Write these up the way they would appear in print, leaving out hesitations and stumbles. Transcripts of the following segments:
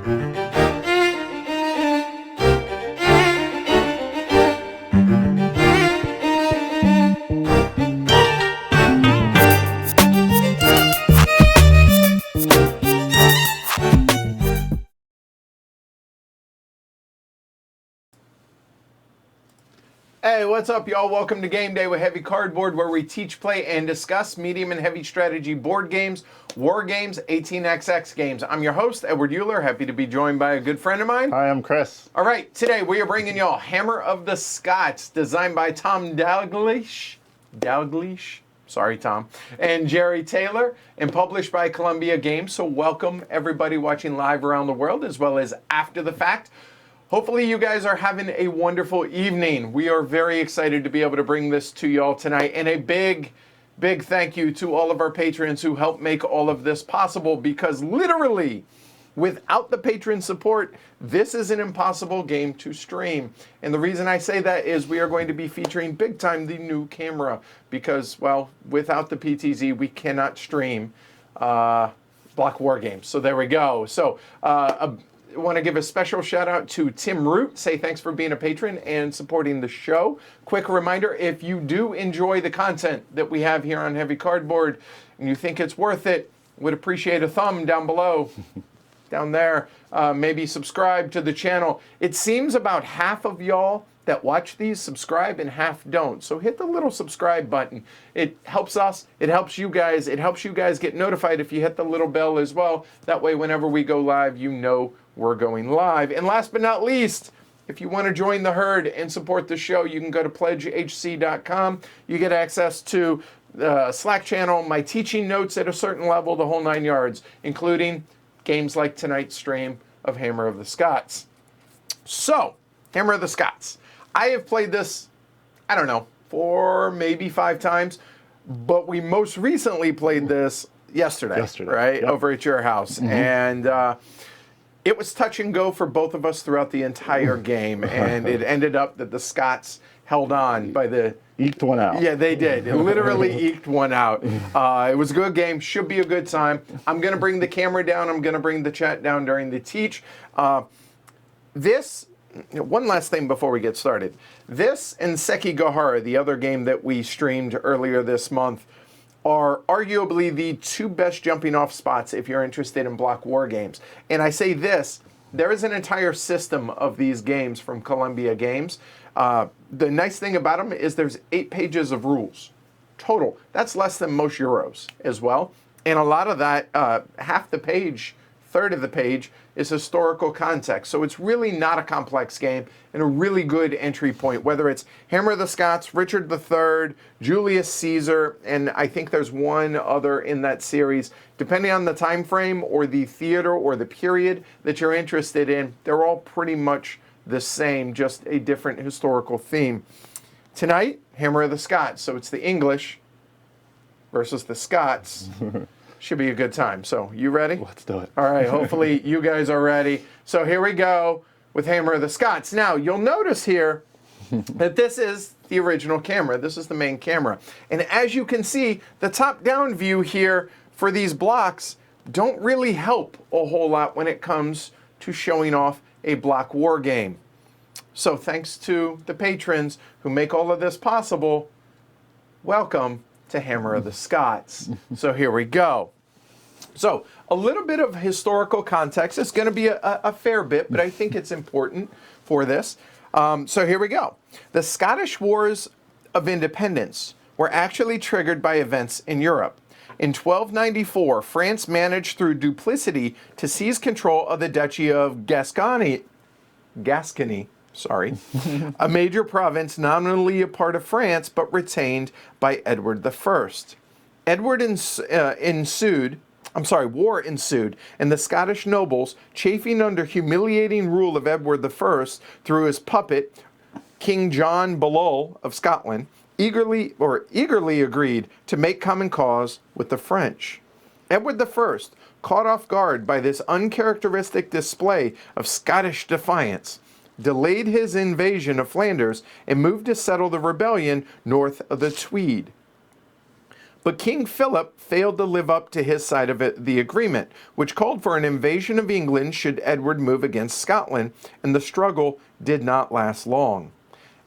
Hey, what's up, y'all? Welcome to Game Day with Heavy Cardboard, where we teach, play, and discuss medium and heavy strategy board games, war games, 18xx games. I'm your host, Edward Euler. Happy to be joined by a good friend of mine. Hi, I'm Chris. All right, today we are bringing y'all Hammer of the Scots, designed by Tom Dalglish. Sorry, Tom. And Jerry Taylor, and published by Columbia Games. So welcome everybody watching live around the world, as well as after the fact. Hopefully you guys are having a wonderful evening. We are very excited to be able to bring this to y'all tonight. And a big thank you to all of our patrons who helped make all of this possible, because literally, without the patron support, this is an impossible game to stream. And the reason I say that is we are going to be featuring big time the new camera, because, well, without the PTZ, we cannot stream block war games. So there we go. So I want to give a special shout out to Tim Root. Say thanks for being a patron and supporting the show. Quick reminder, if you do enjoy the content that we have here on Heavy Cardboard and you think it's worth it, would appreciate a thumb down below, down there. Maybe subscribe to the channel. It seems about half of y'all that watch these subscribe and half don't. So hit the little subscribe button. It helps us, it helps you guys, it helps you guys get notified if you hit the little bell as well. That way whenever we go live, you know we're going live. And last but not least, if you want to join the herd and support the show, you can go to pledgehc.com. You get access to the Slack channel, my teaching notes at a certain level, the whole 9 yards, including games like tonight's stream of Hammer of the Scots. So, Hammer of the Scots. I have played this, I don't know, 4, maybe 5 times, but we most recently played this yesterday. Right? Yep. Over at your house. Mm-hmm. And it was touch and go for both of us throughout the entire game, and it ended up that the Scots held on by the... Eked one out. Yeah, they did. It literally eked one out. It was a good game. Should be a good time. I'm going to bring the camera down. I'm going to bring the chat down during the teach. One last thing before we get started. This and Sekigahara, the other game that we streamed earlier this month, are arguably the 2 best jumping off spots if you're interested in block war games. And I say this, there is an entire system of these games from Columbia Games. The nice thing about them is there's 8 pages of rules total. That's less than most Euros as well. And a lot of that, half the page, third of the page, is historical context. So it's really not a complex game and a really good entry point, whether it's Hammer of the Scots, Richard III, Julius Caesar, and I think there's one other in that series. Depending on the time frame or the theater or the period that you're interested in, they're all pretty much the same, just a different historical theme. Tonight, Hammer of the Scots. So it's the English versus the Scots. Should be a good time. So, you ready? Let's do it. All right, hopefully you guys are ready. So here we go with Hammer of the Scots. Now, you'll notice here that this is the original camera. This is the main camera. And as you can see, the top-down view here for these blocks don't really help a whole lot when it comes to showing off a block war game. So thanks to the patrons who make all of this possible, welcome to Hammer of the Scots. So here we go. So a little bit of historical context. It's going to be a fair bit, but I think it's important for this. So here we go. The Scottish Wars of Independence were actually triggered by events in Europe. In 1294, France managed through duplicity to seize control of the Duchy of Gascony, a major province nominally a part of France but retained by Edward I. War ensued, and the Scottish nobles, chafing under humiliating rule of Edward I through his puppet, King John Buittle of Scotland, eagerly agreed to make common cause with the French. Edward I, caught off guard by this uncharacteristic display of Scottish defiance, delayed his invasion of Flanders and moved to settle the rebellion north of the Tweed. But King Philip failed to live up to his side of the agreement, which called for an invasion of England should Edward move against Scotland, and the struggle did not last long.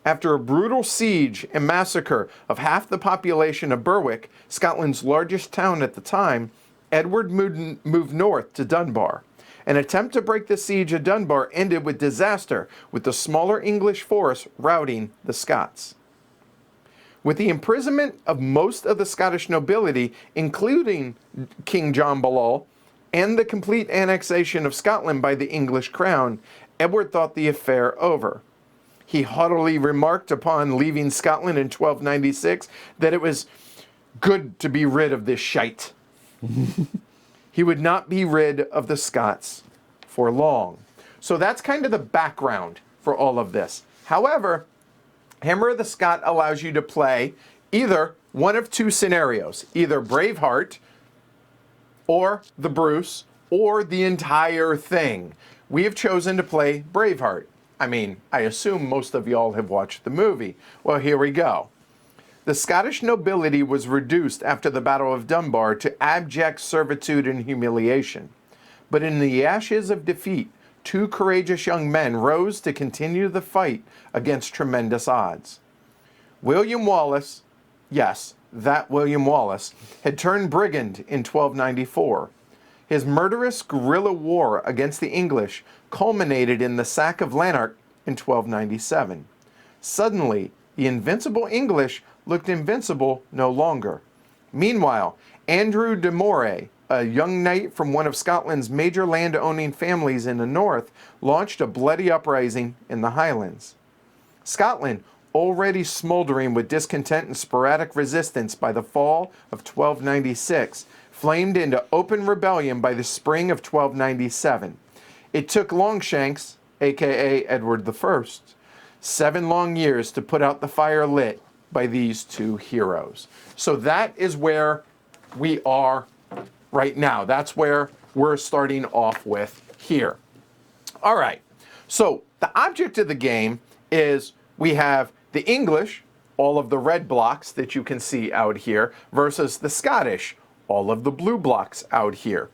After a brutal siege and massacre of half the population of Berwick, Scotland's largest town at the time, Edward moved north to Dunbar. An attempt to break the siege of Dunbar ended with disaster, with the smaller English force routing the Scots. With the imprisonment of most of the Scottish nobility, including King John Buittle, and the complete annexation of Scotland by the English crown, Edward thought the affair over. He haughtily remarked upon leaving Scotland in 1296 that it was good to be rid of this shite. He would not be rid of the Scots for long. So that's kind of the background for all of this. However, Hammer of the Scot allows you to play either one of two scenarios, either Braveheart or the Bruce or the entire thing. We have chosen to play Braveheart. I mean, I assume most of y'all have watched the movie. Well, here we go. The Scottish nobility was reduced after the Battle of Dunbar to abject servitude and humiliation. But in the ashes of defeat, two courageous young men rose to continue the fight against tremendous odds. William Wallace, yes, that William Wallace, had turned brigand in 1294. His murderous guerrilla war against the English culminated in the sack of Lanark in 1297. Suddenly, the invincible English looked invincible no longer. Meanwhile, Andrew de Moray, a young knight from one of Scotland's major land-owning families in the north, launched a bloody uprising in the Highlands. Scotland, already smoldering with discontent and sporadic resistance by the fall of 1296, flamed into open rebellion by the spring of 1297. It took Longshanks, aka Edward I, 7 long years to put out the fire lit by these two heroes. So that is where we are right now. That's where we're starting off with here. All right. So the object of the game is we have the English, all of the red blocks that you can see out here, versus the Scottish, all of the blue blocks out here.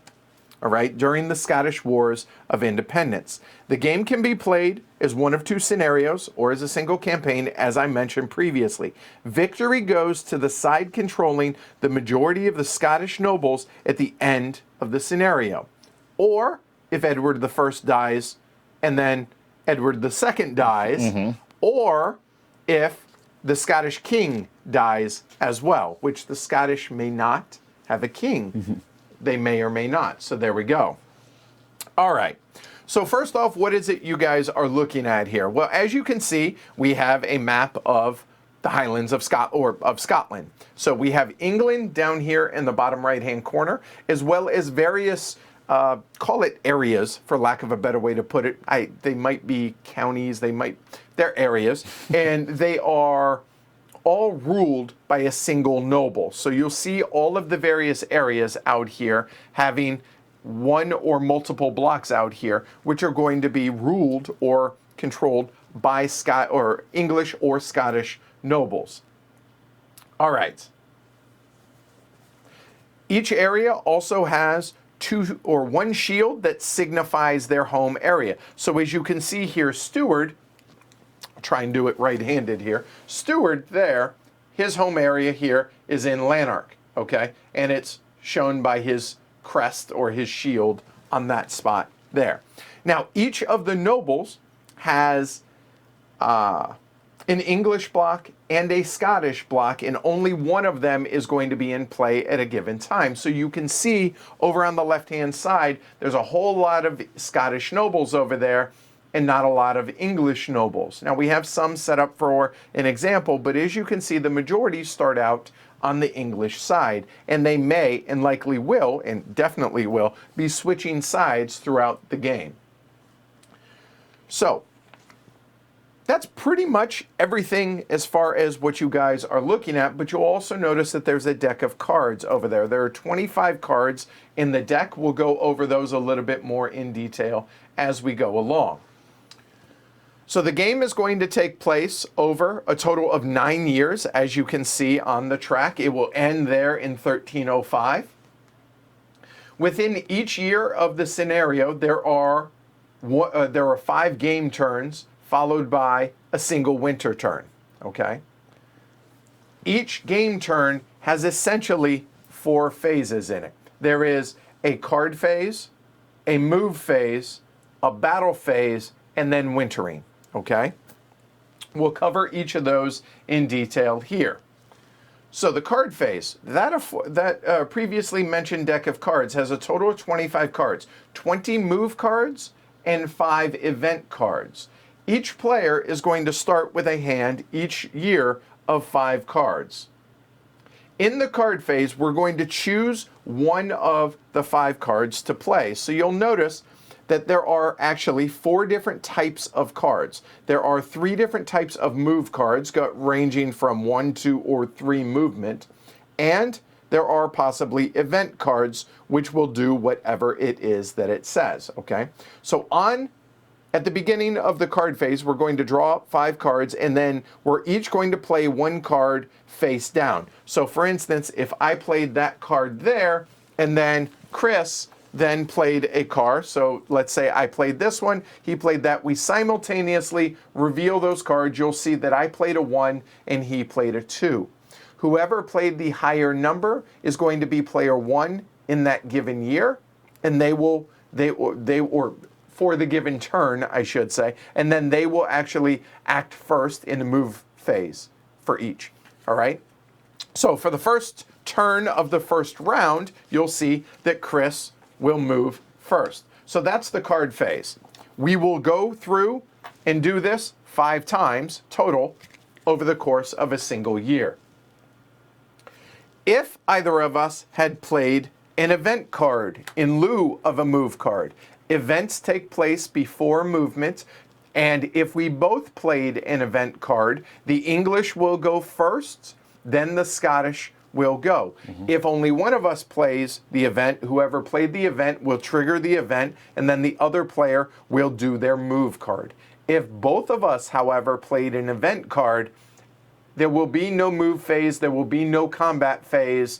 All right, during the Scottish Wars of Independence. The game can be played as one of two scenarios or as a single campaign, as I mentioned previously. Victory goes to the side controlling the majority of the Scottish nobles at the end of the scenario. Or if Edward I dies and then Edward II dies, or if the Scottish king dies as well, which the Scottish may not have a king. They may or may not. So there we go. All right. So first off, what is it you guys are looking at here? Well, as you can see, we have a map of the Highlands of Scotland. So we have England down here in the bottom right-hand corner, as well as various, call it areas, for lack of a better way to put it. They might be counties, they're areas, and they are all ruled by a single noble. So you'll see all of the various areas out here having one or multiple blocks out here, which are going to be ruled or controlled by English or Scottish nobles. All right. Each area also has one shield that signifies their home area. So as you can see here, Steward, try and do it right-handed here. Steward there, his home area here is in Lanark, okay? And it's shown by his crest or his shield on that spot there. Now, each of the nobles has an English block and a Scottish block, and only one of them is going to be in play at a given time. So you can see over on the left-hand side, there's a whole lot of Scottish nobles over there, and not a lot of English nobles. Now we have some set up for an example, but as you can see, the majority start out on the English side, and they may, and likely will, and definitely will, be switching sides throughout the game. So, that's pretty much everything as far as what you guys are looking at, but you'll also notice that there's a deck of cards over there. There are 25 cards in the deck. We'll go over those a little bit more in detail as we go along. So the game is going to take place over a total of 9 years, as you can see on the track. It will end there in 1305. Within each year of the scenario, there are 5 game turns followed by a single winter turn, okay? Each game turn has essentially 4 phases in it. There is a card phase, a move phase, a battle phase, and then wintering, okay? We'll cover each of those in detail here. So the card phase, that previously mentioned deck of cards has a total of 25 cards, 20 move cards and 5 event cards. Each player is going to start with a hand each year of 5 cards. In the card phase, we're going to choose one of the 5 cards to play. So you'll notice that there are actually 4 different types of cards. There are 3 different types of move cards, ranging from 1, 2, or 3 movement. And there are possibly event cards, which will do whatever it is that it says, okay? So at the beginning of the card phase, we're going to draw up 5 cards, and then we're each going to play 1 card face down. So for instance, if I played that card there, and then Chris then played a card, so let's say I played this one, he played that, we simultaneously reveal those cards. You'll see that I played a 1 and he played a 2. Whoever played the higher number is going to be player 1 in that given year, and or for the given turn, I should say, and then they will actually act first in the move phase for each, all right? So for the first turn of the first round, you'll see that Chris will move first. So that's the card phase. We will go through and do this 5 times total over the course of a single year. If either of us had played an event card in lieu of a move card, events take place before movement, and if we both played an event card, the English will go first, then the Scottish will go. If only one of us plays the event, whoever played the event will trigger the event, and then the other player will do their move card. If both of us, however, played an event card, there will be no move phase, there will be no combat phase.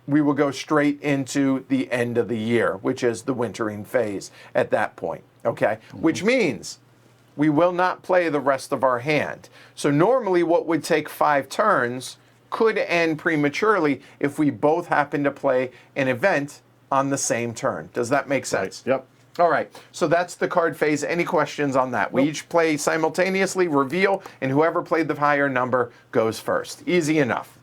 We will go straight into the end of the year, which is the wintering phase at that point, okay? Which means we will not play the rest of our hand. So normally what would take 5 turns could end prematurely if we both happen to play an event on the same turn. Does that make sense? Right. Yep. All right, so that's the card phase. Any questions on that? We each play simultaneously, reveal, and whoever played the higher number goes first. Easy enough.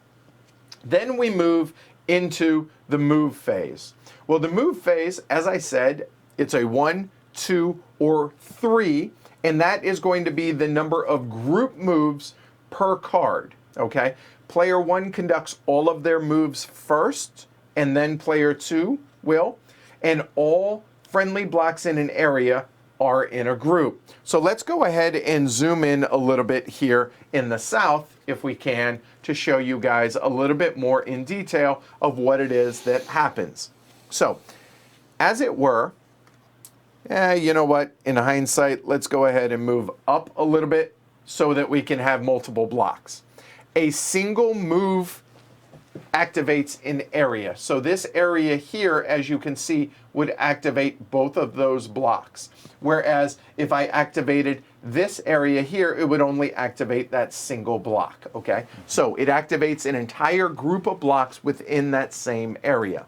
Then we move into the move phase. Well, the move phase, as I said, it's a 1, 2, or 3, and that is going to be the number of group moves per card, okay? Player 1 conducts all of their moves first, and then player 2 will, and all friendly blocks in an area are in a group. So let's go ahead and zoom in a little bit here in the south, if we can, to show you guys a little bit more in detail of what it is that happens. So, as it were, you know what, in hindsight, let's go ahead and move up a little bit so that we can have multiple blocks. A single move activates an area. So this area here, as you can see, would activate both of those blocks. Whereas if I activated this area here, it would only activate that single block, okay? So it activates an entire group of blocks within that same area.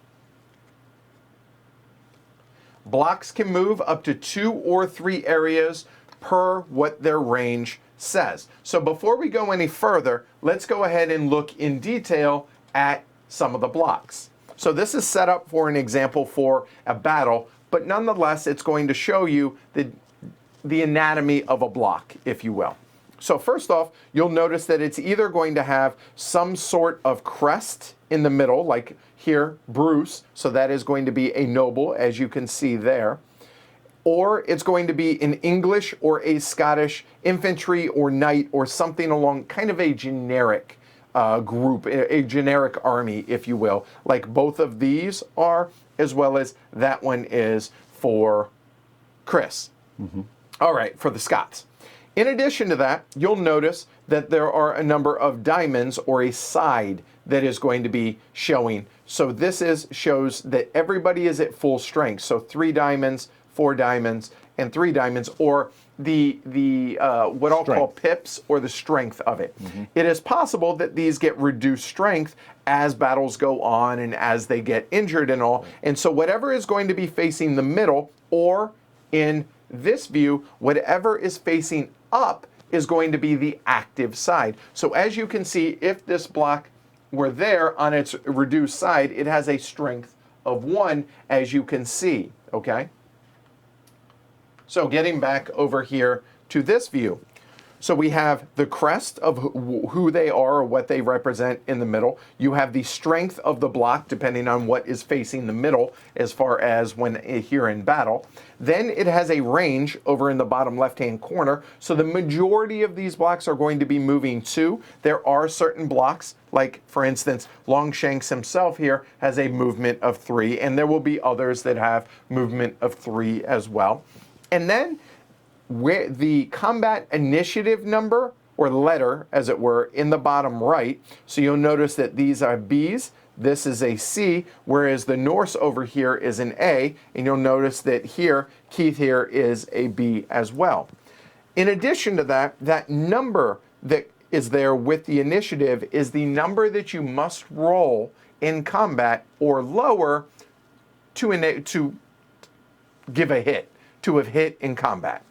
Blocks can move up to 2 or 3 areas per what their range says. So before we go any further, let's go ahead and look in detail at some of the blocks. So this is set up for an example for a battle, but nonetheless, it's going to show you the anatomy of a block, if you will. So first off, you'll notice that it's either going to have some sort of crest in the middle, like here, Bruce, so that is going to be a noble, as you can see there. Or it's going to be an English or a Scottish infantry or knight or something along kind of a generic group, a generic army, if you will, like both of these are, as well as that one is for Chris. All right, for the Scots. In addition to that, you'll notice that there are a number of diamonds or a side that is going to be showing. So this shows that everybody is at full strength. So 3 diamonds, 4 diamonds, and 3 diamonds, or the what I'll call pips, or the strength of it. It is possible that these get reduced strength as battles go on and as they get injured and all. And so whatever is going to be facing the middle, or in this view, whatever is facing up is going to be the active side. So as you can see, if this block were there on its reduced side, it has a strength of 1, as you can see, okay? So getting back over here to this view. So we have the crest of who they are or what they represent in the middle. You have the strength of the block depending on what is facing the middle as far as when here in battle. Then it has a range over in the bottom left-hand corner. So the majority of these blocks are going to be moving 2. There are certain blocks, like for instance, Longshanks himself here has a movement of 3, and there will be others that have movement of 3 as well. And then where the combat initiative number, or letter as it were, in the bottom right. So you'll notice that these are B's, this is a C, whereas the Norse over here is an A, and you'll notice that here, Keith here is a B as well. In addition to that, that number that is there with the initiative is the number that you must roll in combat or lower to give a hit, to have hit in combat.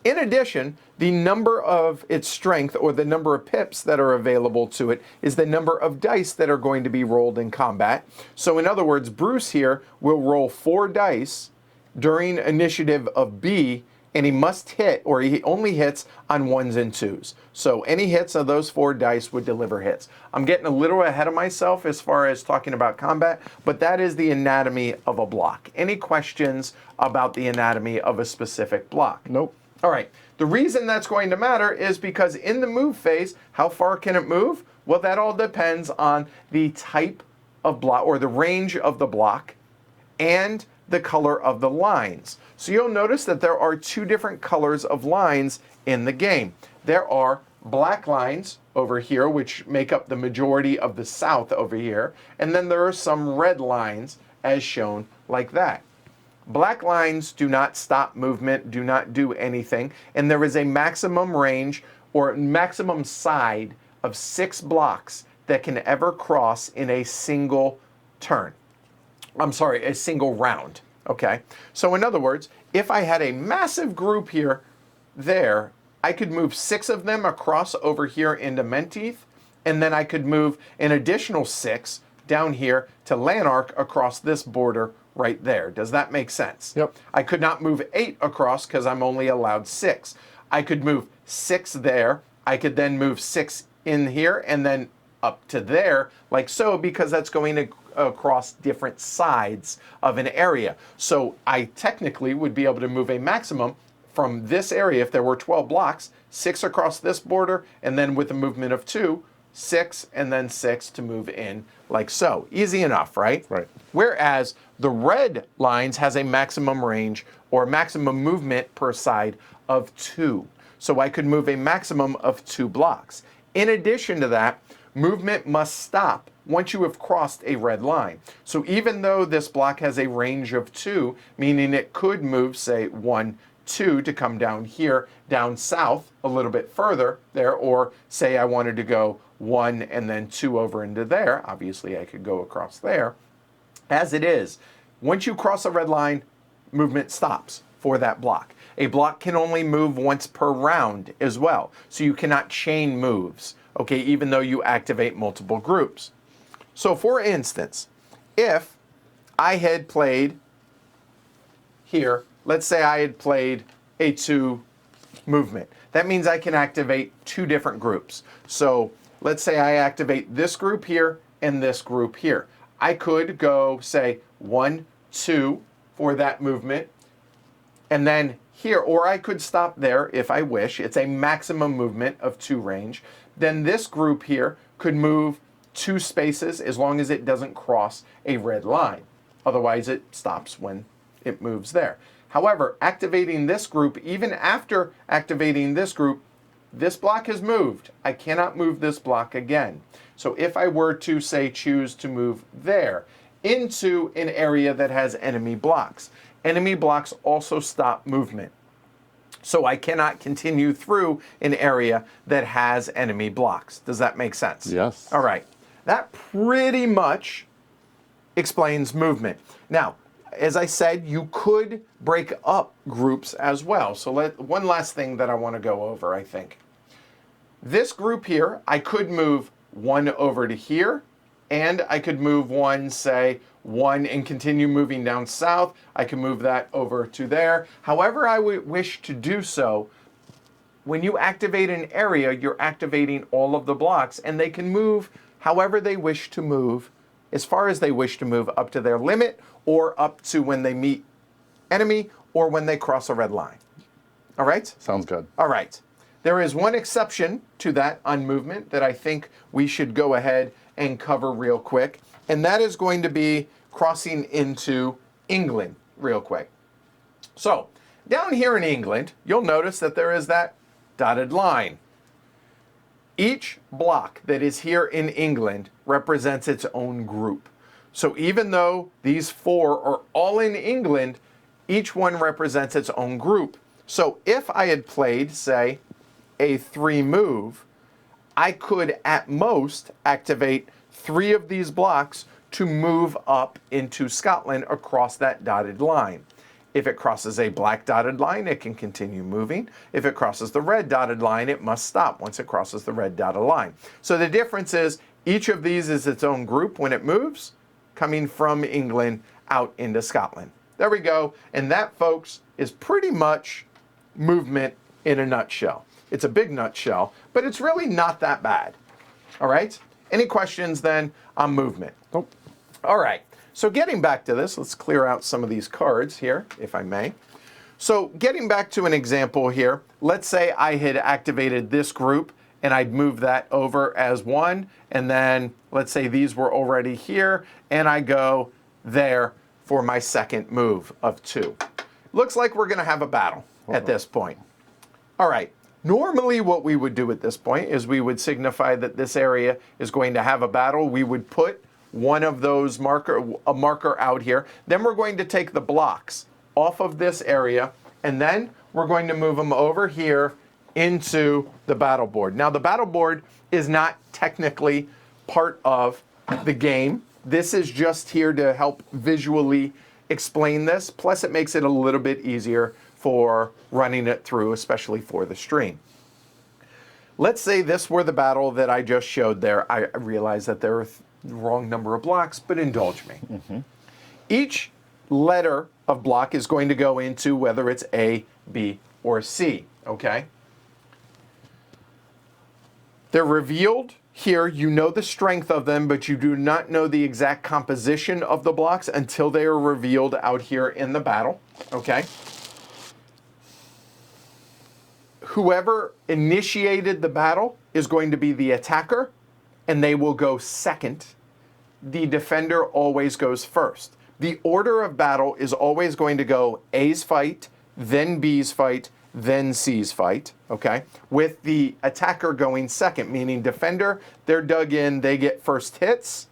In addition, the number of its strength, or the number of pips that are available to it, is the number of dice that are going to be rolled in combat. So in other words, Bruce here will roll 4 dice during initiative of B, and he must hit, or he only hits on 1s and 2s. So any hits of those 4 dice would deliver hits. I'm getting a little ahead of myself as far as talking about combat, but that is the anatomy of a block. Any questions about the anatomy of a specific block? Nope. All right, the reason that's going to matter is because in the move phase, how far can it move? Well, that all depends on the type of block, or the range of the block, and the color of the lines. So you'll notice that there are 2 different colors of lines in the game. There are black lines over here, which make up the majority of the south over here, and then there are some red lines as shown like that. Black lines do not stop movement, do not do anything, and there is a maximum range or maximum side of 6 blocks that can ever cross in a single turn. I'm sorry, a single round, okay? So in other words, if I had a massive group here, there, I could move 6 of them across over here into Menteith, and then I could move an additional 6 down here to Lanark across this border right there. Does that make sense? Yep. I could not move 8 across because I'm only allowed 6. I could move 6 there. I could then move 6 in here and then up to there, like so, because that's going to across different sides of an area. So I technically would be able to move a maximum from this area, if there were 12 blocks, 6 across this border, and then with a movement of 2, 6, and then 6 to move in, like so. Easy enough, right? Right. Whereas the red lines has a maximum range or maximum movement per side of 2. So I could move a maximum of 2 blocks. In addition to that, movement must stop once you have crossed a red line. So even though this block has a range of 2, meaning it could move, say, 1, 2 to come down here, down south a little bit further there, or say I wanted to go 1 and then 2 over into there, obviously I could go across there. As it is, once you cross a red line, movement stops for that block. A block can only move once per round as well, so you cannot chain moves, okay, even though you activate multiple groups. So for instance, if I had played here, let's say I had played a 2 movement. That means I can activate 2 different groups. So let's say I activate this group here and this group here. I could go, say, 1, 2 for that movement, and then here, or I could stop there if I wish. It's a maximum movement of 2 range. Then this group here could move 2 spaces as long as it doesn't cross a red line. Otherwise, it stops when it moves there. However, activating this group, even after activating this group, this block has moved. I cannot move this block again. So if I were to, say, choose to move there into an area that has enemy blocks also stop movement. So I cannot continue through an area that has enemy blocks. Does that make sense? Yes. All right. That pretty much explains movement. Now, as I said, you could break up groups as well. So one last thing that I want to go over, I think. This group here, I could move one over to here, and I could move one, say, one and continue moving down south. I can move that over to there. However I would wish to do so, when you activate an area, you're activating all of the blocks, and they can move however they wish to move, as far as they wish to move up to their limit, or up to when they meet enemy, or when they cross a red line. All right? Sounds good. All right. There is one exception to that on movement that I think we should go ahead and cover real quick, and that is going to be crossing into England real quick. So, down here in England, you'll notice that there is that dotted line. Each block that is here in England represents its own group. So even though these four are all in England, each one represents its own group. So if I had played, say, a 3 move, I could at most activate 3 of these blocks to move up into Scotland across that dotted line. If it crosses a black dotted line, it can continue moving. If it crosses the red dotted line, it must stop once it crosses the red dotted line. So the difference is each of these is its own group when it moves, coming from England out into Scotland. There we go. And that, folks, is pretty much movement in a nutshell. It's a big nutshell, but it's really not that bad. All right? Any questions then on movement? Nope. All right. So getting back to this, let's clear out some of these cards here, if I may. So getting back to an example here, let's say I had activated this group and I'd move that over as 1, and then let's say these were already here, and I go there for my second move of 2. Looks like we're going to have a battle at this point. All right. Normally what we would do at this point is we would signify that this area is going to have a battle. We would put one of those a marker out here. Then we're going to take the blocks off of this area, and then we're going to move them over here into the battle board. Now the battle board is not technically part of the game. This is just here to help visually explain this. Plus it makes it a little bit easier for running it through, especially for the stream. Let's say this were the battle that I just showed there. I realize that there are the wrong number of blocks, but indulge me. Mm-hmm. Each letter of block is going to go into whether it's A, B, or C, okay? They're revealed here. You know the strength of them, but you do not know the exact composition of the blocks until they are revealed out here in the battle, okay? Whoever initiated the battle is going to be the attacker, and they will go second. The defender always goes first. The order of battle is always going to go A's fight, then B's fight, then C's fight, okay? With the attacker going second, meaning defender, they're dug in, they get first hits,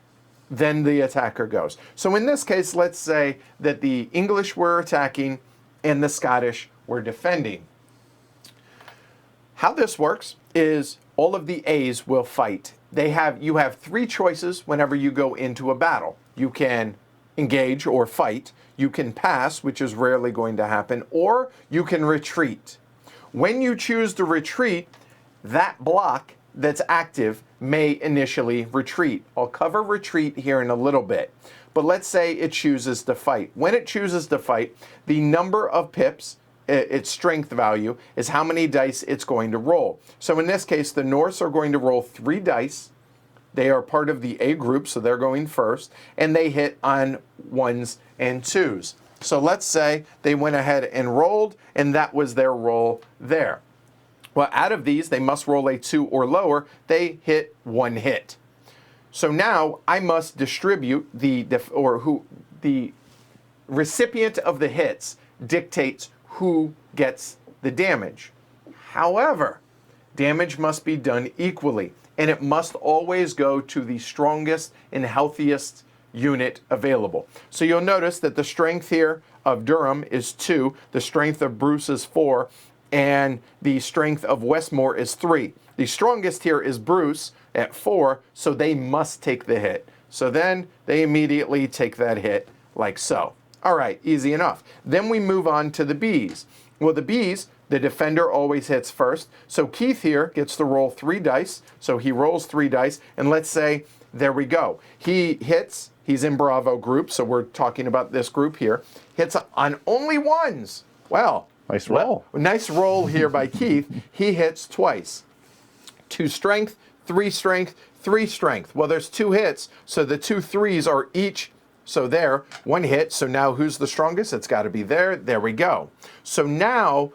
then the attacker goes. So in this case, let's say that the English were attacking and the Scottish were defending. How this works is all of the A's will fight. You have 3 choices whenever you go into a battle. You can engage or fight, you can pass, which is rarely going to happen, or you can retreat. When you choose to retreat, that block that's active may initially retreat. I'll cover retreat here in a little bit, but let's say it chooses to fight. When it chooses to fight, the number of pips, its strength value, is how many dice it's going to roll. So in this case, the Norse are going to roll 3 dice. They are part of the A group, so they're going first, and they hit on 1s and 2s. So let's say they went ahead and rolled, and that was their roll there. Well, out of these, they must roll a 2 or lower. They hit 1 hit. So now I must distribute the recipient of the hits dictates who gets the damage. However, damage must be done equally, and it must always go to the strongest and healthiest unit available. So you'll notice that the strength here of Durham is 2, the strength of Bruce is 4, and the strength of Westmore is 3. The strongest here is Bruce at 4, so they must take the hit. So then they immediately take that hit like so. All right, easy enough. Then we move on to the Bs. Well, the Bs, the defender always hits first. So Keith here gets to roll 3 dice. So he rolls 3 dice, and let's say, there we go. He hits, he's in Bravo group, so we're talking about this group here, hits on only 1s. Well, nice roll. Nice roll here by Keith. He hits twice. 2 strength, 3 strength, 3 strength. Well, there's 2 hits, so the 2 3s are each, so there, 1 hit. So now who's the strongest? It's got to be there. There we go. So now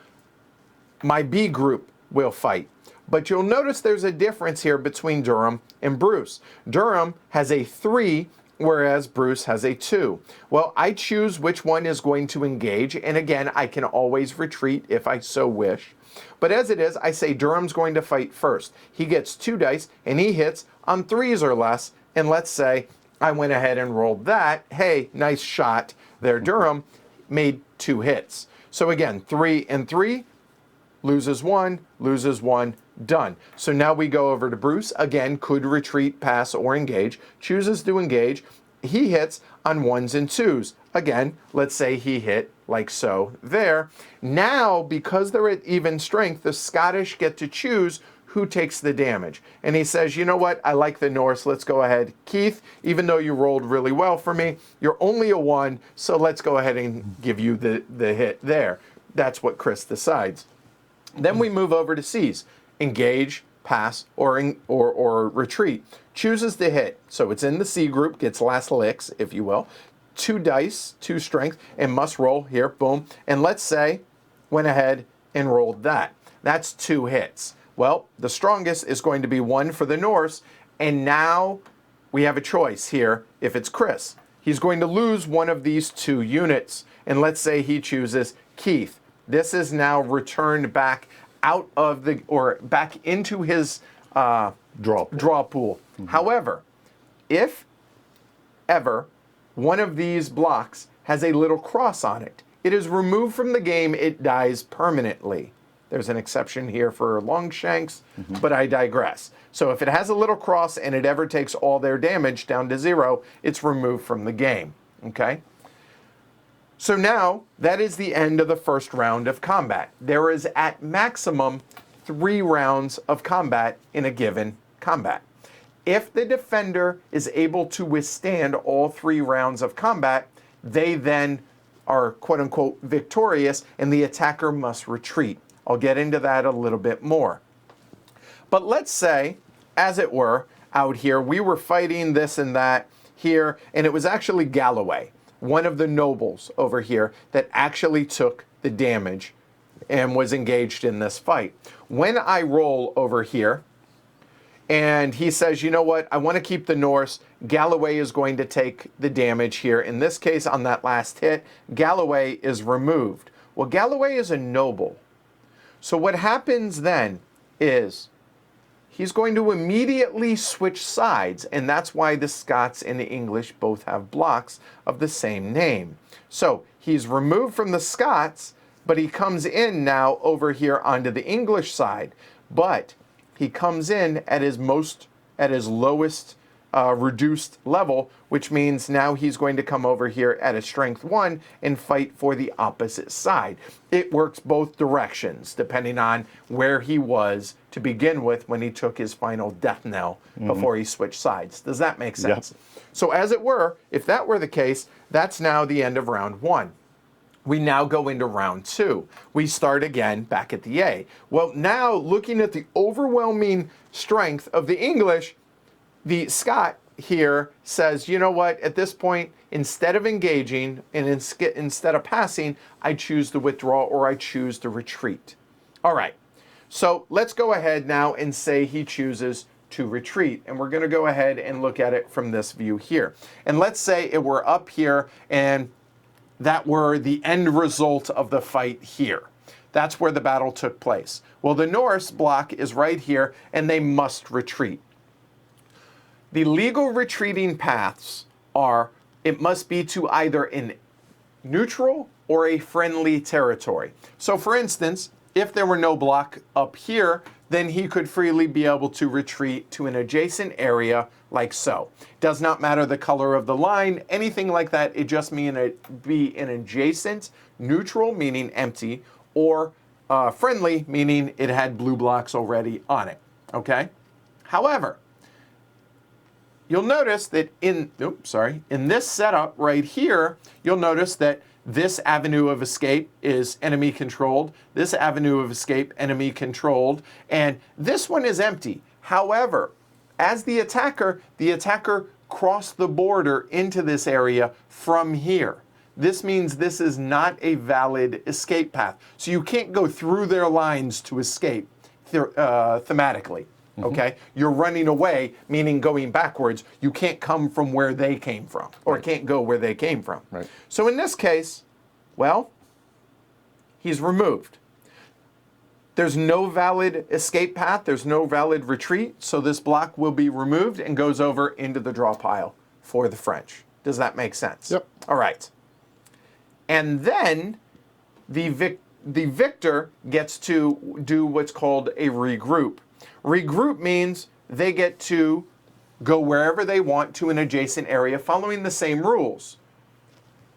my B group will fight. But you'll notice there's a difference here between Durham and Bruce. Durham has a 3, whereas Bruce has a 2. Well, I choose which one is going to engage, and again, I can always retreat if I so wish. But as it is, I say Durham's going to fight first. He gets 2 dice, and he hits on 3s or less, and let's say I went ahead and rolled that. Hey, nice shot there. Durham made 2 hits. So again, 3 and 3, loses 1, done. So now we go over to Bruce. Again, could retreat, pass, or engage. Chooses to engage. He hits on 1s and 2s. Again, let's say he hit like so there. Now, because they're at even strength, the Scottish get to choose who takes the damage. And he says, you know what? I like the Norse. Let's go ahead. Keith, even though you rolled really well for me, you're only a 1, so let's go ahead and give you the hit there. That's what Chris decides. Then we move over to C's. Engage, pass, or retreat. Chooses to hit. So it's in the C group, gets last licks, if you will. 2 dice, 2 strength, and must roll here, boom. And let's say, went ahead and rolled that. That's 2 hits. Well, the strongest is going to be 1 for the Norse, and now we have a choice here if it's Chris. He's going to lose one of these 2 units, and let's say he chooses Keith. This is now returned back out of the, or back into his draw pool. Mm-hmm. However, if ever one of these blocks has a little cross on it, it is removed from the game, it dies permanently. There's an exception here for Longshanks, but I digress. So if it has a little cross and it ever takes all their damage down to 0, it's removed from the game, okay? So now, that is the end of the first round of combat. There is at maximum 3 rounds of combat in a given combat. If the defender is able to withstand all 3 rounds of combat, they then are quote-unquote victorious, and the attacker must retreat. I'll get into that a little bit more. But let's say, as it were, out here, we were fighting this and that here, and it was actually Galloway, one of the nobles over here, that actually took the damage and was engaged in this fight. When I roll over here, and he says, you know what, I want to keep the Norse, Galloway is going to take the damage here. In this case, on that last hit, Galloway is removed. Well, Galloway is a noble. So what happens then is he's going to immediately switch sides, and that's why the Scots and the English both have blocks of the same name. So he's removed from the Scots, but he comes in now over here onto the English side. But he comes in at his lowest reduced level, which means now he's going to come over here at a strength 1 and fight for the opposite side. It works both directions, depending on where he was to begin with when he took his final death knell before he switched sides. Does that make sense? Yep. So as it were, if that were the case, that's now the end of round 1. We now go into round 2. We start again back at the A. Well, now looking at the overwhelming strength of the English, the Scot here says, you know what, at this point, instead of engaging and instead of passing, I choose to withdraw or I choose to retreat. All right, so let's go ahead now and say he chooses to retreat. And we're going to go ahead and look at it from this view here. And let's say it were up here and that were the end result of the fight here. That's where the battle took place. Well, the Norse block is right here, and they must retreat. The legal retreating paths are, it must be to either a neutral or a friendly territory. So for instance, if there were no block up here, then he could freely be able to retreat to an adjacent area like so. Does not matter the color of the line, anything like that. It just means it be an adjacent, neutral, meaning empty, or friendly, meaning it had blue blocks already on it, okay? However, you'll notice that in this setup right here, you'll notice that this avenue of escape is enemy controlled. This avenue of escape, enemy controlled. And this one is empty. However, as the attacker crossed the border into this area from here. This means this is not a valid escape path. So you can't go through their lines to escape thematically. Okay, you're running away, meaning going backwards. You can't come from where they came from, or can't go where they came from. Right. So in this case, well, he's removed. There's no valid escape path. There's no valid retreat. So this block will be removed and goes over into the draw pile for the French. Does that make sense? Yep. All right. And then the victor gets to do what's called a regroup. Regroup means they get to go wherever they want to an adjacent area following the same rules,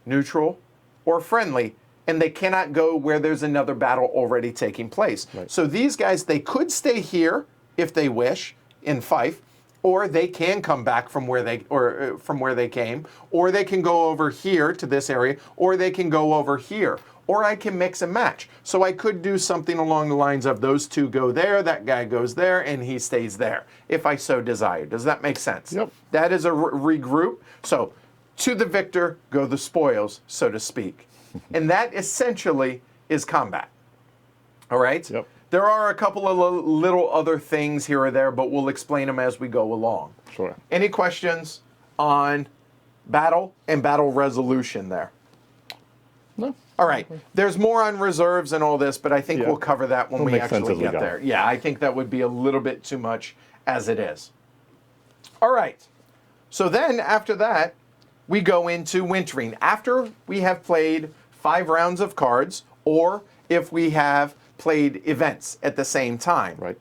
neutral or friendly, and they cannot go where there's another battle already taking place. Right. So these guys, they could stay here if they wish in Fife, or they can come back from where they came, or they can go over here to this area, or they can go over here. Or I can mix and match. So I could do something along the lines of those two go there, that guy goes there, and he stays there, if I so desire. Does that make sense? Yep. That is a regroup. So to the victor go the spoils, so to speak. And that essentially is combat. All right? Yep. There are a couple of little other things here or there, but we'll explain them as we go along. Sure. Any questions on battle and battle resolution there? No. All right. There's more on reserves and all this, but I think we'll cover that when we actually get there. Yeah, I think that would be a little bit too much as it is. All right. So then after that, we go into wintering. After we have played 5 rounds of cards, or if we have played events at the same time. Right.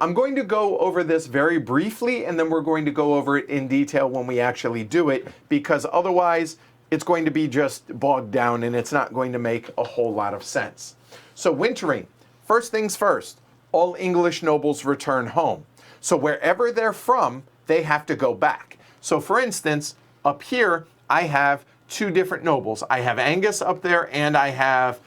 I'm going to go over this very briefly, and then we're going to go over it in detail when we actually do it, because otherwise it's going to be just bogged down and it's not going to make a whole lot of sense. So wintering, first things first, all English nobles return home. So wherever they're from, they have to go back. So for instance, up here, I have 2 different nobles. I have Angus up there, and I have...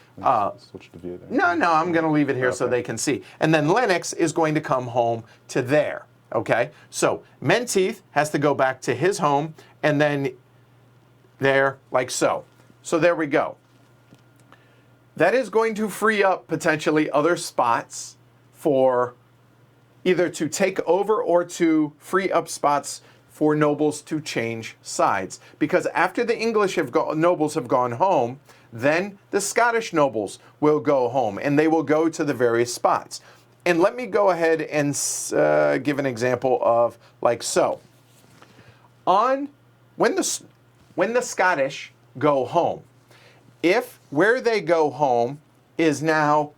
Switch the view there. No, I'm going to leave it here so they can see. And then Lennox is going to come home to there, okay? So Menteith has to go back to his home, and then there, like so. So there we go. That is going to free up potentially other spots for either to take over or to free up spots for nobles to change sides. Because after the English nobles have gone home, then the Scottish nobles will go home, and they will go to the various spots. And let me go ahead and give an example of like so. When the Scottish go home, if where they go home is now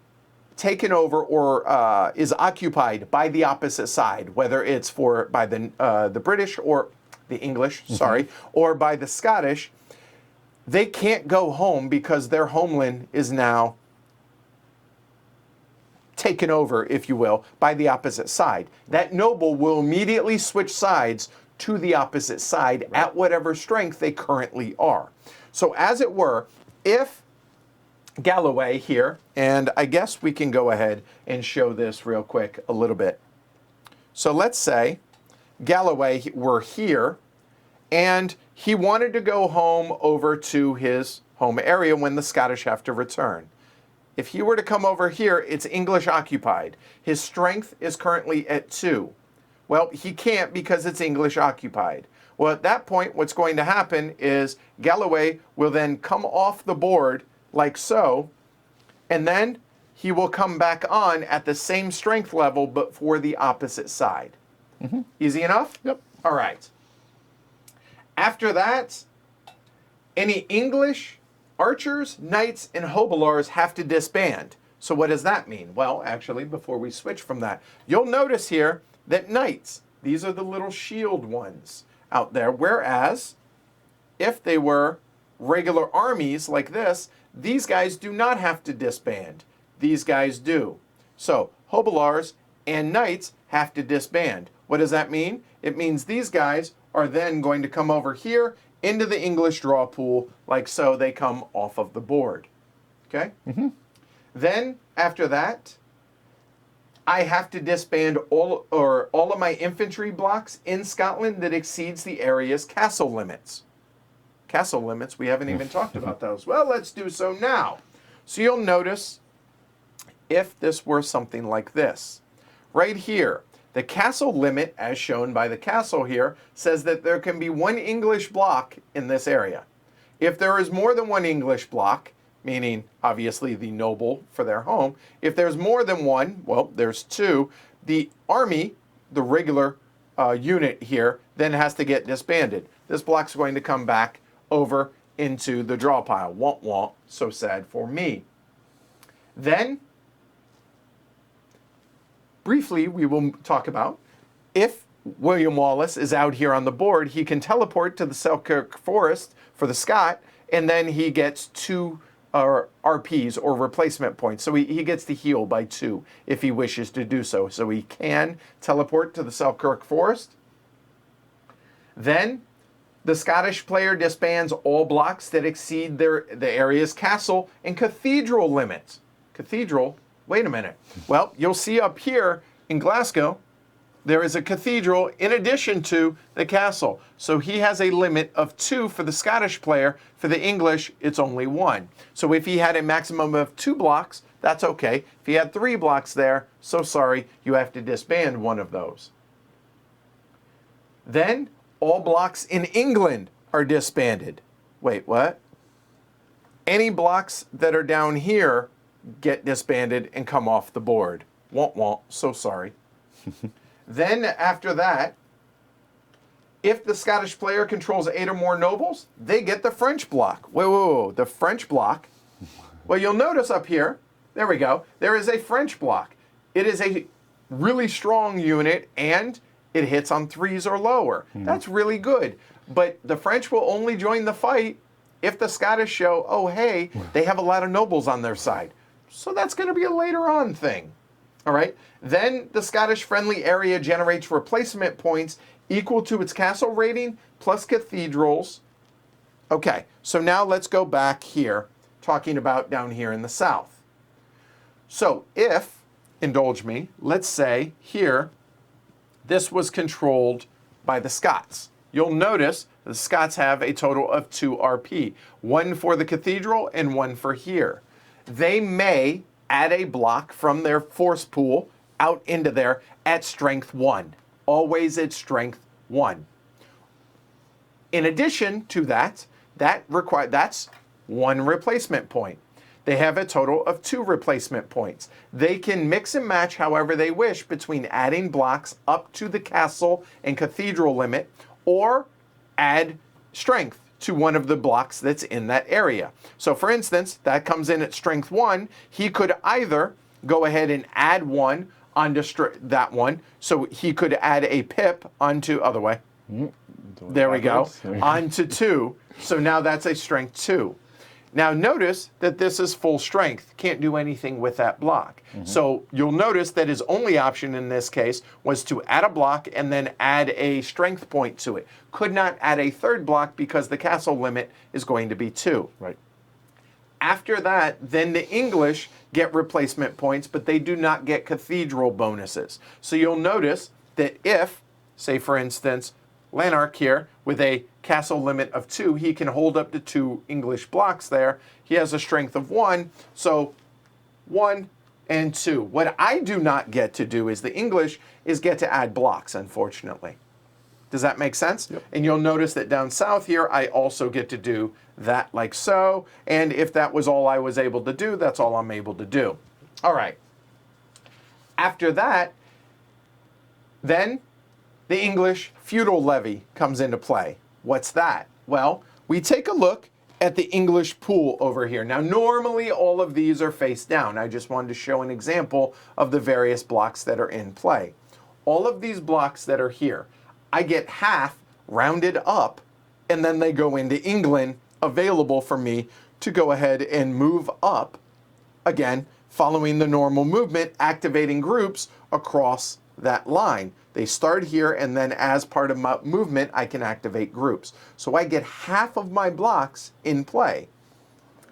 taken over or is occupied by the opposite side, whether it's by the British or the English, or by the Scottish, they can't go home because their homeland is now taken over, if you will, by the opposite side. That noble will immediately switch sides to the opposite side at whatever strength they currently are. So as it were, if Galloway here, and I guess we can go ahead and show this real quick a little bit. So let's say Galloway were here, and he wanted to go home over to his home area when the Scottish have to return. If he were to come over here, it's English occupied. His strength is currently at 2. Well, he can't because it's English occupied. Well, at that point, what's going to happen is Galloway will then come off the board like so, and then he will come back on at the same strength level, but for the opposite side. Easy enough? Yep. All right. After that, any English archers, knights, and hobelars have to disband. So what does that mean? Well, actually, before we switch from that, you'll notice here that knights, these are the little shield ones out there, whereas if they were regular armies like this, these guys do not have to disband. These guys do. So hobelars and knights have to disband. What does that mean? It means these guys are then going to come over here into the English draw pool, like so. They come off of the board. Okay? Then, after that, I have to disband all of my infantry blocks in Scotland that exceeds the area's castle limits. Castle limits, we haven't even talked about those. Well, let's do so now. So you'll notice, if this were something like this, right here, the castle limit, as shown by the castle here, says that there can be one English block in this area. If there is more than one English block, meaning obviously the noble for their home, if there's more than one, well, there's two, the army, the regular unit here, then has to get disbanded. This block's going to come back over into the draw pile. Womp womp, so sad for me. Then, briefly, we will talk about if William Wallace is out here on the board, he can teleport to the Selkirk Forest for the Scot, and then he gets 2 RPs or replacement points. So he gets to heal by 2 if he wishes to do so. So he can teleport to the Selkirk Forest. Then the Scottish player disbands all blocks that exceed the area's castle and cathedral limits. Cathedral? Wait a minute. Well, you'll see up here in Glasgow, there is a cathedral in addition to the castle. So he has a limit of 2 for the Scottish player. For the English, it's only 1. So if he had a maximum of 2 blocks, that's okay. If he had 3 blocks there, so sorry, you have to disband one of those. Then all blocks in England are disbanded. Wait, what? Any blocks that are down here get disbanded and come off the board. Womp womp, so sorry. Then after that, if the Scottish player controls 8 or more nobles, they get the French block. Whoa, the French block. Well, you'll notice up here, there we go, there is a French block. It is a really strong unit and it hits on 3s or lower. That's really good. But the French will only join the fight if the Scottish show, oh hey, they have a lot of nobles on their side. So that's going to be a later on thing. All right. Then the Scottish friendly area generates replacement points equal to its castle rating plus cathedrals. Okay, so now let's go back here, talking about down here in the south. So if, indulge me, let's say here, this was controlled by the Scots. You'll notice the Scots have a total of 2 RP, 1 for the cathedral and 1 for here. They may add a block from their force pool out into there at strength 1. Always at strength 1. In addition to that, that's 1 replacement point. They have a total of 2 replacement points. They can mix and match however they wish between adding blocks up to the castle and cathedral limit or add strength to one of the blocks that's in that area. So for instance, that comes in at strength 1. He could either go ahead and add 1 onto that one. So he could add a pip onto, other way. There we go. Onto 2. So now that's a strength 2. Now notice that this is full strength. Can't do anything with that block. So you'll notice that his only option in this case was to add a block and then add a strength point to it. Could not add a 3rd block because the castle limit is going to be 2. Right. After that, then the English get replacement points, but they do not get cathedral bonuses. So you'll notice that if, say for instance, Lanark here, with a castle limit of 2, he can hold up to 2 English blocks there. He has a strength of 1, so 1 and 2. What I do not get to do is the English is get to add blocks, unfortunately. Does that make sense? Yep. And you'll notice that down south here, I also get to do that like so. And if that was all I was able to do, that's all I'm able to do. All right. After that, then the English feudal levy comes into play. What's that? Well, we take a look at the English pool over here. Now, normally all of these are face down. I just wanted to show an example of the various blocks that are in play. All of these blocks that are here, I get half rounded up, and then they go into England, available for me to go ahead and move up, again, following the normal movement, activating groups across that line. They start here, and then as part of my movement, I can activate groups. So I get half of my blocks in play.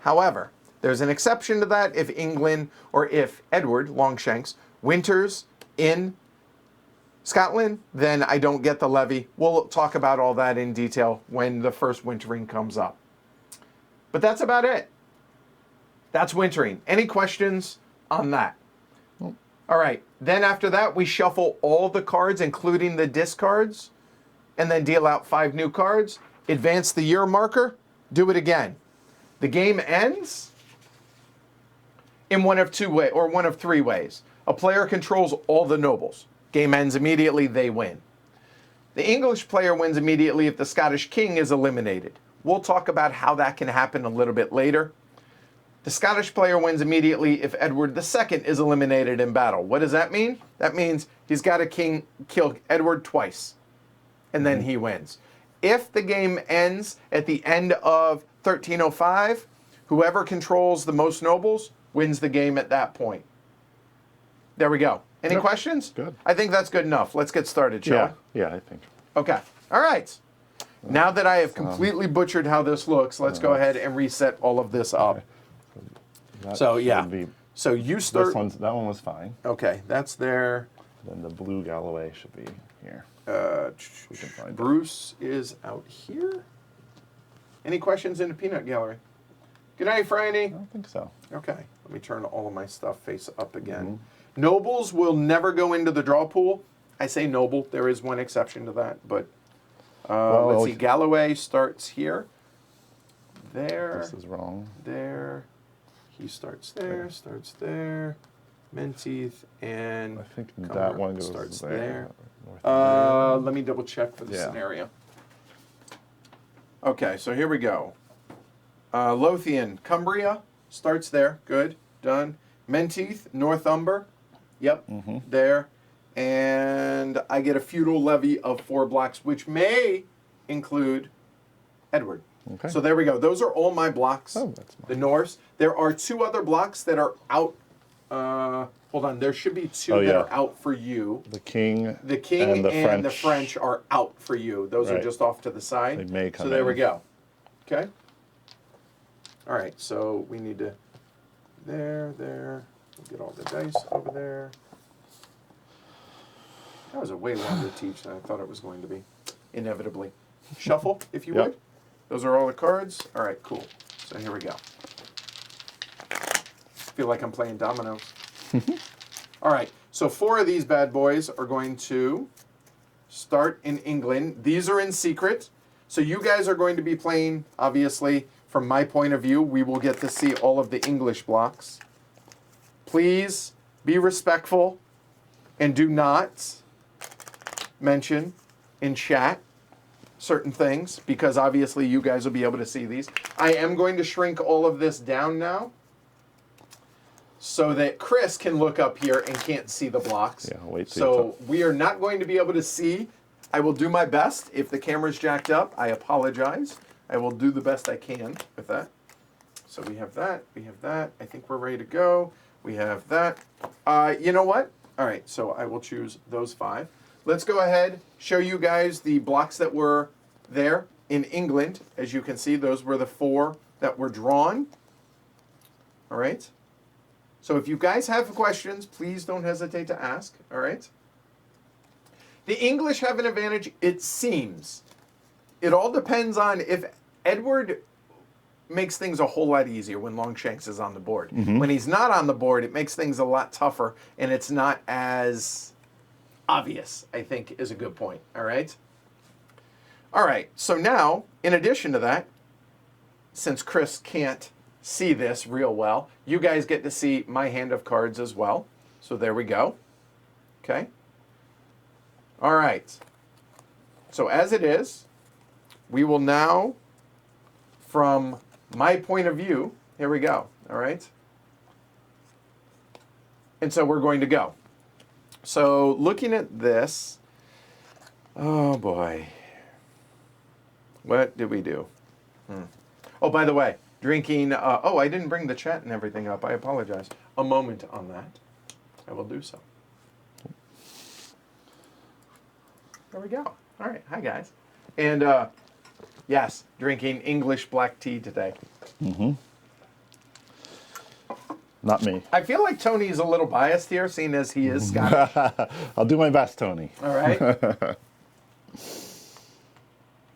However, there's an exception to that if England, or if Edward Longshanks, winters in Scotland, then I don't get the levy. We'll talk about all that in detail when the first wintering comes up. But that's about it. That's wintering. Any questions on that? All right, then after that, we shuffle all the cards, including the discards, and then deal out 5 new cards. Advance the year marker, do it again. The game ends in one of 3 ways. A player controls all the nobles. Game ends immediately, they win. The English player wins immediately if the Scottish king is eliminated. We'll talk about how that can happen a little bit later. The Scottish player wins immediately if Edward II is eliminated in battle. What does that mean? That means he's got to kill Edward twice, and then he wins. If the game ends at the end of 1305, whoever controls the most nobles wins the game at that point. There we go. Any questions? Good. I think that's good enough. Let's get started, shall we? Yeah, I think. Okay. All right. Now that I have completely butchered how this looks, let's go ahead and reset all of this up. That So, yeah. should be- So you start. that one was fine. Okay, that's there. Then the blue Galloway should be here. We can find it. Bruce is out here. Any questions in the peanut gallery? Good night, Franny. I don't think so. Okay, let me turn all of my stuff face up again. Nobles will never go into the draw pool. I say noble. There is one exception to that, but let's see. Galloway starts here. There. This is wrong. There. He starts there. Starts there. Menteith and I think Cumber that one goes starts there. there. Let me double check for the Yeah. scenario. Okay, so here we go. Lothian, Cumbria starts there. Good, done. Menteith, Northumber. Yep, there. And I get a feudal levy of 4 blocks, which may include Edward. Okay. So there we go. Those are all my blocks. Oh, that's the Norse. There are 2 other blocks that are out. Hold on. There should be 2 that are out for you. The king. The king and the French are out for you. Those are Right. just off to the side. They may come So there in. we go. Okay. All right. So we need to. There. We'll get all the dice over there. That was a way longer teach than I thought it was going to be. Inevitably. Shuffle, if you Yep. would. Those are all the cards. All right, cool. So here we go. Feel like I'm playing dominoes. All right, so 4 of these bad boys are going to start in England. These are in secret. So you guys are going to be playing, obviously, from my point of view, we will get to see all of the English blocks. Please be respectful and do not mention in chat certain things, because obviously you guys will be able to see these. I am going to shrink all of this down now so that Chris can look up here and can't see the blocks. Yeah, wait till So we are not going to be able to see. I will do my best. If the camera's jacked up, I apologize. I will do the best I can with that. So we have that. We have that. I think we're ready to go. We have that. You know what? All right, so I will choose those 5. Let's go ahead, show you guys the blocks that were there in England. As you can see, those were the 4 that were drawn. All right. So if you guys have questions, please don't hesitate to ask. All right. The English have an advantage, it seems. It all depends on if Edward makes things a whole lot easier when Longshanks is on the board. When he's not on the board, it makes things a lot tougher, and it's not as obvious, I think, is a good point. All right? All right, so now, in addition to that, since Chris can't see this real well, you guys get to see my hand of cards as well. So there we go. Okay. All right. So as it is, we will now, from my point of view, here we go. All right. And so we're going to go. So looking at this, oh boy. What did we do? Oh, by the way, drinking, I didn't bring the chat and everything up. I apologize. A moment on that. I will do so. There we go. All right. Hi, guys. And, yes, drinking English black tea today. Mm-hmm. Not me. I feel like Tony's a little biased here, seeing as he is Scottish. I'll do my best, Tony. All right.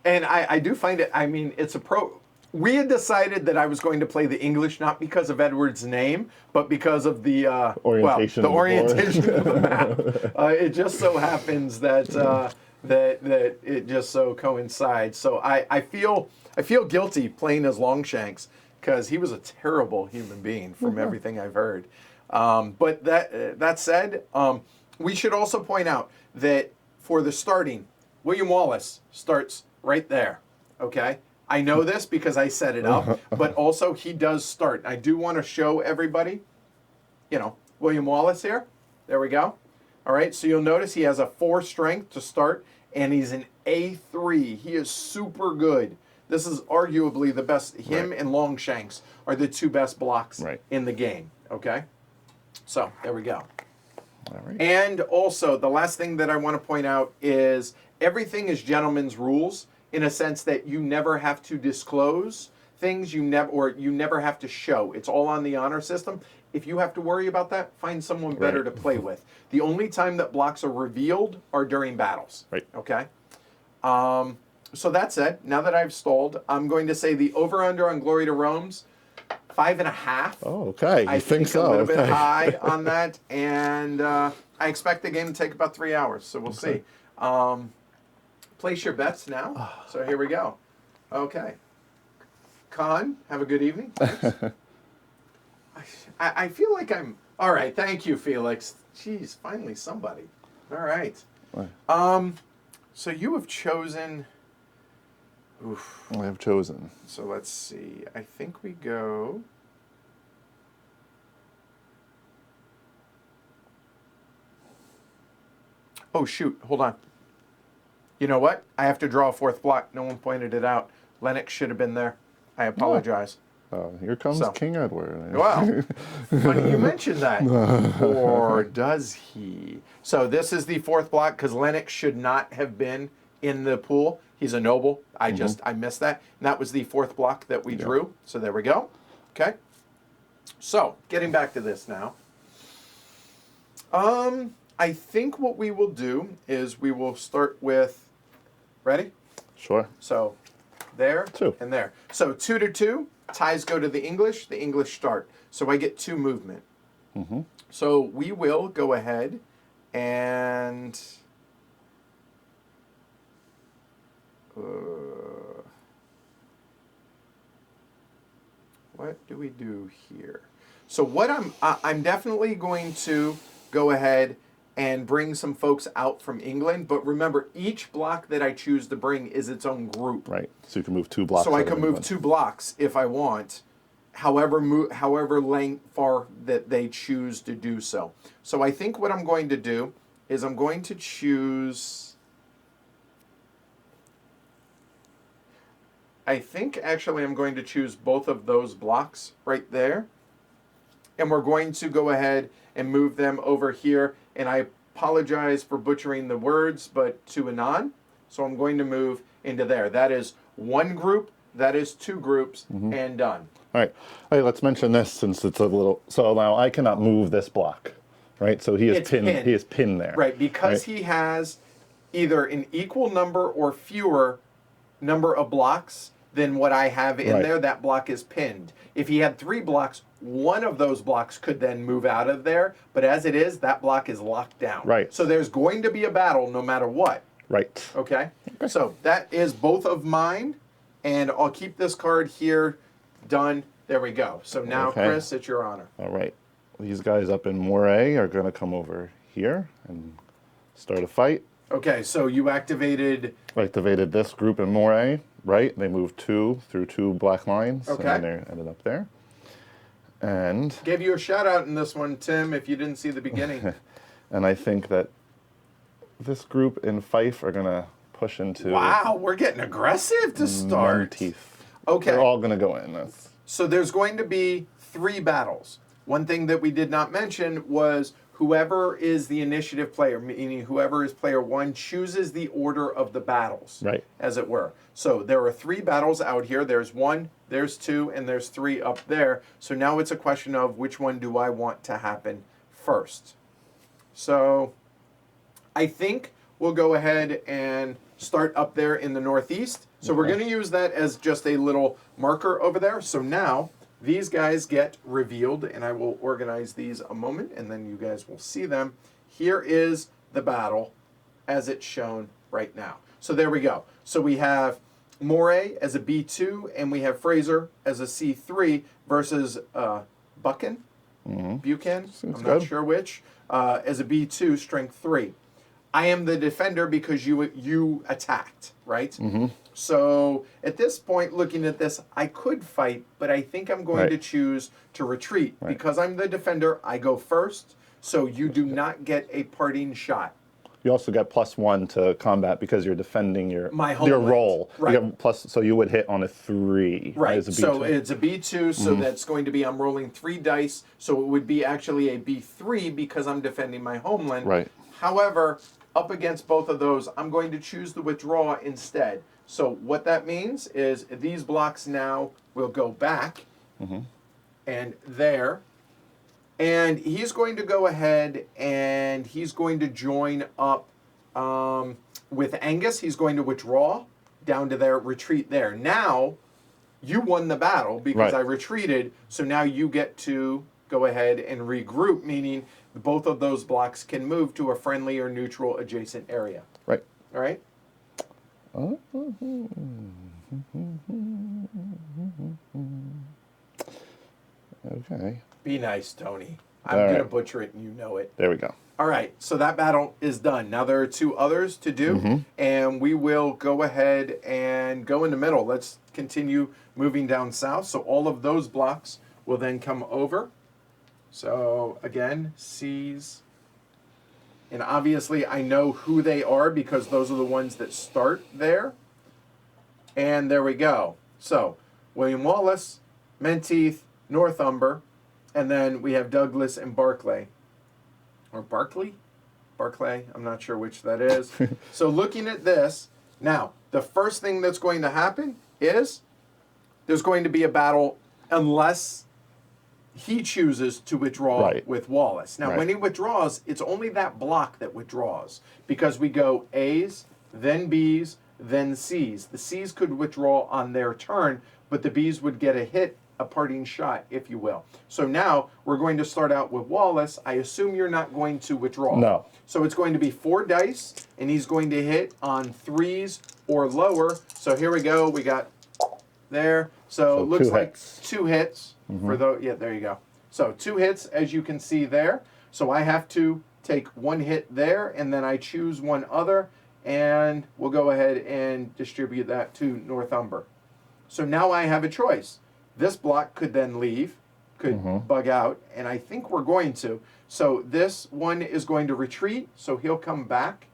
And I do find it, I mean, it's a we had decided that I was going to play the English, not because of Edward's name, but because of the orientation, the orientation of the map. It just so happens that that it just so coincides. So I feel guilty playing as Longshanks because he was a terrible human being from everything I've heard. But that said, we should also point out that for the starting, William Wallace starts right there, okay? I know this because I set it up, but also he does start. I do want to show everybody, William Wallace here. There we go. All right, so you'll notice he has a 4 strength to start, and he's an A3. He is super good. This is arguably the best. Him and Longshanks are the 2 best blocks in the game, okay? So there we go. All right. And also, the last thing that I want to point out is everything is gentleman's rules in a sense that you never have to disclose things, you never have to show. It's all on the honor system. If you have to worry about that, find someone better to play with. The only time that blocks are revealed are during battles. Right. Okay? So that said, now that I've stalled, I'm going to say the over-under on Glory to Rome's 5.5. Oh, okay. I think so. A little bit high on that, and I expect the game to take about 3 hours, so we'll see. Place your bets now. So here we go. Okay. Con, have a good evening. I feel like I'm... All right, thank you, Felix. Jeez, finally somebody. All right. So you have chosen... Oof. I have chosen. So let's see. I think we go... Oh, shoot. Hold on. You know what? I have to draw a 4th block. No one pointed it out. Lennox should have been there. I apologize. Here comes King Edward. Well, funny you mentioned that. Or does he? So this is the 4th block because Lennox should not have been in the pool. He's a noble. I missed that. And that was the 4th block that we drew. So there we go. Okay. So getting back to this now. I think what we will do is we will start with, ready? Sure. So there 2 and there. So 2 to 2, ties go to the English start. So I get 2 movement. Mm-hmm. So we will go ahead and what do we do here? So what I'm definitely going to go ahead and bring some folks out from England. But remember, each block that I choose to bring is its own group. Right. So you can move 2 blocks. So I can move 2 blocks if I want, however far that they choose to do so. So I think what I'm going to do is I'm going to choose... I think actually I'm going to choose both of those blocks right there. And we're going to go ahead and move them over here. And I apologize for butchering the words, but to Anon. So I'm going to move into there. That is 1 group, that is 2 groups, and done. All right. Hey, let's mention this since it's a little... So now I cannot move this block, right? So he is pinned. He is pinned there. Right, because he has either an equal number or fewer number of blocks than what I have in there, that block is pinned. If he had 3 blocks, 1 of those blocks could then move out of there, but as it is, that block is locked down. Right. So there's going to be a battle no matter what. Right. Okay? So that is both of mine, and I'll keep this card here. Done. There we go. So now, Okay. Chris, it's your honor. All right. These guys up in Moray are going to come over here and start a fight. Okay, so you activated... Activated this group in Moray, right? They moved through 2 black lines, Okay. and they ended up there. And... Gave you a shout-out in this one, Tim, if you didn't see the beginning. And I think that this group in Fife are going to push into... Wow, we're getting aggressive to start. Menteith. Okay. They're all going to go in. So there's going to be 3 battles. One thing that we did not mention was whoever is the initiative player, meaning whoever is player 1, chooses the order of the battles, Right. as it were. So there are 3 battles out here. There's 1, there's 2, and there's 3 up there. So now it's a question of which one do I want to happen first. So I think we'll go ahead and start up there in the northeast. So we're going to use that as just a little marker over there. So now these guys get revealed, and I will organize these a moment, and then you guys will see them. Here is the battle as it's shown right now. So there we go. So we have Moray as a B2, and we have Fraser as a C3 versus Buchan, Buchan, I'm not sure which, as a B2, strength 3. I am the defender because you attacked, right? Mm-hmm. So at this point, looking at this, I could fight, but I think I'm going to choose to retreat. Right. Because I'm the defender, I go first, so you do not get a parting shot. You also get +1 to combat because you're defending your role. Right. You get so you would hit on a 3. Right. As a B2. So it's a B2, so that's going to be, I'm rolling 3 dice, so it would be actually a B3 because I'm defending my homeland. Right. However, up against both of those, I'm going to choose the withdraw instead. So what that means is these blocks now will go back and there. And he's going to go ahead and he's going to join up with Angus. He's going to withdraw down to their retreat there. Now, you won the battle because I retreated, so now you get to go ahead and regroup, meaning both of those blocks can move to a friendly or neutral adjacent area. Right. All right? Okay. Be nice, Tony. I'm going to butcher it and you know it. There we go. All right, so that battle is done. Now there are 2 others to do, and we will go ahead and go in the middle. Let's continue moving down south. So all of those blocks will then come over. So again, C's. And obviously I know who they are because those are the ones that start there. And there we go. So William Wallace, Menteith, Northumber, and then we have Douglas and Barclay. Or Barclay? Barclay, I'm not sure which that is. So looking at this, now, the first thing that's going to happen is there's going to be a battle unless he chooses to withdraw with Wallace. Now, when he withdraws, it's only that block that withdraws because we go A's, then B's, then C's. The C's could withdraw on their turn, but the B's would get a hit, a parting shot, if you will. So now we're going to start out with Wallace. I assume you're not going to withdraw. No. So it's going to be 4 dice, and he's going to hit on 3s or lower. So here we go. We got there. So it looks like 2 hits for those. Yeah, there you go. So 2 hits, as you can see there. So I have to take 1 hit there, and then I choose 1 other, and we'll go ahead and distribute that to Northumber. So now I have a choice. This block could then leave, could bug out, and I think we're going to. So this one is going to retreat, so he'll come back,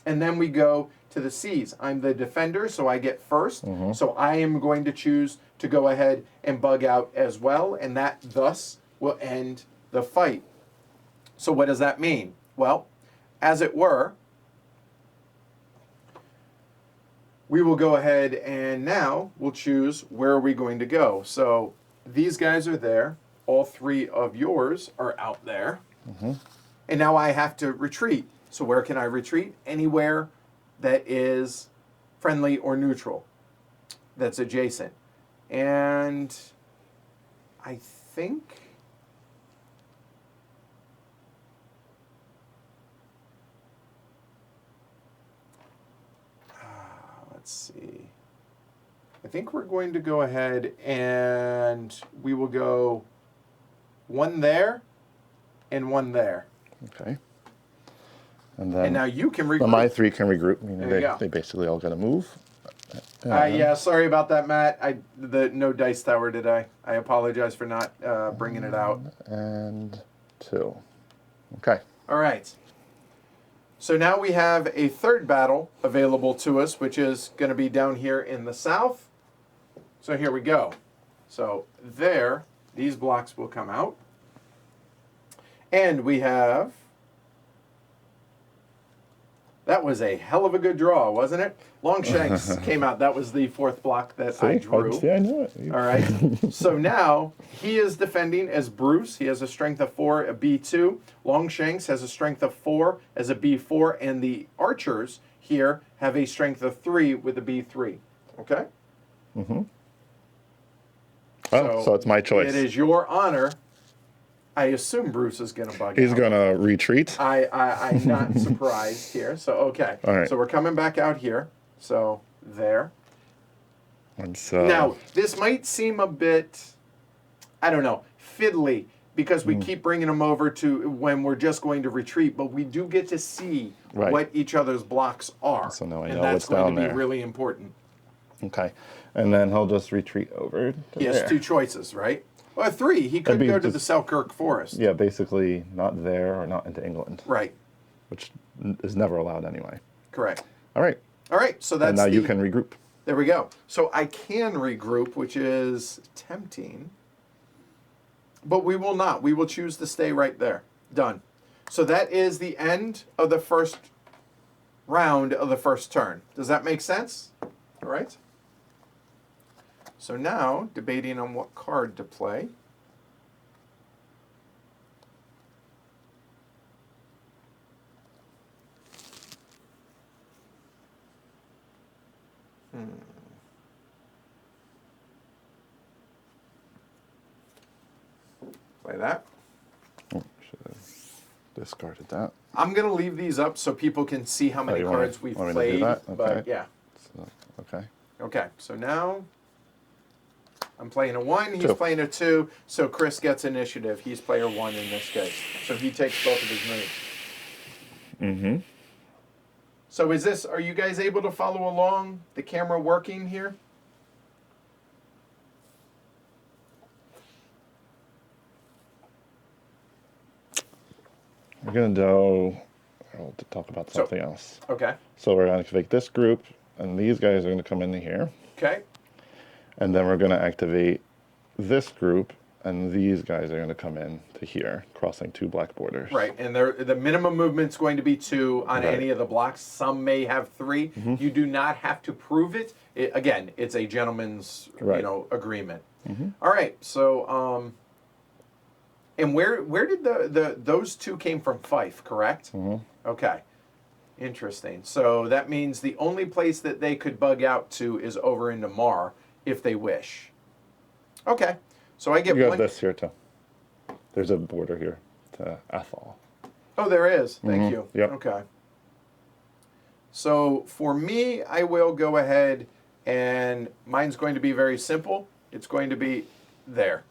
and then we go to the C's. I'm the defender, so I get first, so I am going to choose to go ahead and bug out as well, and that thus will end the fight. So what does that mean? Well, as it were, we will go ahead and now we'll choose where are we going to go. So these guys are there. All 3 of yours are out there. And now I have to retreat. So where can I retreat? Anywhere that is friendly or neutral, that's adjacent. And I think... let's see. I think we're going to go ahead and we will go one there and one there. Okay. And then And now you can regroup. my 3 can regroup, meaning There you go. they basically all got to move. Yeah, sorry about that, Matt. No dice tower today. I apologize for not bringing it out. And 2. Okay. All right. So now we have a third battle available to us, which is going to be down here in the south. So here we go. So there, these blocks will come out. And we have... That was a hell of a good draw, wasn't it? Longshanks came out. That was the 4th block that I drew. Yeah, I knew it. All right. So now he is defending as Bruce. He has a strength of 4, a B2. Longshanks has a strength of 4 as a B4. And the archers here have a strength of 3 with a B3. Okay? Mm-hmm. So it's my choice. It is your honor. I assume Bruce is going to bug out. He's going to retreat. I'm not surprised here. So, okay. All right. So we're coming back out here. So, there. And so... Now, this might seem a bit, I don't know, fiddly, because we keep bringing them over to when we're just going to retreat, but we do get to see what each other's blocks are. So now I know and that's what's down going to be there. really important. Okay. And then he'll just retreat over to He has there. 2 choices, right? Well, 3. He could go to the Selkirk Forest. Yeah, basically not there or not into England. Right. Which is never allowed anyway. Correct. All right. All right, so that's And now you can regroup. There we go. So I can regroup, which is tempting. But we will not. We will choose to stay right there. Done. So that is the end of the first round of the first turn. Does that make sense? All right. So now, debating on what card to play. Play that. Oh, should have discarded that. I'm going to leave these up so people can see how many cards we've want me to do played. that? Okay. But yeah. So, okay. Okay, so now I'm playing a 1, he's 2. playing a 2, so Chris gets initiative. He's player 1 in this case. So he takes both of his moves. Mm-hmm. So are you guys able to follow along? The camera working here? We're going to go to talk about something else. Okay. So we're going to activate this group, and these guys are going to come into here. Okay. And then we're going to activate this group, and these guys are going to come in to here, crossing 2 black borders. Right, and the minimum movement's going to be 2 on Right. any of the blocks. Some may have 3. Mm-hmm. You do not have to prove it. Again, it's a gentleman's agreement. Mm-hmm. All right, so and where did those 2 came from? Fife, correct? Mm-hmm. Okay, interesting. So that means the only place that they could bug out to is over into Mar if they wish. Okay, so I get You one. have this here too. There's a border here to Athol. Oh, there is. Thank Mhm. you. Yep. Okay. So for me, I will go ahead and mine's going to be very simple. It's going to be there.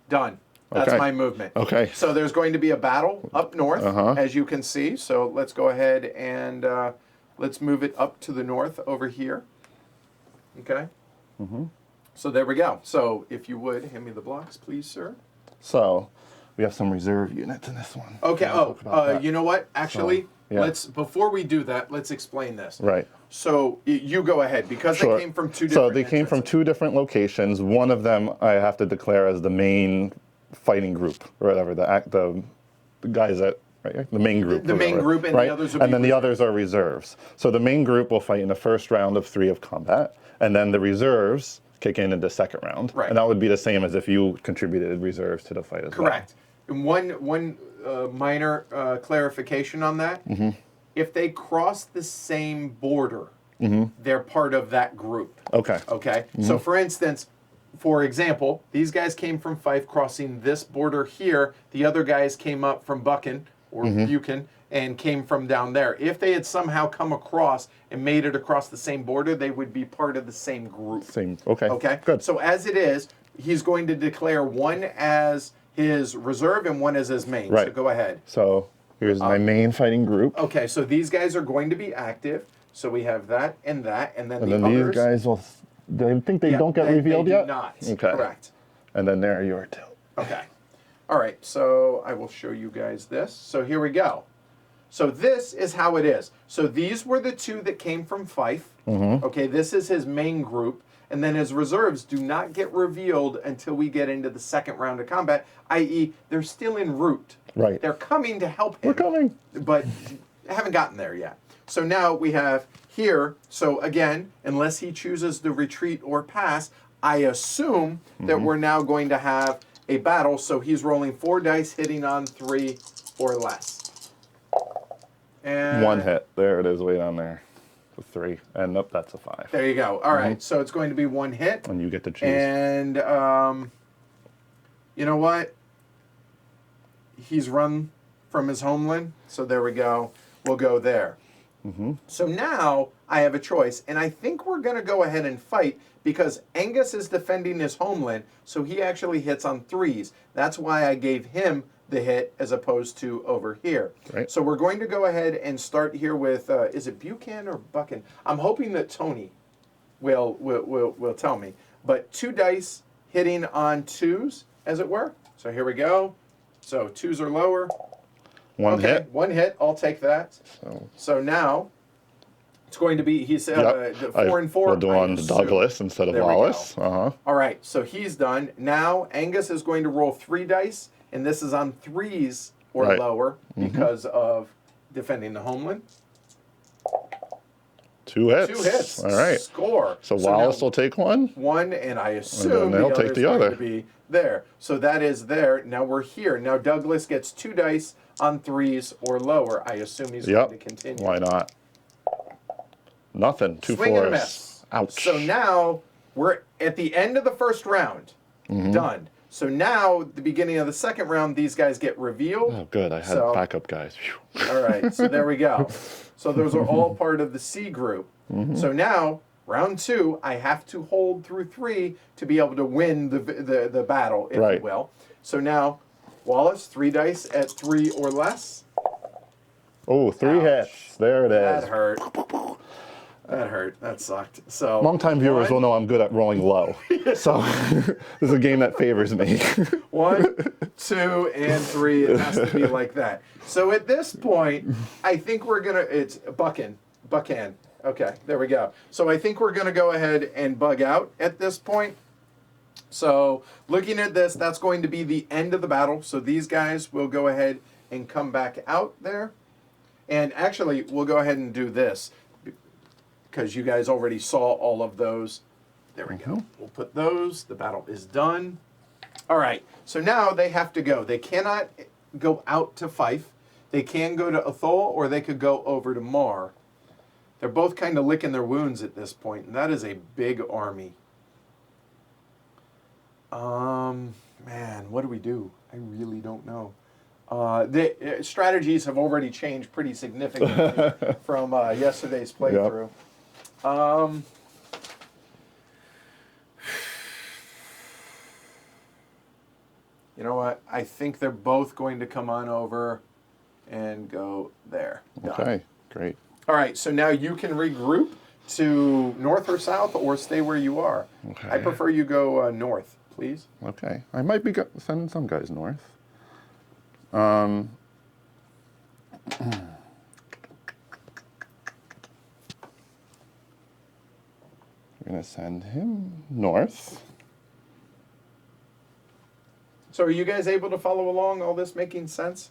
Done. That's Okay. my movement. Okay. So there's going to be a battle up north, Uh-huh. as you can see. So let's go ahead and let's move it up to the north over here. Okay. Mm-hmm. So there we go. So if you would, hand me the blocks, please, sir. So we have some reserve units in this one. Okay. We'll talk about that. You know what? Actually, So, yeah. before we do that, let's explain this. Right. So you go ahead because Sure. they came from 2 different. So they came from 2 different locations. One of them I have to declare as the main fighting group, or whatever. The guys that the main group. The main group, and the others will be and then the others are reserves. So the main group will fight in the first round of 3 of combat, and then the reserves kick in the second round. Right. And that would be the same as if you contributed reserves to the fight as well. Correct. And one minor clarification on that. Mm-hmm. If they cross the same border, they're part of that group. Okay. Okay. So for instance, for example, these guys came from Fife crossing this border here. The other guys came up from Buchan or Buchan and came from down there. If they had somehow come across and made it across the same border, they would be part of the same group. Okay. Okay? Good. So as it is, he's going to declare one as his reserve and one as his main. Right. So go ahead. So here's my main fighting group. Okay, so these guys are going to be active. So we have that, and then And the then others. these guys will. They think they Yeah, don't get they revealed do yet. not. Okay. Correct. And then there you are too. Okay. All right, so I will show you guys this. So here we go. So this is how it is. So these were the two that came from Fife. Okay, this is his main group. And then his reserves do not get revealed until we get into the second round of combat, i.e. they're still en route. Right. They're coming to help him. We're coming. But haven't gotten there yet. So now we have here, so again, unless he chooses to retreat or pass, I assume that we're now going to have a battle. So he's rolling 4 dice, hitting on 3 or less. And One hit. There it is, way down there. A 3. And nope, that's a 5. there you go. All right, so it's going to be 1 hit. And you get to choose. And you know what? He's run from his homeland. So there we go. We'll go there. So now I have a choice. And I think we're going to go ahead and fight because Angus is defending his homeland. So he actually hits on 3s. That's why I gave him the hit as opposed to over here. Right. So we're going to go ahead and start here with, is it Buchan or Buchan? I'm hoping that Tony will tell me. But 2 dice hitting on 2s, as it were. So here we go. So 2s are lower. One hit. 1 hit. I'll take that. So now it's going to be, he said, Yep. 4 and 4. We'll do I on assume. Douglas instead of There we go. Wallace. All right, so he's done. Now Angus is going to roll 3 dice, and this is on 3s or Right. lower because of defending the homeland. 2 hits. 2 hits. All right. Score. So Wallace now will take one. 1, and I assume they'll the take other's the going other. to be there. So that is there. Now we're here. Now Douglas gets 2 dice on 3s or lower. I assume he's Yep. going to continue. Why not? Nothing. 2 Swing fours. and a miss. Ouch. So now we're at the end of the first round. Done. So now, the beginning of the second round, these guys get revealed. Oh, good. I had So- backup guys. Phew. All right, so there we go. So those are all part of the C group. So now, round 2, I have to hold through 3 to be able to win the battle, if you Right. will. So now, Wallace, 3 dice at 3 or less. Oh, 3 Ouch. hits. There it That is. hurt. That hurt. That sucked. So Longtime viewers 1, will know I'm good at rolling low. So this is a game that favors me. 1, 2, and 3. It has to be like that. So at this point, I think we're gonna. It's Buchan. Okay, there we go. So I think we're gonna go ahead and bug out at this point. So looking at this, that's going to be the end of the battle. So these guys will go ahead and come back out there. And actually, we'll go ahead and do this because you guys already saw all of those. There we go. We'll put those. The battle is done. All right. So now they have to go. They cannot go out to Fife. They can go to Athol, or they could go over to Mar. They're both kind of licking their wounds at this point, and that is a big army. Man, what do we do? I really don't know. The strategies have already changed pretty significantly from yesterday's playthrough. You know what? I think they're both going to come on over and go there. Done. Okay, great. All right, so now you can regroup to north or south or stay where you are. Okay. I prefer you go north, please. Okay. I might be sending some guys north. We're going to send him north. So are you guys able to follow along? All this making sense?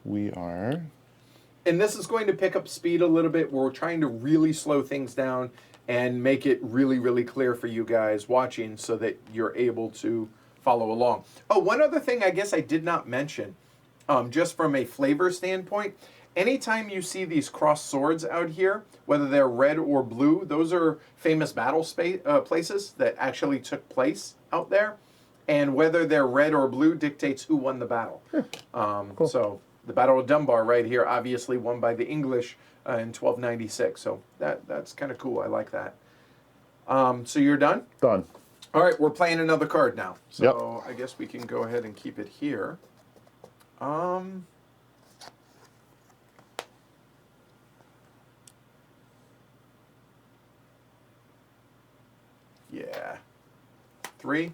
We are. And this is going to pick up speed a little bit. We're trying to really slow things down and make it really, really clear for you guys watching so that you're able to follow along. Oh, one other thing I guess I did not mention, just from a flavor standpoint, anytime you see these crossed swords out here, whether they're red or blue, those are famous battle places that actually took place out there. and whether they're red or blue dictates who won the battle. Cool. So the Battle of Dunbar right here, obviously won by the English in 1296. So that's kind of cool. I like that. So you're done? Done. All right, we're playing another card now. So Yep. I guess we can go ahead and keep it here. Yeah. 3.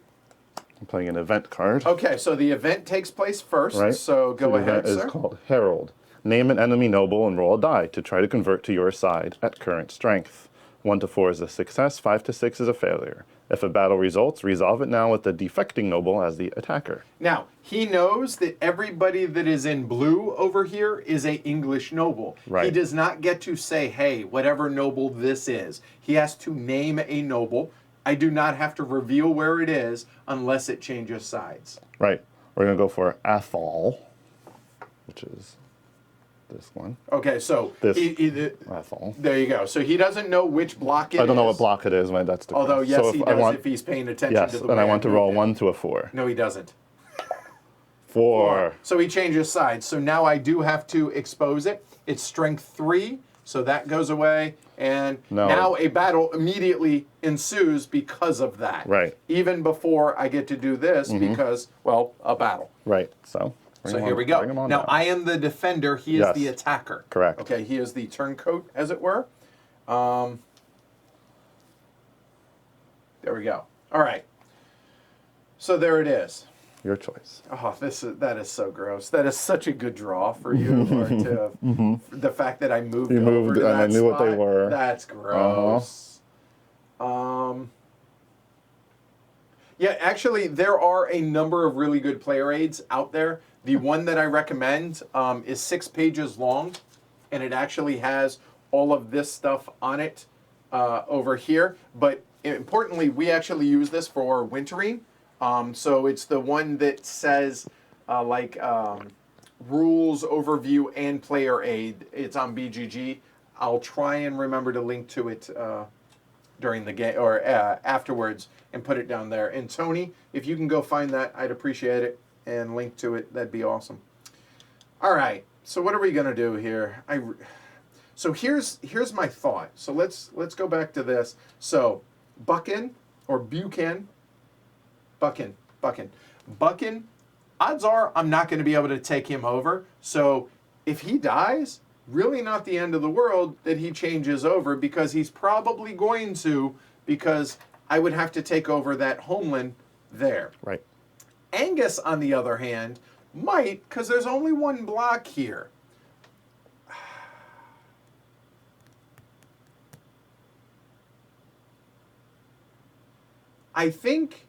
I'm playing an event card. Okay, so the event takes place first. Right. So go the ahead, event sir. is called Herald. Name an enemy noble and roll a die to try to convert to your side at current strength. 1 to 4 is a success, 5 to 6 is a failure. If a battle results, resolve it now with the defecting noble as the attacker. Now, he knows that everybody that is in blue over here is a English noble. Right. He does not get to say, hey, whatever noble this is. He has to name a noble. I do not have to reveal where it is unless it changes sides. Right. We're going to go for Athol, which is this one. Okay, so This Athol. There you go. So he doesn't know which block it is. I don't know what block it is. That's the Although, yes, so he does if he's paying attention yes, to the and way I want to roll moved it. 1 to a 4. No, he doesn't. 4. So he changes sides. So now I do have to expose it. It's strength 3, so that goes away. And now a battle immediately ensues because of that. Right. Even before I get to do this because, well, a battle. Right. So Here we go. Now, down. I am the defender. He is Yes. the attacker. Correct. Okay, he is the turncoat, as it were. There we go. All right. So there it is. Your choice. Oh, that is so gross. That is such a good draw for you, or to the fact that I moved over moved, to and that I knew what they spot. were. That's gross. Yeah, actually, there are a number of really good player aids out there. The one that I recommend is 6 pages long, and it actually has all of this stuff on it over here. But importantly, we actually use this for wintering. So it's the one that says rules, overview, and player aid. It's on BGG. I'll try and remember to link to it during the game or afterwards and put it down there. And Tony, if you can go find that, I'd appreciate it and link to it. That'd be awesome. All right. So what are we gonna do here? So here's my thought. So let's go back to this. So Buchan or Buchan. Buchan, odds are I'm not going to be able to take him over. So if he dies, really not the end of the world that he changes over, because he's probably going to, because I would have to take over that homeland there. Right. Angus, on the other hand, might, because there's only one block here. I think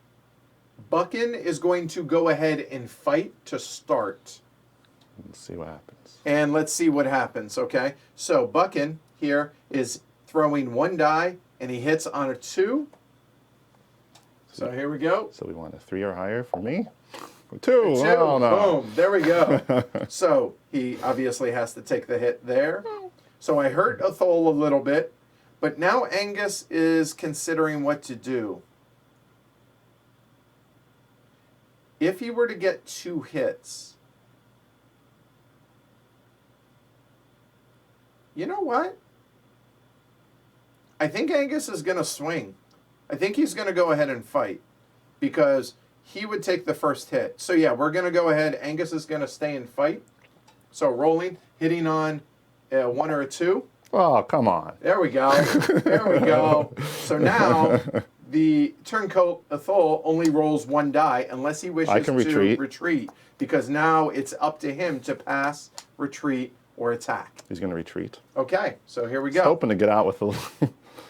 Buchan is going to go ahead and fight to start. Let's see what happens. And let's see what happens, okay? So Buchan here is throwing 1 die, and he hits on a 2. So here we go. So we want a 3 or higher for me. 2. 2. Oh, no. Boom. There we go. So he obviously has to take the hit there. So I hurt Athol a little bit, but now Angus is considering what to do. If he were to get 2 hits, you know what? I think Angus is going to swing. I think he's going to go ahead and fight because he would take the first hit. So yeah, we're going to go ahead. Angus is going to stay and fight. So rolling, hitting on a 1 or a 2. Oh, come on. There we go. There we go. So now the turncoat Athol only rolls 1 die unless he wishes to retreat, because now it's up to him to pass, retreat, or attack. He's going to retreat. Okay, so here we He's go. hoping to get out with All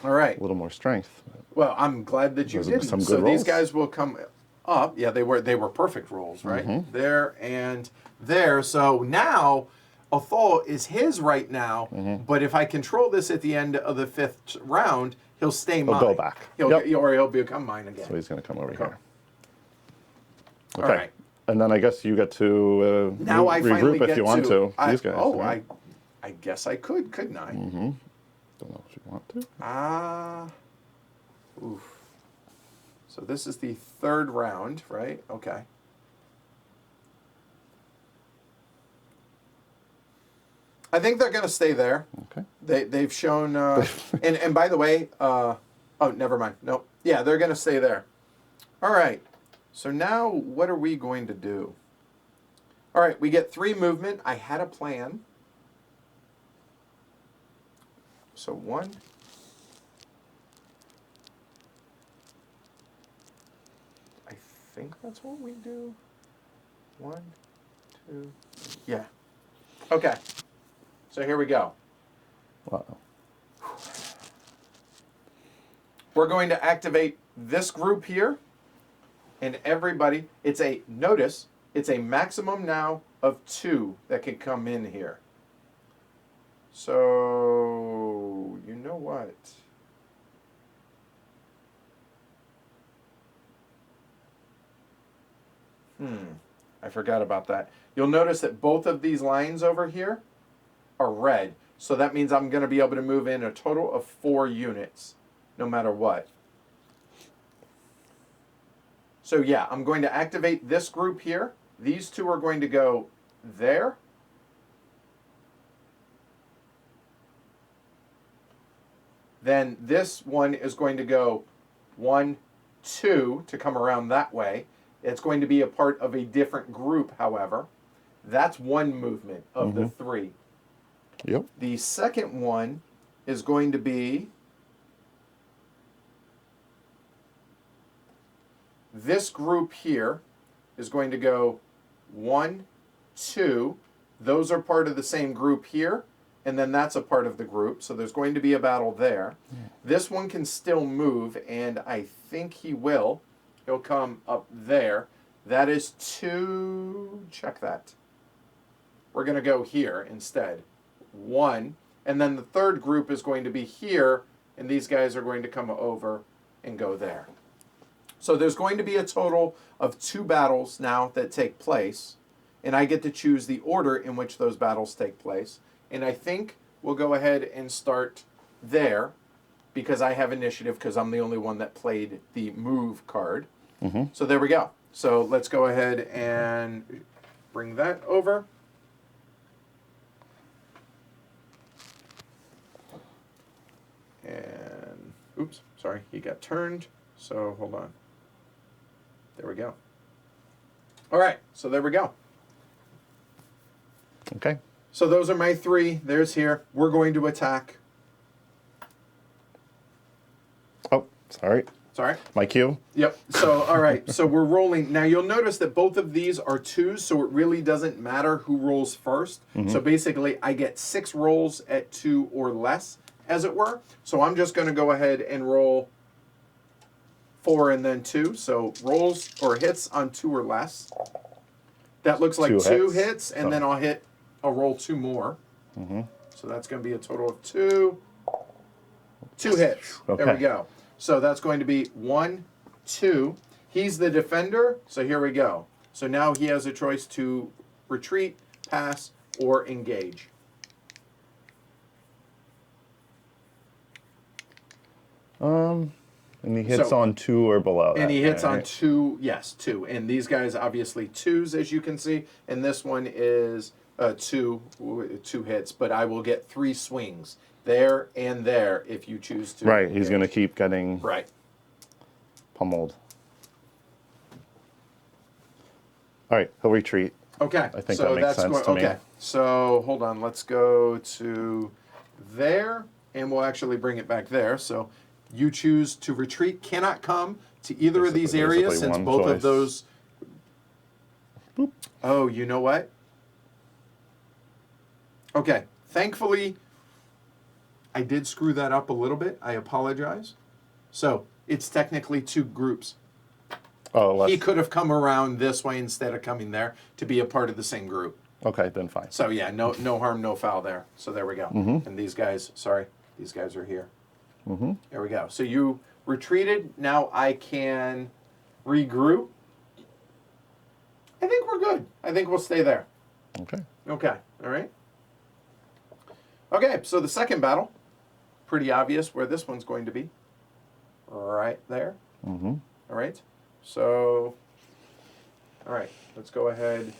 right. a little more strength. Well, I'm glad that you Those are didn't. some good So these rolls. guys will come up. Yeah, they were perfect rolls, right? There and there. So now Athol is his right now, but if I control this at the end of the 5th round, he'll stay mine. He'll go back. He'll become mine again. So he's going to come over here. All right. And then I guess you get to Now I finally regroup get if you want to. These guys. I guess I could, couldn't I? Don't know if you want to. Oof. So this is the third round, right? Okay. I think they're going to stay there. Okay. They've shown, and by the way, oh, never mind. Nope. Yeah, they're going to stay there. All right. So now what are we going to do? All right, we get 3 movement. I had a plan. So 1. I think that's what we do. 1, 2, yeah. Okay. So here we go. Wow. We're going to activate this group here, and everybody, it's a maximum now of 2 that can come in here. So, you know what? I forgot about that. You'll notice that both of these lines over here are red. So that means I'm going to be able to move in a total of 4 units, no matter what. So yeah, I'm going to activate this group here. These 2 are going to go there. Then this one is going to go 1, 2 to come around that way. It's going to be a part of a different group, however. That's 1 movement of the 3. Yep. The second one is going to be this group here is going to go 1, 2. Those are part of the same group here, and then that's a part of the group. So there's going to be a battle there. Yeah. This one can still move, and I think he will. He'll come up there. That is 2. Check that. We're going to go here instead. 1. And then the third group is going to be here, and these guys are going to come over and go there. So there's going to be a total of 2 battles now that take place, and I get to choose the order in which those battles take place. And I think we'll go ahead and start there because I have initiative because I'm the only one that played the move card. So there we go. So let's go ahead and bring that over. And, oops, sorry, he got turned. So hold on. There we go. All right, so there we go. Okay. So those are my 3. There's here. We're going to attack. Oh, sorry. Sorry. My cue? Yep. So, all right. So we're rolling. Now, you'll notice that both of these are 2s, so it really doesn't matter who rolls first. So basically, I get 6 rolls at 2 or less, as it were. So I'm just going to go ahead and roll 4 and then 2. So rolls or hits on 2 or less. That looks like 2 hits, and then I'll roll 2 more. So that's going to be a total of 2. 2 hits. Okay. There we go. So that's going to be 1, 2. He's the defender, so here we go. So now he has a choice to retreat, pass, or engage. And he hits on 2 or below. And he hits on 2, yes, 2. And these guys obviously 2s, as you can see. And this one is 2 hits, but I will get 3 swings. There and there if you choose to. Right, he's going to keep getting pummeled. All right, he'll retreat. Okay. I think that makes sense to me. Okay, so hold on. Let's go to there, and we'll actually bring it back there. So you choose to retreat. Cannot come to either of these areas since both of those... Boop. Oh, you know what? Okay, thankfully... I did screw that up a little bit. I apologize. So it's technically 2 groups. Oh, he could have come around this way instead of coming there to be a part of the same group. Okay, then fine. So yeah, no harm, no foul there. So there we go. And these guys, sorry, these guys are here. There we go. So you retreated. Now I can regroup. I think we're good. I think we'll stay there. Okay. Okay. All right. Okay, so the second battle. Pretty obvious where this one's going to be. Right there. All All right. So, all right. Let's go ahead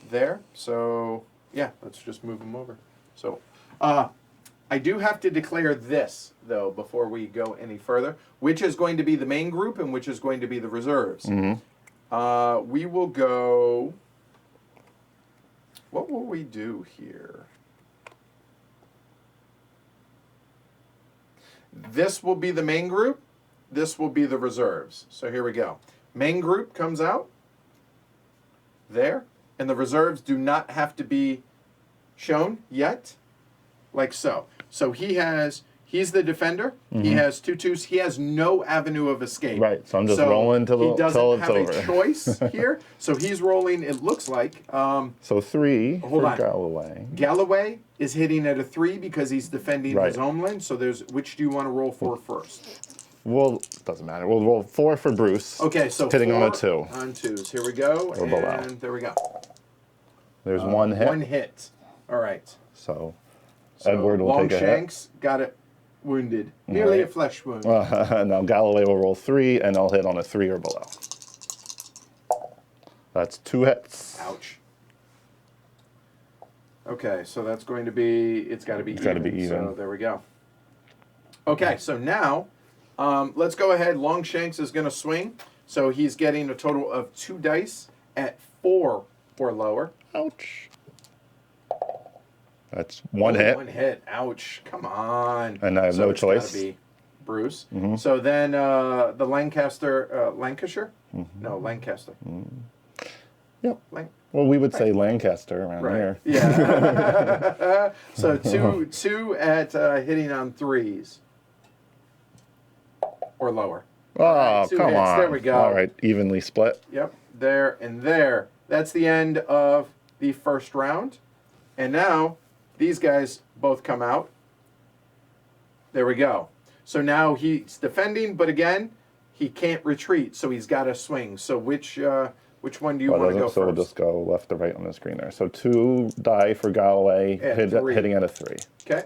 there. So, yeah, let's just move them over. So, I do have to declare this, though, before we go any further, which is going to be the main group and which is going to be the reserves. We will go... What will we do here? This will be the main group. This will be the reserves. So here we go. Main group comes out there, and the reserves do not have to be shown yet, like so. So he's the defender. He has 2/2s. He has no avenue of escape. Right, so I'm just rolling till it's over. He doesn't have a choice here. So he's rolling, it looks like. So 3 hold for on. Galloway. Galloway is hitting at a 3 because he's defending Right. his homeland. So which do you want to roll for first? Well, doesn't matter. We'll roll 4 for Bruce. Okay, so hitting 4 on a 2. on 2s. Here we go. Or below. And there we go. There's 1 hit. 1 hit. All right. So Edward will take a hit. Longshanks got it wounded. Nearly a flesh wound. Now Galloway will roll 3, and I'll hit on a 3 or below. That's 2 hits. Ouch. Okay, so that's going to be, it's got to be even. So there we go. Okay, so now, let's go ahead. Longshanks is going to swing. So he's getting a total of 2 dice at 4 or lower. Ouch. That's 1 hit. 1 hit. Ouch. Come on. And I have no choice. It's gotta be Bruce. So then the Lancashire. No, Lancaster. Yep. Well, we would say Lancaster around here. Yeah. So two at hitting on 3s or lower. Oh, right, 2 come hits. on. There we go. All right, evenly split. Yep. There and there. That's the end of the first round. And now these guys both come out. There we go. So now he's defending, but again, he can't retreat, so he's got to swing. So which one do you want to go so first? we'll just go left to right on the screen there. So 2 die for Galloway, hitting at a 3. Okay.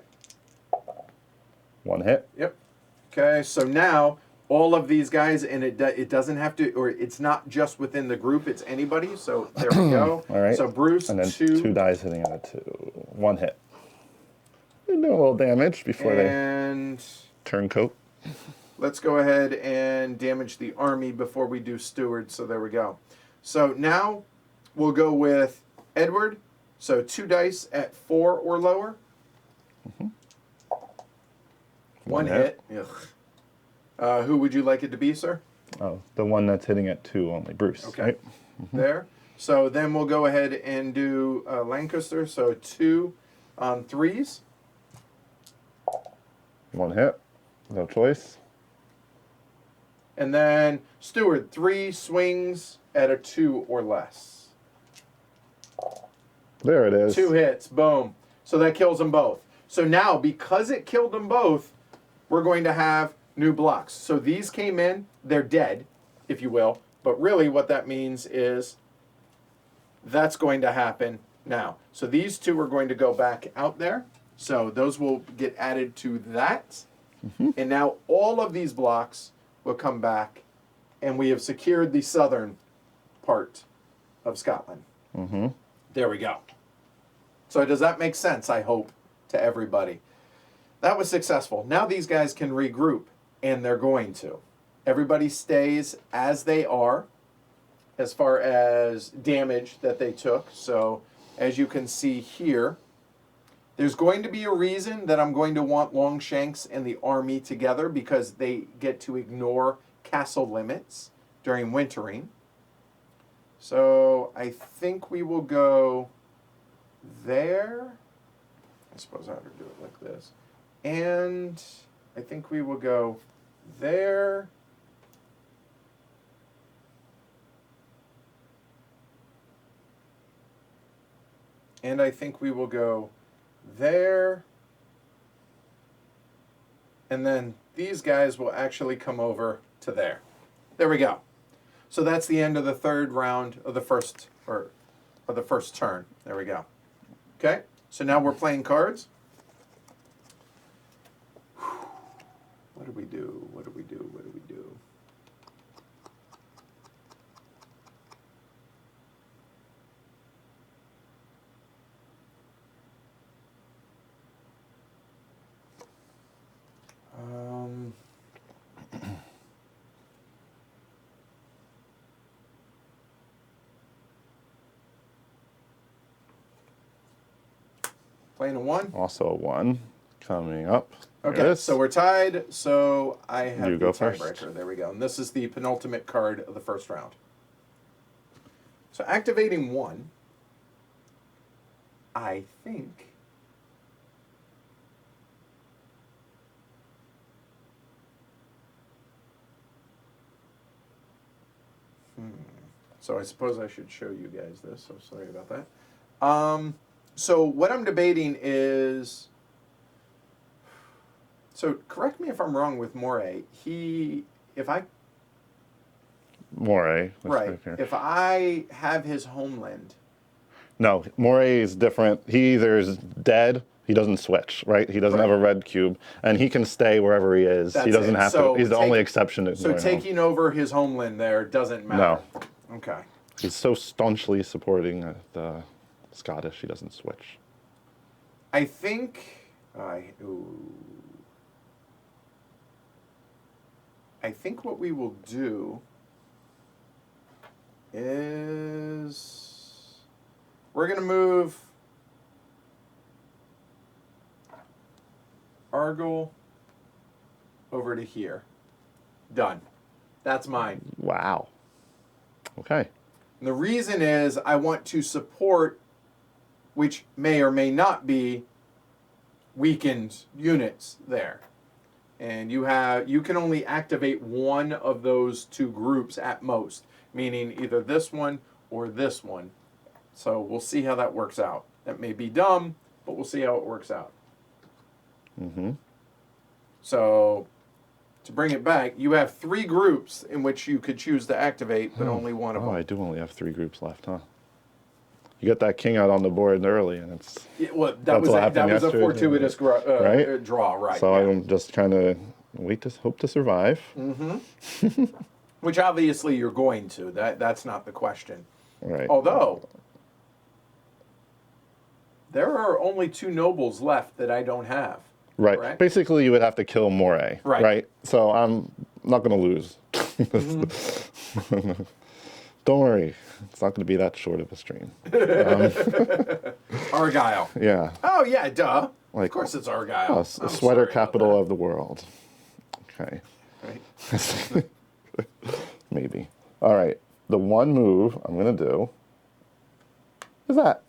1 hit. Yep. Okay, so now all of these guys, and it doesn't have to, or it's not just within the group, it's anybody. So there we go. All right. So Bruce, and then 2 dies hitting at a 2. 1 hit. They do a little damage before and they turncoat. let's go ahead and damage the army before we do steward. So there we go. So now we'll go with Edward. So 2 dice at 4 or lower. 1 hit. Ugh. Who would you like it to be, sir? Oh, the one that's hitting at 2 only, Bruce. Okay. Right? There. So then we'll go ahead and do Lancaster. So 2 on 3s. 1 hit. No choice. And then Steward, 3 swings at a 2 or less. There it is. 2 hits. Boom. So that kills them both. So now, because it killed them both, we're going to have new blocks. So these came in. They're dead, if you will. But really what that means is that's going to happen now. So these 2 are going to go back out there. So those will get added to that. And now all of these blocks will come back, and we have secured the southern part of Scotland. There we go. So does that make sense, I hope, to everybody? That was successful. Now these guys can regroup, and they're going to. Everybody stays as they are as far as damage that they took. So as you can see here, there's going to be a reason that I'm going to want Longshanks and the army together, because they get to ignore castle limits during wintering. So I think we will go there. I suppose I ought to do it like this. And I think we will go there. And I think we will go there. And then these guys will actually come over to there. There we go. So that's the end of the third round of the first, or of the first turn. There we go. Okay, so now we're playing cards. What do we do? What do we do? What do we do? Playing a 1. Also a 1. Coming up. There it Okay, is. so we're tied. So I have You the go first. tiebreaker. There we go. And this is the penultimate card of the first round. So activating 1, I think. So I suppose I should show you guys this. So sorry about that. So what I'm debating is. So correct me if I'm wrong with Moray. Moray. Right. If I have his homeland. No, Moray is different. He either is dead, he doesn't switch, right? He doesn't have a red cube, and he can stay wherever he is. He doesn't have to. He's the only exception to So taking over his homeland there doesn't matter. No. Okay. He's so staunchly supporting the Scottish, he doesn't switch. I think what we will do is we're going to move Argyll over to here. Done. That's mine. Wow. Okay. And the reason is I want to support, which may or may not be, weakened units there. And you can only activate one of those 2 groups at most, meaning either this one or this one. So we'll see how that works out. That may be dumb, but we'll see how it works out. Mm-hmm. So to bring it back, you have 3 groups in which you could choose to activate, but only one of them. Oh, I do only have 3 groups left, huh? You get that king out on the board early, and it's... Yeah, well, that was a fortuitous draw, right? So I'm just kind of hope to survive. Mm-hmm. Which obviously you're going to. That's not the question. Right. Although, there are only 2 nobles left that I don't have. Right. Correct? Basically, you would have to kill Moray. Right. So I'm not going to lose. Mm-hmm. Don't worry. It's not going to be that short of a stream. Argyle. Yeah. Oh, yeah, duh. Of course it's Argyle. Oh, the sweater capital of the world. Okay. Right. Maybe. All right. The one move I'm going to do is that.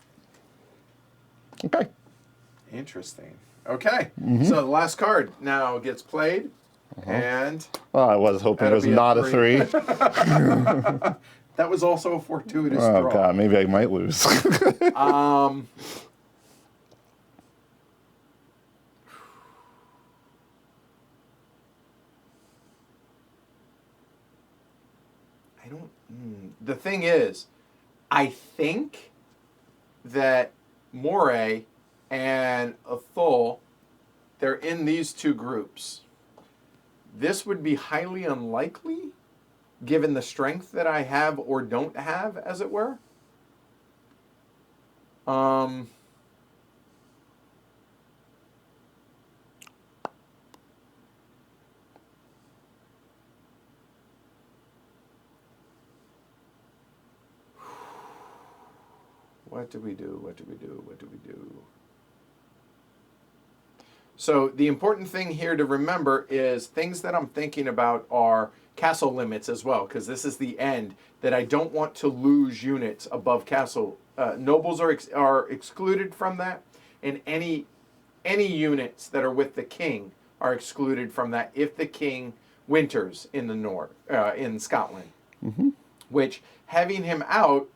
Okay. Interesting. Okay. Mm-hmm. So the last card now gets played. And I was hoping it was not a 3. That was also a fortuitous draw. Oh, God. Maybe I might lose. The thing is, I think that Moray and Athol, they're in these 2 groups. This would be highly unlikely, given the strength that I have or don't have, as it were. What do we do? So the important thing here to remember is things that I'm thinking about are castle limits as well, because this is the end, that I don't want to lose units above castle. Nobles are excluded from that, and any units that are with the king are excluded from that if the king winters in the north, in Scotland. Mm-hmm. Which, having him out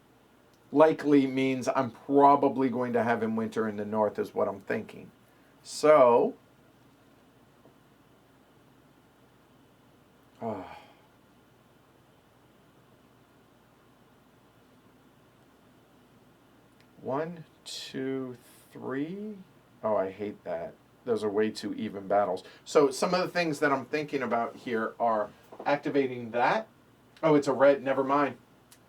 likely means I'm probably going to have him winter in the north, is what I'm thinking. So, one, two, three. Oh, I hate that. Those are way too even battles. So some of the things that I'm thinking about here are activating that. Oh, it's a red. Never mind.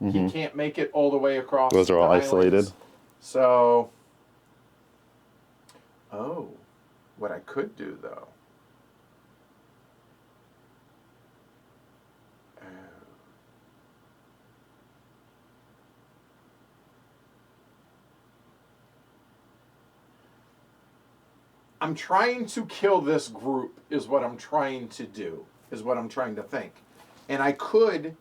Mm-hmm. He can't make it all the way across. Those are all isolated. So, what I could do though. I'm trying to kill this group is what I'm trying to do, is what I'm trying to think. And I could,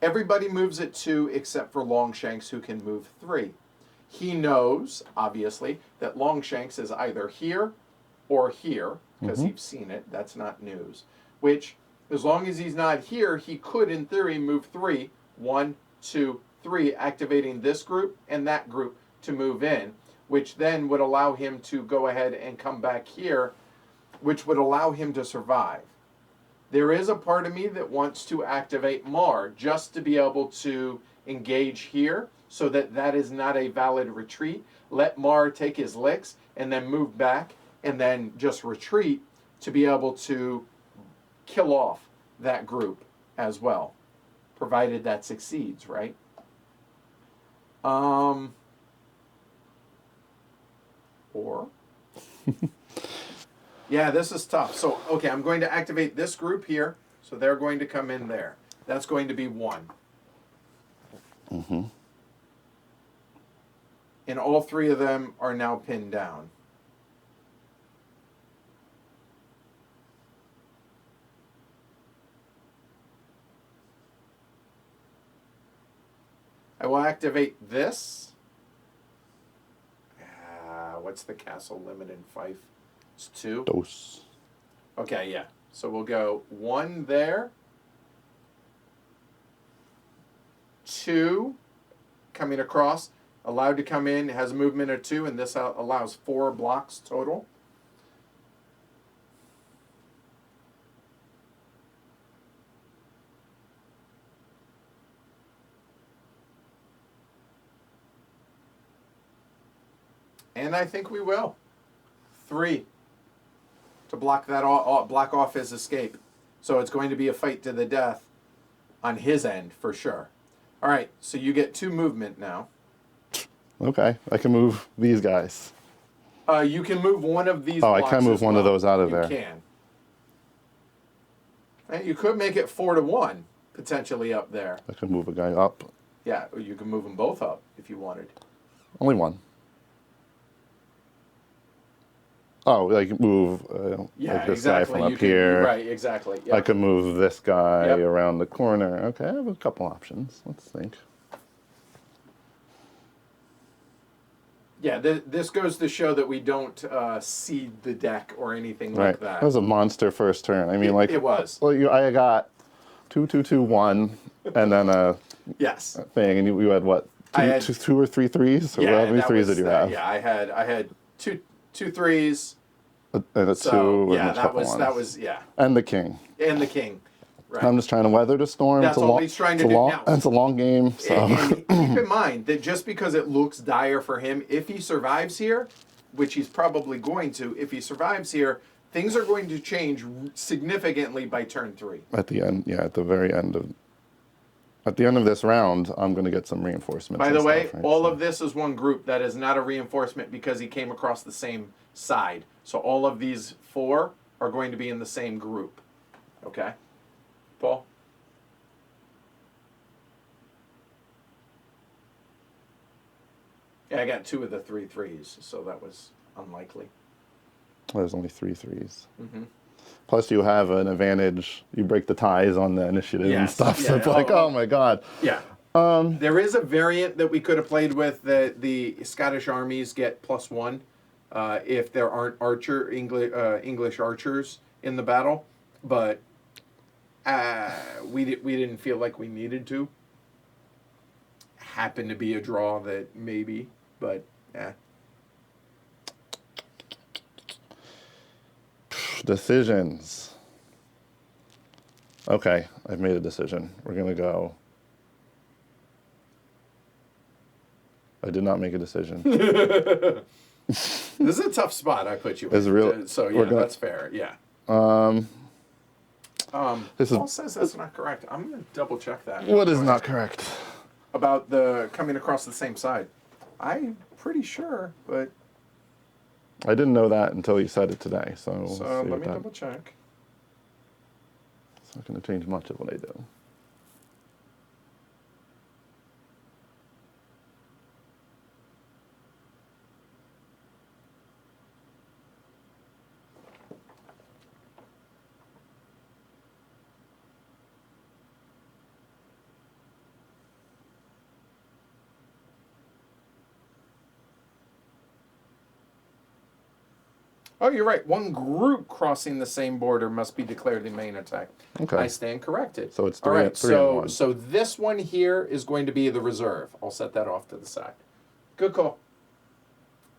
everybody moves at 2 except for Longshanks, who can move 3. He knows, obviously, that Longshanks is either here or here, because he's seen it. That's not news. Which, as long as he's not here, he could, in theory, move 3. 1, 2, 3, activating this group and that group to move in, which then would allow him to go ahead and come back here, which would allow him to survive. There is a part of me that wants to activate Mar just to be able to engage here so that that is not a valid retreat. Let Mar take his licks and then move back and then just retreat to be able to kill off that group as well, provided that succeeds, right? Or yeah, this is tough. So, okay, I'm going to activate this group here. So they're going to come in there. That's going to be 1. And all 3 of them are now pinned down. I will activate this. What's the castle limit in Fife? It's 2? Dose. Okay, yeah. So we'll go 1 there. 2 coming across. Allowed to come in, has a movement of 2, and this allows 4 blocks total. And I think we will. 3 to block that block off his escape. So it's going to be a fight to the death on his end for sure. All right, so you get 2 movement now. Okay, I can move these guys. You can move one of these. Oh, blocks I can move one of those out of there. You can. And you could make it 4-1 potentially up there. I could move a guy up. Yeah, or you can move them both up if you wanted. Only 1. Oh, like move like this guy from up here. Right, exactly. Yep. I could move this guy around the corner. Okay, I have a couple options. Let's think. Yeah, this goes to show that we don't seed the deck or anything like that. That was a monster first turn. I mean, it was. Well, I got 2, 2, 2, 1, and then a thing, and you had what? Two or three threes? Or how many threes did you have? Yeah, I had two 3s. And a 2. Yeah, and a couple that was And the king. And the king. Right. I'm just trying to weather the storm. That's all he's trying to do now. It's a long game. So. And keep in mind that just because it looks dire for him, if he survives here, which he's probably going to, if he survives here, things are going to change significantly by turn 3. At the end, at the very end of this round, I'm going to get some reinforcements. By the way, all of this is one group that is not a reinforcement because he came across the same side. So all of these 4 are going to be in the same group. Okay? Paul? Yeah, I got 2 of the 3 threes, so that was unlikely. There's only 3 threes. Plus, you have an advantage. You break the ties on the initiative and stuff. So it's like, oh my god. Yeah. There is a variant that we could have played with that the Scottish armies get +1 if there aren't English archers in the battle, but we didn't feel like we needed to. Happened to be a draw that maybe, but Decisions. Okay, I've made a decision. We're gonna go. I did not make a decision. This is a tough spot I put you in. It's real. So yeah, that's fair. Yeah. Paul says that's not correct. I'm gonna double check that. What is not correct? About the coming across the same side. I'm pretty sure, but I didn't know that until you said it today. So let me double check. It's not going to change much of what I do. Oh, you're right. One group crossing the same border must be declared the main attack. Okay. I stand corrected. So it's all right. three and one. So this one here is going to be the reserve. I'll set that off to the side. Good call.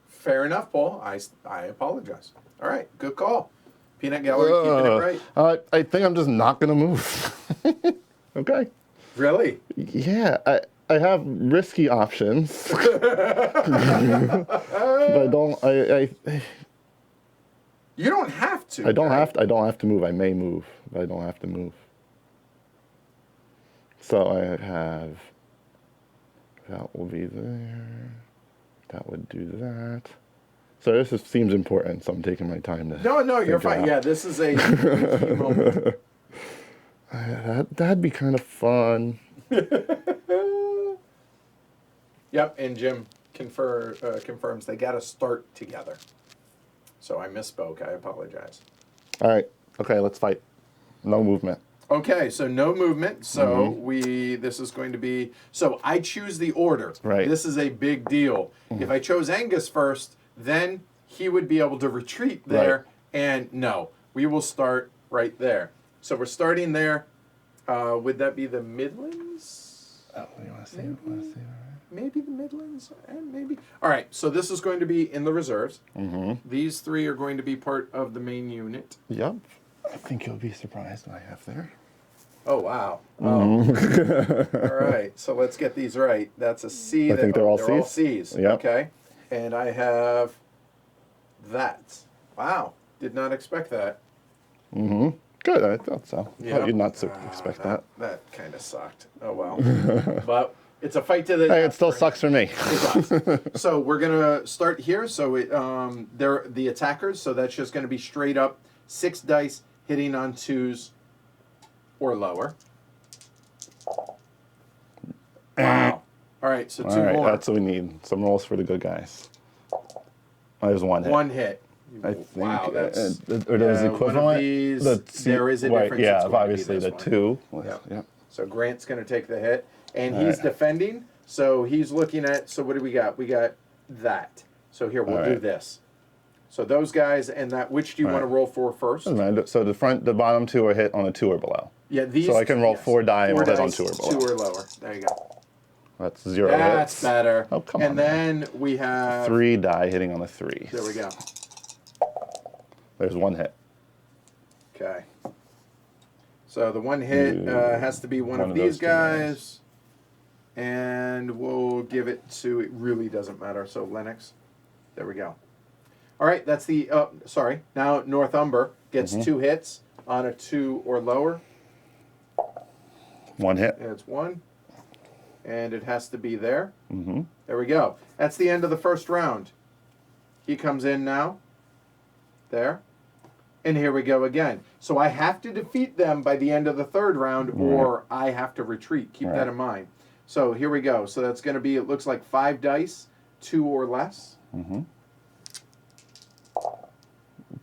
Fair enough, Paul. I apologize. All right. Good call. Peanut Gallery keeping it right. I think I'm just not going to move. Okay. Really? Yeah, I have risky options. But I don't. You don't have to. I don't have to. I don't have to move. I may move, but I don't have to move. So I have. That will be there. That would do that. So this seems important, so I'm taking my time to. No, you're fine. Yeah, this is a key moment. That'd be kind of fun. Yep, and Jim confirms they got to start together. So I misspoke. I apologize. All right. Okay, let's fight. No movement. Okay, so no movement. So this is going to be. So I choose the order. Right. This is a big deal. If I chose Angus first, then he would be able to retreat there. Right. And no, we will start right there. So we're starting there. Would that be the Midlands? Oh, you want to see it? Maybe the Midlands, and maybe. All right, so this is going to be in the reserves. These three are going to be part of the main unit. Yep. I think you'll be surprised what I have there. Oh, wow. Oh. All right, so let's get these right. That's a C. I think they're all They're all Cs. Cs. Yep. Okay. And I have that. Wow. Did not expect that. Good, I thought so. Yeah. Thought you'd not expect that. That kind of sucked. Oh, well. But it's a fight to the Hey, death it still for sucks for me. It does. So we're gonna start here. So they're the attackers. So that's just gonna be straight up 6 dice hitting on 2s or lower. Wow. All right. So 2 All right, more. that's what we need. Some rolls for the good guys. Oh, there's one hit. 1 hit. I think. Wow. That's Or there's one equivalent. of these, The there is a right, difference. yeah, It's going to be obviously this the one. 2. Yep. Yep. So Grant's gonna take the hit, and All he's right. defending. So he's looking at. So what do we got? We got that. So here we'll All do right. this. So those guys and that. Which do you All want to right. roll for first? Doesn't matter. So the bottom 2 are hit on a 2 or below. Yeah, these. So I can roll yes. 4 die and 4 roll hit on dice, 2 or below. 2 or lower. There you go. That's 0 That's hits. better. Oh, come and on, then we have 3 die hitting on a 3. There we go. There's 1 hit. Okay. So the 1 hit has to be one of of these those 2 guys, and we'll give it to. It really doesn't matter. So Lennox. There we go. All right, that's the. Sorry. Now Northumber gets 2 hits on a 2 or lower. 1 hit. And it's 1. And it has to be there. There we go. That's the end of the first round. He comes in now. There. And here we go again. So I have to defeat them by the end of the 3rd round, or I have to retreat. Keep that in mind. So here we go. So that's going to be, it looks like 5 dice, 2 or less.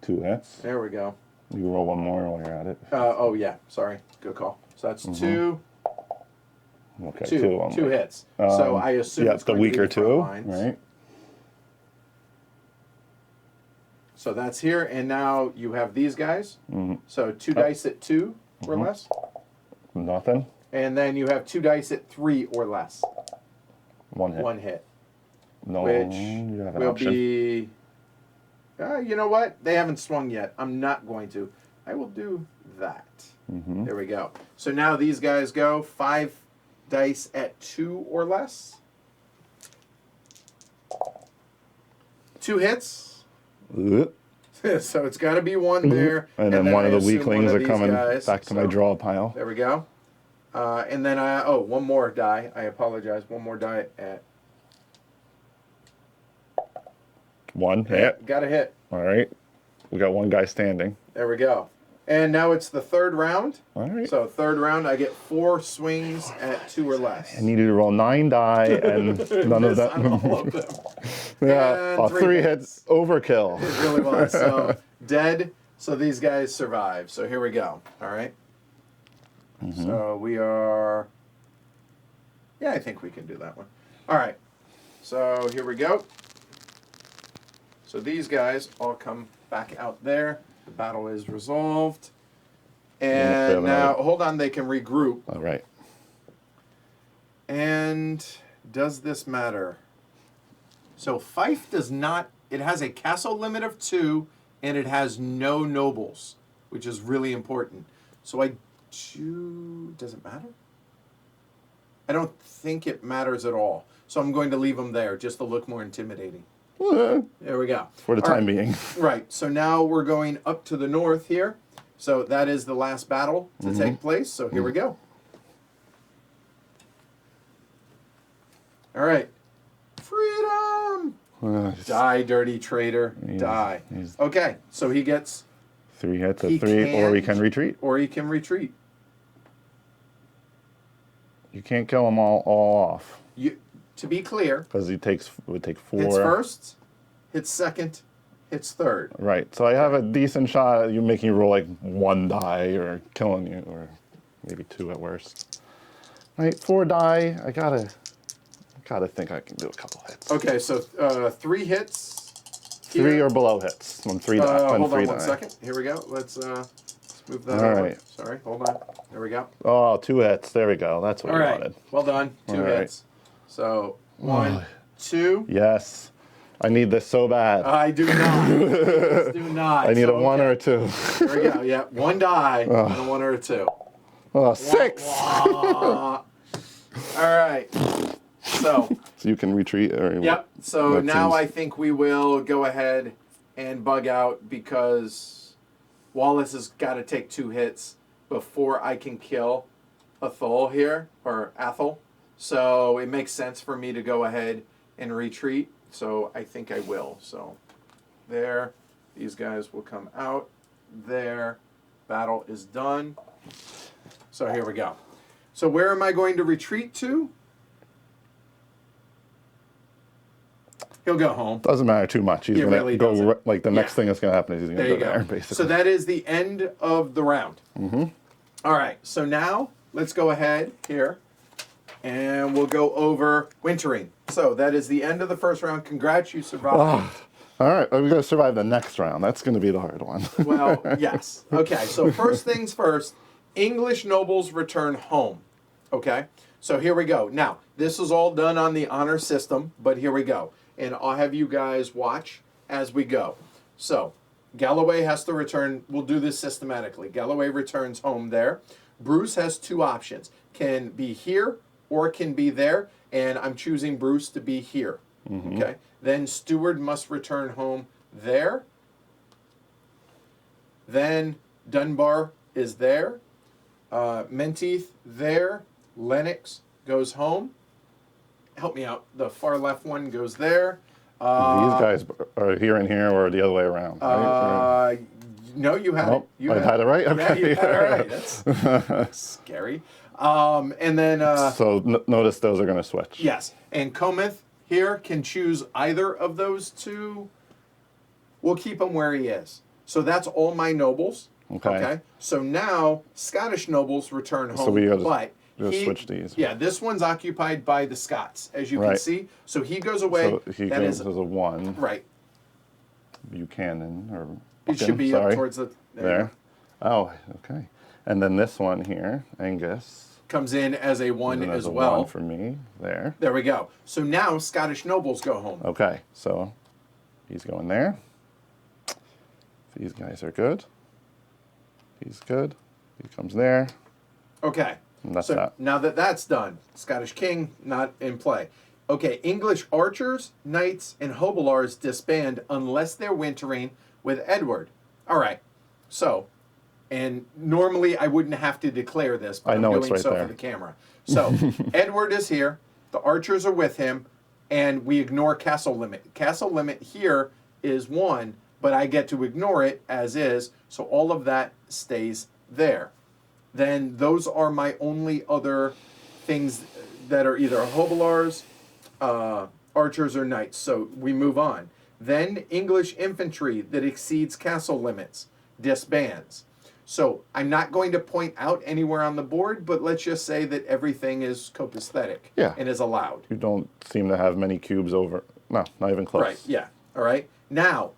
2 hits. There we go. You can roll 1 more while you're at it. Oh, yeah. Sorry. Good call. So that's 2. Okay, 2 hits. So I assume yeah, it's the going to be weaker the front 2, lines. right? So that's here, and now you have these guys. So 2 dice at 2 or less. Nothing. And then you have 2 dice at 3 or less. 1 hit. 1 hit. No, Which you have an will option. be... you know what? They haven't swung yet. I'm not going to. I will do that. There we go. So now these guys go 5 dice at 2 or less. 2 hits. So it's got to be 1 there. And then one I of the assume weaklings one of are these coming guys. back to my So draw pile. There we go. And then, 1 more die. I apologize. 1 more die at... 1 hit. Got a hit. All right. We got 1 guy standing. There we go. And now it's the 3rd round. All right. So 3rd round, I get 4 swings at 2 or less. I needed to roll 9 die and none of Miss that. on all of them. Yeah, And 3 hits. Overkill. It really was. So dead. So these guys survive. So here we go. All right. So we are. Yeah, I think we can do that one. All right. So here we go. So these guys all come back out there. The battle is resolved. Yeah, And now, hold on, they can regroup. All right. And does this matter? So Fife does not, it has a castle limit of 2, and it has no nobles, which is really important. So I do, does it matter? I don't think it matters at all. So I'm going to leave them there just to look more intimidating. There we go. For the time being. Right. So now we're going up to the north here. So that is the last battle to take place. So here we go. All right. Freedom! Die, dirty traitor. Die. Okay. So he gets... 3 hits at 3, or he can retreat. Or he can retreat. You can't kill them all off. To be clear... Because it would take 4... Hits first, hits second, hits third. Right. So I have a decent shot at you making you roll like 1 die or killing you, or maybe 2 at worst. Right, 4 die. I gotta think I can do a couple hits. Okay, so 3 hits. 3 or below hits. When 3 die. Hold on 1 second. Here we go. Let's move that over. Right. Sorry, hold on. There we go. Oh, 2 hits. There we go. That's what I wanted. Well done. 2 hits. So 1, 2. Yes. I need this so bad. I do not. Please do not. I need a 1 or a 2. There we go. Yeah, 1 die and a 1 or a 2. Oh, 6. All right. So you can retreat. Or yep. So now I think we will go ahead and bug out because Wallace has got to take 2 hits before I can kill Athol here, or Athol. So it makes sense for me to go ahead and retreat. So I think I will. So there, these guys will come out. There, battle is done. So here we go. So where am I going to retreat to? He'll go home. Doesn't matter too much. He's going to go, like the next thing that's going to happen is he's going to go there, basically. So that is the end of the round. All right, so now let's go ahead here and we'll go over wintering. So that is the end of the first round. Congrats, you survived. All right, we're going to survive the next round. That's going to be the hard one. Well, yes. Okay, so first things first, English nobles return home. Okay, so here we go. Now, this is all done on the honor system, but here we go. And I'll have you guys watch as we go. So, Galloway has to return. We'll do this systematically. Galloway returns home there. Bruce has 2 options. Can be here or can be there. And I'm choosing Bruce to be here. Okay. Then Stewart must return home there. Then Dunbar is there. Menteith there. Lennox goes home. Help me out. The far left one goes there. These guys are here and here, or the other way around. Right? No, you had it. You had it right? Okay. Yeah, you had it right. That's scary. And then... so notice those are going to switch. Yes. And Cometh here can choose either of those 2. We'll keep him where he is. So that's all my nobles. Okay. So now Scottish nobles return home. So we but just switch these. Yeah, this one's occupied by the Scots, as you can see. So he goes away. So he goes as a 1. Right. Buchanan, or it should be up towards the... There. Oh, okay. And then this one here, Angus. Comes in as a 1 as well. 1 for me, there. There we go. So now Scottish nobles go home. Okay, so he's going there. These guys are good. He's good. He comes there. Okay. And that's so that. Now that that's done, Scottish king not in play. Okay, English archers, knights, and hobilars disband unless they're wintering with Edward. All right. So, and normally I wouldn't have to declare this, but I'm doing so for the camera. So Edward is here. The archers are with him, and we ignore castle limit. Castle limit here is 1, but I get to ignore it as is. So all of that stays there. Then those are my only other things that are either hobilars, archers, or knights. So we move on. Then English infantry that exceeds castle limits disbands. So I'm not going to point out anywhere on the board, but let's just say that everything is copaesthetic and is allowed. You don't seem to have many cubes over. No, not even close. Right, yeah. All right. Now,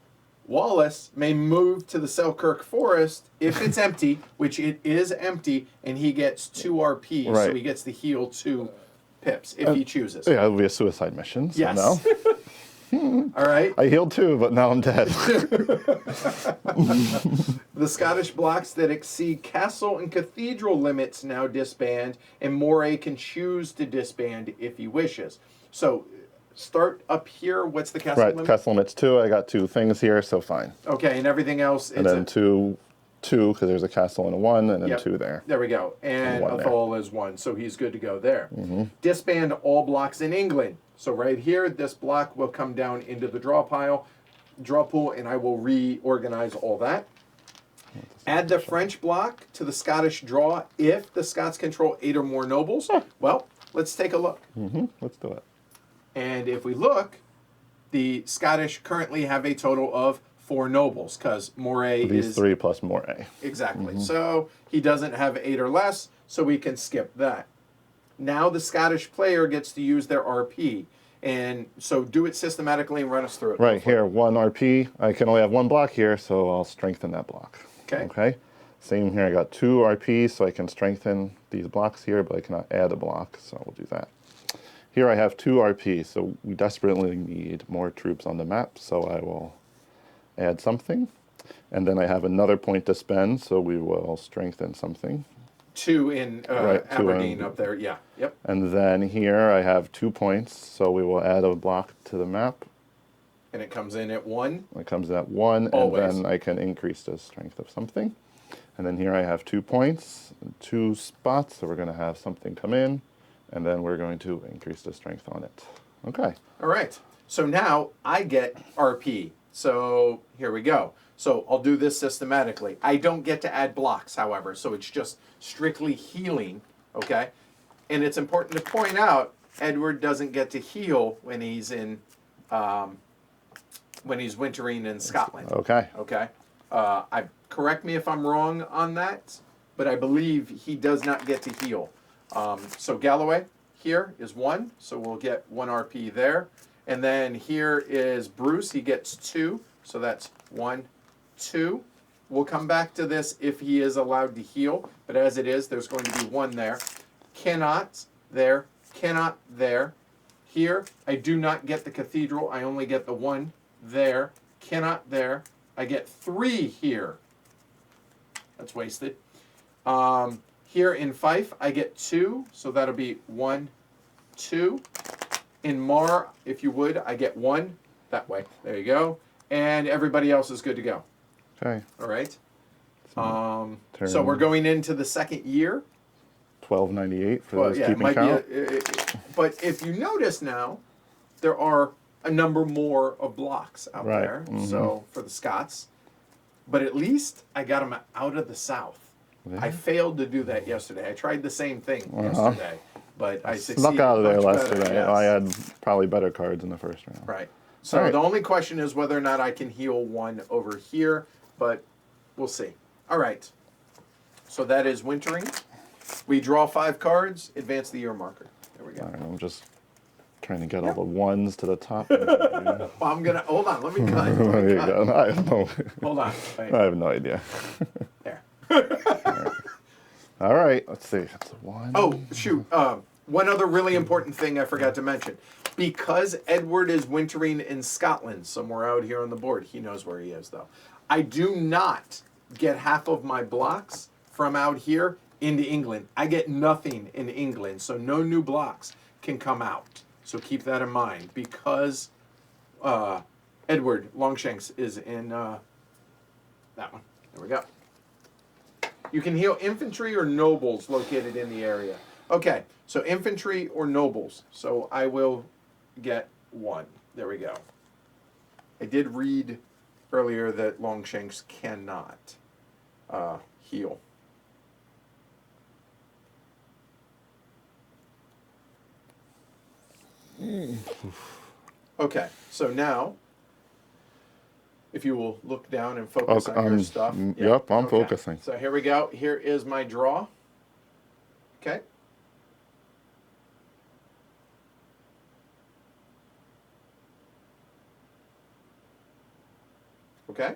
Wallace may move to the Selkirk Forest if it's empty, which it is empty, and he gets 2 RP, so Right. he gets to heal 2 pips if he chooses. Yeah, it'll be a suicide mission. So Yes. now All right. I healed 2, but now I'm dead. The Scottish blocks that exceed castle and cathedral limits now disband, and Moray can choose to disband if he wishes. So start up here. What's the castle Right, limit? castle limit's 2. I got 2 things here, so fine. Okay, and everything else. And then 2, because there's a castle and a 1, and then Yep. 2 there. There we go. And one there. Athol is 1, so he's good to go there. Disband all blocks in England. So right here, this block will come down into the draw pool, and I will reorganize all that. Add the French block to the Scottish draw if the Scots control 8 or more nobles. Well, let's take a look. Let's do it. And if we look, the Scottish currently have a total of 4 nobles, because Moray These is... 3 plus Moray. Exactly. So he doesn't have 8 or less, so we can skip that. Now the Scottish player gets to use their RP. And so do it systematically and run us through it. Right here, 1 RP. I can only have 1 block here, so I'll strengthen that block. Okay. Okay. Same here. I got 2 RP, so I can strengthen these blocks here, but I cannot add a block, so we'll do that. Here I have 2 RP, so we desperately need more troops on the map, so I will add something. And then I have another point to spend, so we will strengthen something. 2 in Right, 2 Aberdeen in- up there. Yeah. Yep. And then here I have 2 points, so we will add a block to the map. And it comes in at 1. It comes at 1, Always. and then I can increase the strength of something. And then here I have 2 points, 2 spots, so we're going to have something come in, and then we're going to increase the strength on it. Okay. All right. So now I get RP. So here we go. So I'll do this systematically. I don't get to add blocks, however, so it's just strictly healing, okay? And it's important to point out, Edward doesn't get to heal when he's in, when he's wintering in Scotland. Okay. Okay. Correct me if I'm wrong on that, but I believe he does not get to heal. So Galloway here is 1, so we'll get 1 RP there. And then here is Bruce, he gets 2, so that's 1, 2. We'll come back to this if he is allowed to heal, but as it is, there's going to be 1 there. Cannot there, cannot there. Here, I do not get the cathedral, I only get the 1 there, cannot there. I get 3 here. That's wasted. Here in Fife, I get 2, so that'll be 1, 2. In Mar, if you would, I get 1 that way. There you go. And everybody else is good to go. Okay. All right. Turn So we're going into the 2nd year. 1298 for Well, those yeah, it keeping might count. be. But if you notice now, there are a number more of blocks out Right. there. So for the Scots, but at least I got them out of the south. Yeah. I failed to do that yesterday. I tried the same thing yesterday, but I succeeded. Snuck out of there much yesterday. better, yes. I had probably better cards in the first round. Right. So All right. the only question is whether or not I can heal 1 over here, but we'll see. All right. So that is wintering. We draw 5 cards, advance the year marker. There we go. All right, I'm just trying to get all the 1s to the top. Well, I'm gonna hold on. Let me cut. There you go. I have no, Hold on. Wait, I have no idea. there. All right, let's see. That's a 1. Oh shoot! One other really important thing I forgot to mention. Because Edward is wintering in Scotland, somewhere out here on the board. He knows where he is, though. I do not get half of my blocks from out here into England. I get nothing in England, so no new blocks can come out. So keep that in mind, because Edward Longshanks is in that one. There we go. You can heal infantry or nobles located in the area. Okay, so infantry or nobles. So I will get 1. There we go. I did read earlier that Longshanks cannot heal. Okay, so now, if you will look down and focus Okay, on your stuff. yep, I'm focusing. So here we go. Here is my draw. Okay. Okay?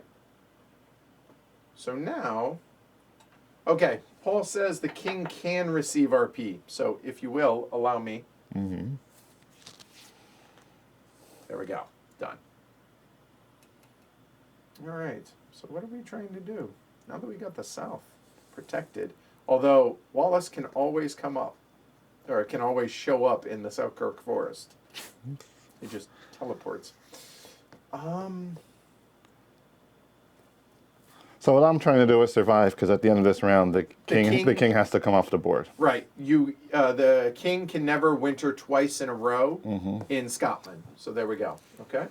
So now, okay, Paul says the king can receive RP. So if you will, allow me. Mm-hmm. There we go. Done. All right. So what are we trying to do? Now that we got the south protected, although Wallace can always come up, or can always show up in the Selkirk Forest. He just teleports. So what I'm trying to do is survive, because at the end of this round, the king has to come off the board. Right. The king can never winter twice in a row in Scotland. So there we go. Okay.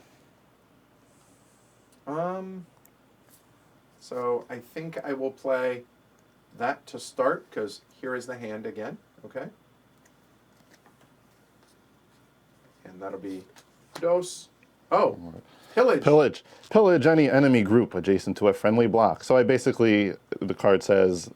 So I think I will play that to start, because here is the hand again. Okay. And that'll be dos. Oh, pillage. Pillage any enemy group adjacent to a friendly block. So the card says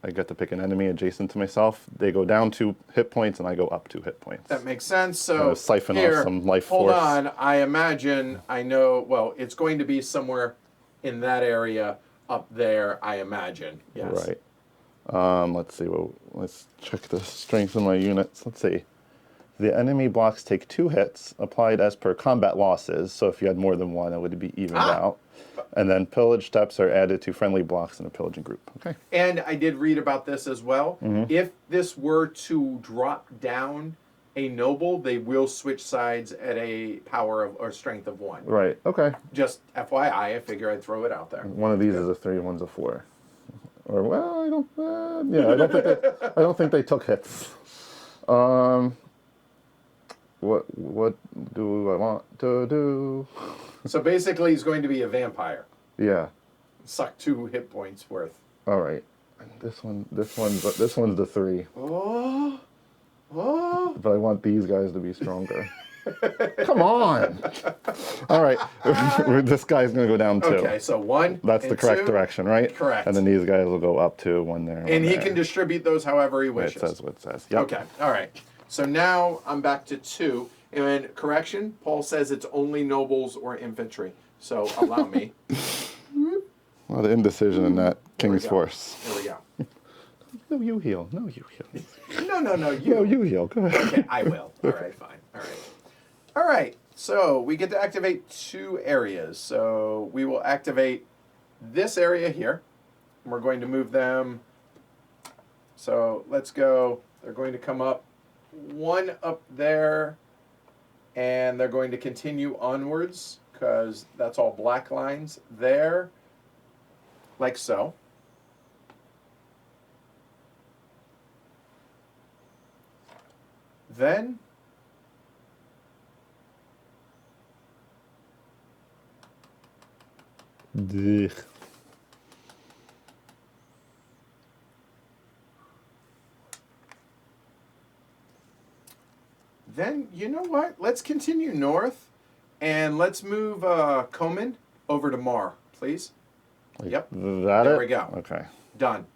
I get to pick an enemy adjacent to myself. They go down 2 hit points, and I go up 2 hit points. That makes sense. So siphon here, off some life force. Hold on. I imagine, I know, well, it's going to be somewhere in that area up there, I imagine. Yes. Right. Let's see. Well, let's check the strength of my units. Let's see. The enemy blocks take 2 hits, applied as per combat losses. So if you had more than one, it would be evened out. And then pillage steps are added to friendly blocks in a pillaging group. Okay. And I did read about this as well. If this were to drop down a noble, they will switch sides at a power of or strength of 1. Right. Okay. Just FYI, I figure I'd throw it out there. One of these is a 3, one's a 4. Or well, I don't. Yeah, I don't think they took hits. What do I want to do? So basically, he's going to be a vampire. Yeah. Suck 2 hit points worth. All right. This one's the 3. Oh. But I want these guys to be stronger. Come on. All right. This guy's gonna go down 2. Okay, so 1. That's the correct 2. direction, right? Correct. And then these guys will go up 2, 1 there. And he can distribute those however he wishes. It says what it says. Yep. Okay. All right. So now I'm back to 2. And correction, Paul says it's only nobles or infantry. So allow me. A lot of indecision in that king's force. There we go. No, you heal. No, you heal. No, you. No, you heal. Go ahead. Okay, I will. All right, fine. All right. So we get to activate 2 areas. So we will activate this area here. And we're going to move them. So let's go. They're going to come up 1 up there. And they're going to continue onwards, because that's all black lines there, like so. Then Then, you know what? Let's continue north, and let's move Komen over to Mar, please. Yep. There we go. Okay. Done.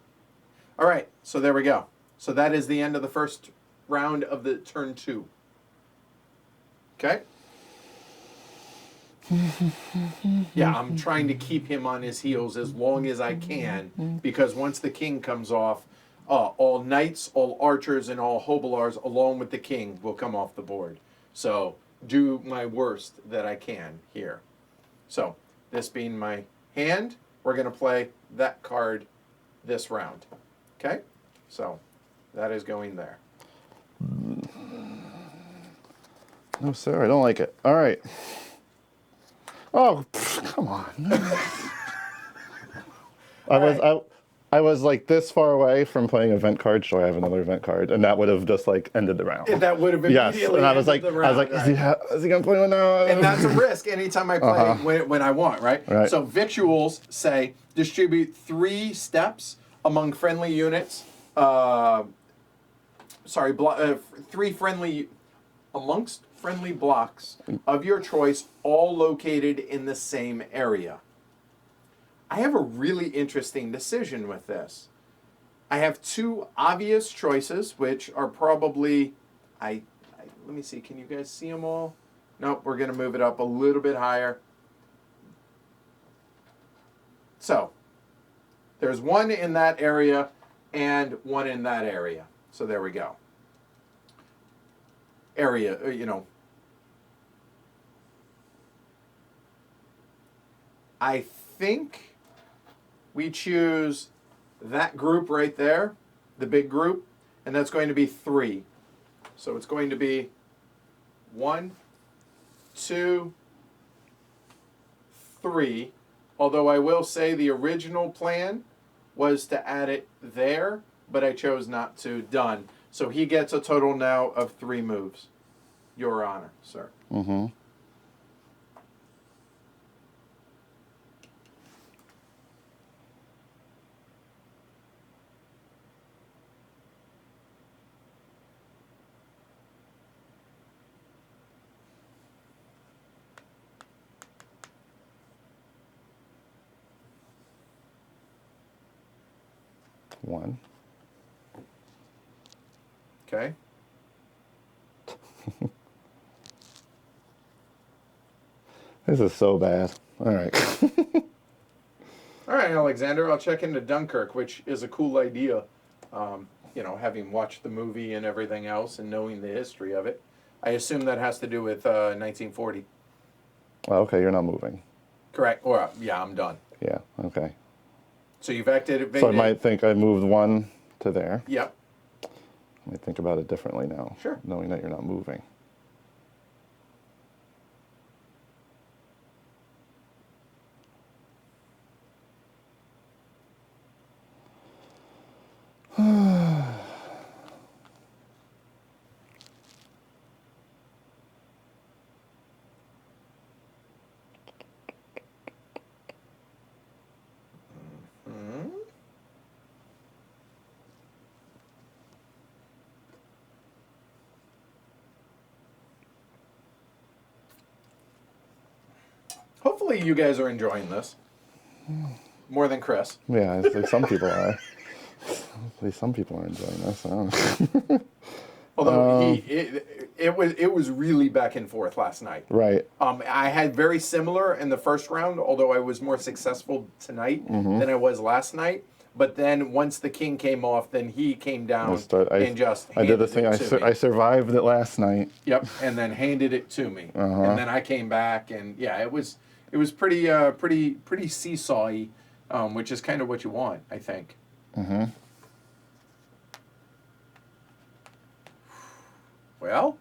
All right, so there we go. So that is the end of the first round of the turn 2. Okay? Yeah, I'm trying to keep him on his heels as long as I can, because once the king comes off, all knights, all archers, and all hobilars, along with the king, will come off the board. So do my worst that I can here. So this being my hand, we're going to play that card this round. Okay? So that is going there. No, sir, I don't like it. All right. Oh, come on. I was like this far away from playing event cards, so I have another event card, and that would have just like ended the round. And that would have immediately and I was like, ended the round, is he gonna play one now? And that's a risk anytime I play when I want, right? So victuals say distribute 3 steps among friendly units. 3 friendly amongst friendly blocks of your choice, all located in the same area. I have a really interesting decision with this. I have 2 obvious choices, which are probably, let me see, can you guys see them all? Nope, we're going to move it up a little bit higher. So there's one in that area and one in that area. So there we go. Area, I think we choose that group right there, the big group, and that's going to be 3. So it's going to be 1, 2, 3. Although I will say the original plan was to add it there, but I chose not to. Done. So he gets a total now of 3 moves. Your Honor, sir. Mm-hmm. One. Okay. This is so bad. All right. All right, Alexander, I'll check into Dunkirk, which is a cool idea. Having watched the movie and everything else and knowing the history of it. I assume that has to do with 1940. Well, okay, you're not moving. Correct. Or, yeah, I'm done. Yeah, okay. So you've activated. So I might think I moved 1 to there. Yep. Let me think about it differently now. Sure. Knowing that you're not moving. Hopefully you guys are enjoying this. More than Chris. Yeah, at least some people are. At least some people are enjoying this. I don't know. Although it was really back and forth last night. Right. I had very similar in the first round, although I was more successful tonight than I was last night. But then once the king came off, then he came down and just I did the handed thing. it to me. I survived it last night. Yep, and then handed it to me, and then I came back, and yeah, it was pretty seesawy, which is kind of what you want, I think. Mm-hmm. Well,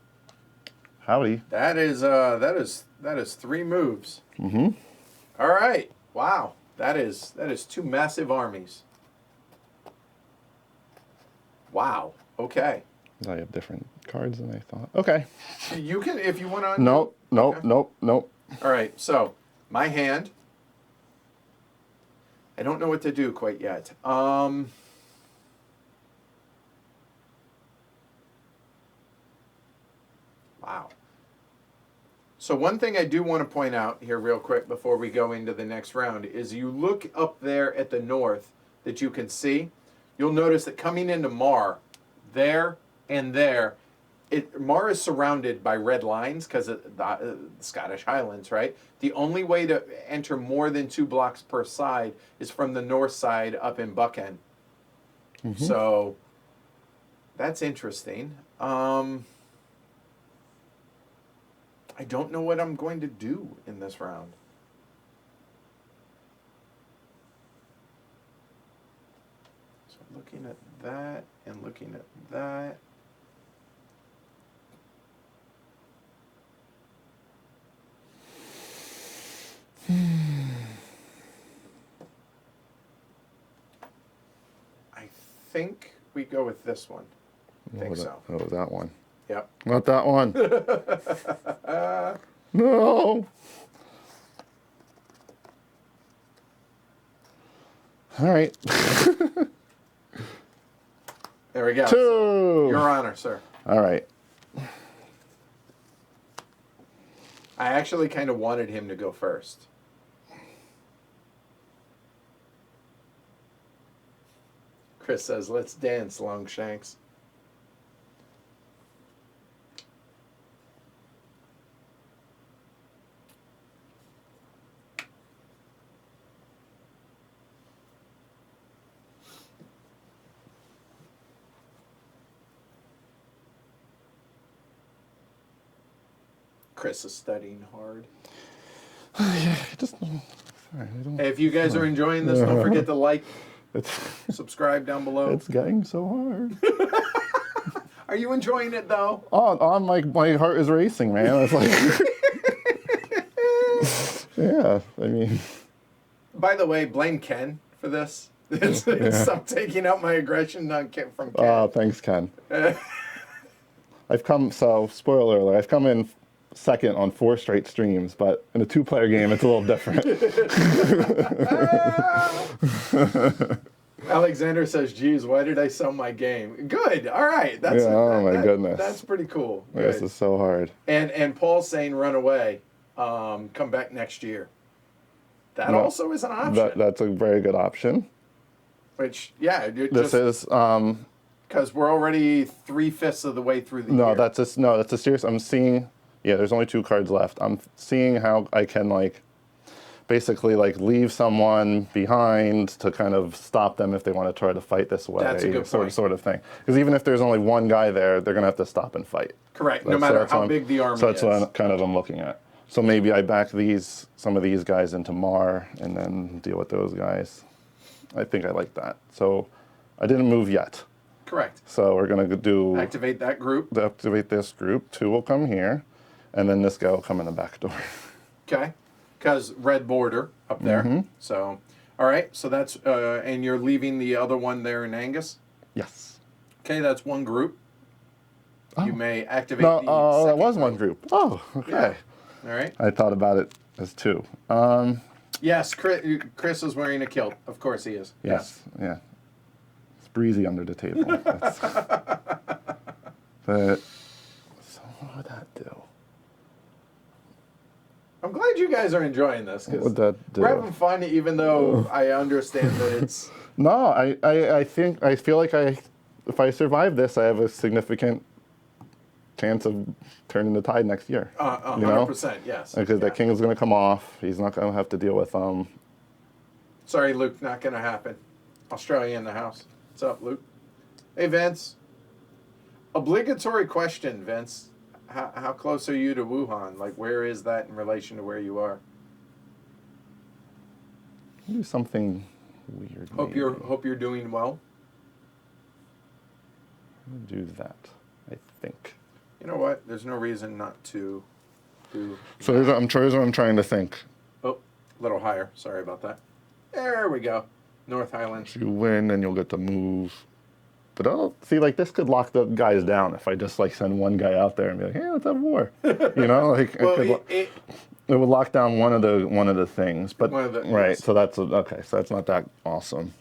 howdy. That is 3 moves. Mm-hmm. All right. Wow. That is 2 massive armies. Wow. Okay. I have different cards than I thought. Okay. You can, if you want to. Nope. Okay. Nope. All right. So my hand. I don't know what to do quite yet. Wow. So one thing I do want to point out here real quick before we go into the next round is you look up there at the north that you can see, you'll notice that coming into Mar, there and there, Mar is surrounded by red lines because of the Scottish Highlands, right? The only way to enter more than 2 blocks per side is from the north side up in Buckend. Mm-hmm. So that's interesting. I don't know what I'm going to do in this round. So looking at that and looking at that. I think we go with this one. I think so. Oh, that one. Yep. Not that one. No. All right. There we go. 2. So, Your Honor, sir. All right. I actually kind of wanted him to go first. Chris says, "Let's dance, Longshanks." Chris is studying hard. Just, sorry, I don't, Hey, if you guys are enjoying this, don't forget to like, it's, subscribe down below. it's getting so hard. Are you enjoying it, though? Oh, my heart is racing, man. It's like, yeah, I mean. By the way, blame Ken for this. Stop taking out my aggression from Ken. Oh, thanks, Ken. Spoiler alert, I've come in second on 4 straight streams, but in a 2-player game, it's a little different. Alexander says, geez, why did I sell my game? Good, all right. Oh my goodness. That's pretty cool. This is so hard. And Paul's saying run away, come back next year. That also is an option. That's a very good option. Which, yeah. This is... Because we're already 3/5 of the way through the year. That's a serious... I'm seeing... Yeah, there's only 2 cards left. I'm seeing how I can, like, basically, like, leave someone behind to kind of stop them if they want to try to fight this way. That's a good point. Sort of thing. Because even if there's only one guy there, they're going to have to stop and fight. Correct, no matter how big the army is. So that's what I'm looking at. So maybe I back some of these guys into Mar and then deal with those guys. I think I like that. So I didn't move yet. Correct. So we're going to do... Activate that group. Activate this group. 2 will come here. And then this guy will come in the back door. Okay. Because red border up there. Mm-hmm. So, all right. So that's... and you're leaving the other one there in Angus? Yes. Okay, that's one group. Oh. You may activate No, the that was one group. Oh, okay. Yeah. All right. I thought about it as 2. Yes, Chris is wearing a kilt. Of course he is. Yes. Yeah. It's breezy under the table. But so what would that do? I'm glad you guys are enjoying this What would that do? we're having fun, even though I understand that it's. No, I feel like if I survive this, I have a significant chance of turning the tide next year. 100%, yes. Because that king is going to come off. He's not going to have to deal with Sorry, Luke, not going to happen. Australia in the house. What's up, Luke? Hey, Vince. Obligatory question, Vince. How close are you to Wuhan? Like, where is that in relation to where you are? do something weird. Hope you're doing well. Do that, I think. You know what? There's no reason not to do. So here's what I'm trying to think. Oh, a little higher. Sorry about that. There we go. North Highlands. If you win, then you'll get to move. But I don't see, like, this could lock the guys down if I just, like, send one guy out there and be like, hey, let's have war. You know, like, Well, it would lock down one of the things. But right, yes. so that's okay. So that's not that awesome.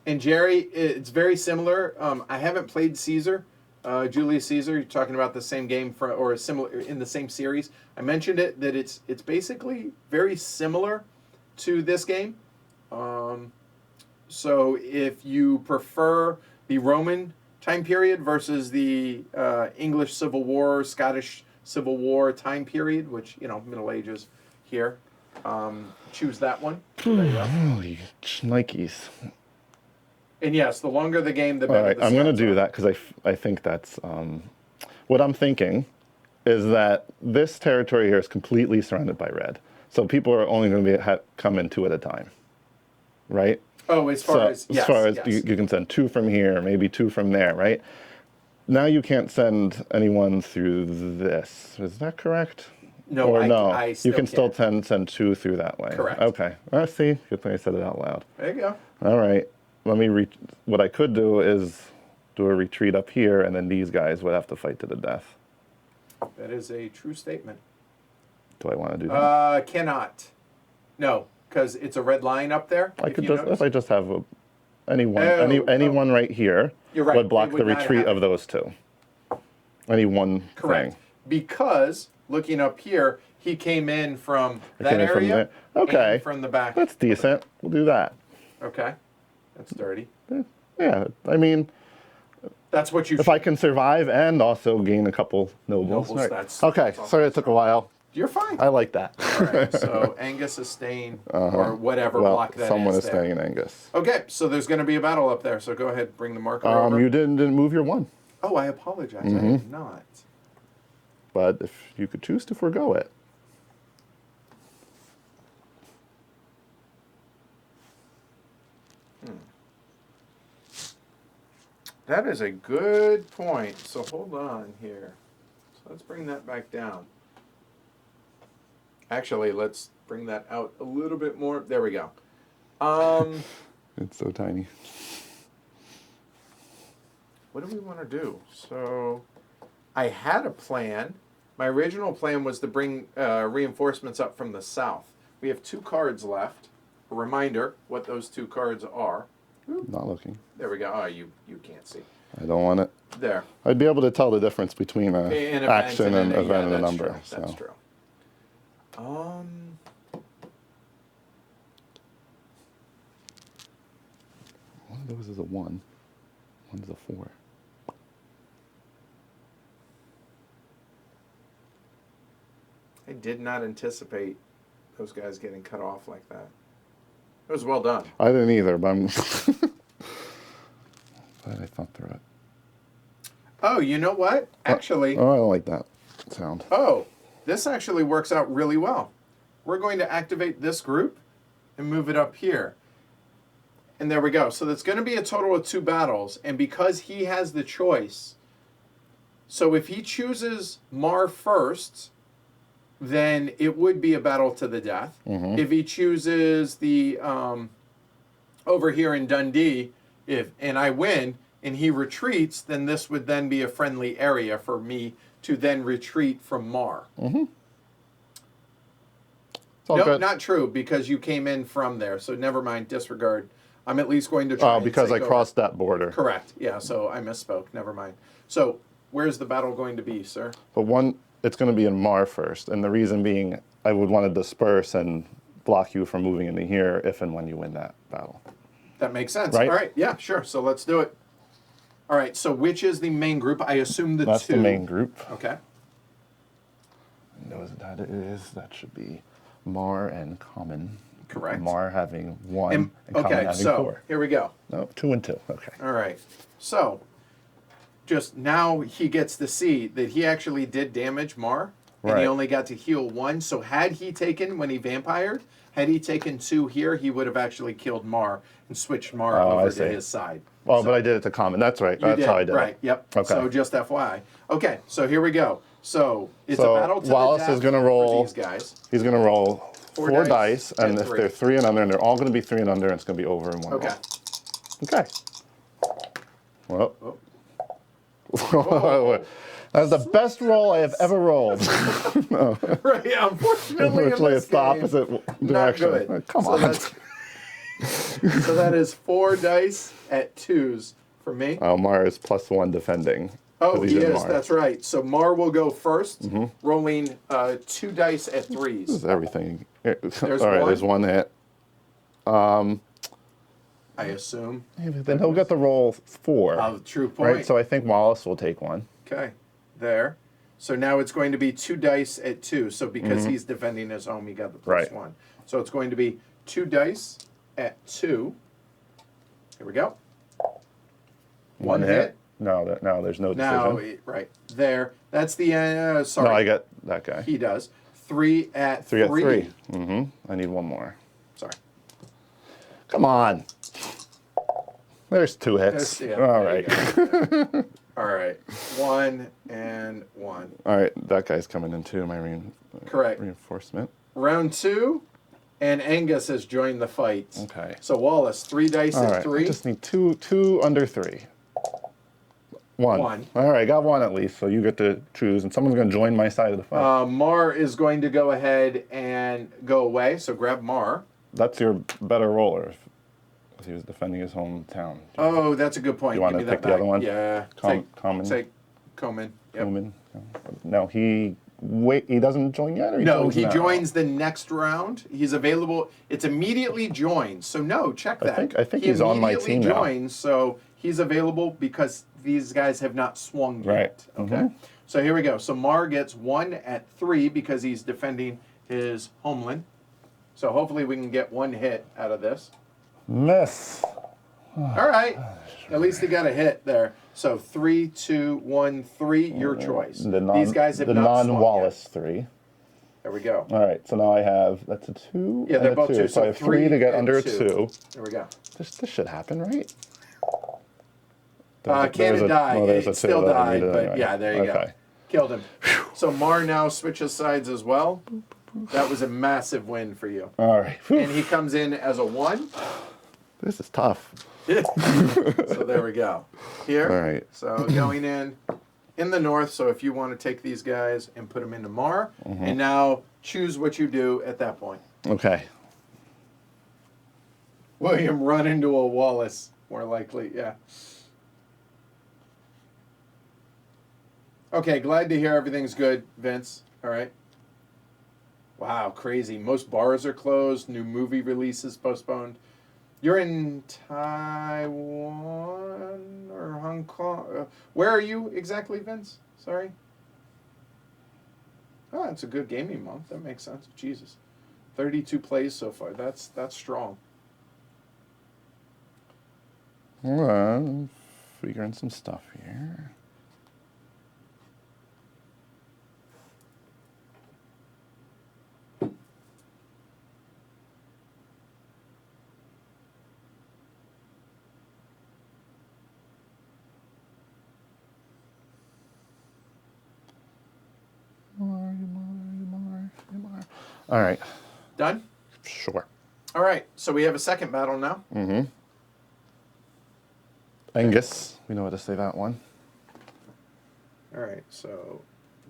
And Jerry, it's very similar. I haven't played Caesar, Julius Caesar. You're talking about the same game or similar in the same series. I mentioned it that it's basically very similar to this game. So if you prefer the Roman time period versus the English Civil War, Scottish Civil War time period, which, you know, Middle Ages here, choose that one. There you go. Holy Nikes. And yes, the longer the game, the better. All right, I'm going to do that because I think that's what I'm thinking is that this territory here is completely surrounded by red. So people are only going to come in 2 at a time, right? Oh, as far as you can send 2 from here, maybe 2 from there, right? Now you can't send anyone through this. Is that correct? No, or I still you can still send 2 through that way. Correct. Okay. See, good thing I said it out loud. There you go. All right. Let me what I could do is do a retreat up here, and then these guys would have to fight to the death. That is a true statement. Do I want to do that? Cannot. No, because it's a red line up there. If I just have anyone right here, you're right. would block the retreat of those 2. Any one Correct. thing. Because looking up here, he came in from that area. From there. Okay. And from the back. That's decent. We'll do that. Okay. That's dirty. Yeah. I mean, that's what you. If I can survive and also gain a couple nobles. Right. That's sorry, it took a while. You're fine. I like that. All right. So Angus is staying, or whatever block that is. Someone is staying in Angus. Okay. So there's going to be a battle up there. So go ahead, bring the marker over. You didn't move your 1. Oh, I apologize. I did not. but if you could choose to forego it. That is a good point. So hold on here. So let's bring that back down. Actually, let's bring that out a little bit more. There we go. It's so tiny. What do we want to do? So I had a plan. My original plan was to bring reinforcements up from the south. We have 2 cards left. A reminder what those 2 cards are. Not looking. There we go. Oh, you can't see. I don't want it. There. I'd be able to tell the difference between an action and event and a number. True. That's true. One of those is a 1. One's a 4. I did not anticipate those guys getting cut off like that. It was well done. I didn't either, but I'm glad I thought through it. Oh, you know what? Actually, Oh, I don't like that sound. oh, this actually works out really well. We're going to activate this group and move it up here. And there we go. So that's going to be a total of 2 battles. And because he has the choice, so if he chooses Mar first, then it would be a battle to the death. Mm-hmm. If he chooses the over here in Dundee, and I win and he retreats, then this would then be a friendly area for me to then retreat from Mar. Mm-hmm. No, good. not true, because you came in from there. So never mind, disregard. I'm at least going to try. Oh, because I crossed that border. Correct. Yeah, so I misspoke. Never mind. So where's the battle going to be, sir? But it's going to be in Mar first, and the reason being I would want to disperse and block you from moving into here if and when you win that battle. That makes sense. Right? All right. Yeah, sure. So let's do it. All right. So which is the main group? I assume That's 2. the main group. Okay. Knows that it is. That should be Mar and Common. Correct. Mar having 1 and Common okay, having so 4. here we go. No, 2 and 2. Okay. All right. So just now he gets to see that he actually did damage Mar, and he Right. only got to heal 1. So had he taken, when he vampired, had he taken 2 here, he would have actually killed Mar and switched Mar Oh, I over see. to his side. Oh, So but I did it to Common. That's right. you That's did, how I did right, it. yep. Okay. So just FYI. Okay, so here we go. So it's So a battle to Wallace the death is gonna for roll- these guys. He's going to roll 4 4 dice dice, and and if 3. they're 3 and under, and they're all going to be 3 and under, and it's going to be over in 1 Okay. roll. Okay. Well, Oh. that was the best roll I have ever rolled. Right, yeah, unfortunately, in Literally, this it's the game, opposite not direction. good. Come So on. that's- So that is 4 dice at 2s for me. Mar is +1 defending. Oh, 'cause he's he in is. Mar. That's right. So Mar will go first, rolling 2 dice at 3s. This is everything. All right, one. there's 1 hit. I assume. Then he'll get the roll 4. True point. Right, so I think Wallace will take 1. Okay, there. So now it's going to be 2 dice at 2. So because he's defending his home, he got the Right. +1. So it's going to be 2 dice at 2. Here we go. 1 hit. No, there's no Now, decision. right there. That's the sorry. No, I get that guy. He does 3 at 3. 3 at 3. I need 1 more. Sorry. Come on. There's 2 hits. Yeah, All there you right. go. All right. 1 and 1. All right, that guy's coming in too, my Correct. reinforcement. Round 2, and Angus has joined the fight. Okay. So Wallace, 3 dice All at right, 3. I just need two under 3. 1. One. All right, got 1 at least, so you get to choose, and someone's going to join my side of the fight. Mar is going to go ahead and go away, so grab Mar. That's your better roller, if he was defending his hometown. Oh, that's a good point. You wanna Give me that pick the back. other one? Yeah. Common. Take Coman. Yep. Human. No, he doesn't join yet, or he No, joins he now? joins the next round. He's available. It's immediately joined. So no, check that. I think he's on my team immediately now. joins, so he's available because these guys have not swung Right. yet. Okay. So here we go. So Mar gets 1 at 3 because he's defending his homeland. So hopefully we can get 1 hit out of this. Miss. All right. At least he got a hit there. So 3, 2, 1, 3, your choice. These guys have not swung non-Wallace yet. 3. There we go. All right, so now I have, that's a 2 Yeah, and they're a both 2. two. So I have 3 to get under a 2. There we go. This should happen, right? Cannon died. Oh, there's It a 2 still that I died, needed but anyway. yeah, there you go. Killed him. So Mar now switches sides as well. That was a massive win for you. All right. And he comes in as a 1. This is tough. So there we go. Here. All right. So going in the north. So if you want to take these guys and put them into Mar, and now choose what you do at that point. Okay. William run into a Wallace, more likely. Yeah. Okay, glad to hear everything's good, Vince. All right. Wow, crazy. Most bars are closed. New movie releases postponed. You're in Taiwan or Hong Kong? Where are you exactly, Vince? Sorry. Oh, it's a good gaming month. That makes sense. Jesus. 32 plays so far. That's strong. Hold on. Figuring some stuff here. All right. Done? Sure. All right. So we have a second battle now. Mm-hmm. Angus. We know how to say that one. All right. So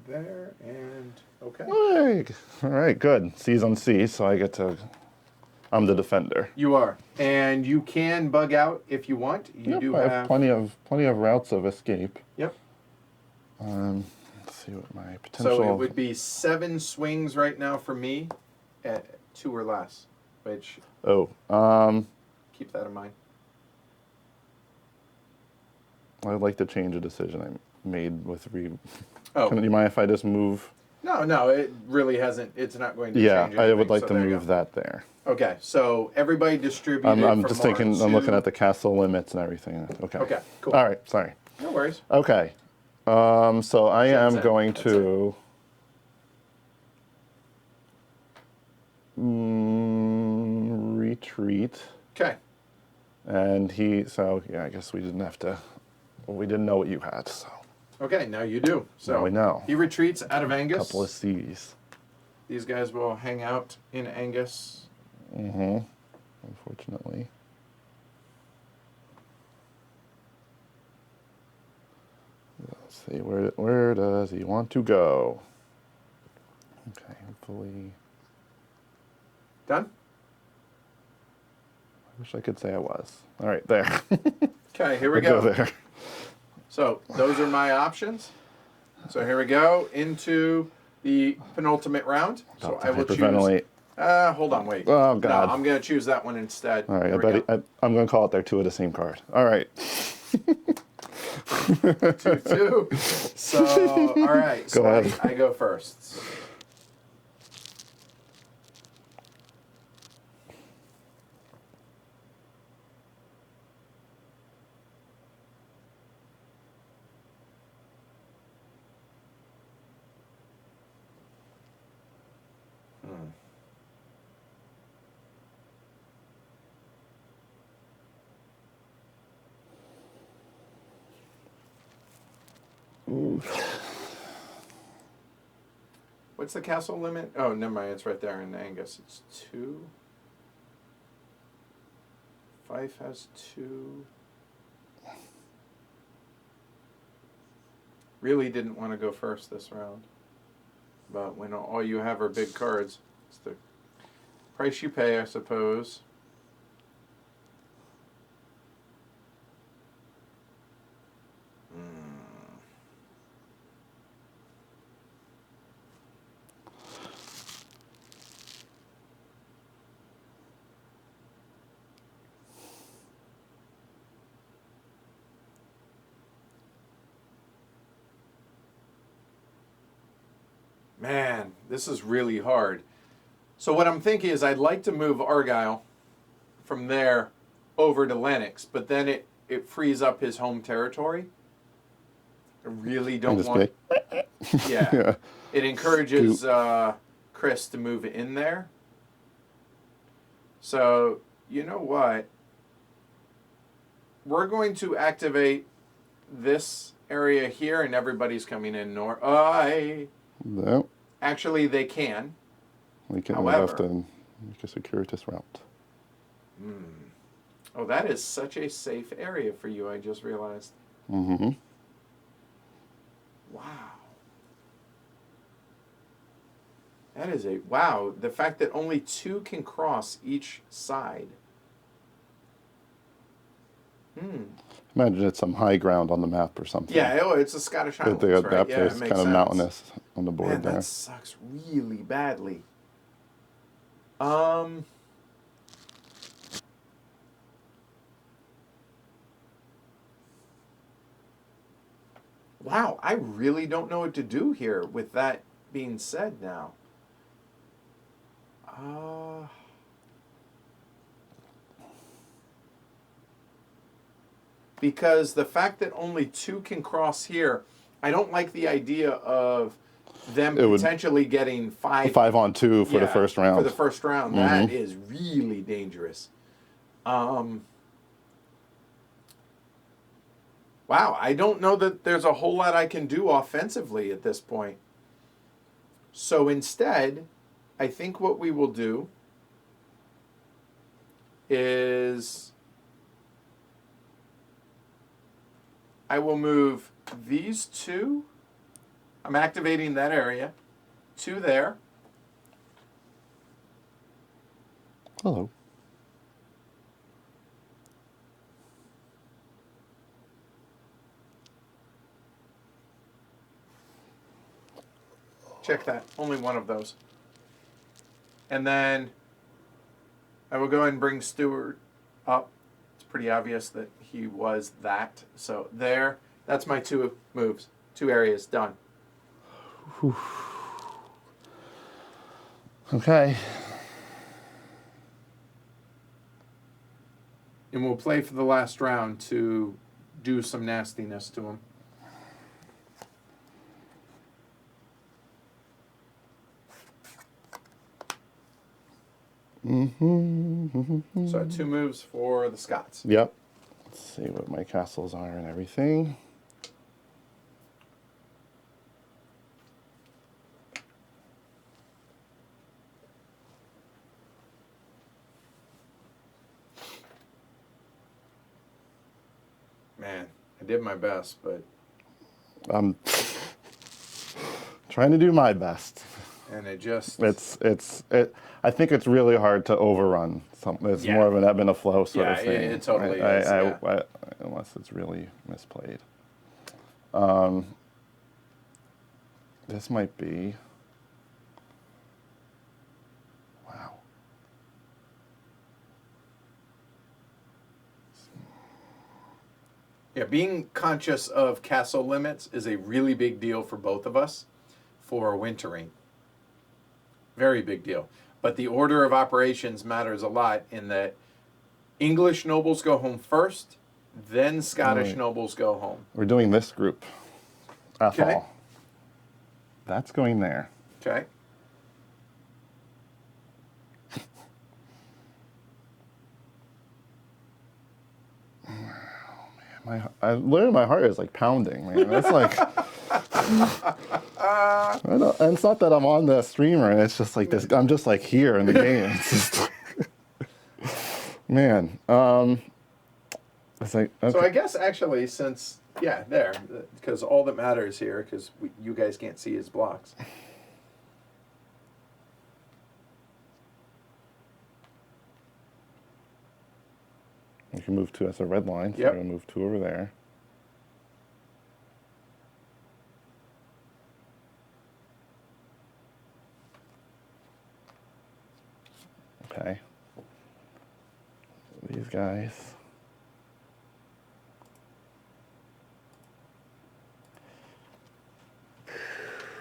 there and okay. Hey. All right, good. C's on C, so I get to... I'm the defender. You are. And you can bug out if you want. You do I have... have plenty of routes of escape. Yep. Let's see what my potential... So it would be 7 swings right now for me at 2 or less, which... Oh, keep that in mind. I'd like to change a decision I made with Oh. Do you mind if I just move? No, it really hasn't. It's not going to change anything. I would like so to there you move go. that there. Okay, so everybody distributed I'm from just thinking, Mar I'm looking to- at the castle limits and everything. Okay. Okay, cool. All right, sorry. No worries. Okay. So I am That's it. going That's to retreat. Okay. And I guess we didn't have to, we didn't know what you had, so. Okay, now you do. So Now we know. He retreats out of Angus. Couple of C's. These guys will hang out in Angus. Mm-hmm. Unfortunately. Let's see, where does he want to go? Okay, hopefully. Done? I wish I could say I was. All right, there. Okay, here we We'll go. there. So those are my options. So here we go into the penultimate round. So I will choose. Hyperventilate. Hold on, wait. Oh, God. No, I'm going to choose that one instead. All right, Here we go. I'm going to call it there 2 of the same card. All right. 2-2. So, all right. So Go ahead. I go first. What's the castle limit? Oh, never mind. It's right there in Angus. It's 2. Fife has 2. Really didn't want to go first this round. But when all you have are big cards, it's the price you pay, I suppose. Man, this is really hard. So what I'm thinking is I'd like to move Argyle from there over to Lennox, but then it frees up his home territory. I really don't want. Yeah. Yeah. It encourages Chris to move in there. So you know what? We're going to activate this area here, and everybody's coming in north. No. Actually, they can. We can However, have to make a circuitous route. Oh, that is such a safe area for you, I just realized. Mm-hmm. Wow. That is wow. The fact that only 2 can cross each side. Imagine it's some high ground on the map or something. Yeah, it's a Scottish Highlands, They got right? that Yeah, place it makes kind of sense. mountainous on the board Man, there. that sucks really badly. Wow, I really don't know what to do here with that being said now. Because the fact that only 2 can cross here, I don't like the idea of them potentially getting 5-on-2 for the first round. For the first round, that is really dangerous. Wow, I don't know that there's a whole lot I can do offensively at this point. So instead, I think what we will do is I will move these 2. I'm activating that area. 2 there. Hello. Check that. Only one of those. And then I will go ahead and bring Stewart up. It's pretty obvious that he was that. So there. That's my 2 moves. 2 areas done. Whew. Okay. And we'll play for the last round to do some nastiness to him. So 2 moves for the Scots. Yep. Let's see what my castles are and everything. Man, I did my best, but... I'm trying to do my best. And it just... I think it's really hard to overrun something. It's more of an ebb and a flow sort of thing. Yeah, it totally is. Unless it's really misplayed. This might be... Wow. Yeah, being conscious of castle limits is a really big deal for both of us for wintering. Very big deal. But the order of operations matters a lot in that English nobles go home first, then Scottish nobles go home. We're doing this group. Okay. All. That's going there. Okay. Literally, my heart is like pounding, man. That's like, and it's not that I'm on the streamer, and it's just like this. I'm just like here in the game. It's just, man. It's like, okay. So I guess actually, since there, because all that matters here, because you guys can't see his blocks. We can move 2 as a red line. So Yep. we're going to move 2 over there. Okay. These guys.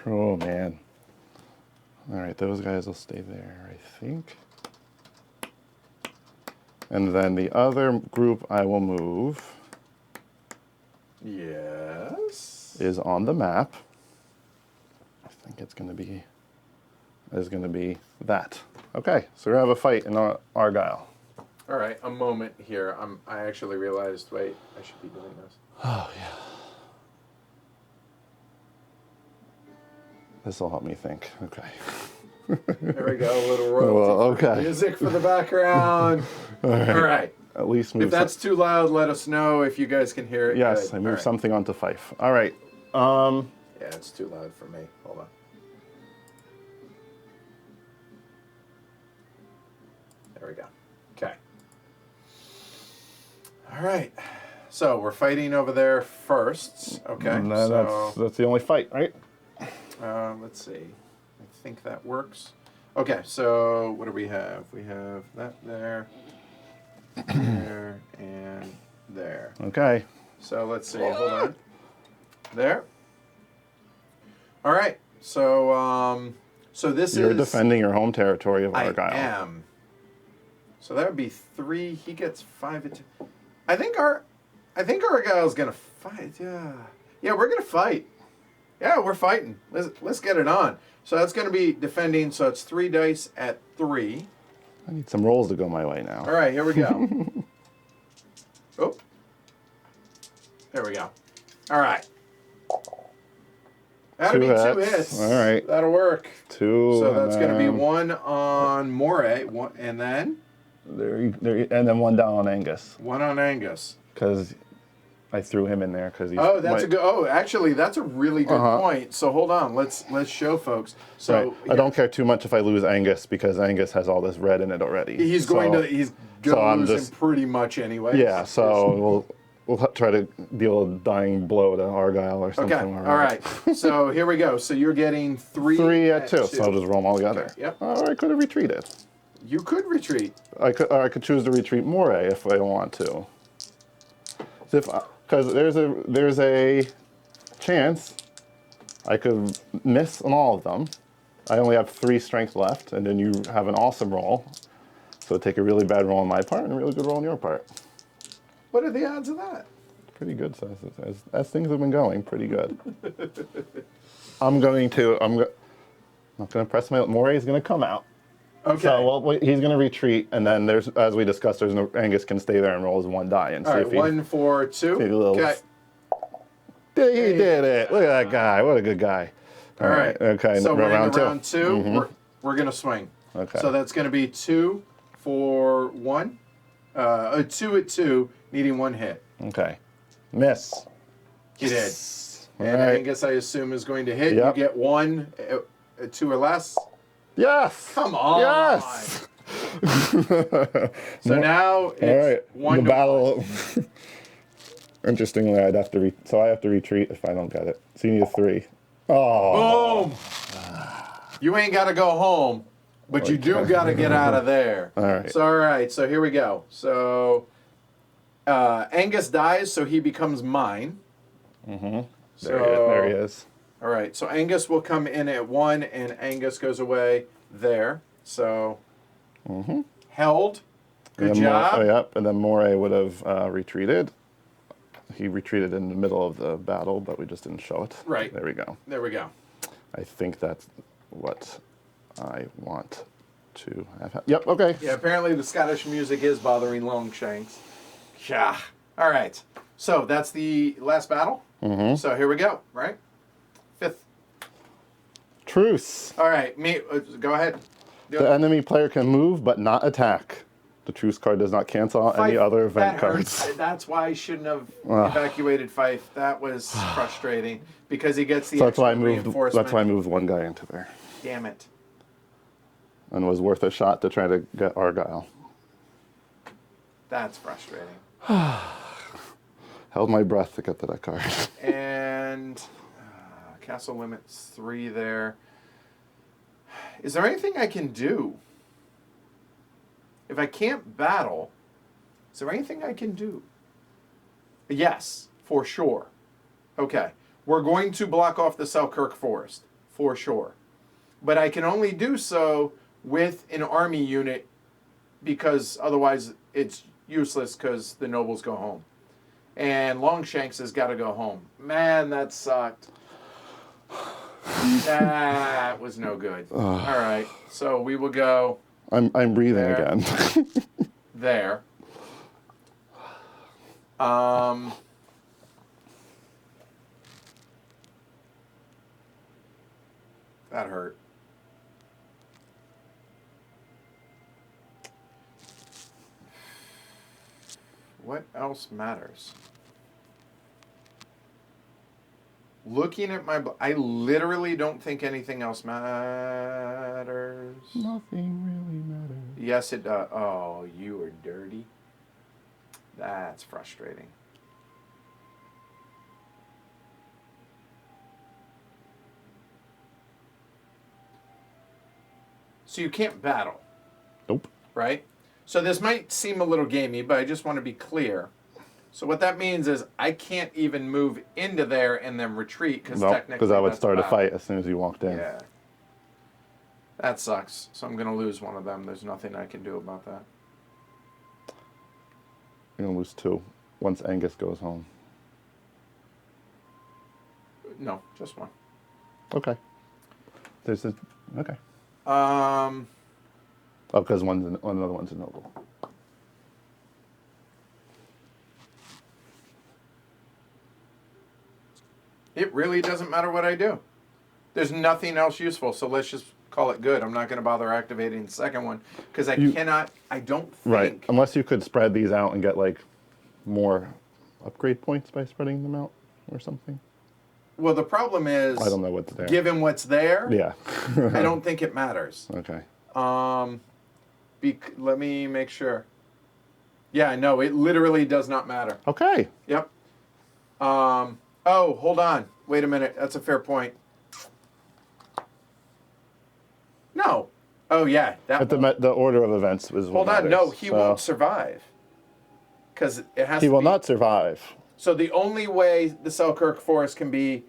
Oh, man. All right, those guys will stay there, I think. And then the other group I will move Yes. is on the map. I think it's going to be that. Okay, so we have a fight in Argyle. All right, a moment here. I actually realized, wait, I should be doing this. Oh, yeah. This will help me think. Okay. There we go, a little royalty music for the background. All right. At least move. If that's too loud, let us know if you guys can hear it. Yes, good. I moved something onto Fife. All right. Yeah, it's too loud for me. Hold on. There we go. Okay. All right. So we're fighting over there first. Okay. And So that's the only fight, right? let's see. I think that works. Okay. So what do we have? We have that there, there, and there. Okay. So let's see. Hold on. There. All right. So so this You're is. defending your home territory of Argyle. I am. So that would be 3. He gets 5. I think Argyle's gonna fight. Yeah. Yeah, we're gonna fight. Yeah, we're fighting. Let's get it on. So that's gonna be defending. So it's 3 dice at 3. I need some rolls to go my way now. All right, here we go. Oh. There we go. All right. That'll be 2 hits. All right. That'll work. 2. So that's going to be 1 on Moray, and then? There, and then 1 down on Angus. 1 on Angus. Because I threw him in there because he's. Oh, that's a good. Oh, actually, that's a really good point. So hold on, let's show folks. So right. I don't care too much if I lose Angus because Angus has all this red in it already. He's going to lose him pretty much anyway. Yeah, so we'll try to deal a dying blow to Argyle or something. Okay, all right. So here we go. So you're getting 3 at 2. So I'll just roll them all together. Okay, yep. Or I could have retreated. You could retreat. I could choose to retreat Moray if I want to. Because there's a chance I could miss on all of them. I only have 3 strength left, and then you have an awesome roll. So take a really bad roll on my part and a really good roll on your part. What are the odds of that? Pretty good, as things have been going, pretty good. I'm not going to press my. Moray's going to come out. Okay. So he's going to retreat, and then as we discussed, Angus can stay there and roll his 1 die and see if he. 1, 4, 2. Okay. He did it! Look at that guy! What a good guy! All right. Okay. So we're round in round 2. Mm-hmm. We're going to swing. Okay. So that's going to be 2 for 1. 2 at 2, needing 1 hit. Okay. Miss. He did. And right. Angus, I assume, is going to hit. Yep. You get 1, 2 or less. Yes. Come on. Yes. So now it's 1 the to battle. 1. Interestingly, I have to retreat if I don't get it. So you need a 3. Oh. Boom. You ain't got to go home, but you do got to get out of there. All right. So all right. So here we go. So Angus dies, so he becomes mine. Mm-hmm. So There he is. All right. So Angus will come in at 1, and Angus goes away there. So held. Good job. Yep. And then Moray would have retreated. He retreated in the middle of the battle, but we just didn't show it. Right. There we go. There we go. I think that's what I want to have. Yep, okay. Yeah, apparently the Scottish music is bothering Longshanks. Yeah. All right. So that's the last battle. Mm-hmm. So here we go, right? 5th. Truce. All right. Go ahead. The enemy player can move but not attack. The truce card does not cancel out any other event cards. Hurts. That's why I shouldn't have evacuated Fife. That was frustrating because he gets the So extra reinforcement. that's why I moved 1 guy into there. Damn it. And it was worth a shot to try to get Argyle. That's frustrating. Held my breath to get to that card. And castle limits 3 there. Is there anything I can do? If I can't battle, is there anything I can do? Yes, for sure. Okay. We're going to block off the Selkirk Forest, for sure. But I can only do so with an army unit because otherwise it's useless because the nobles go home. And Longshanks has got to go home. Man, that sucked. That was no good. All right, so we will go I'm breathing there. again. There. That hurt. What else matters? Looking at my... I literally don't think anything else matters. Nothing really matters. Yes, it does. Oh, you are dirty. That's frustrating. So you can't battle, Nope. right? So this might seem a little gamey, but I just want to be clear. So what that means is I can't even move into there and then retreat because technically because I would that's start a battle. fight as soon as you walked in. Yeah. That sucks. So I'm going to lose one of them. There's nothing I can do about that. You're going to lose 2 once Angus goes home. No, just one. Okay. There's a... Okay. Um, Oh, because another one's a noble. it really doesn't matter what I do. There's nothing else useful, so let's just call it good. I'm not going to bother activating the second one because I don't think. Right. Unless you could spread these out and get like more upgrade points by spreading them out or something. Well, the problem is, I don't know what's there. given what's there, Yeah. I don't think it matters. Okay. Let me make sure. Yeah, no, it literally does not matter. Okay. Yep. Oh, hold on. Wait a minute. That's a fair point. No. Oh, yeah. But the order of events is what Hold on. matters. No, he won't survive. Because it has He to will be... not survive. So the only way the Selkirk Forest can be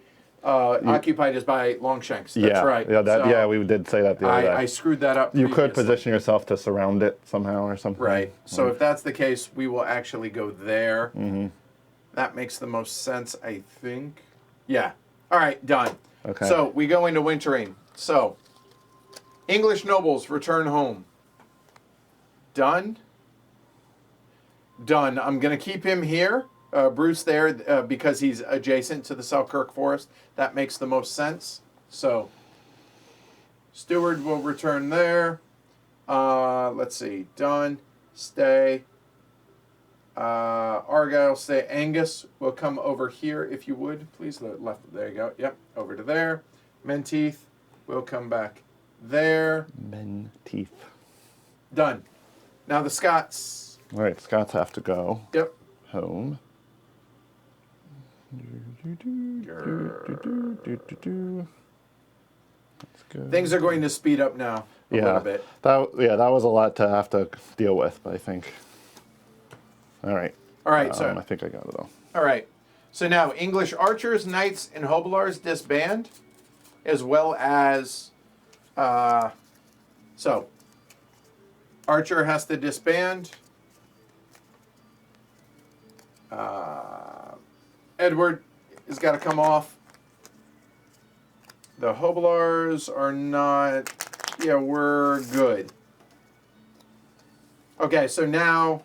occupied is by Longshanks. That's right. Yeah, we did say that the other day. I screwed that up You could previously. position yourself to surround it somehow or something. Right. So if that's the case, we will actually go there. Mm-hmm. That makes the most sense, I think. Yeah. All right, done. Okay. So we go into wintering. So English nobles return home. Done. Done. I'm going to keep him here. Bruce there because he's adjacent to the Selkirk Forest. That makes the most sense. So Steward will return there. Let's see. Done. Stay. Argyle stay. Angus will come over here if you would, please. Left. There you go. Yep. Over to there. Menteith will come back there. Menteith. Done. Now the Scots. All right, Scots have to go Yep. home. Let's go. Things are going to speed up now a little bit. That was a lot to have to deal with, I think. All right. All right, so I think I got it all. all right. So now English archers, knights, and hobilars disband, as well as so archer has to disband. Edward has got to come off. The hobilars are not. Yeah, we're good. Okay, so now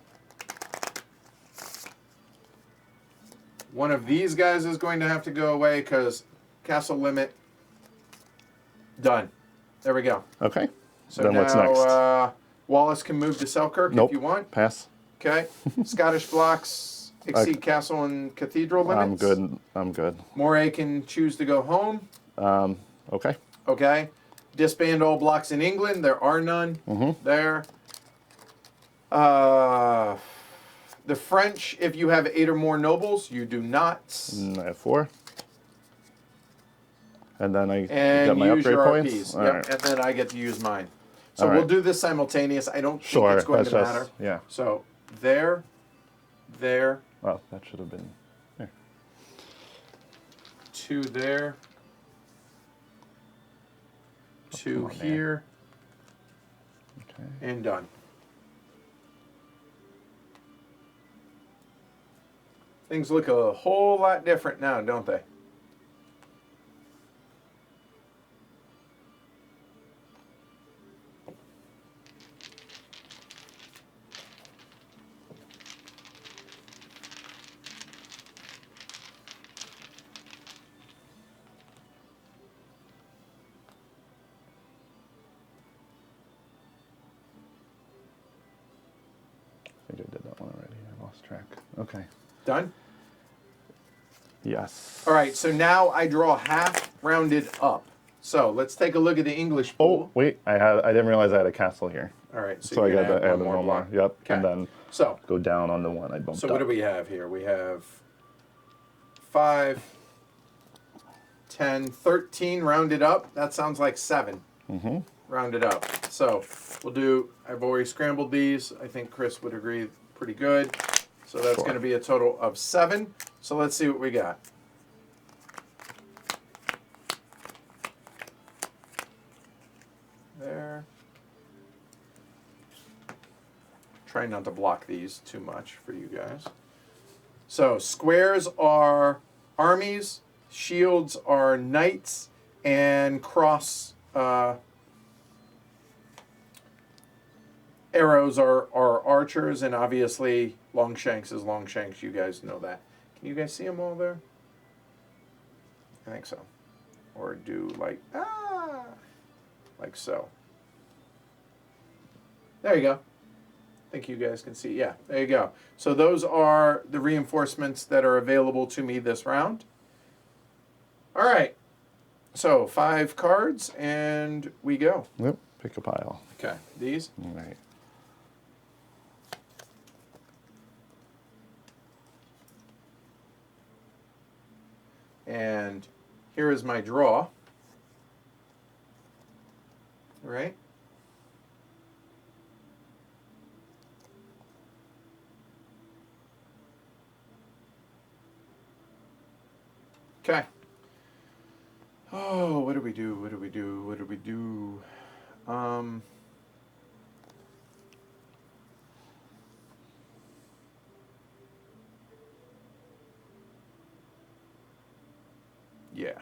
one of these guys is going to have to go away because castle limit. Done. There we go. Okay. So then now what's next? Wallace can move to Selkirk Nope. if you want. Pass. Okay. Scottish blocks exceed castle and cathedral limits. I'm good. Moray can choose to go home. Okay. Okay. Disband all blocks in England. There are none there. The French, if you have 8 or more nobles, you do not. I have 4. And then I And get my use upgrade your points. RPs. All Yep. right. And then I get to use mine. So All we'll right. do this simultaneous. I don't think Sure. it's going That's to just, matter. yeah. So there. Oh, that should have been there. 2 there. 2 on, man. here. Okay. And done. Things look a whole lot different now, don't they? I think I did that one already. I lost track. Okay. Done? Yes. All right, so now I draw half rounded up. So let's take a look at the English pool. Oh, wait. I didn't realize I had a castle here. All right, So I you're got gonna to add add one more. block. Yep. Okay. And then So go down on the one I bumped up. what do we have here? We have 5, 10, 13 rounded up. That sounds like 7 rounded up. So we'll do, I've already scrambled these. I think Chris would agree pretty good. So that's going to be a total of 7. So let's see what we got. There. Try not to block these too much for you guys. So squares are armies, shields are knights, and cross arrows are archers, and obviously Longshanks is Longshanks. You guys know that. Can you guys see them all there? I think so. Or do like so. There you go. I think you guys can see. Yeah, there you go. So those are the reinforcements that are available to me this round. All right. So 5 cards, and we go. Yep. Pick a pile. Okay. These? All right. And here is my draw. All right. Okay. Oh, what do we do? What do we do? What do we do? Yeah.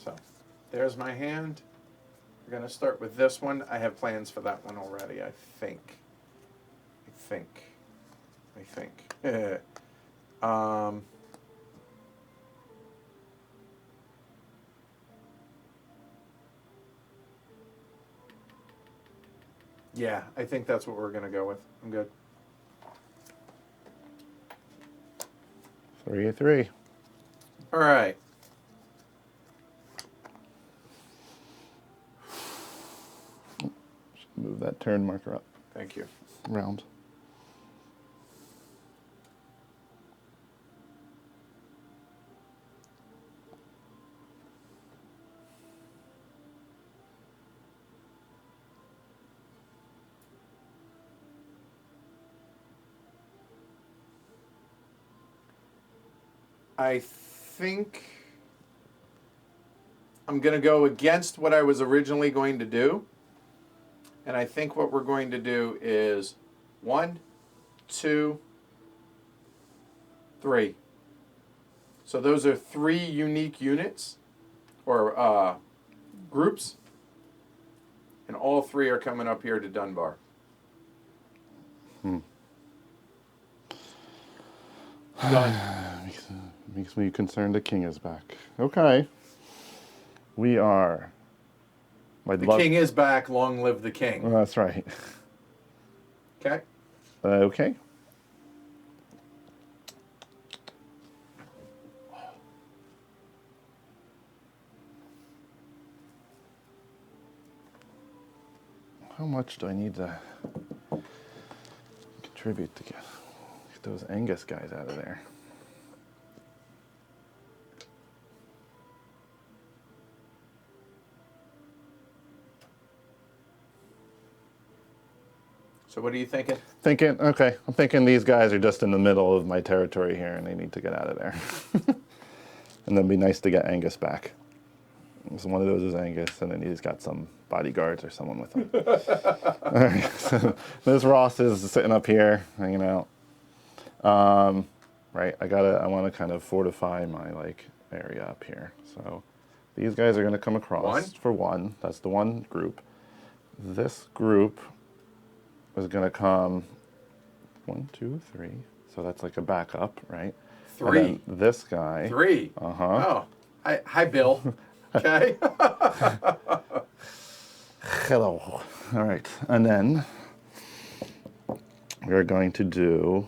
So, there's my hand. We're going to start with this one. I have plans for that one already, I think. Yeah, I think that's what we're going to go with. I'm good. 3-3. All right. Move that turn marker up. Thank you. Round. I think I'm going to go against what I was originally going to do. And I think what we're going to do is 1, 2, 3. So those are 3 unique units or groups. And all 3 are coming up here to Dunbar. Done. Makes me concerned the king is back. Okay. We are. The king is back. Long live the king. Well, that's right. Okay. Okay. How much do I need to contribute to get those Angus guys out of there? So what are you thinking? I'm thinking these guys are just in the middle of my territory here and they need to get out of there. And then it'd be nice to get Angus back. So one of those is Angus, and then he's got some bodyguards or someone with him. All right, so this Ross is sitting up here, hanging out. Right, I want to kind of fortify my area up here. So these guys are going to come across for one. That's the one group. This group is going to come 1, 2, 3. So that's like a backup, right? 3. And then this guy. 3. Uh-huh. Oh, hi, Bill. Okay. Hello. All right, and then we're going to do.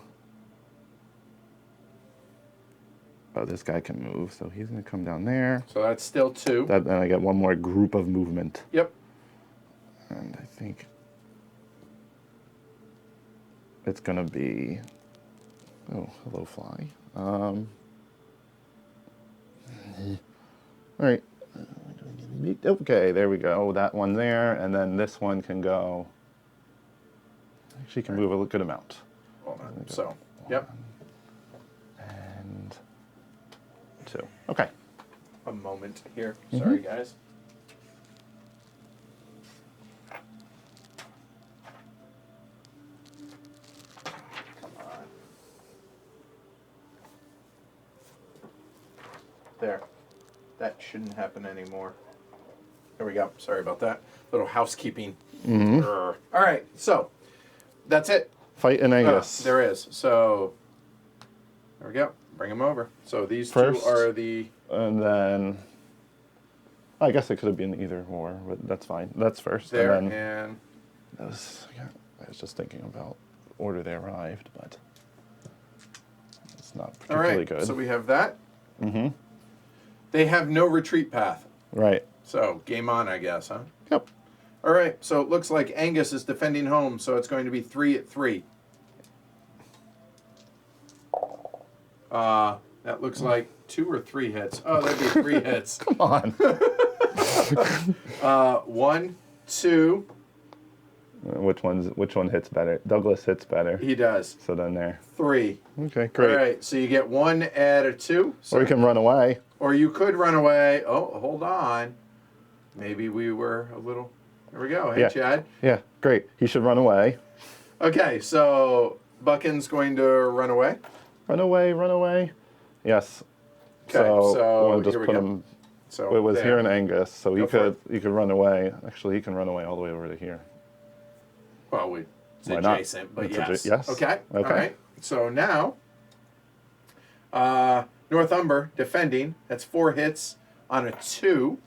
Oh, this guy can move, so he's going to come down there. So that's still 2. And I get one more group of movement. Yep. And I think it's going to be... Oh, hello, fly. All right. Okay, there we go. That one there, and then this one can go... She can move a good amount. Hold on. So, yep. And 2. Okay. A moment here. Sorry, guys. Come on. There. That shouldn't happen anymore. There we go. Sorry about that. Little housekeeping. All right. So, that's it. Fight in Angus. There is. So, there we go. Bring them over. So these First, 2 are the... And then... I guess it could have been either or, but that's fine. That's first. There, and then and... I was just thinking about order they arrived, but it's not All particularly right. good. So we have that. They have no retreat path. Right. So game on, I guess, huh? Yep. All right. So it looks like Angus is defending home, so it's going to be 3 at 3. That looks like 2 or 3 hits. Oh, that'd be 3 hits. Come on. 1, 2. Which one hits better? Douglas hits better. He does. So then there. 3. Okay, great. All right. So you get 1 at a 2. So, Or you can run away. or you could run away. Oh, hold on. Maybe we were a little... There we go. Hey, Yeah. Chad. Yeah, great. He should run away. Okay, so Buchan's going to run away. Run away, run away. Yes. Okay, so we'll just here we put go. him. So It was there. here in Angus, so Go for you could run away. Actually, he can run away all the way over to here. Well, it's Why not? adjacent, but It's yes. yes. Okay. Okay. All right. So now, Northumber defending. That's 4 hits on a 2.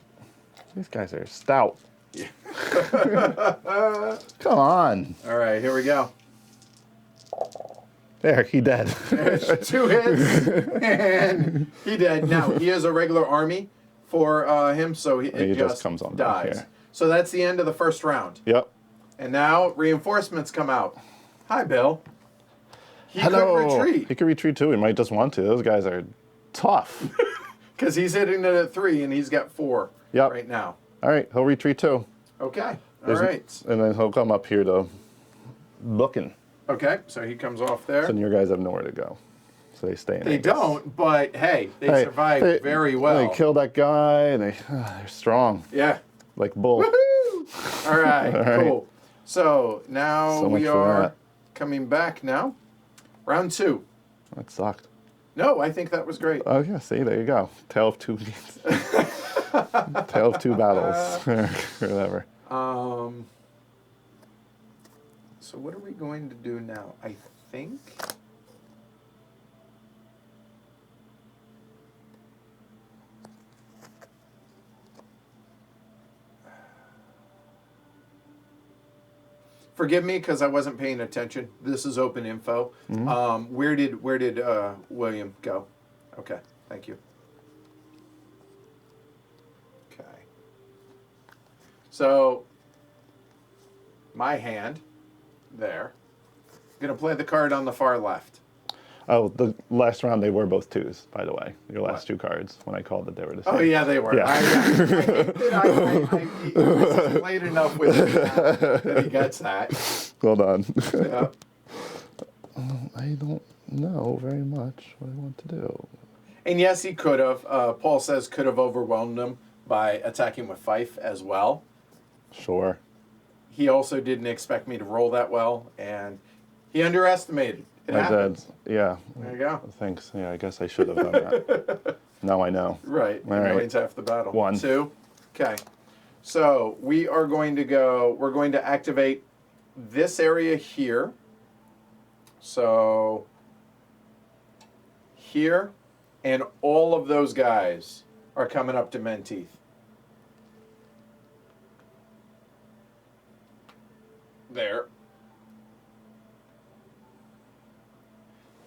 These guys are stout. Yeah. Come on. All right, here we go. There, he dead. There's 2 hits, and he dead. Now, he has a regular army for him, so it He just just comes on down dies. here. So that's the end of the first round. Yep. And now reinforcements come out. Hi, Bill. He Hello. could retreat He could retreat too. He might just want to. Those guys are tough. because he's hitting it at 3, and he's got 4 Yep. right now. All right, he'll retreat too. Okay. All right. And then he'll come up here to looking. Okay, so he comes off there. So your guys have nowhere to go. So they stay in They Angus. don't, but hey, they Hey, survived very well. They killed that guy, and they're strong, Yeah. like bull. Woohoo! All right, All right. cool. So now So much we for are that. coming back now. Round 2. That sucked. No, I think that was great. Oh yeah, see, there you go. Tale of 2 Tale of 2 battles, or whatever. So what are we going to do now? I think... Forgive me because I wasn't paying attention. This is open info. Mm-hmm. Where did William go? Okay, thank you. Okay. So my hand there. I'm gonna play the card on the far left. Oh, the last round they were both 2s, by the way. Your last 2 cards when I called that they were the same. Oh yeah, they were. Yeah. I played enough with him that he gets that. Hold on. Yeah. I don't know very much what I want to do. And yes, he could have. Paul says could have overwhelmed him by attacking with Fife as well. Sure. He also didn't expect me to roll that well, and he underestimated. It happens. Did. Yeah. There you go. Thanks. Yeah, I guess I should have done that. Now I know. Right. All right. Knowing's half the battle. 1. 2. Okay. So we are going to go, we're going to activate this area here. So here, and all of those guys are coming up to Menteith. There.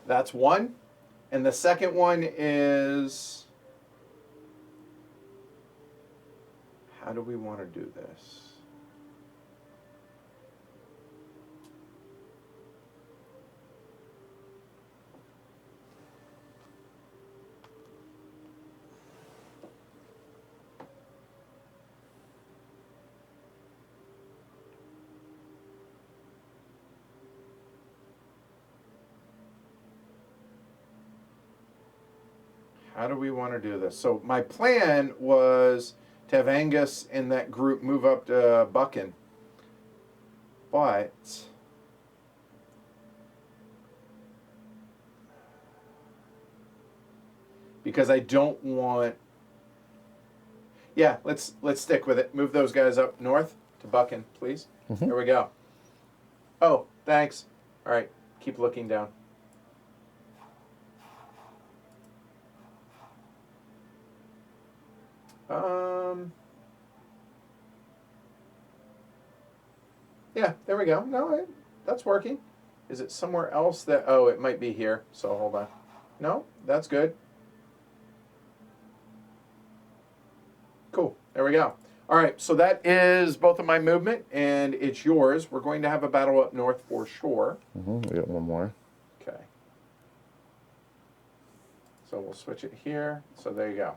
That's one. And the second one is, how do we want to do this? How do we want to do this? So my plan was to have Angus and that group move up to Buchan. But because I don't want, yeah, let's stick with it. Move those guys up north to Buchan, please. Mm-hmm. There we go. Oh, thanks. All right, keep looking down. Yeah, there we go. No, that's working. Is it somewhere else that, oh, it might be here. So hold on. No, that's good. Cool, there we go. All right, so that is both of my movement, and it's yours. We're going to have a battle up north for sure. We got one more. Okay. So we'll switch it here. So there you go.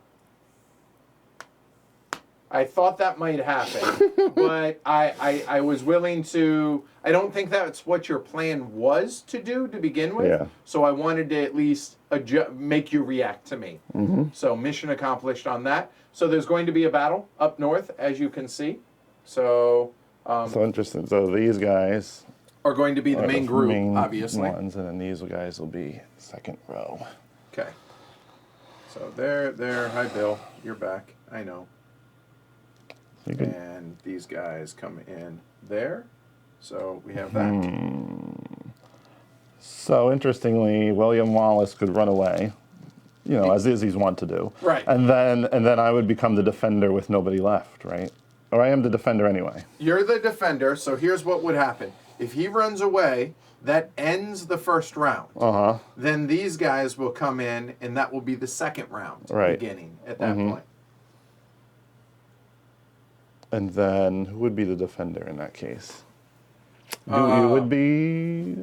I thought that might happen, but I was willing to, I don't think that's what your plan was to do to begin with. Yeah. So I wanted to at least make you react to me. Mm-hmm. So mission accomplished on that. So there's going to be a battle up north, as you can see. So So interesting. So these guys are going to be the main group, obviously. Ones, and then these guys will be second row. Okay. So there. Hi, Bill. You're back. I know. So you could, And these guys come in there. So we have that. So interestingly, William Wallace could run away, as he's wont to do. Right. And then I would become the defender with nobody left, right? Or I am the defender anyway. You're the defender, so here's what would happen. If he runs away, that ends the first round. Uh-huh. Then these guys will come in, and that will be the second round beginning at that point. And then who would be the defender in that case? You would be.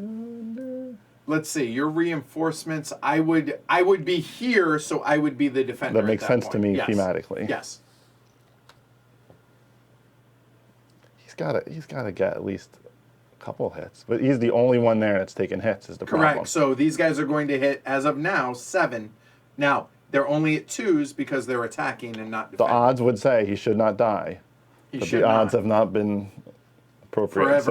Let's see. Your reinforcements. I would be here, so I would be the defender. That makes sense to me yes. thematically. Yes. He's got to get at least a couple hits, but he's the only one there that's taking hits. Is the problem? Correct. So these guys are going to hit as of now 7. Now they're only at 2s because they're attacking and not defending. The odds would say he should not die. But the odds have not been appropriate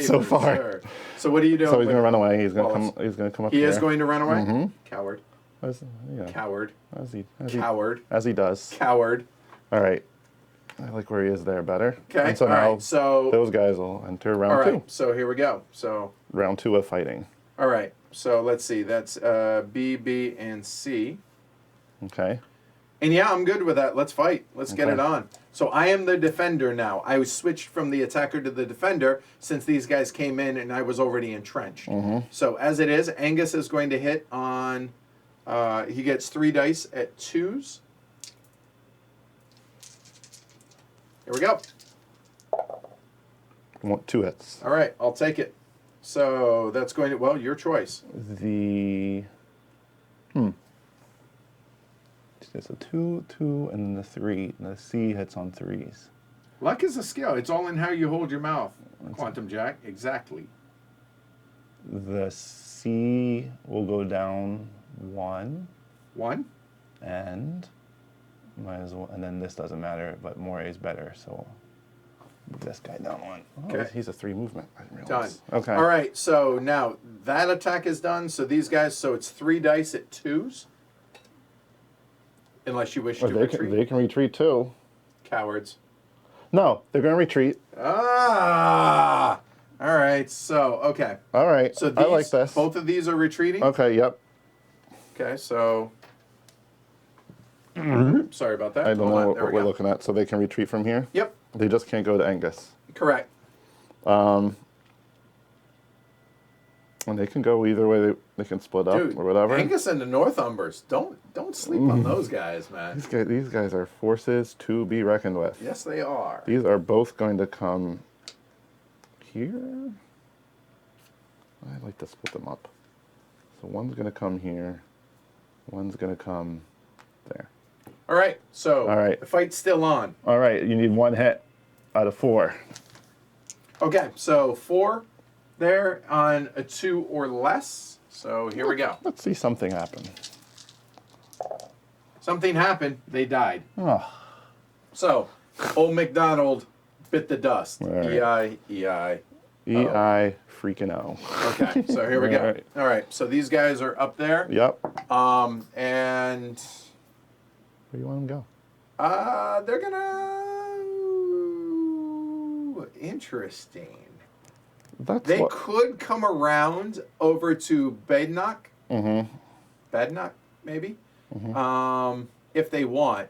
so far. Sir. So what are you doing? So he's going to run away. He's going to come up He here. is going to run away? Mm-hmm. Coward. Coward. Coward. As he does. Coward. All right. I like where he is there better. Okay. And so all now right. So those guys will enter round all right. 2. So here we go. So round 2 of fighting. All right. So let's see. That's B, B, and C. Okay. And yeah, I'm good with that. Let's fight. Let's get it on. So I am the defender now. I was switched from the attacker to the defender since these guys came in and I was already entrenched. Mm-hmm. So as it is, Angus is going to hit on, he gets 3 dice at 2s. Here we go. I want 2 hits. All right, I'll take it. So that's going to, well, your choice. There's a 2, 2, and then the 3. And the C hits on 3s. Luck is a skill. It's all in how you hold your mouth. Quantum Jack, exactly. The C will go down 1. 1. And Might as well. And then this doesn't matter, but more is better. So move this guy down one. Oh, Okay. he's a 3 movement. I didn't Done. realize. Okay. All right, so now that attack is done. So these guys, so it's 3 dice at 2s. Unless you wish to retreat. They can retreat too. Cowards. No, they're going to retreat. Ah! All right, so, okay. All right. So these, I like this. both of these are retreating? Okay, yep. Okay, so... Sorry about that. I don't Hold know on, what there we we're go. looking at, so they can retreat from here? Yep, They just can't go to Angus. correct. And they can go either way. They can split up Dude, or whatever. Angus and the Northumbers, don't sleep on those guys, man. These guys are forces to be reckoned with. Yes, they are. These are both going to come here. I'd like to split them up. So one's going to come here. One's going to come there. All right, so All right. the fight's still on. All right, you need 1 hit out of 4. Okay, so 4 there on a 2 or less. So here we go. Let's see something happen. Something happened. They died. Oh, So, old MacDonald bit the dust. All right. E-I, E-I. E-I freaking O. Okay, so here we go. All right. All right, so these guys are up there. Yep. And Where do you want them to go? they're gonna... Interesting. They could come around over to Badenoch. Mm-hmm. Badenoch, maybe? Mm-hmm. If they want.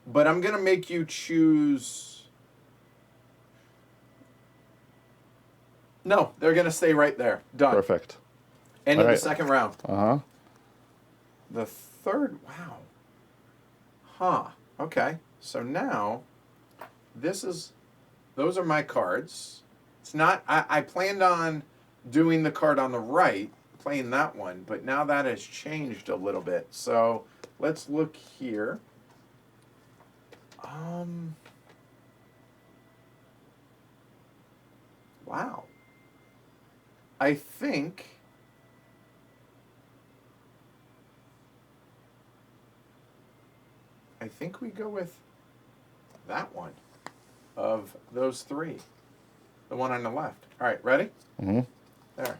But I'm going to make you choose... No, they're going to stay right there. Done. Perfect. End of All the right. second round. Uh-huh. The third... Wow. Huh. Okay. So now, this is... Those are my cards. It's not... I planned on doing the card on the right, playing that one, but now that has changed a little bit. So, let's look here. Wow. I think... we go with that one of those 3. The one on the left. All right, ready? Mm-hmm. There.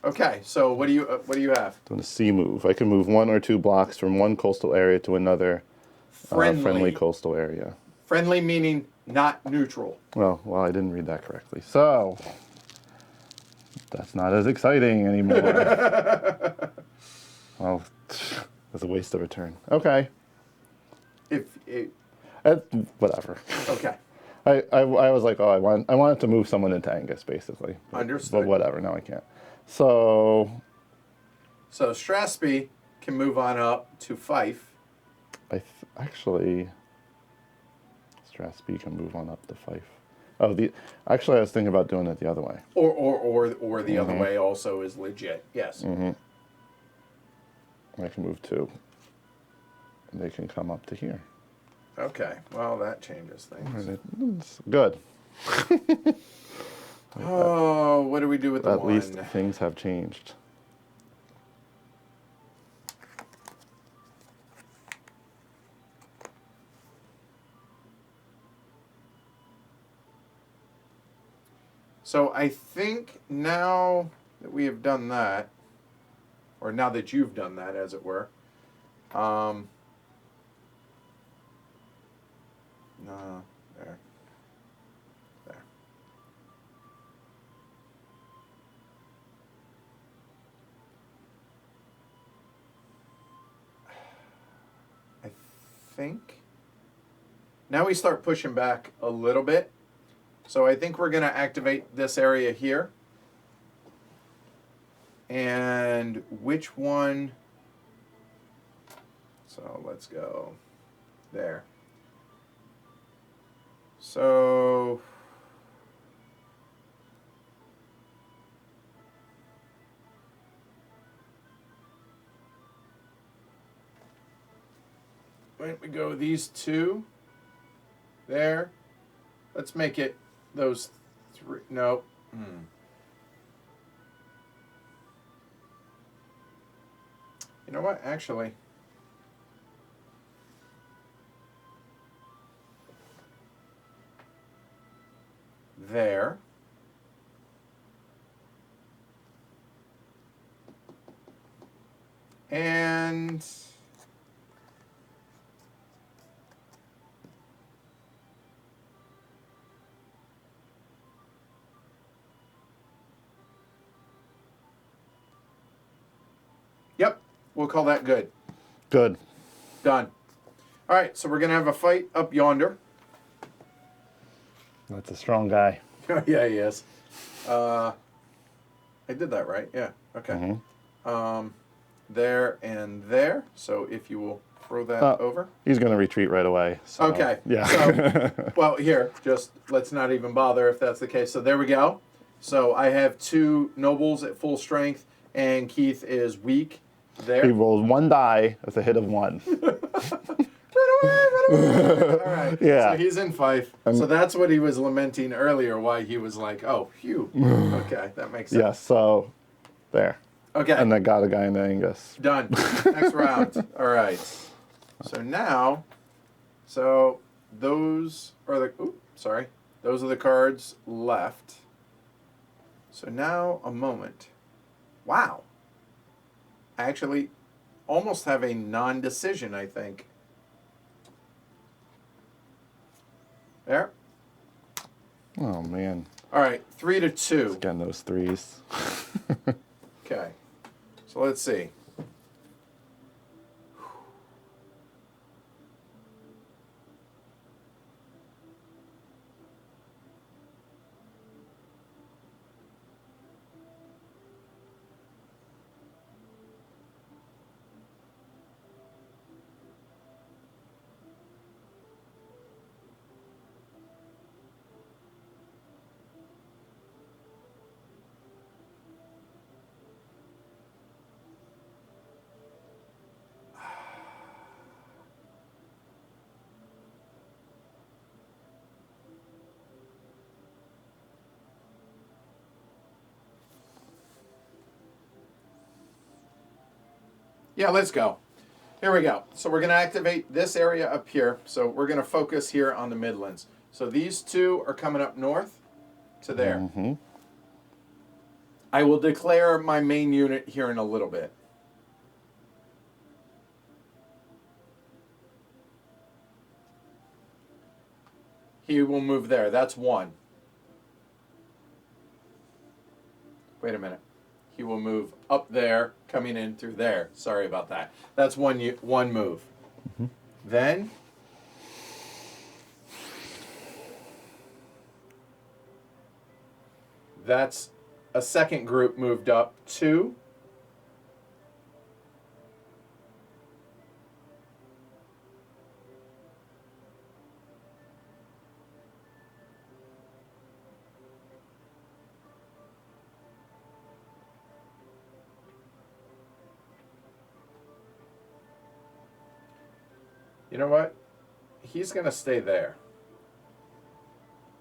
Okay, so what do you have? Doing a C move. I can move 1 or 2 blocks from one coastal area to another friendly coastal area. Friendly meaning not neutral. Well, I didn't read that correctly. So, that's not as exciting anymore. Well, that's a waste of a turn. Okay. Whatever. Okay. I was like, I wanted to move someone into Angus, basically. Understood. But whatever, now I can't. So Strathspey can move on up to Fife. Actually, Strathspey can move on up to Fife. Oh, actually, I was thinking about doing it the other way. Or the other way also is legit. Yes. Mm-hmm. I can move 2. And they can come up to here. Okay. Well, that changes things. It's good. Oh, what do we do with the At one? least things have changed. So I think now that we have done that, or now that you've done that, as it were, no, there. I think now we start pushing back a little bit. So I think we're going to activate this area here. And which one? So let's go there. So why don't we go these 2 there? Let's make it those 3. Nope. You know what? Actually, there. And yep, we'll call that good. Good. Done. All right, so we're going to have a fight up yonder. That's a strong guy. Yeah, he is. I did that right. Yeah. Okay. There and there. So if you will throw that over. He's going to retreat right away. So, Okay. Yeah. So, well, here, just let's not even bother if that's the case. So there we go. So I have 2 nobles at full strength, and Keith is weak there. He rolls 1 die with a hit of 1. All right. Yeah. So he's in Fife. So that's what he was lamenting earlier, why he was like, oh, phew. Okay, that makes sense. Yeah, so there. Okay. And I got a guy in Angus. Done. Next round. All right. So now, those are those are the cards left. So now a moment. Wow. I actually almost have a non-decision, I think. There. Oh, man. All right, 3-2. Getting those 3s. Okay. So let's see. Yeah, let's go. Here we go. So we're going to activate this area up here. So we're going to focus here on the Midlands. So these 2 are coming up north to there. Mm-hmm. I will declare my main unit here in a little bit. He will move there. That's 1. Wait a minute. He will move up there, coming in through there. Sorry about that. That's one move. Mm-hmm. Then that's a second group moved up 2. You know what? He's going to stay there.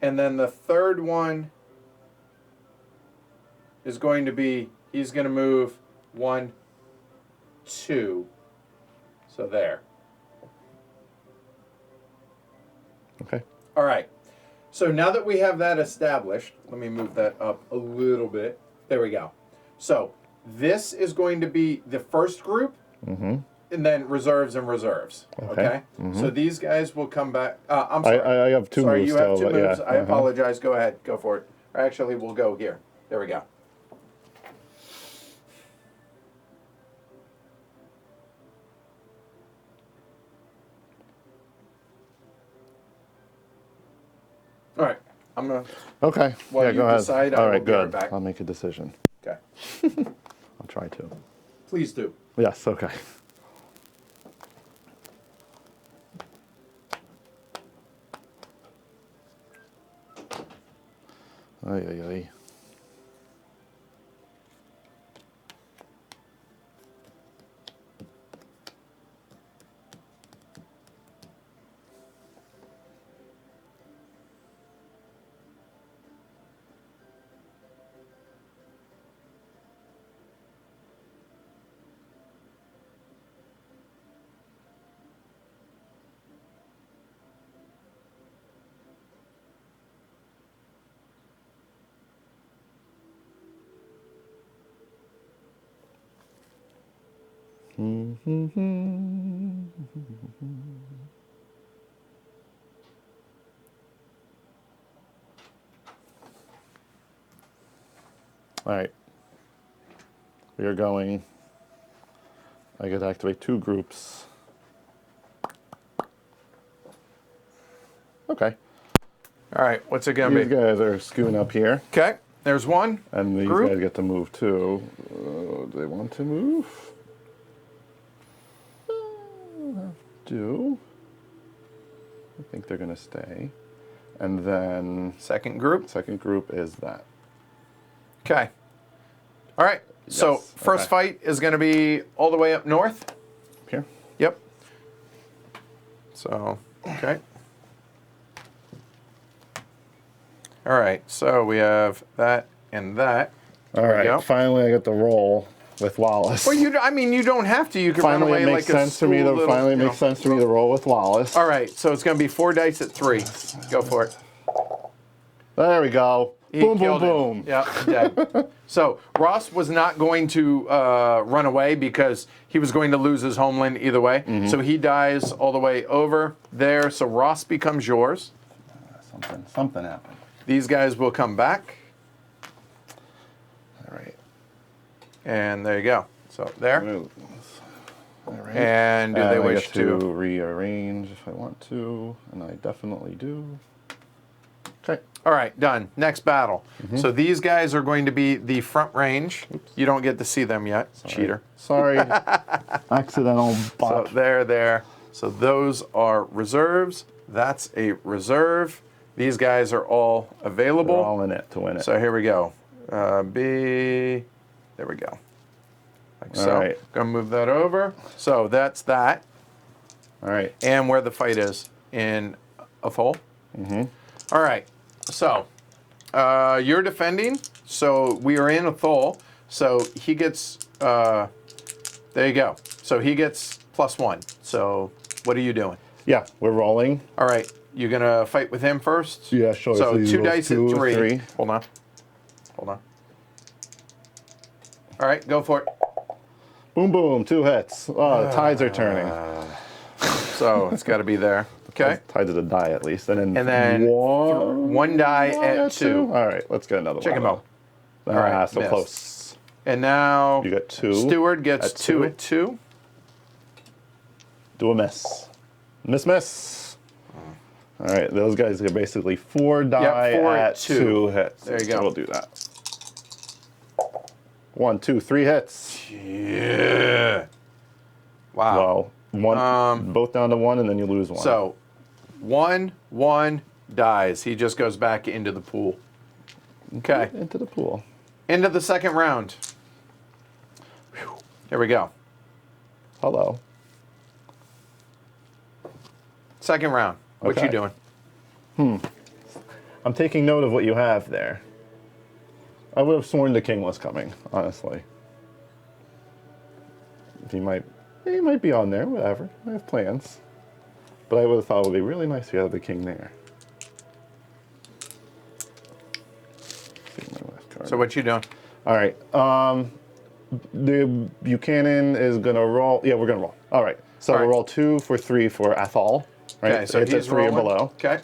And then the third one is going to be, he's going to move 1, 2. So there. Okay. All right. So now that we have that established, let me move that up a little bit. There we go. So this is going to be the first group. Mm-hmm. And then reserves and reserves. Okay. Mm-hmm. So these guys will come back. I'm sorry. I have 2 sorry, moves you have still, 2 but moves. yeah. I apologize. Go ahead. Go for it. Or actually, we'll go here. There we go. All right. I'm going to. Okay. While yeah, you go ahead. decide, I All will right, be right good. back. I'll make a decision. Okay. I'll try to. Please do. Yes, okay. Ay, ay, ay. All right. We are going. I get to activate 2 groups. Okay. All right, what's it going to These be? guys are scooting up here. Okay, there's one. And these group. guys get to move too. Do they want to move? Do. I think they're going to stay. And then Second group. second group is that. Okay. All right, so Yes, first okay. fight is going to be all the way up north. Here. Yep. So, okay. All right, so we have that and that. All There we right. go. Finally, I get to roll with Wallace. Well, I mean, you don't have to. You can run finally, away it makes like a sense for me to little, finally you know. makes sense for me to roll with Wallace. All right, so it's going to be 4 dice at 3. Go for it. There we go. He Boom, boom, killed it. boom. Yeah, dead. So Ross was not going to run away because he was going to lose his homeland either way. Mm-hmm. So he dies all the way over there. So Ross becomes yours. Something happened. These guys will come back. All right. And there you go. So there. All right. And do they I wish get to to? rearrange if I want to, and I definitely do. Okay. All right, done. Next battle. Mm-hmm. So these guys are going to be the front range. You don't get to see them yet, cheater. Sorry. Accidental So bot. they're there. So those are reserves. That's a reserve. These guys are all available. They're all in it to win it. So here we go. B. There we go. Like so. All right. Gonna move that over. So that's that. All right. And where the fight is in a hole. Mm-hmm. All right. So you're defending. So we are in a thole. So he gets. There you go. So he gets +1. So what are you doing? Yeah, we're rolling. All right. You're gonna fight with him first. Yeah, sure. So you 2 roll dice at 3. 3. Hold on. Hold on. All right. Go for it. Boom, boom. 2 hits. Oh, the tides are turning. So it's got to be there. Okay. Tides are to die at least. And then one die at 2. All right, let's get another Check one. him out. All right, so missed. close. And now You got 2. Stewart gets at 2 at 2. Do a miss. Miss. All right, those guys get basically 4 die 4 at at 2 hits. There you go. So we'll do that. 1, 2, 3 hits. Yeah. Wow. Well, one, both down to 1, and then you lose 1. So 1 dies. He just goes back into the pool. Okay. Into the pool. Into the second round. Whew. Here we go. Hello. Second round. What Okay. you doing? I'm taking note of what you have there. I would have sworn the king was coming, honestly. He might be on there, whatever. I have plans. But I would have thought it would be really nice if you had the king there. See my last card. So what you doing? All right. The Buchanan is gonna roll. Yeah, we're gonna roll. All right. So All right. we'll roll 2 for 3 for Athol. Right. Okay, so it's at he's 3 or rolling. below. Okay.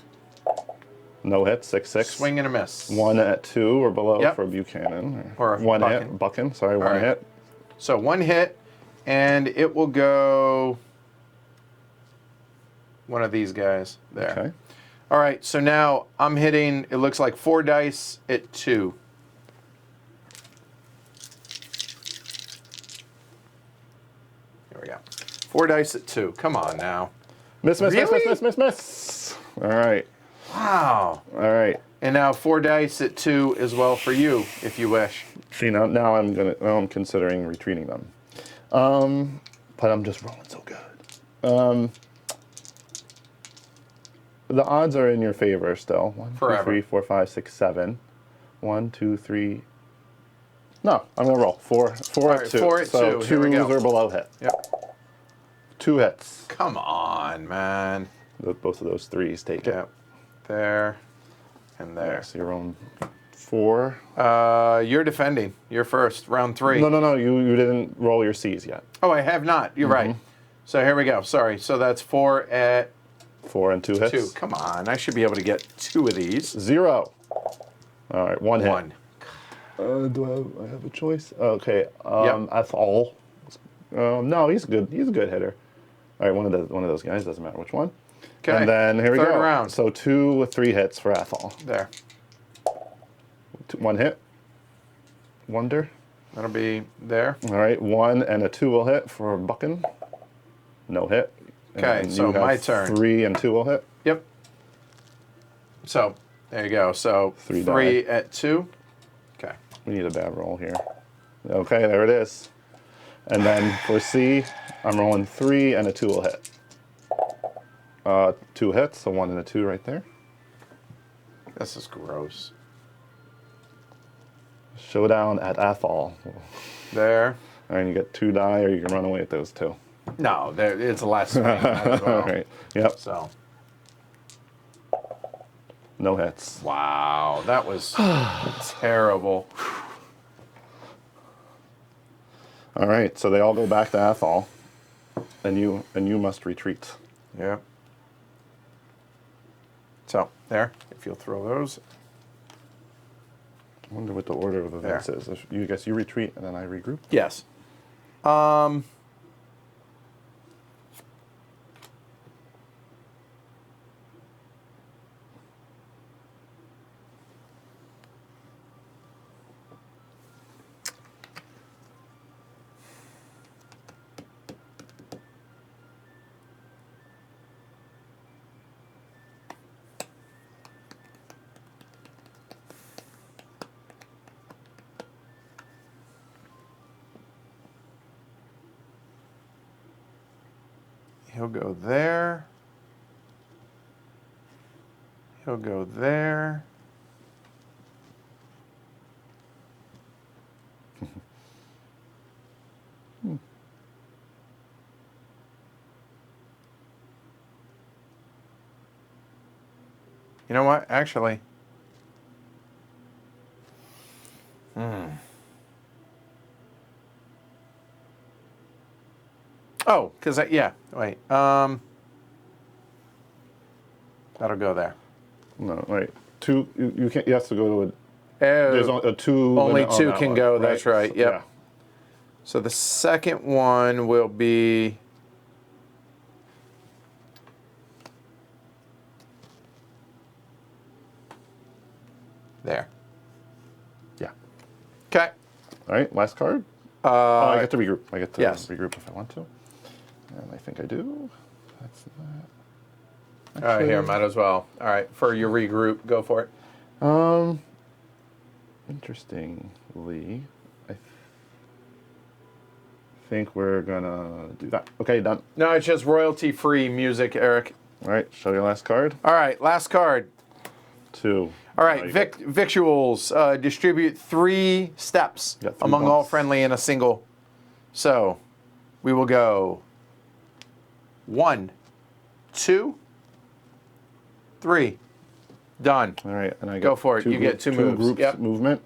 No hit. 6/6. Swing and a miss. 1 at 2 or below Yep. for Buchanan. Or 1 Buchan. hit. Buchan. Sorry, 1 right. hit. So 1 hit, and it will go one of these guys there. Okay. All right, so now I'm hitting, it looks like 4 dice at 2. Here we go. 4 dice at 2. Come on now. Miss. All right. Wow. All right. And now 4 dice at 2 as well for you, if you wish. See, now I'm considering retreating them. But I'm just rolling so good. The odds are in your favor still. 1, 2, Forever. 3, 4, 5, 6, 7. 1, 2, 3. No, I'm gonna roll 4 All at right, 2. 4 at so 2. Here we go. 2s are below hit. Yep. 2 hits. Come on, man. Both of those 3s take it. Yep. There and there. So you're rolling 4. You're defending. You're first. Round 3. No. You didn't roll your C's yet. Oh, I have not. You're right. So here we go. Sorry. So that's 4 at 4 and 2 hits. 2. Come on. I should be able to get 2 of these. 0. All right, 1 hit. 1. Do I have a choice? Okay. That's all. No, he's good. He's a good hitter. All right, one of those guys. Doesn't matter which one. Okay. And then here we go. Third round. So 2 with 3 hits for Athol. There. 1 hit. Wonder. That'll be there. All right, 1 and a 2 will hit for Buchan. No hit. Okay, And so you have my turn. 3 and 2 will hit. Yep. So there you go. So 3 at 2. Okay. We need a bad roll here. Okay, there it is. And then for C, I'm rolling 3 and a 2 will hit. 2 hits, so 1 and a 2 right there. This is gross. Showdown at Athol. There. All right, you get 2 die, or you can run away with those 2. No, there. It's the last swing as well. All right. Yep. So. No hits. Wow, that was terrible. All right, so they all go back to Athol, and you must retreat. Yeah. So there, if you'll throw those. I wonder what the order of events is. You guess you retreat, and then I regroup. Yes. He'll go there. He'll go there. You know what? Actually. Oh, because yeah. Wait. That'll go there. No, wait. 2. You can't. You have to go to a. Oh, There's a 2. only on 2 that can one, go. That's right. So, Yep. yeah. So the second one will be there. Yeah. Okay. All right. Last card. I get to regroup. I get to regroup if I want to, and I think I do. That's that. All right, here, might as well. All right, for your regroup, go for it. Interestingly, I think we're gonna do that. Okay, done. No, it's just royalty-free music, Eric. All right, show your last card. All right, last card. 2. All right, victuals. Distribute 3 steps Got 3 among all bumps. friendly in a single. So, we will go 1, 2, 3. Done. All right, and I Go get for it. You get 2 moves. groups Yep. movement.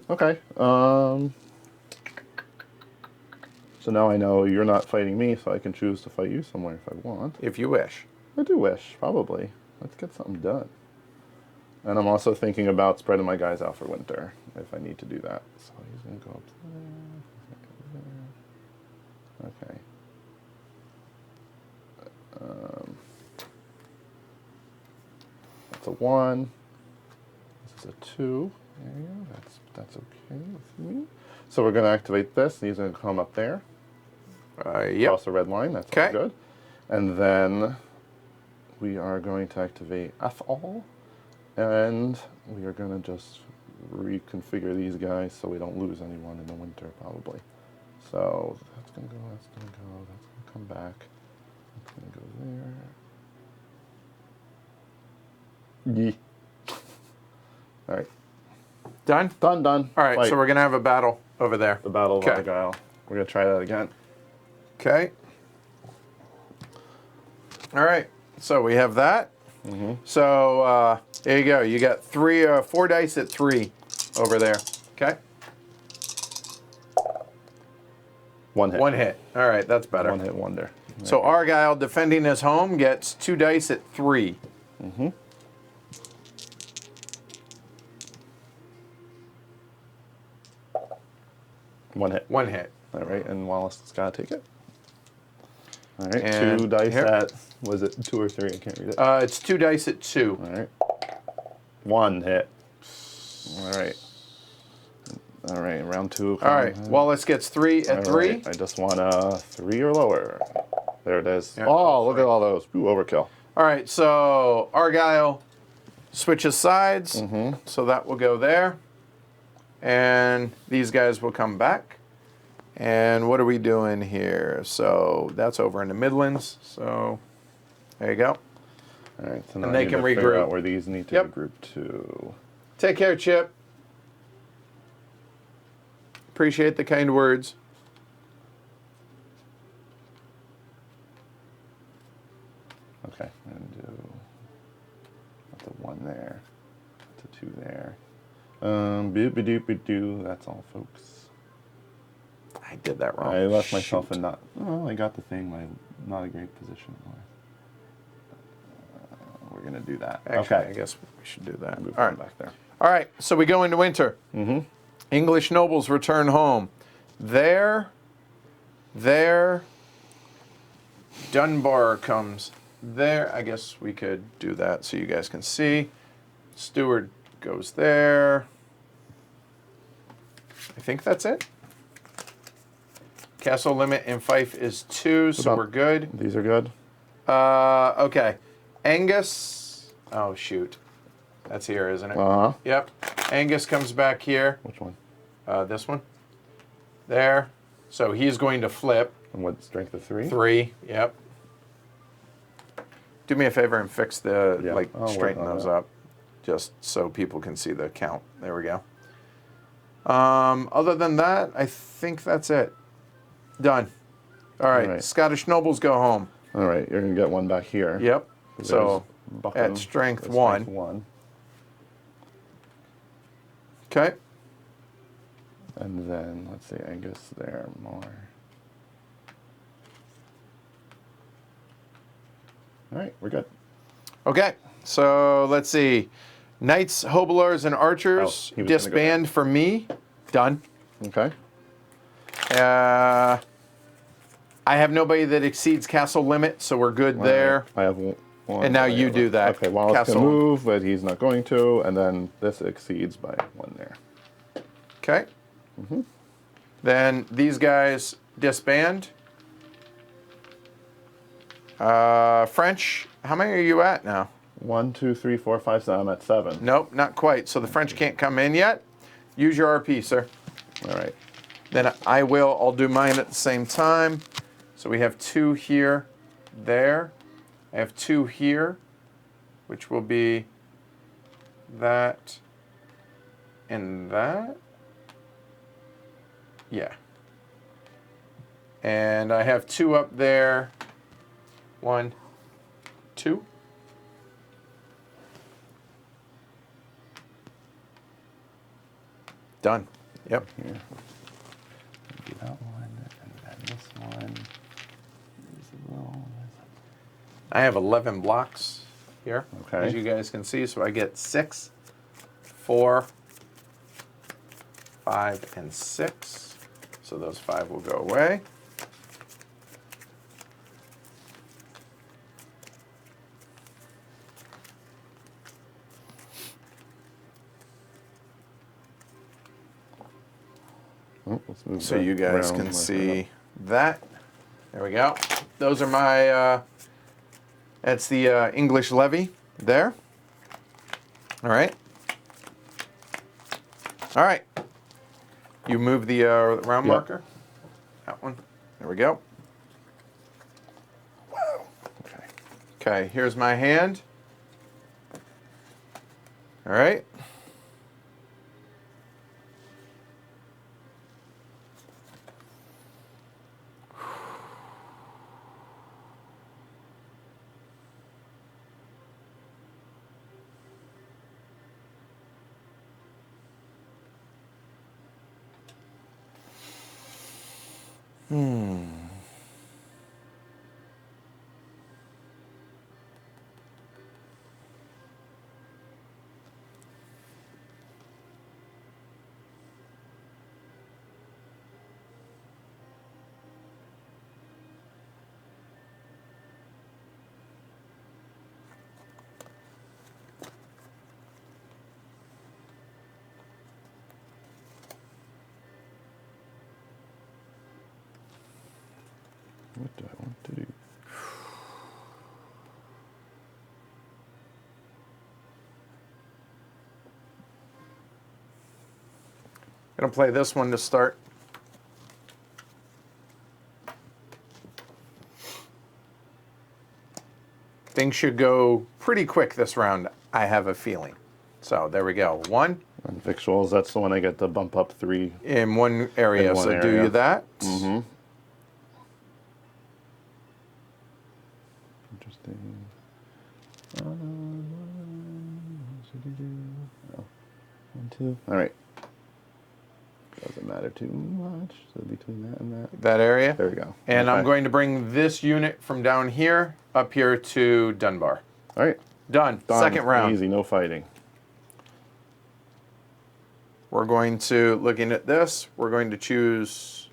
Okay. So now I know you're not fighting me, so I can choose to fight you somewhere if I want. If you wish. I do wish, probably. Let's get something done. And I'm also thinking about spreading my guys out for winter, if I need to do that. So he's going to go up there. Okay. That's a 1. This is a 2. There you go. That's okay with me. So we're going to activate this, and he's going to come up there. Yep. Cross the red line. That's all good. And then we are going to activate Athol, and we are going to just reconfigure these guys so we don't lose anyone in the winter, probably. So that's going to go, that's going to go, that's going to come back. That's going to go there. Yee. All right. Done? Done. All right, Fight. so we're going to have a battle over there. The Battle of Argyle. We're going to try that again. Okay. All right. So we have that. So there you go. You got 4 dice at 3 over there. Okay. 1 hit. 1 hit. All right, that's better. 1 hit wonder. So Argyle, defending his home, gets 2 dice at 3. 1 hit. 1 hit. All right, and Wallace has got to take it. All right, And 2 dice here. at, was it 2 or 3? I can't read it. It's 2 dice at 2. All right. 1 hit. All right. All right, round 2. All right, Wallace gets 3 at 3. Right, I just want a 3 or lower. There it is. Yeah. Oh, look at all those. Ooh, overkill. All right, so Argyle switches sides, so that will go there. And these guys will come back. And what are we doing here? So that's over in the Midlands. So there you go. All right, so now And I they need can to figure regroup. out where these need to Yep. regroup to. Take care, Chip. Appreciate the kind words. Okay, and do the 1 there, the 2 there. Boop-a-doop-a-doo. That's all, folks. I did that wrong. I left myself Shoot. in not. Oh, I got the thing. Not a great position. We're gonna do that. Actually, Okay. I guess we should do that. Move All on right. back there. All right, so we go into winter. English nobles return home. There, Dunbar comes there. I guess we could do that so you guys can see. Stewart goes there. I think that's it. Castle limit in Fife is 2, so about- we're good. These are good. Okay. Angus. Oh, shoot. That's here, isn't it? Uh huh. Yep. Angus comes back here. Which one? This one. There. So he's going to flip. And what strength of 3? 3. Yep. Do me a favor and fix the, Yeah, like, I'll work straighten on those that. up. Just so people can see the count. There we go. Other than that, I think that's it. Done. All right. All right. Scottish nobles go home. All right, you're gonna get 1 back here. Yep. There's So Buckham, at strength that's 1. Strength 1. Okay. And then let's see, Angus there more. All right, we're good. Okay, so let's see. Knights, hobblers, and archers Oh, he was gonna go disband for me. Done. Okay. I have nobody that exceeds castle limit, so we're good there. I have 1. And now you do that. Okay, Wallace Castle. can move, but he's not going to, and then this exceeds by 1 there. Okay. Then these guys disband. French, how many are you at now? 1, 2, 3, 4, 5, 6. I'm at 7. Nope, not quite. So the French can't come in yet. Use your RP, sir. All right. Then I'll do mine at the same time. So we have 2 here, there. I have 2 here, which will be that and that. Yeah. And I have 2 up there. 1, 2. Done. Yep. Here. Do that one, and then this one. These little- I have 11 blocks here, Okay. as you guys can see. So I get 6, 4, 5, and 6. So those 5 will go away. Oh, let's move So that you guys around can like see that. There we go. Those are my, that's the English levy there. All right. All right. You move the round Yep. marker. That one. There we go. Okay. Okay, here's my hand. All right. What do I want to do? Gonna play this one to start. Things should go pretty quick this round, I have a feeling. So there we go. One And victuals, that's the one I get to bump up 3. in one area. In one so do area. you that? Mm-hmm. Interesting. What should we do? Oh. 1, 2. All right. Doesn't matter too much. So between that and that. That area? There we go. And Okay. I'm going to bring this unit from down here up here to Dunbar. All right. Done. Done. Second round. Easy, no fighting. We're going to, looking at this, we're going to choose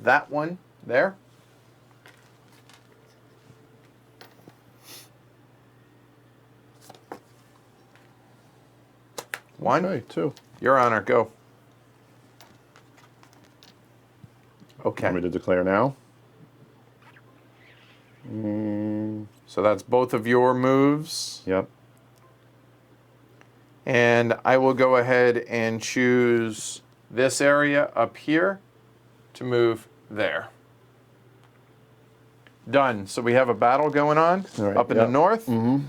that one there. One. Okay, 2. Your honor, go. Want me Okay. to declare now? So that's both of your moves. Yep. And I will go ahead and choose this area up here to move there. Done. So we have a battle going on All right, up in yep. the north. Mm-hmm.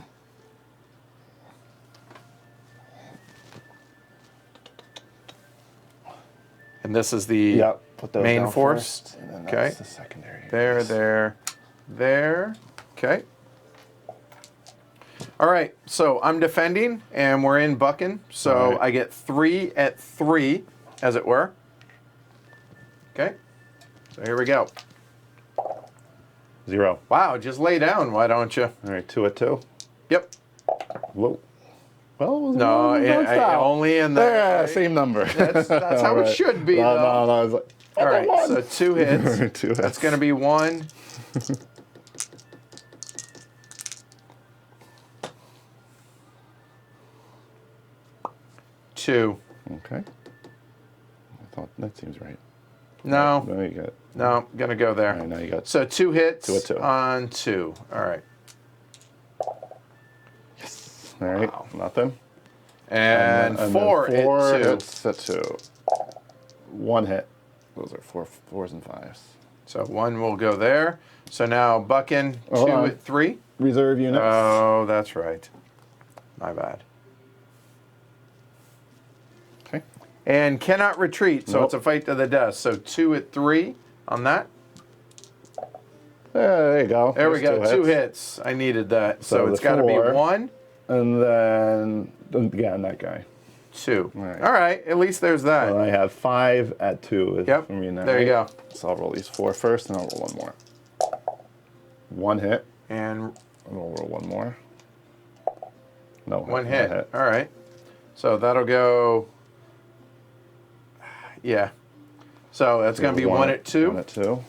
And this is the Yep. Put those main down force. first, and then Okay. that's the secondary. There, there, there. Okay. All right. So I'm defending, and we're in bucking. So All right. I get 3 at 3, as it were. Okay. So here we go. 0. Wow. Just lay down, why don't you? All right, 2 at 2. Yep. Whoa. Well, it was No, one against that. only in the. Yeah, same number. That's how it Right. should be, No, though. no, I was like, All right. one. So 2 hits. 2 hits. That's going to be 1. Two. Okay. I thought that seems right. No. No, you got. No. Gonna go there. All right, now you got. So 2 hits 2 at 2. on 2. All right. All right, Wow. nothing. And, then 4 4 at 2. It's at 2. 1 hit. Those are 4s and 5s. So 1 will go there. So now bucking 2 Hold on. at 3. Reserve units. Oh, that's right. My bad. Okay. And cannot retreat, so Nope. it's a fight to the death. So 2 at 3 on that. There you go. There we There's go. 2 hits. I needed that. So So it's the got to be 4. 1, And then again, that guy. 2. All right. All right. At least there's that. And I have 5 at 2. Yep. From you now. There you go. So I'll roll these 4 first, and I'll roll 1 more. 1 hit. And And I'll roll 1 more. No. 1 hit. All right. So that'll go. Yeah. So that's going to be 1 at 2. 1 at 2.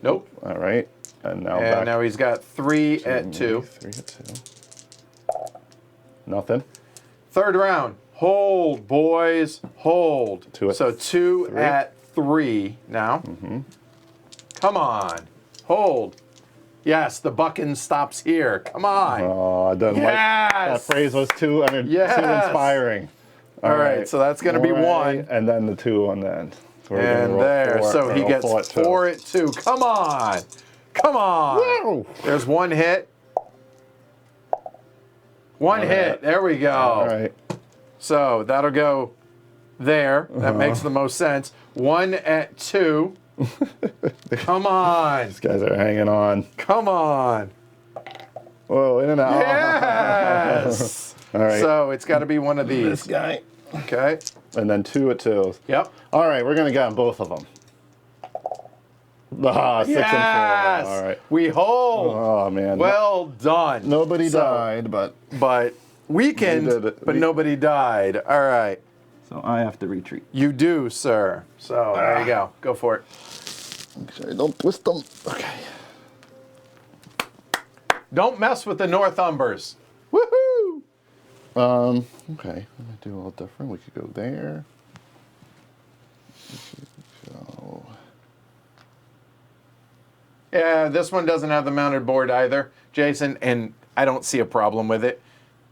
Nope. All right. And now And back. now he's got 3 to at me. 2. 3 at 2. Nothing. Third round. Hold, boys. Hold. 2 at So 2 3. at 3 now. Mm-hmm. Come on. Hold. Yes, the bucking stops here. Come on. Oh, I didn't like that Yes. phrase was too Yes. inspiring. All right, so that's going to be 1. And then the 2 on the end. So we're gonna And roll there. 4, So he roll gets 4 at 2. 4 at 2. Come on. Come on. Whoa. There's 1 hit. 1 hit. There we go. All right. So that'll go there. That makes the most sense. 1 at 2. Come on. These guys are hanging on. Come on. Whoa, in and out. Yes. All right. So it's got to be one of This these. guy. Okay. And then 2 at 2. Yep. All right, we're going to get both of them. Ah, 6 Yes! and 4. All right. We hold. Oh, man. Well done. Nobody So, died, but... But weakened, We did it. but nobody died. All right. So I have to retreat. You do, sir. So there you go. Go for it. Make sure I don't twist them. Okay. Don't mess with the Northumbers. Woohoo! Okay. I'm going to do a little different. We could go there. We could go... Yeah, this one doesn't have the mounted board either, Jason, and I don't see a problem with it.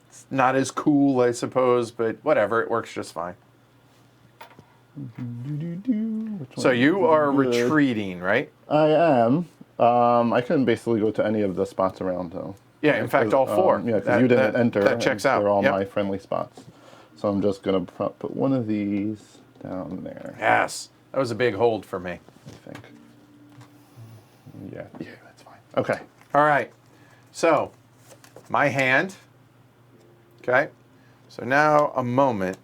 It's not as cool, I suppose, but whatever. It works just fine. So you are retreating, right? I am. I can basically go to any of the spots around, though. Yeah, in fact, all four. Yeah, because you didn't enter. That checks out. They're all Yep. my friendly spots. So I'm just going to put one of these down there. Yes. That was a big hold for me. I think. Yeah, that's fine. Okay. All right. So, my hand. Okay. So now a moment.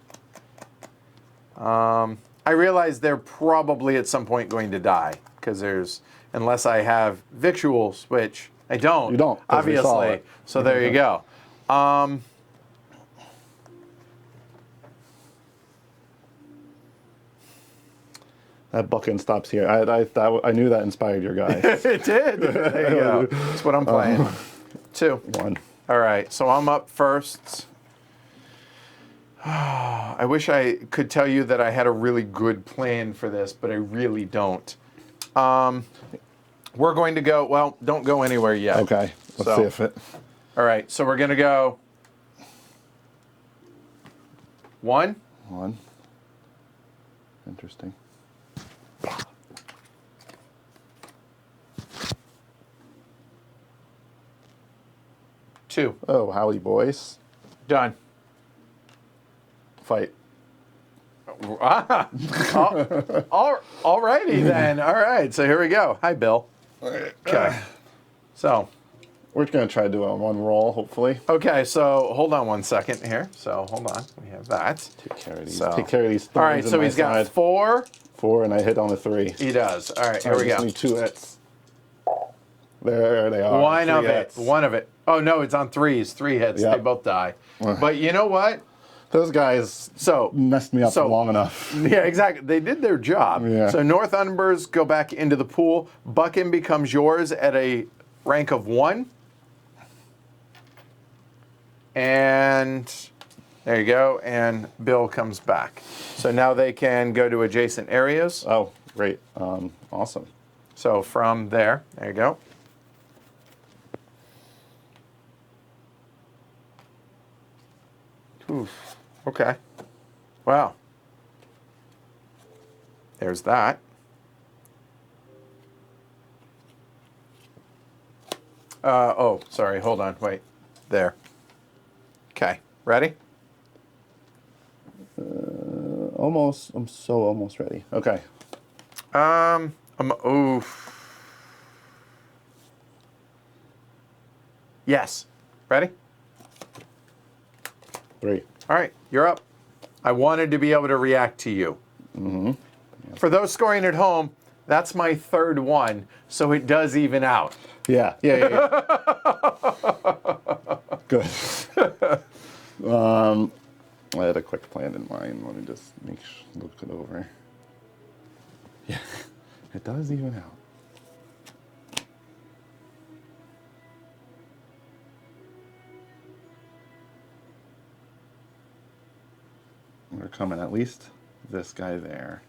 I realize they're probably at some point going to die because unless I have victuals, which I don't. You don't, 'cause we saw obviously. it. So there you go. That bucking stops here. I knew that inspired your guy. It did. There you go. That's what I'm playing. 2. 1. All right. So I'm up first. I wish I could tell you that I had a really good plan for this, but I really don't. We're going to go, well, don't go anywhere yet. Okay. Let's see if it... All right, so we're going to go 1. 1. Interesting. 2. Oh, howdy, boys. Done. Fight. All righty then. All right, so here we go. Hi, Bill. Okay. So. We're going to try to do a 1 roll, hopefully. Okay, so hold on 1 second here. So hold on. We have that. Take care of these. So. Take care of these. All right, so he's got 4. 4, and I hit on the 3. He does. All right, here we go. Need 2 hits. There they are. One 3 of hits. it. One of it. Oh, no, it's on 3s. 3 hits. Yep. They both die. But you know what? Those guys messed me up long enough. Yeah, exactly. They did their job. Yeah. So Northumber's go back into the pool. Buchan becomes yours at a rank of 1. And there you go. And Bill comes back. So now they can go to adjacent areas. Oh, great. Awesome. So from there you go. Oof. Okay. Wow. There's that. Oh, sorry. Hold on. Wait. There. Okay. Ready? Almost. I'm so almost ready. Okay. Oof. Yes. Ready? 3. All right, you're up. I wanted to be able to react to you. Mm-hmm. Yep. For those scoring at home, that's my 3rd one, so it does even out. Yeah. Good. I had a quick plan in mind. Let me just look it over. Yeah, it does even out. We're coming at least this guy there.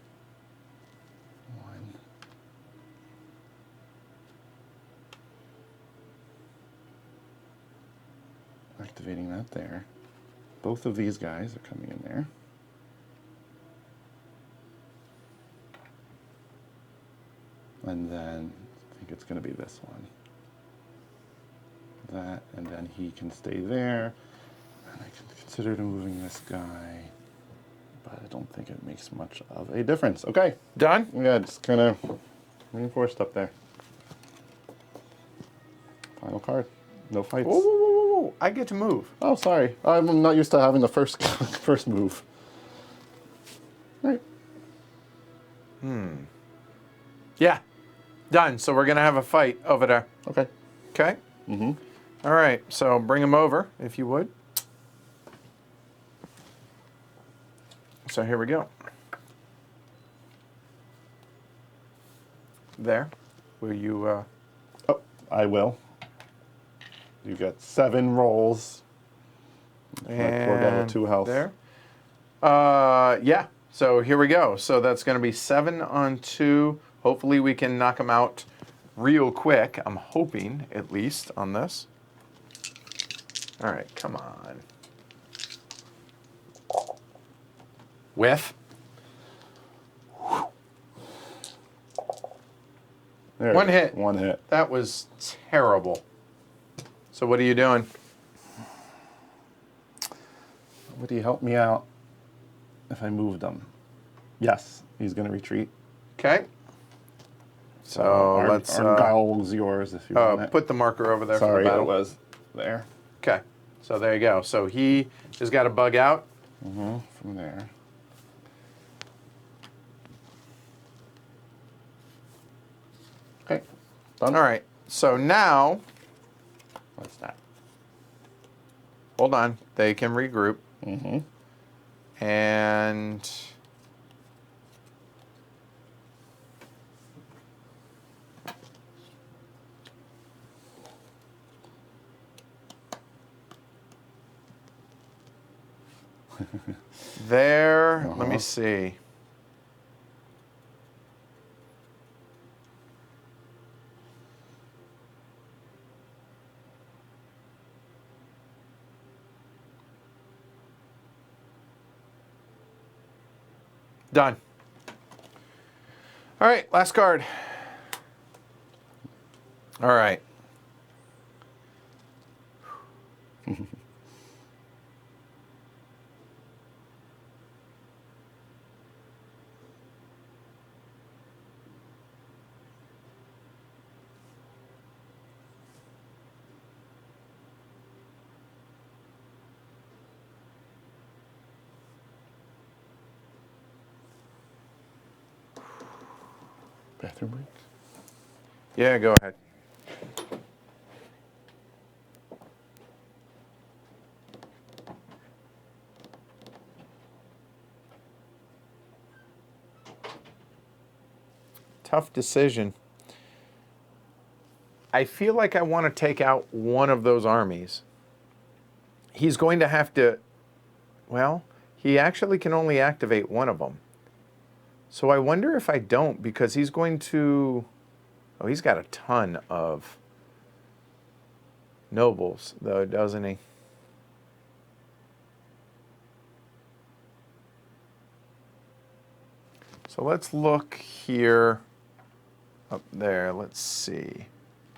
1. Activating that there. Both of these guys are coming in there. And then I think it's going to be this one. That, and then he can stay there. And I can consider moving this guy. But I don't think it makes much of a difference. Okay. Done? Yeah, just kind of reinforced up there. Final card. No fights. Whoa. I get to move. Oh, sorry. I'm not used to having the first move. Right. Yeah. Done. So we're going to have a fight over there. Okay. Okay? Mm-hmm. All right. So bring him over, if you would. So here we go. There. Will you... Oh, I will. You got 7 rolls. And poor guy with 2 health. There. Yeah. So here we go. So that's going to be 7 on 2. Hopefully we can knock him out real quick. I'm hoping, at least, on this. All right, come on. Whiff. There One hit. 1 hit. That was terrible. So what are you doing? Would he help me out if I moved him? Yes, he's going to retreat. Okay. So let's... Argyle's yours if you want it. Put the marker over there Sorry, for the battle. it was there. Okay. So there you go. So he has got to bug out. From there. Okay. Done. All right. So now... What's that? Hold on. They can regroup. Mm-hmm. And... there, let me see. Done. All right, last card. All right. Bathroom break? Yeah, go ahead. Tough decision. I feel like I want to take out one of those armies. He's going to have to, well, he actually can only activate one of them. So I wonder if I don't, because he's going to, oh, he's got a ton of nobles, though, doesn't he? So let's look here, up there, let's see.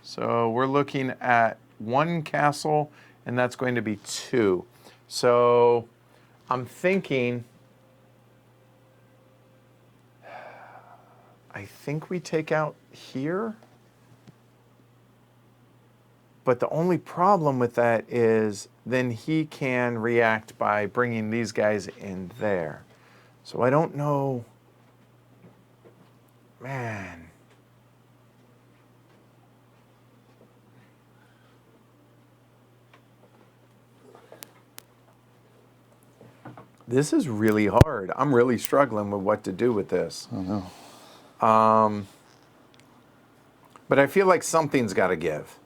So we're looking at 1 castle, and that's going to be 2. So I'm thinking, I think we take out here. But the only problem with that is then he can react by bringing these guys in there. So I don't know. Man. This is really hard. I'm really struggling with what to do with this. I know. But I feel like something's got to give.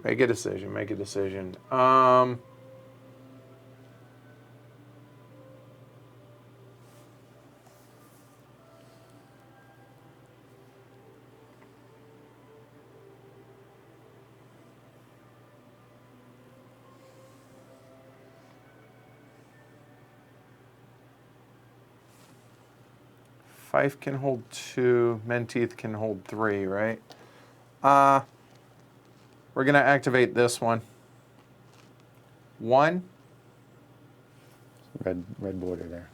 Make a decision, make a decision. 5 can hold 2, Menteith can hold 3, right? We're going to activate this one. 1. Red border there.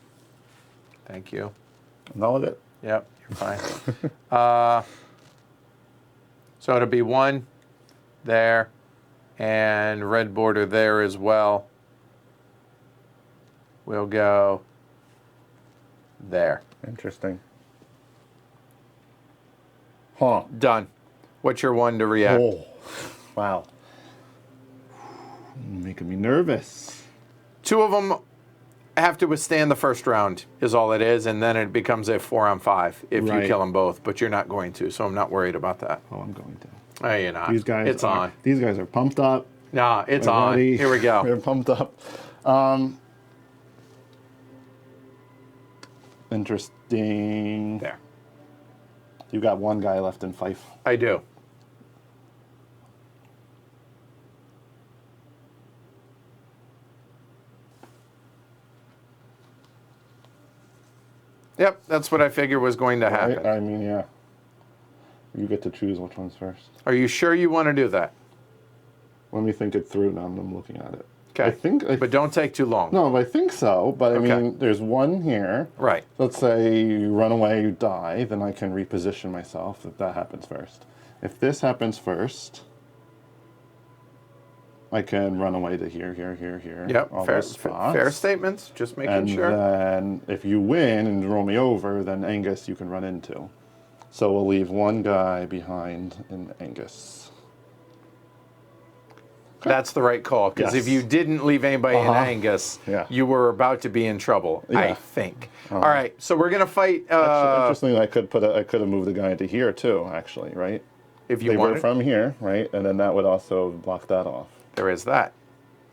Thank you. And all of it. Yep, you're fine. So it'll be 1 there, and red border there as well. We'll go there. Interesting. Huh. Done. What's your 1 to react? Oh, wow. Making me nervous. 2 of them have to withstand the first round, is all it is, and then it becomes a 4-on-5 if you kill them both. But you're not going to, so I'm not worried about that. Oh, I'm going to. No, you're not. These guys it's are, on. These guys are pumped up. Nah, it's They're on. ready. Here we go. They're pumped up. Interesting. There. You got 1 guy left in Fife. I do. Yep, that's what I figured was going to happen. Right? I mean, yeah. You get to choose which one's first. Are you sure you want to do that? Let me think it through now. I'm looking at it. Okay. But don't take too long. No, I think so. But I Okay. mean, there's 1 here. Right. Let's say you run away, you die, then I can reposition myself if that happens first. If this happens first, I can run away to here, here, here, here. Yep, all fair, those spots. fair statements. Just making And sure. then if you win and roll me over, then Angus you can run into. So we'll leave 1 guy behind in Angus. That's the right call, because Yes. if you didn't leave anybody in Angus, Yeah. you were about to be in trouble, I Yeah. think. All right, so we're going to fight Interestingly, I could have moved the guy into here too, actually, right? if you They were wanted. from here, right? And then that would also block that off. There is that.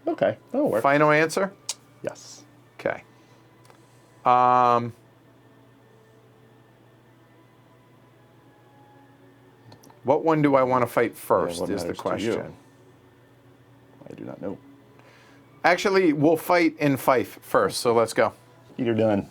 Okay, that'll work. Final answer? Yes. Okay. What one do I want to fight first what is the matters to you? question. I do not know. Actually, we'll fight in Fife first, so let's go. You're done.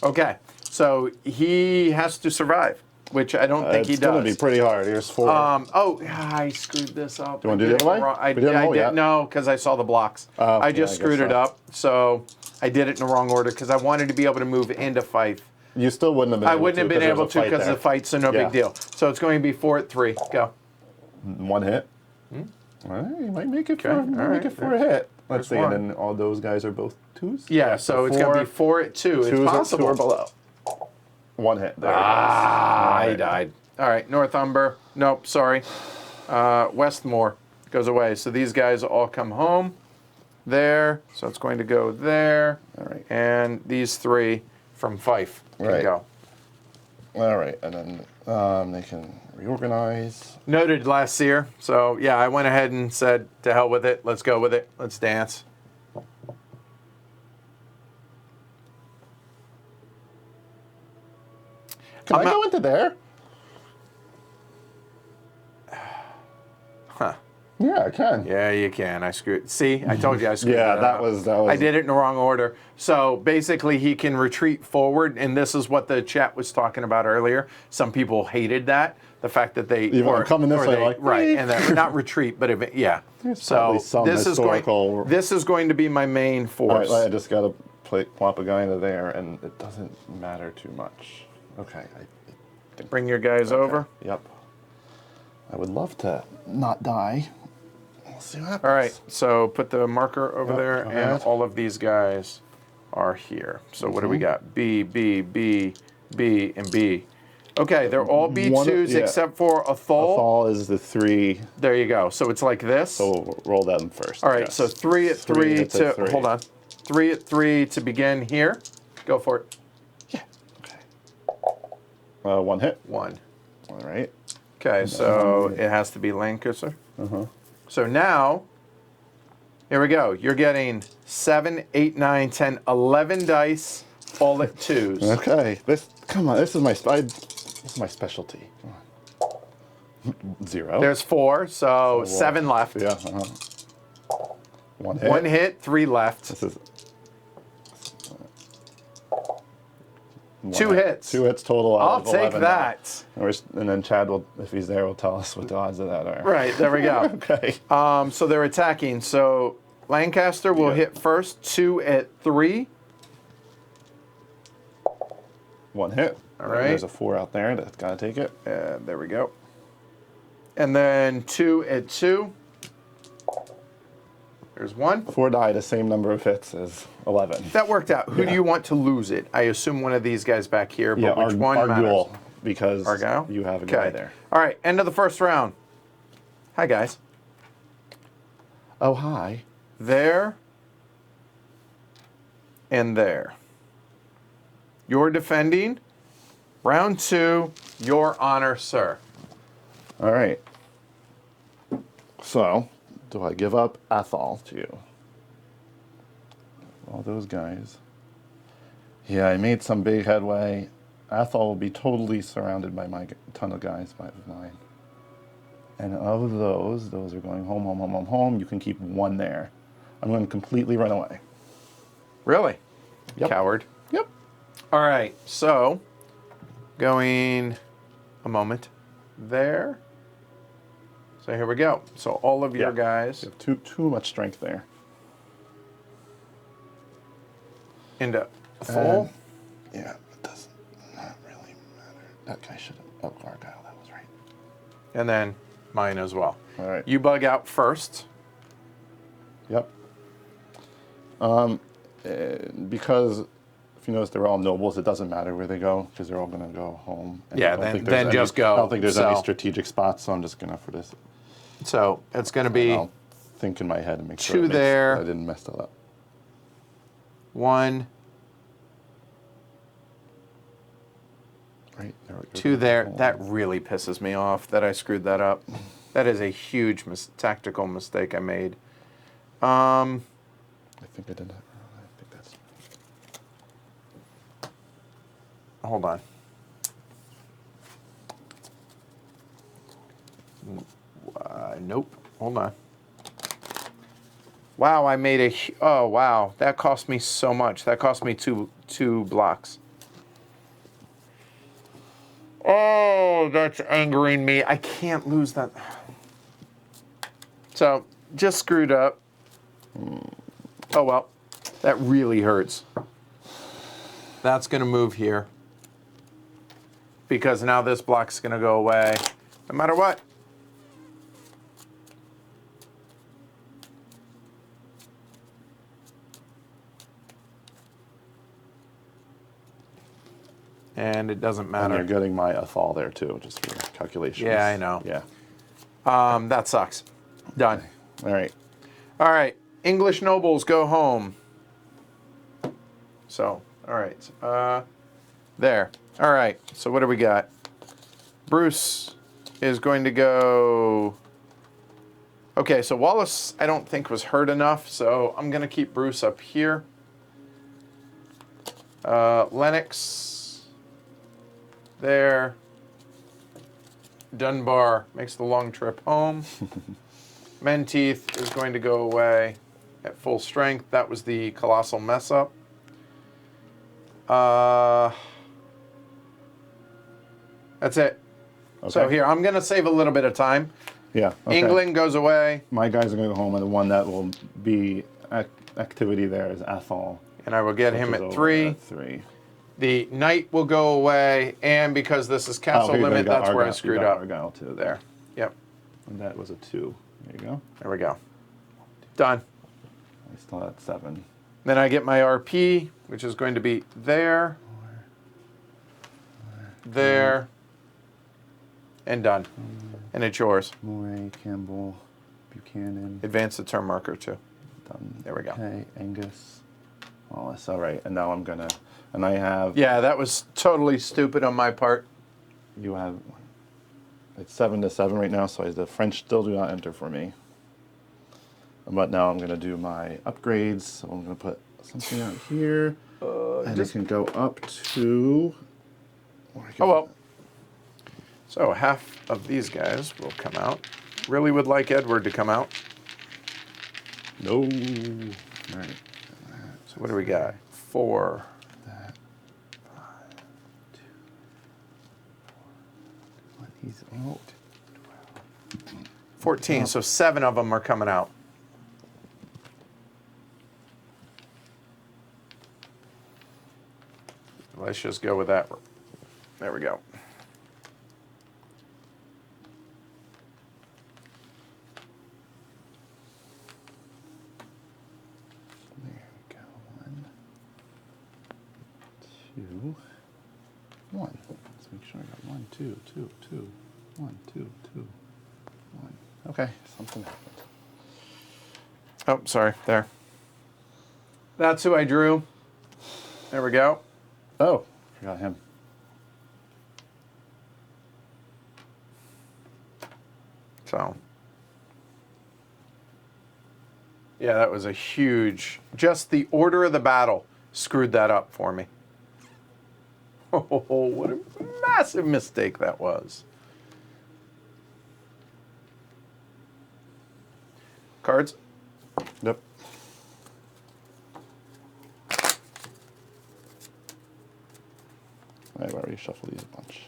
Okay, so he has to survive, which I don't think he It's going to does. be pretty hard. Here's 4. I screwed this up. Do you want to do the other way? I We didn't roll did yet. no, because I saw the blocks. Oh, I yeah, just I screwed guess it so. up, so I did it in the wrong order because I wanted to be able to move into Fife. You still wouldn't have been I able wouldn't have to been there's able a to fight because there. the fight's so no Yeah. big deal. So it's going to be 4 at 3. Go. 1 hit. All right, you might make it for, Okay, you might all make right. it for a hit. Let's see, There's and then all those guys are both 2s? Yeah, so it's going to be 4 at 2. It's 2s possible. or below. 1 hit. There I died. All right, Northumber. Nope, sorry. Westmore goes away. So these guys all come home there. So it's going to go there. All right. And these 3 from Fife can Right. go. All right, and then they can reorganize. Noted last year. So yeah, I went ahead and said, to hell with it. Let's go with it. Let's dance. Can I I'm not- go into there? Huh. Yeah, I can. Yeah, you can. I screwed. See, I told you I screwed. Yeah, it that up. was. I did it in the wrong order. So basically, he can retreat forward, and this is what the chat was talking about earlier. Some people hated that, the fact that they Even coming this way, like, right, "Beep." and then not retreat, but yeah. There's So probably some this is going. historical- This is going to be my main All force. right, I just gotta plop a guy into there, and it doesn't matter too much. Okay. Bring your guys over. Yep. I would love to not die. We'll see what happens. All right. So put the marker over Yep, there, go and ahead. all of these guys are here. So what do we got? B, B, B, B, and B. Okay, they're all B2s yeah. except for Athol. Fall is the 3. There you go. So it's like this. So we'll roll them first. All right, yes. so 3 at 3 hits to, at 3. hold on. 3 at 3 to begin here. Go for it. Okay. 1 hit. 1. All right. Okay, so it has to be Lancaster. So now, here we go. You're getting 7, 8, 9, 10, 11 dice, all at 2s. Okay. Come on. This is my specialty. Come on. 0. There's 4, so 7 left. Yeah. 1 hit. 1 hit, 3 left. This is 2 hits. 2 hits total. I'll out of take 11 that. now. And then Chad will, if he's there, will tell us what the odds of that are. Right, there we go. Okay. So they're attacking. So Lancaster will hit first. 2 at 3. 1 hit. All right. There's a 4 out there. That's got to take it. There we go. And then 2 at 2. There's 1. 4 die, the same number of hits as 11. That worked out. Who do you want to lose it? I assume one of these guys back here, but which one matters? Arguel, because Argyle? you have a guy there. All right, end of the first round. Hi, guys. Oh, hi. There and there. You're defending. Round 2, your honor, sir. All right. So, do I give up Athol to you? All those guys. Yeah, I made some big headway. Athol will be totally surrounded by my ton of guys of mine. And of those are going home, home, home, home, home. You can keep 1 there. I'm going to completely run away. Really? Yep. Coward. Yep. All right, so going a moment there. So here we go. So all of your guys You have too much strength there. into full. Yeah, it does not really matter. That guy should have. Oh, Argyle, that was right. And then mine as well. All right. You bug out first. Yep. Because if you notice they're all nobles, it doesn't matter where they go because they're all going to go home. And Yeah, I don't think then there's just any, go. I don't think there's any So- strategic spots, so I'm just going to for this. So it's going to be I'll think in my head and make sure 2 there. I didn't mess that up. 1, Right there. 2 there. That really pisses me off that I screwed that up. That is a huge tactical mistake I made. I think I did that. I think that's. Hold on. Nope. Hold on. Wow, I made a. Oh wow, that cost me so much. That cost me two blocks. Oh, that's angering me. I can't lose that. So just screwed up. Oh well, that really hurts. That's gonna move here. Because now this block's gonna go away, no matter what. And it doesn't And matter. you're getting my Athol there too, just for calculations. Yeah, I know. Yeah. That sucks. Done. All right. All right. English nobles go home. So, all right. There. All right. So what do we got? Bruce is going to go. Okay, so Wallace I don't think was hurt enough, so I'm going to keep Bruce up here. Lennox there. Dunbar makes the long trip home. Menteith is going to go away at full strength. That was the colossal mess up. That's it. Okay. So here, I'm going to save a little bit of time. Yeah. Okay. England goes away, My guys are going to go home, and the one that will be activity there is Athol. and I will get him which is at over 3. at 3. The knight will go away, and because this is castle here you go, limit, you got that's where I Argyle- screwed you got up. Argyle too There. there. Yep. And that was a 2. There you go. There we go. Done. I still had 7. Then I get my RP, which is going to be there, there, and done. And it's yours. Moray, Campbell, Buchanan, Advance the turn marker too. done. There we go. Okay, Angus, Wallace. All right, and now I'm gonna, and I have. Yeah, that was totally stupid on my part. You have. It's 7-7 right now, so the French still do not enter for me. But now I'm gonna do my upgrades. So I'm gonna put something out here, and it can go up to. Oh well. So half of these guys will come out. Really would like Edward to come out. No. All right. So what do we got? 4. That. Oh. 14, so 7 of them are coming out. Let's just go with that. There we go. There we go. 1, 2, 1. Let's make sure I got 1, 2, 2, 2. 1, 2, 2, 1. Okay, something happened. Oh, sorry, there. That's who I drew. There we go. Oh, forgot him. So, yeah, that was a huge, just the order of the battle screwed that up for me. Oh, what a massive mistake that was. Cards? Yep. I've already shuffled these a bunch.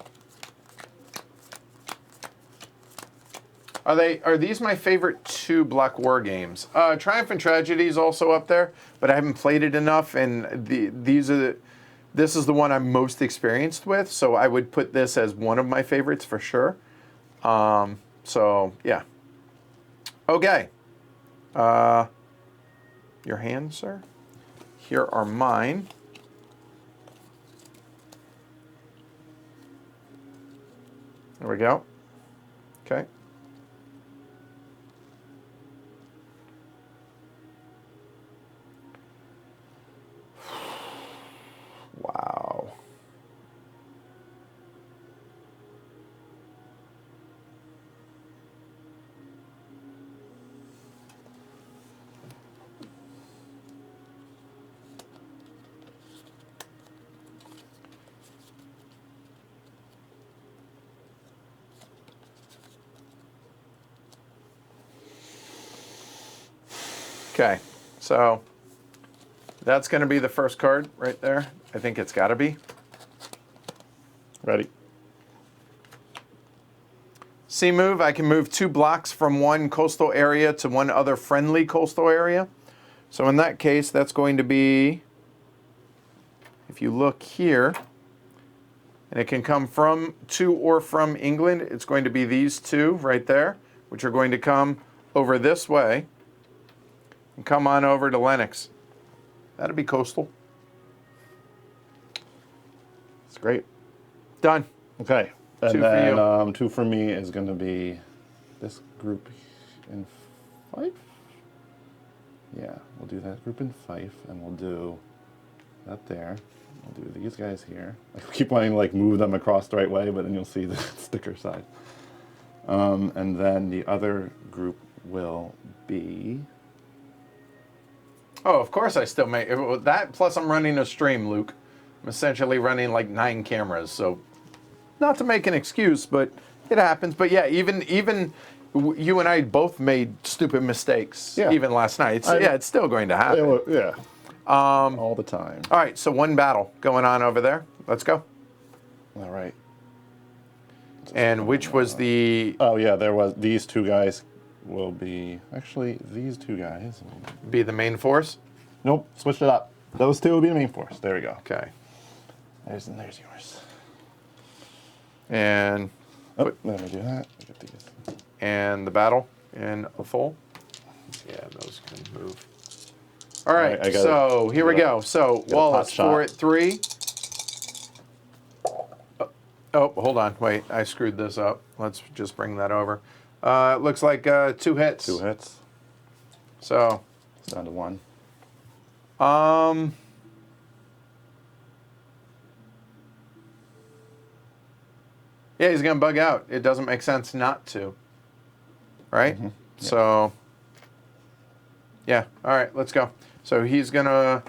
Are these my favorite 2 Black War games? Triumph and Tragedy is also up there, but I haven't played it enough, and this is the one I'm most experienced with, so I would put this as one of my favorites for sure. So yeah. Okay. Your hand, sir. Here are mine. There we go. Okay. Wow. Okay, so that's going to be the first card right there. I think it's got to be. Ready. Sea move, I can move 2 blocks from one coastal area to one other friendly coastal area. So in that case, that's going to be, if you look here, and it can come from to or from England, it's going to be these 2 right there, which are going to come over this way and come on over to Lennox. That'll be coastal. It's great. Done. Okay. And 2 then for you. 2 for me is going to be this group in Fife. Yeah, we'll do that group in Fife, and we'll do that there. We'll do these guys here. I keep wanting to like move them across the right way, but then you'll see the sticker side. And then the other group will be. Oh, of course I still make that. Plus, I'm running a stream, Luke. I'm essentially running like 9 cameras. So, not to make an excuse, but it happens. But yeah, even you and I both made stupid mistakes. Yeah. Even last night. It's still going to happen. Yeah. All the time. All right. So 1 battle going on over there. Let's go. All right. And which was the Oh yeah, there was these 2 guys. Will be actually these 2 guys. be the main force? Nope, switched it up. Those 2 will be the main force. There we go. Okay. There's yours. And let me do that. Get these. and the battle in a full. Yeah, those can move. All right, so here we go. So Wallace 4 at 3. Oh, hold on. Wait, I screwed this up. Let's just bring that over. It looks like 2 hits. 2 hits. So It's down to 1. Yeah, he's gonna bug out. It doesn't make sense not to. Right? Mm-hmm. Yeah. So yeah. All right, let's go. So he's gonna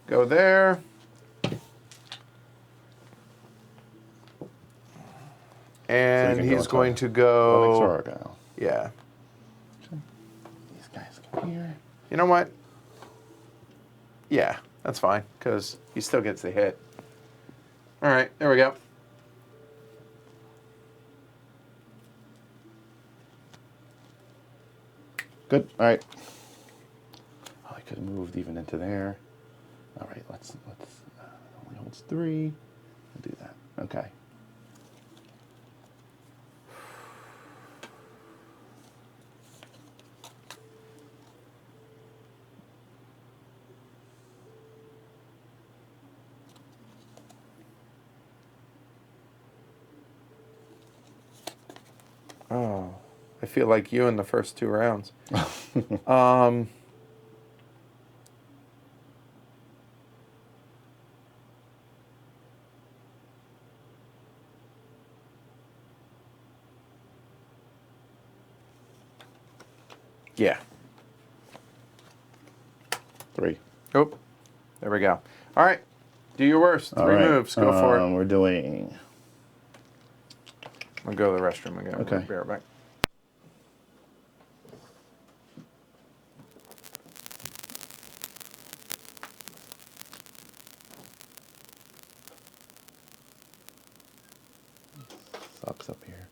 go there. And he's going to go. Argyle. Yeah. These guys come here. You know what? Yeah, that's fine, because he still gets the hit. All right, there we go. Good. All right. Oh, I could have moved even into there. All right. Let's. Only holds 3. We'll do that. Okay. Oh, I feel like you in the first 2 rounds. Yeah. 3. Oh, there we go. All right. Do your worst. 3 All right. moves. Go for it. We're doing. I'll go to the restroom again. Okay. We'll be right back. Sucks up here.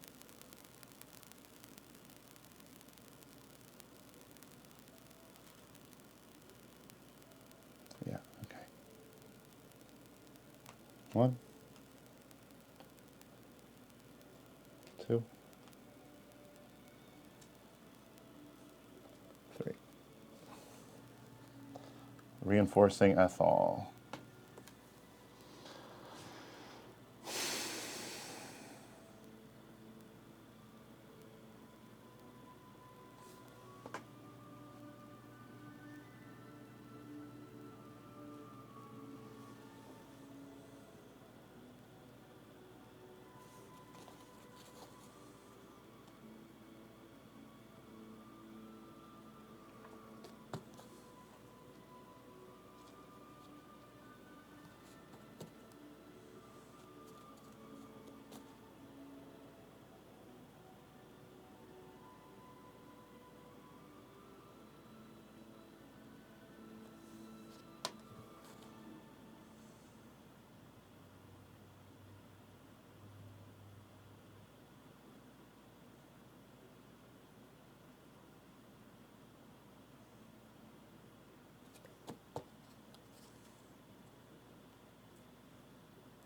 Yeah, okay. 1, 2, 3. Reinforcing Ethol.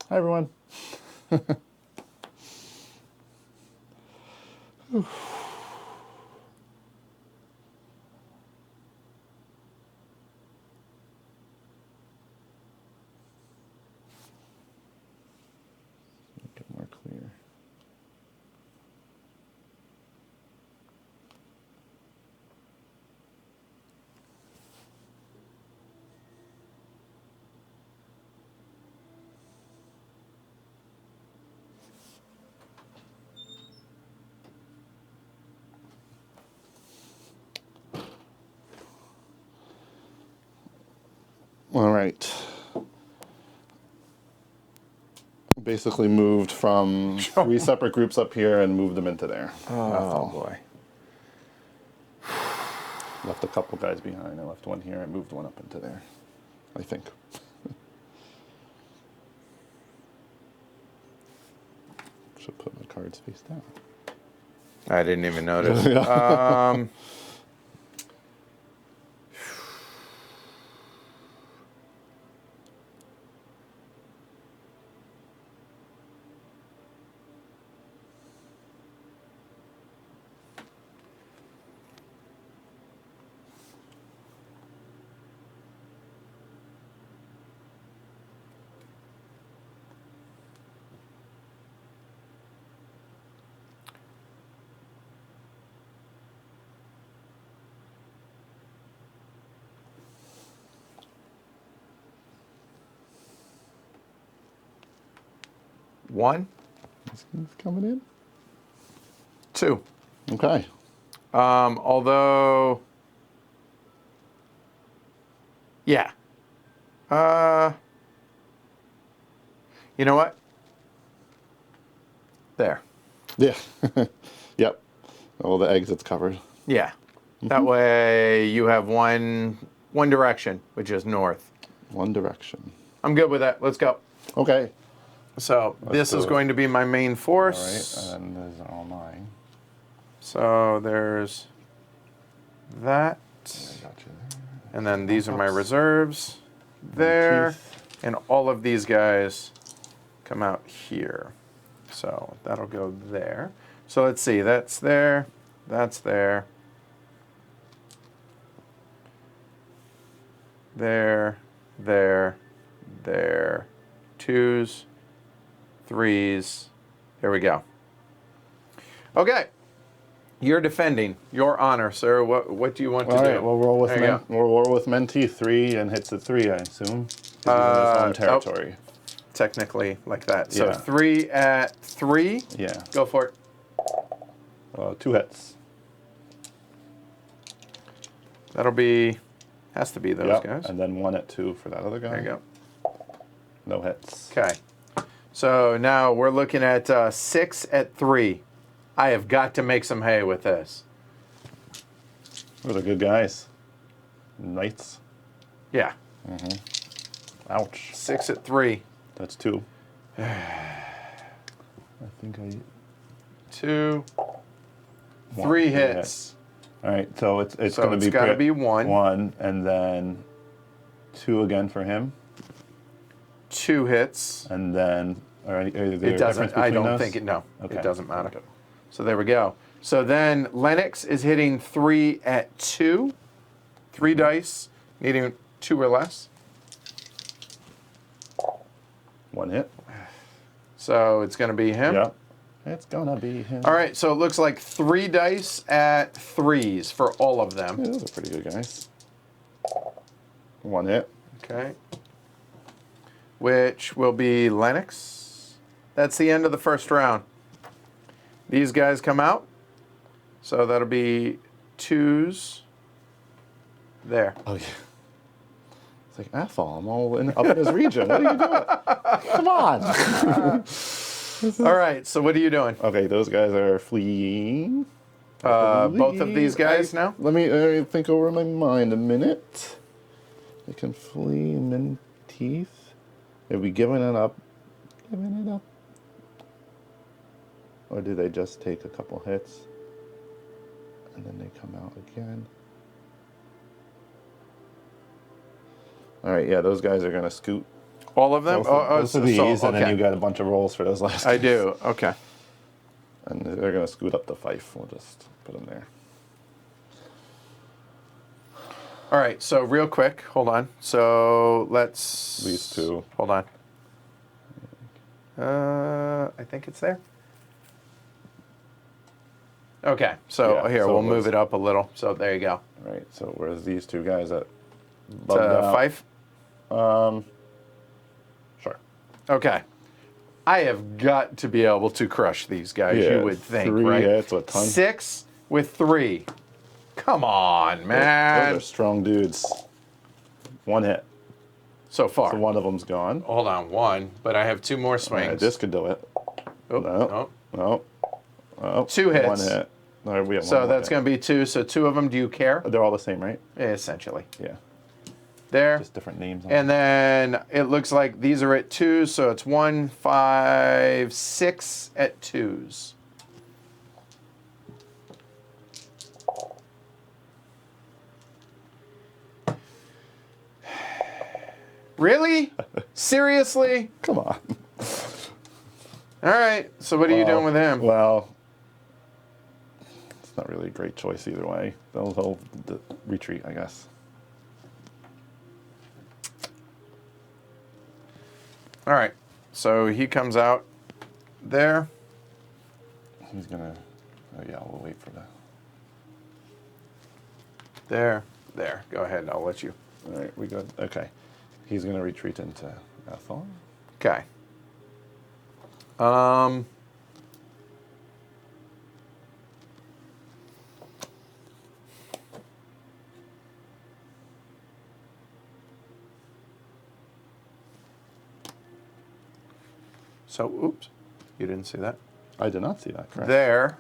Hi, everyone. Make it more clear. All right. Basically moved from 3 separate groups up here and moved them into there. Oh, boy. Left a couple guys behind. I left one here. I moved one up into there, I think. Should put my cards face down. I didn't even notice. One, He's coming in. 2. Okay. Although, yeah. You know what? There. Yeah. Yep. All the exits covered. Yeah. That way you have one direction, which is north. One direction. I'm good with that. Let's go. Okay. So this do is it. going to be my main All force. right. And then those are all mine. So there's that. I got you there. And then these are my reserves there. And all of these guys come out here. So that'll go there. So let's see. That's there. That's there. There. There. There. 2s. 3s. There we go. Okay. You're defending your honor, sir. What do you want to do? All right, we'll roll with There you go. we'll roll with Menti 3 and hits at 3, I assume. 'Cause he's in his home territory. Technically, like that. So Yeah. 3 at 3. Yeah. Go for it. 2 hits. That'll be, has to be those Yep. guys. And then 1 at 2 for that other guy. There you go. No hits. Okay. So now we're looking at 6 at 3. I have got to make some hay with this. Those are good guys. Knights. Yeah. Ouch. 6 at 3. That's 2. I think I... 2. 1. 3 Yeah. hits. All right, so it's So going to be... it's got to be 1. 1, and then 2 again for him. 2 hits. And then... It doesn't. I don't think it. No. Okay. It doesn't matter. Okay. So there we go. So then Lennox is hitting 3 at 2. 3 dice, needing 2 or less. 1 hit. So it's going to be him. Yep. It's going to be him. All right. So it looks like 3 dice at 3s for all of them. Yeah, those are pretty good guys. 1 hit. Okay. Which will be Lennox. That's the end of the first round. These guys come out. So that'll be 2s. There. Oh, yeah. It's like, Athol, I'm all up in his region. What are you doing? Come on. All right. So what are you doing? Okay, those guys are fleeing. Both of these guys now? Let me think over in my mind a minute. They can flee and teeth. Are we giving it up? Giving it up. Or do they just take a couple hits and then they come out again? All right, yeah, those guys are going to scoot. All of them? Both of these, and then okay. you got a bunch of rolls for those last I guys. do. Okay. And they're going to scoot up the Fife. We'll just put them there. All right. So real quick, hold on. So let's. These 2. Hold on. I think it's there. Okay. So Yeah, here, so we'll it move was- it up a little. So there you go. All right, so where's these 2 guys that To bugged out? 5. Sure. Okay. I have got to be able to crush these guys, Yeah, you would think, 3 right? hits with ton. 6 with 3. Come on, man. Those are strong dudes. 1 hit. So far. So one of them's gone. Hold on, 1, but I have 2 more All swings. right, this could do it. Oh, No. no. Oh. 2 hits. 1 hit. All right, we have So one more that's hit. going to be 2. So 2 of them, do you care? They're all the same, right? Essentially. Yeah. There. Just different names. On And then it looks like these are at 2, so it's 1, 5, 6 at 2s. Really? Seriously? Come on. All right. So what are you doing with him? Well, it's not really a great choice either way. They'll retreat, I guess. All right. So he comes out there. He's gonna. Oh yeah, we'll wait for that. There. There. Go ahead. I'll let you. All right, we got. Okay, he's gonna retreat into Athol. Okay. So, oops, you didn't see that. I did not see that. Correct. There.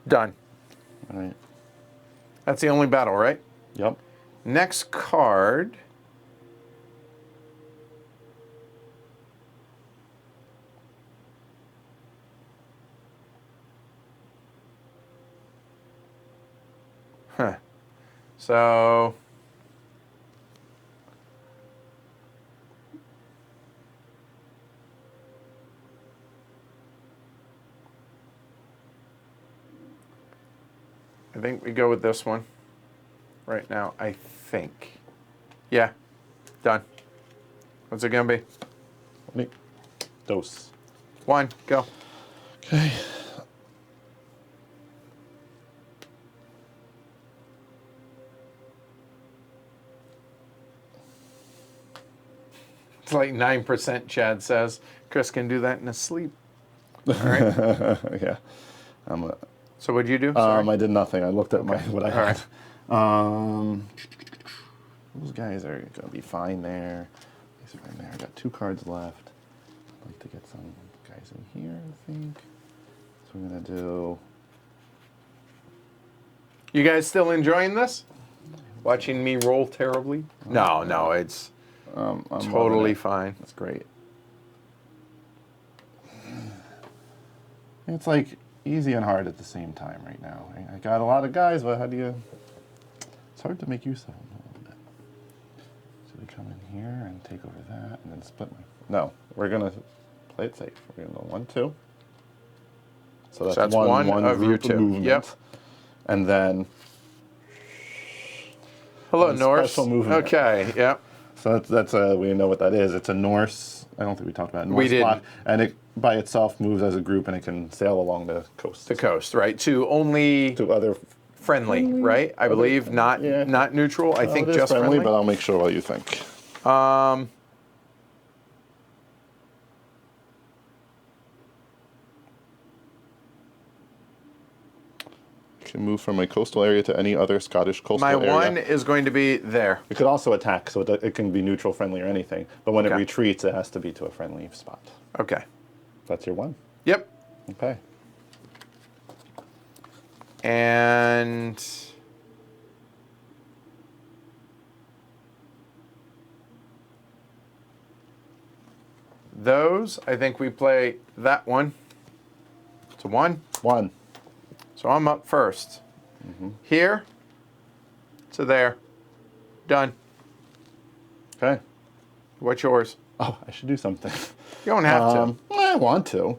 Done. All right. That's the only battle, right? Yep. Next card. So I think we go with this one right now. I think. Yeah. Done. What's it gonna be? Dose. 1. Go. Okay. It's like 9%, Chad says. Chris can do that in his sleep. All right. Yeah. So what'd you do? Sorry. I did nothing. I looked at what I All had. Those guys are gonna be fine there. These are fine there. I got 2 cards left. I'd like to get some guys in here, I think. So I'm gonna do. You guys still enjoying this? Watching me roll terribly? No, it's I'm totally loving it. fine. That's great. It's like easy and hard at the same time right now. I got a lot of guys, but how do you? It's hard to make use of them a little bit. So we come in here and take over that, and then split my. No, we're gonna play it safe. We're gonna go 1, 2. So that's one of your group 2. movement. Yep. And then. Hello, one Norse. special movement. Okay. Yep. So that's we know what that is. It's a Norse. I don't think we talked about it. Norse We didn't. block, and it by itself moves as a group, and it can sail along the coast. The coast, right? To only To other. friendly, right? I believe not yeah. not neutral. I think it is just friendly. but I'll make sure what you think. You can move from a coastal area to any other Scottish coastal My area. 1 is going to be there. It could also attack, so it can be neutral, friendly, or anything. But when it Okay. retreats, it has to be to a friendly spot. Okay. That's your 1. Yep. Okay. And those, I think we play that one. It's a 1. 1. So I'm up first. Here to there. Done. Okay. What's yours? Oh, I should do something. You don't have to. I want to.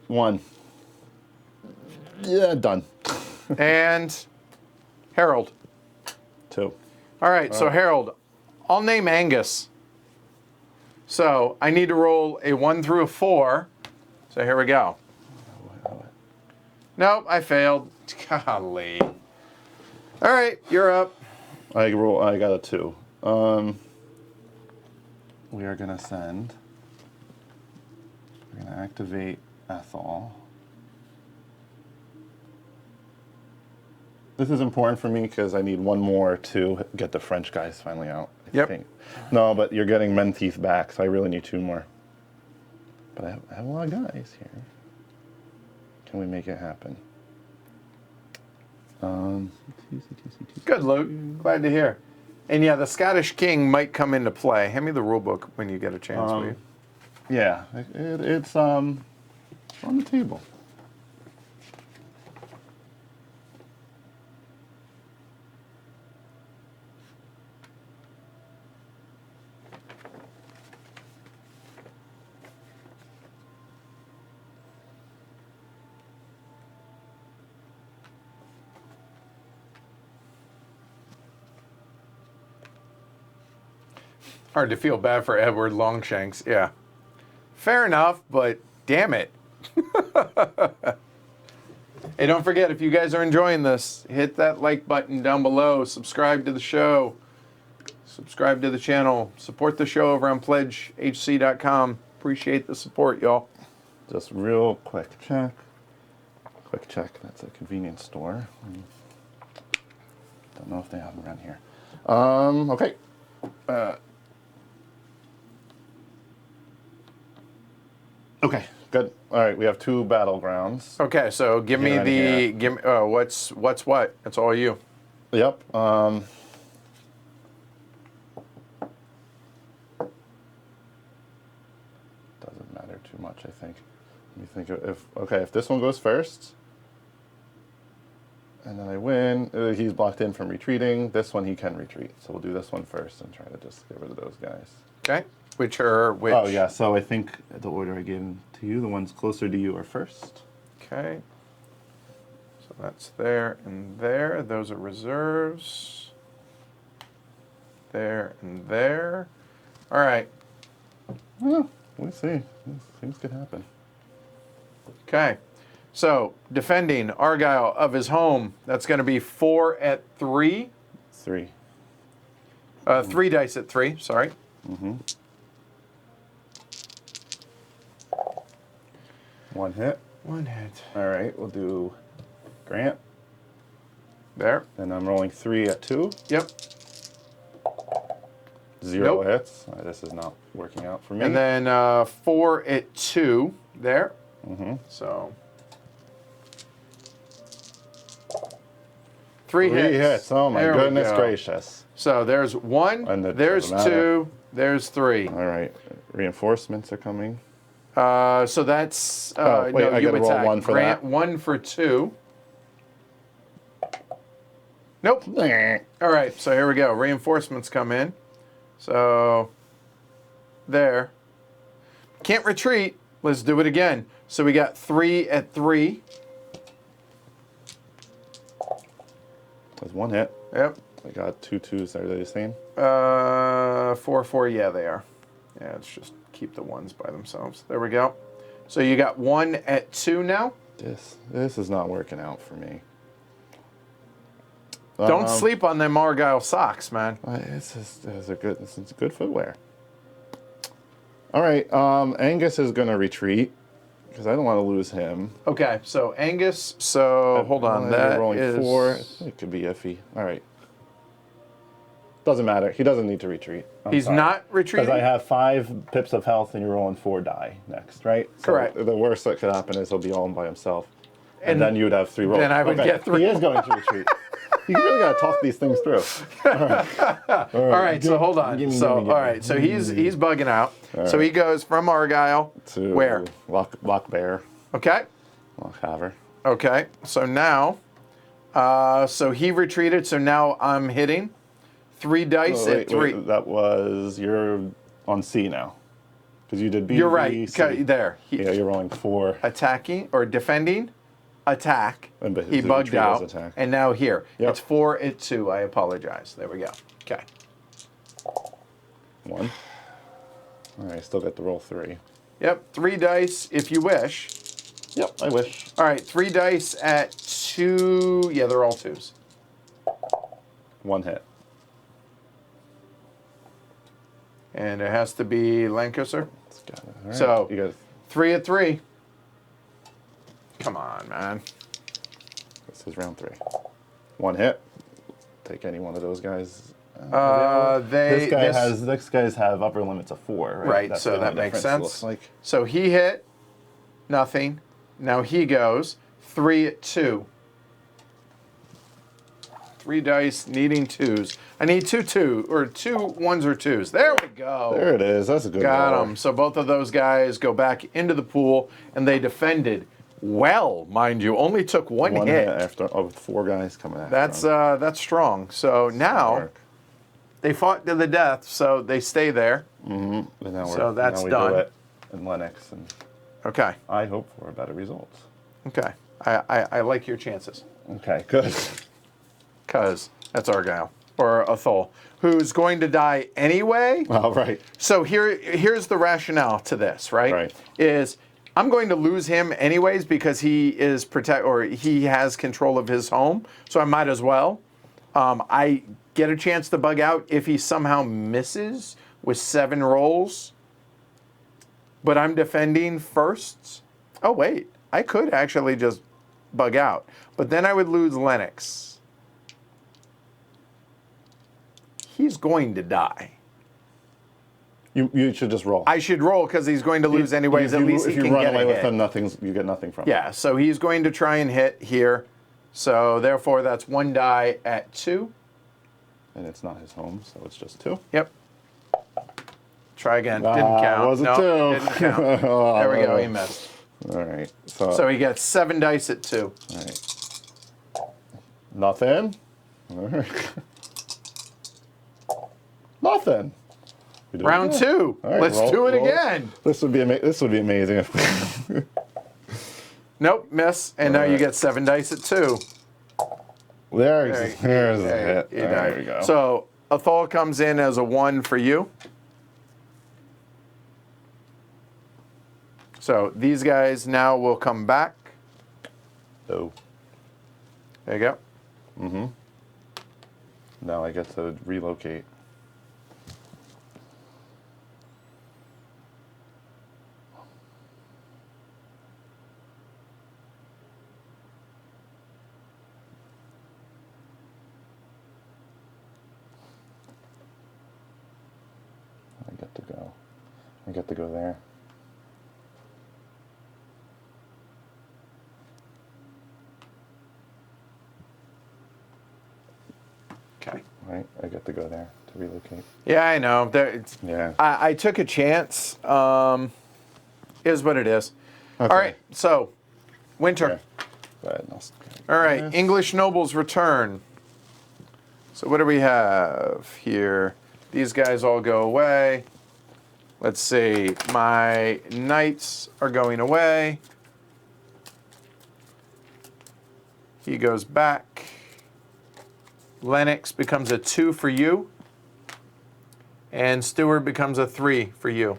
1. Yeah, done. And Harold. 2. All right, so Harold, I'll name Angus. So I need to roll a 1 through a 4. So here we go. Nope, I failed. Golly. All right, you're up. I got a 2. We are gonna send. We're gonna activate Ethel. This is important for me because I need 1 more to get the French guys finally out. I think. No, but you're getting Menteith back, so I really need 2 more. But I have a lot of guys here. Can we make it happen? Good, Luke. Glad to hear. And yeah, the Scottish King might come into play. Hand me the rule book when you get a chance, will you? Yeah, it's on the table. Hard to feel bad for Edward Longshanks. Yeah. Fair enough, but damn it. Hey, don't forget, if you guys are enjoying this, hit that like button down below. Subscribe to the show. Subscribe to the channel. Support the show over on pledgehc.com. Appreciate the support, y'all. Just real quick check. Quick check. That's a convenience store. Don't know if they have them around here. Okay. Okay. Good. All right. We have 2 battlegrounds. Okay, so give me what's what? It's all you. Yep. Doesn't matter too much, I think. Let me think if this one goes first. And then I win. He's blocked in from retreating. This one he can retreat. So we'll do this one first and try to just get rid of those guys. Okay. Which? Oh, yeah. So I think the order I gave them to you, the ones closer to you are first. Okay. So that's there and there. Those are reserves. There and there. All right. Well, we'll see. Things could happen. Okay. So, defending Argyle of his home, that's going to be 4 at 3. 3. 3 dice at 3, sorry. Mm-hmm. 1 hit. 1 hit. All right, we'll do Grant. There. And I'm rolling 3 at 2. Yep. 0 Nope. hits. This is not working out for me. And then 4 at 2. There. Mm-hmm. So, 3 hits. 3 hits. Oh, my There we goodness go. gracious. So, there's 1, And it there's doesn't 2, there's 3. All right. Reinforcements are coming. So that's wait, no, I you gotta roll attack. 1 for Grant that. 1 for 2. Nope. All right, so here we go. Reinforcements come in. So there. Can't retreat. Let's do it again. So we got 3 at 3. There's 1 hit. Yep. I got 2 2s. Are they the same? 4 4. Yeah, they are. Yeah, let's just keep the ones by themselves. There we go. So you got 1 at 2 now. This is not working out for me. Don't sleep on them Argyle socks, man. It's good footwear. All right, Angus is going to retreat because I don't want to lose him. Okay, so Angus. So hold on, that you're rolling is 4. It could be iffy. All right. Doesn't matter. He doesn't need to retreat. He's not retreating? Because I have 5 pips of health and you're rolling 4 die next, right? Correct. So the worst that could happen is he'll be all by himself. And then you would have 3 rolls. Then I would get 3. He is going to retreat. You really got to talk these things through. All right, so hold on. Gimme. All right, so he's bugging out. So he goes from Argyle To where? Lock Bear. Okay. Lock Haver. Okay. So now, so he retreated. So now I'm hitting 3 dice Oh, at 3. You're on C now. Because you did B. You're B, right. C. There. Yeah, you're rolling 4. Attacking or defending, attack. But He the bugged retreat was out. attack. And now here. Yep. It's 4 at 2. I apologize. There we go. Okay. 1. All right, still got to roll 3. Yep. 3 dice if you wish. Yep, I wish. All right. 3 dice at 2. Yeah, they're all 2s. 1 hit. And it has to be Lancaster. Got it. All right. So, you got 3 at 3. Come on, man. this is round 3. 1 hit. Take any one of those guys. These guys have upper limits of 4, right? Right, That's so the that only makes difference, sense. looks like. So he hit, nothing. Now he goes 3 at 2. 3 dice, needing 2s. I need 2 1s or 2s. There we go. There it is. That's a good Got roll. them. So both of those guys go back into the pool, and they defended well, mind you. Only took 1 1 hit. hit after 4 guys coming after him. That's strong. So now Work. they fought to the death, so they stay there. And now So that's now we done. do it in Lennox, and Okay. I hope for better results. Okay. I like your chances. Okay, good. Because that's Argyle or Athol, who's going to die anyway. All right. So here's the rationale to this, right? Right. Is I'm going to lose him anyways because he is he has control of his home, so I might as well. I get a chance to bug out if he somehow misses with 7 rolls, but I'm defending first. Oh wait, I could actually just bug out, but then I would lose Lennox. He's going to die. You should just roll. I should roll because he's going to lose anyways. At least he can if you run get away a with hit. him, you get nothing from it. Yeah, so he's going to try and hit here. So therefore, that's 1 die at 2. And it's not his home, so it's just 2. Yep. Try again. Didn't count. Was it No, 2? didn't count. There we go. He missed. All right. So he gets 7 dice at 2. All right. Nothing. All right. Nothing. We do it Round again. two. All right, Let's roll- do it roll. again. This would be amazing if. Nope, miss. And now you Alright. get 7 dice at 2. There's a hit. You All right, died. there we go. So Athol comes in as a 1 for you. So these guys now will come back. Oh. There you go. Now I get to relocate. I get to go there. Okay. Right, I get to go there to relocate. Yeah, I know. Yeah. I took a chance. Is what it is. Okay. All right, so winter. Yeah. Go ahead, I'll All right, English nobles return. So what do we have here? These guys all go away. Let's see. My knights are going away. He goes back. Lennox becomes a 2 for you. And Stewart becomes a 3 for you.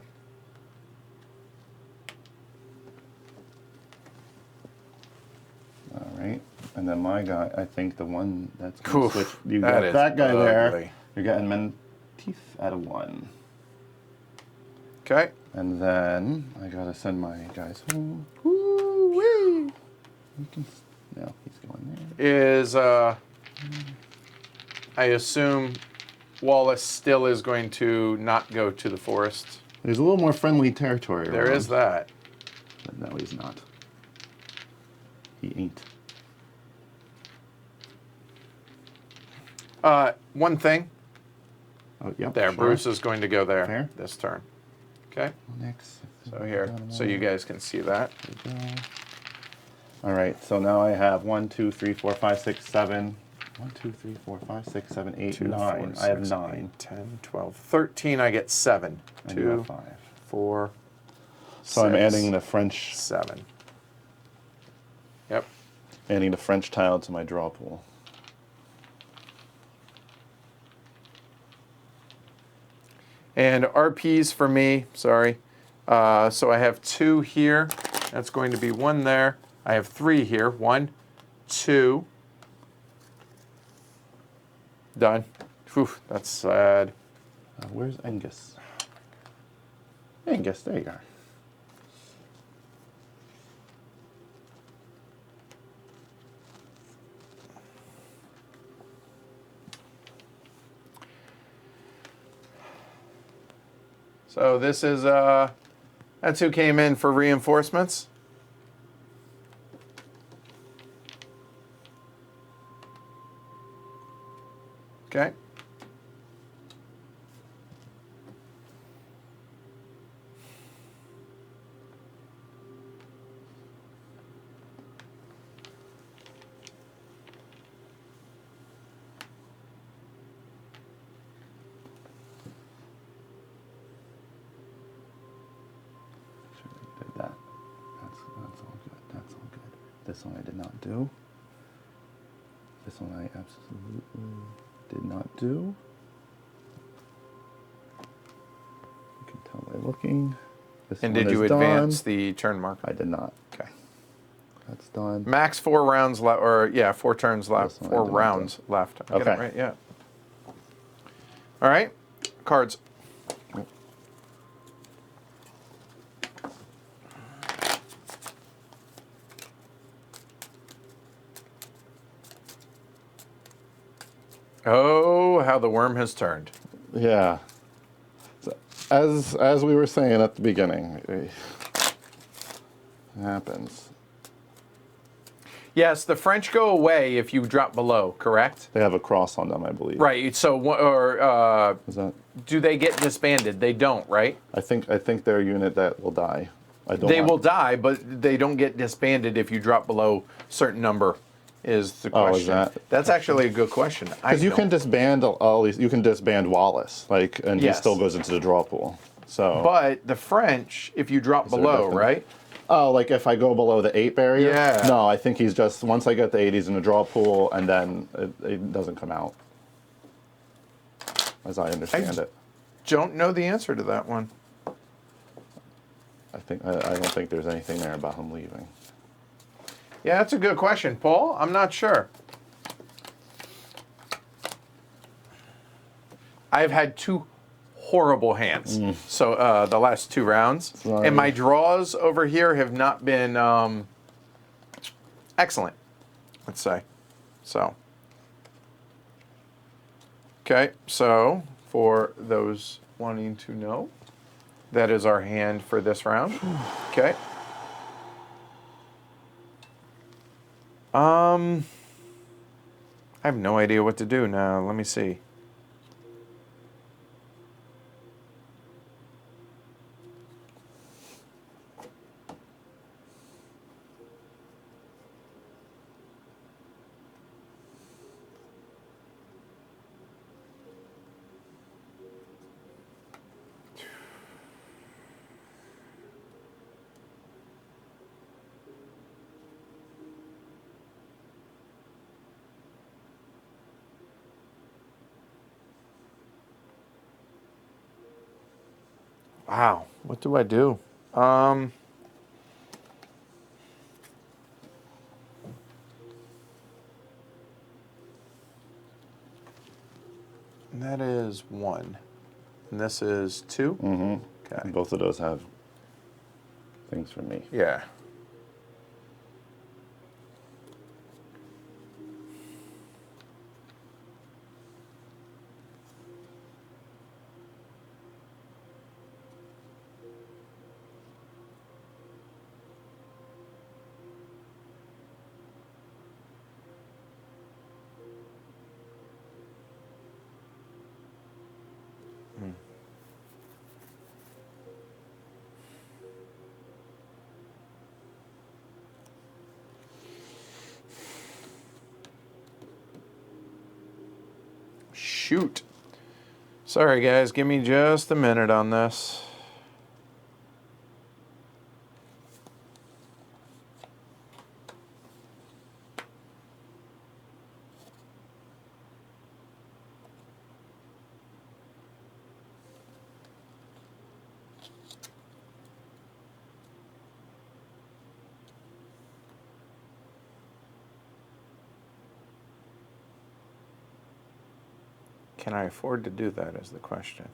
All right, and then my guy, I think the one that's going Oof, to switch. You that got is that guy there. ugly. You're getting Menteith at a 1. Okay. And then I gotta send my guys home. Woo-wee. You can, no, he's going there. Is, I assume Wallace still is going to not go to the forest. There's a little more friendly territory There around. is that. But no, he's not. He ain't. One thing. Oh, yep. There, sure. Bruce is going to go there Fair. this turn. Okay. Next. So here, so you guys can see that. There we go. All right, so now I have 1, 2, 3, 4, 5, 6, 7. 1, 2, 3, 4, 5, 6, 7, 8, 2, 9. 4, I have 6, 9. 8, 10, 12, 13. I get 7. And you 2, have 5. 4, So I'm 6, adding the French 7. Yep. adding the French tile to my draw pool. And RPs for me, sorry. So I have 2 here. That's going to be 1 there. I have 3 here. 1, 2. Done. Whew, that's sad. Where's Angus? Angus, there you are. So this is, that's who came in for reinforcements. Okay. Did that. That's all good. That's all good. This one I did not do. This one I absolutely did not do. You can tell by looking. This And one did you is advance done. the turn marker? I did not. Okay. That's done. Max 4 rounds left, or yeah, 4 turns left, This one I 4 did not rounds left. I get it Okay. right? Yeah. All right. Cards. Oh, how the worm has turned. Yeah. So, as we were saying at the beginning, it happens. Yes, the French go away if you drop below, correct? They have a cross on them, I believe. Right. So, Is that? do they get disbanded? They don't, right? I think they're a unit that will die. I don't. They want- will die, but they don't get disbanded if you drop below certain number is the Oh, question. is that? That's actually a good question. Because you can disband all these. You can disband Wallace, and Yes. he still goes into the draw pool. So. But the French, if you drop there a below, difference? right? Oh, like if I go below the 8 barrier? Yeah. No, I think he's just, once I get the 8, he's in the draw pool, and then it doesn't come out, as I understand it. Don't know the answer to that one. I don't think there's anything there about him leaving. Yeah, that's a good question. Paul, I'm not sure. I've had 2 horrible hands. So the last 2 rounds. Sorry. And my draws over here have not been excellent, let's say. So. Okay, so for those wanting to know, that is our hand for this round. Okay. I have no idea what to do now. Let me see. Wow, what do I do? That is 1. And this is 2? Mm-hmm. Okay. Both of those have things for me. Yeah. Shoot. Sorry, guys. Give me just a minute on this. Can I afford to do that is the question.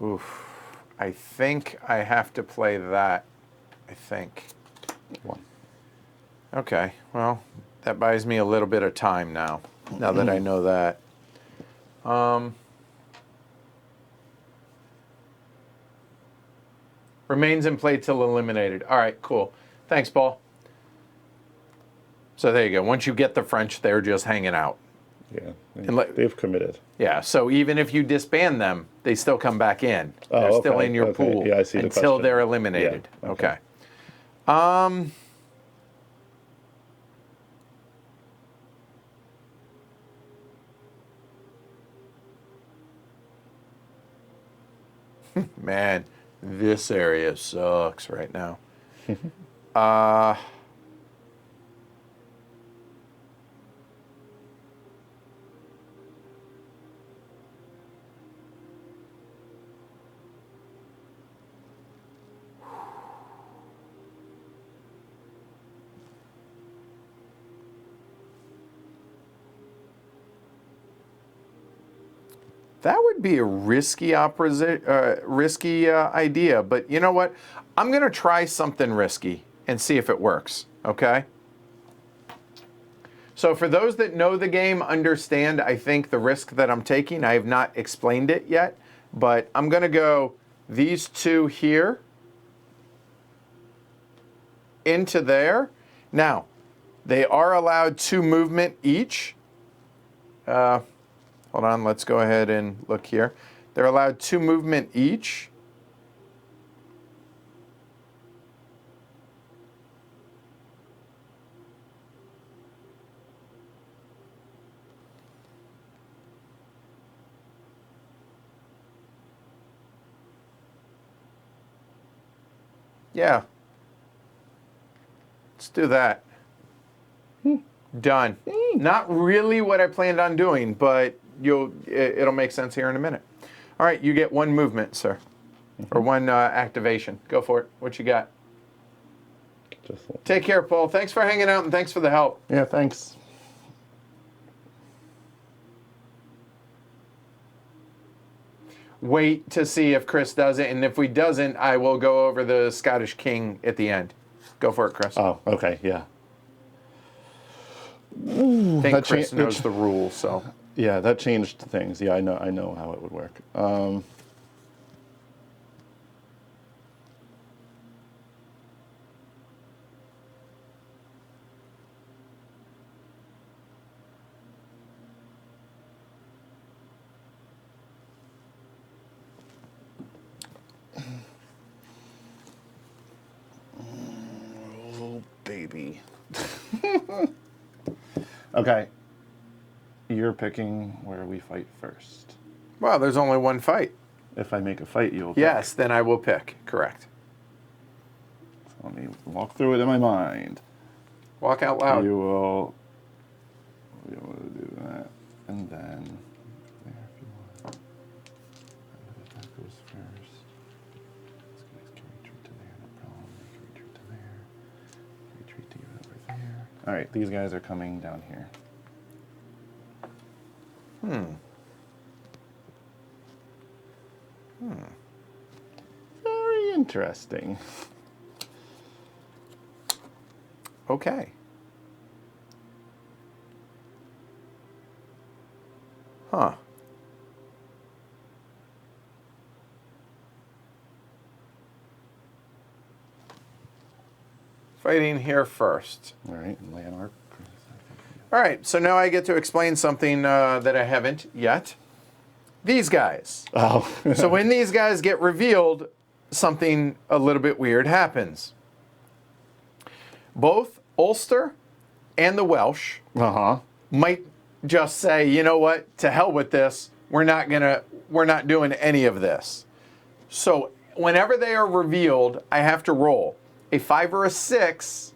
Oof. I think I have to play that. I think. 1. Okay. Well, that buys me a little bit of time now that I know that. Remains in play till eliminated. All right, cool. Thanks, Paul. So there you go. Once you get the French, they're just hanging out. Yeah, And they've committed. Yeah, so even if you disband them, they still come back in. Oh, They're still okay, in your okay. pool Yeah, I see the until question. they're eliminated. Yeah, Okay. Man, this area sucks right now. That would be a risky idea, but you know what? I'm going to try something risky and see if it works, okay? So for those that know the game, understand, I think, the risk that I'm taking. I have not explained it yet, but I'm going to go these 2 here into there. Now, they are allowed 2 movement each. Hold on, let's go ahead and look here. They're allowed 2 movement each. Yeah. Let's do that. Done. Not really what I planned on doing, but it'll make sense here in a minute. All right, you get one movement, sir. Or one activation. Go for it. What you got? Take care, Paul. Thanks for hanging out and thanks for the help. Yeah, thanks. Wait to see if Chris does it, and if he doesn't, I will go over the Scottish King at the end. Go for it, Chris. Oh, okay, yeah. I think Chris knows the rules, so. Yeah, that changed things. Yeah, I know how it would work. Oh, baby. Okay. You're picking where we fight first. Well, there's only one fight. If I make a fight, you'll pick. Yes, then I will pick. Correct. So let me walk through it in my mind. Walk out loud. You will be able to do that. And then there if you want. That goes first. These guys can retreat to there, no problem. They can retreat to there. Retreat to you over there. Alright, these guys are coming down here. Very interesting. Okay. Huh. Fighting here first. All right, Lanark. All right, so now I get to explain something that I haven't yet. These guys. Oh. So when these guys get revealed, something a little bit weird happens. Both Ulster and the Welsh might just say, you know what, to hell with this. We're not doing any of this. So whenever they are revealed, I have to roll a 5 or a 6,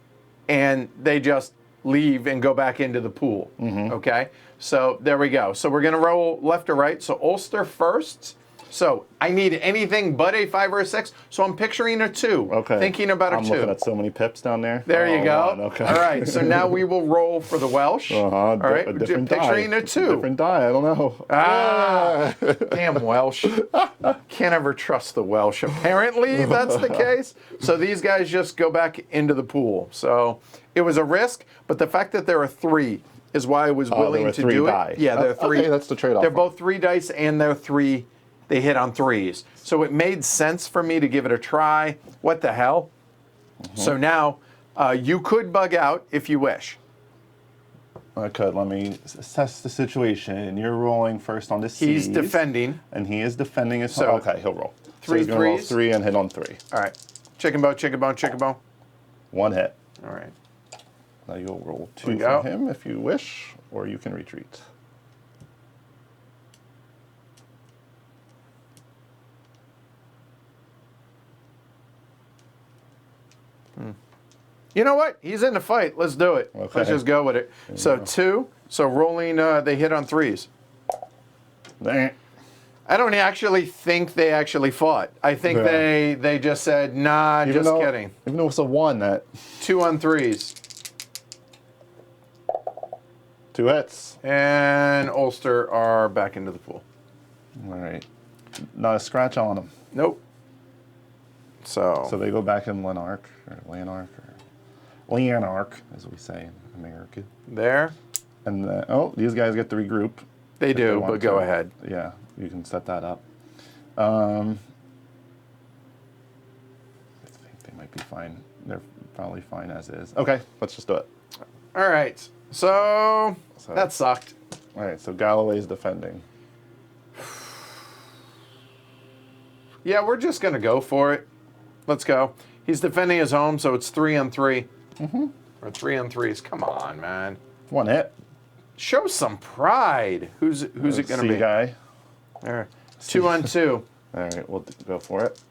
and they just leave and go back into the pool. Okay? So there we go. So we're going to roll left or right. So Ulster first. So I need anything but a 5 or a 6. So I'm picturing a 2. Okay. Thinking about a 2. I'm looking at so many pips down there. There you go. Okay. All right. So now we will roll for the Welsh. All right. A different picturing die. a 2. Different die. I don't know. Ah, damn Welsh. Can't ever trust the Welsh. Apparently that's the case. So these guys just go back into the pool. So it was a risk, but the fact that there are 3 is why I was willing to do die. it. Yeah, there are 3. Okay, that's the trade-off. They're both 3 dice and they're 3. They hit on 3s. So it made sense for me to give it a try. What the hell? So now you could bug out if you wish. I could. Let me assess the situation. You're rolling first on the He's seas. defending. And he is defending his... So, okay, he'll roll. 3 so he's going to roll 3s. 3 and hit on 3. All right. Chicken bone, chicken bone, chicken bone. 1 hit. All right. Now you'll roll 2 we for go. him if you wish, or you can retreat. You know what? He's in the fight. Let's do it. Okay. Let's just go with it. So 2. So rolling, they hit on 3s. There. I don't actually think they actually fought. I think Yeah. they just said, nah, Even just though, kidding. Even though it's a 1, that 2 on 3s. 2 hits. And Ulster are back into the pool. All right. Not a scratch on them. Nope. So So they go back in Lanark, or Lanark, as we say in America. there. And these guys get to regroup. They if do, want but go to. ahead. Yeah, you can set that up. I think they might be fine. They're probably fine as is. Okay, let's just do it. All right. So that sucked. All right, so Galloway's defending. Yeah, we're just going to go for it. Let's go. He's defending his home, so it's 3 on 3. Or 3 on 3s. Come on, man. 1 hit. Show some pride. Who's it going to be? Guy. All right. 2 on 2. All right, we'll go for it.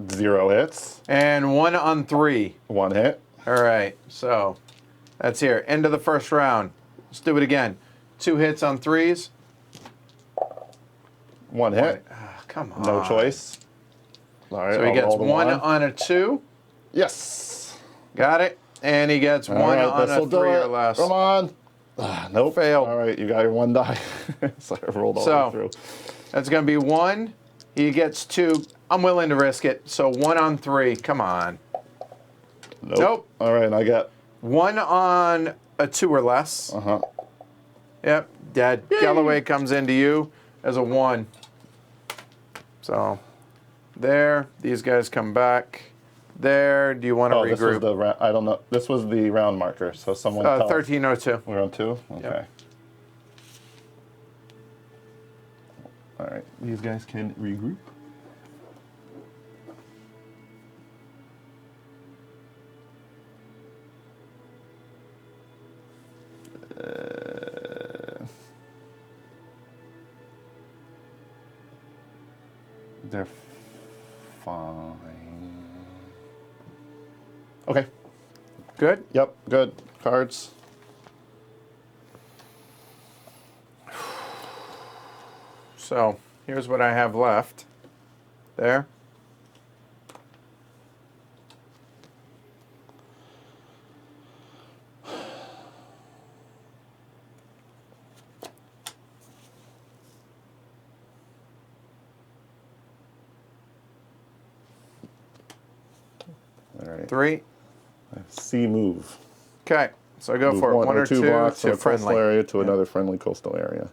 0 hits. And 1 on 3. 1 hit. All right, so that's here. End of the first round. Let's do it again. 2 hits on 3s. 1 hit. Come on. No choice. All right, So he I'll gets roll the 1 on a 2. Yes. Got it. And he gets 1 right, on a this'll 3 do or it. less. Come on. Nope. Failed. All right, you got your 1 die. So I rolled all the way through. That's going to be 1. He gets 2. I'm willing to risk it. So 1 on 3. Come on. Nope. All right, I get 1 on a 2 or less. Yep. Dead. Yay. Galloway comes into you as a 1. So there. These guys come back. There. Do you want to regroup? This was the I don't know. This was the round marker. So someone tell us. 1302. We're on 2? Okay. Yep. All right. These guys can regroup. They're fine. Okay. Good? Yep, good. Cards. So here's what I have left. There. All right. 3. C move. Okay. So go Move for it. 1 or 2 blocks to from a coastal friendly. area to another friendly coastal area.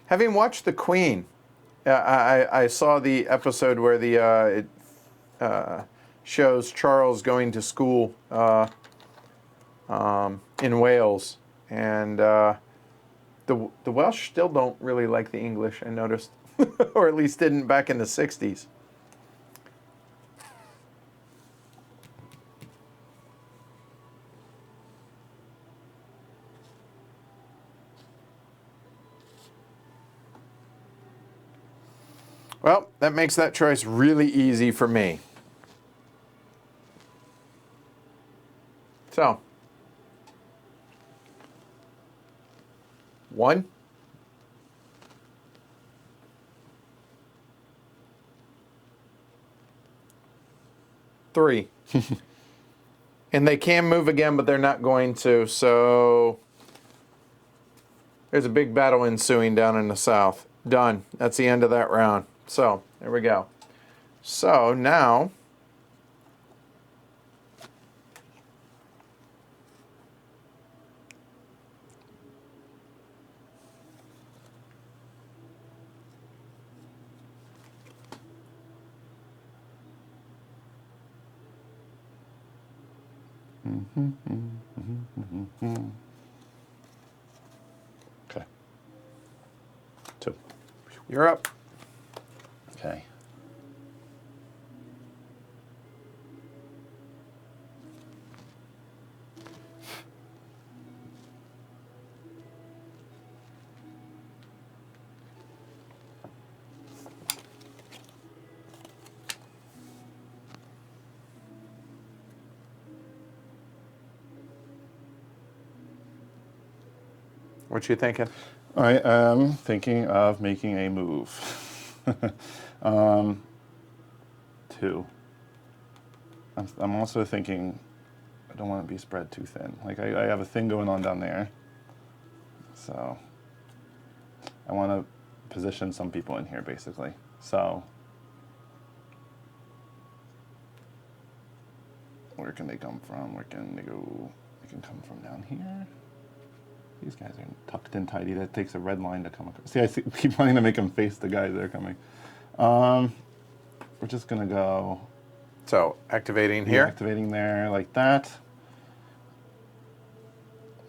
Having watched The Queen, I saw the episode where it shows Charles going to school in Wales, and the Welsh still don't really like the English, I noticed, or at least didn't back in the 60s. Well, that makes that choice really easy for me. So, 1. 3. And they can move again, but they're not going to. So, there's a big battle ensuing down in the south. Done. That's the end of that round. So, there we go. So, now, Okay. 2. you're up. Okay. What you thinking? I am thinking of making a move. 2. I'm also thinking I don't want to be spread too thin. Like I have a thing going on down there. So I want to position some people in here basically. So where can they come from? Where can they go? They can come from down here. These guys are tucked in tidy. That takes a red line to come across. See, keep wanting to make them face the guys that are coming. We're just going to go... So, activating here? Activating there like that.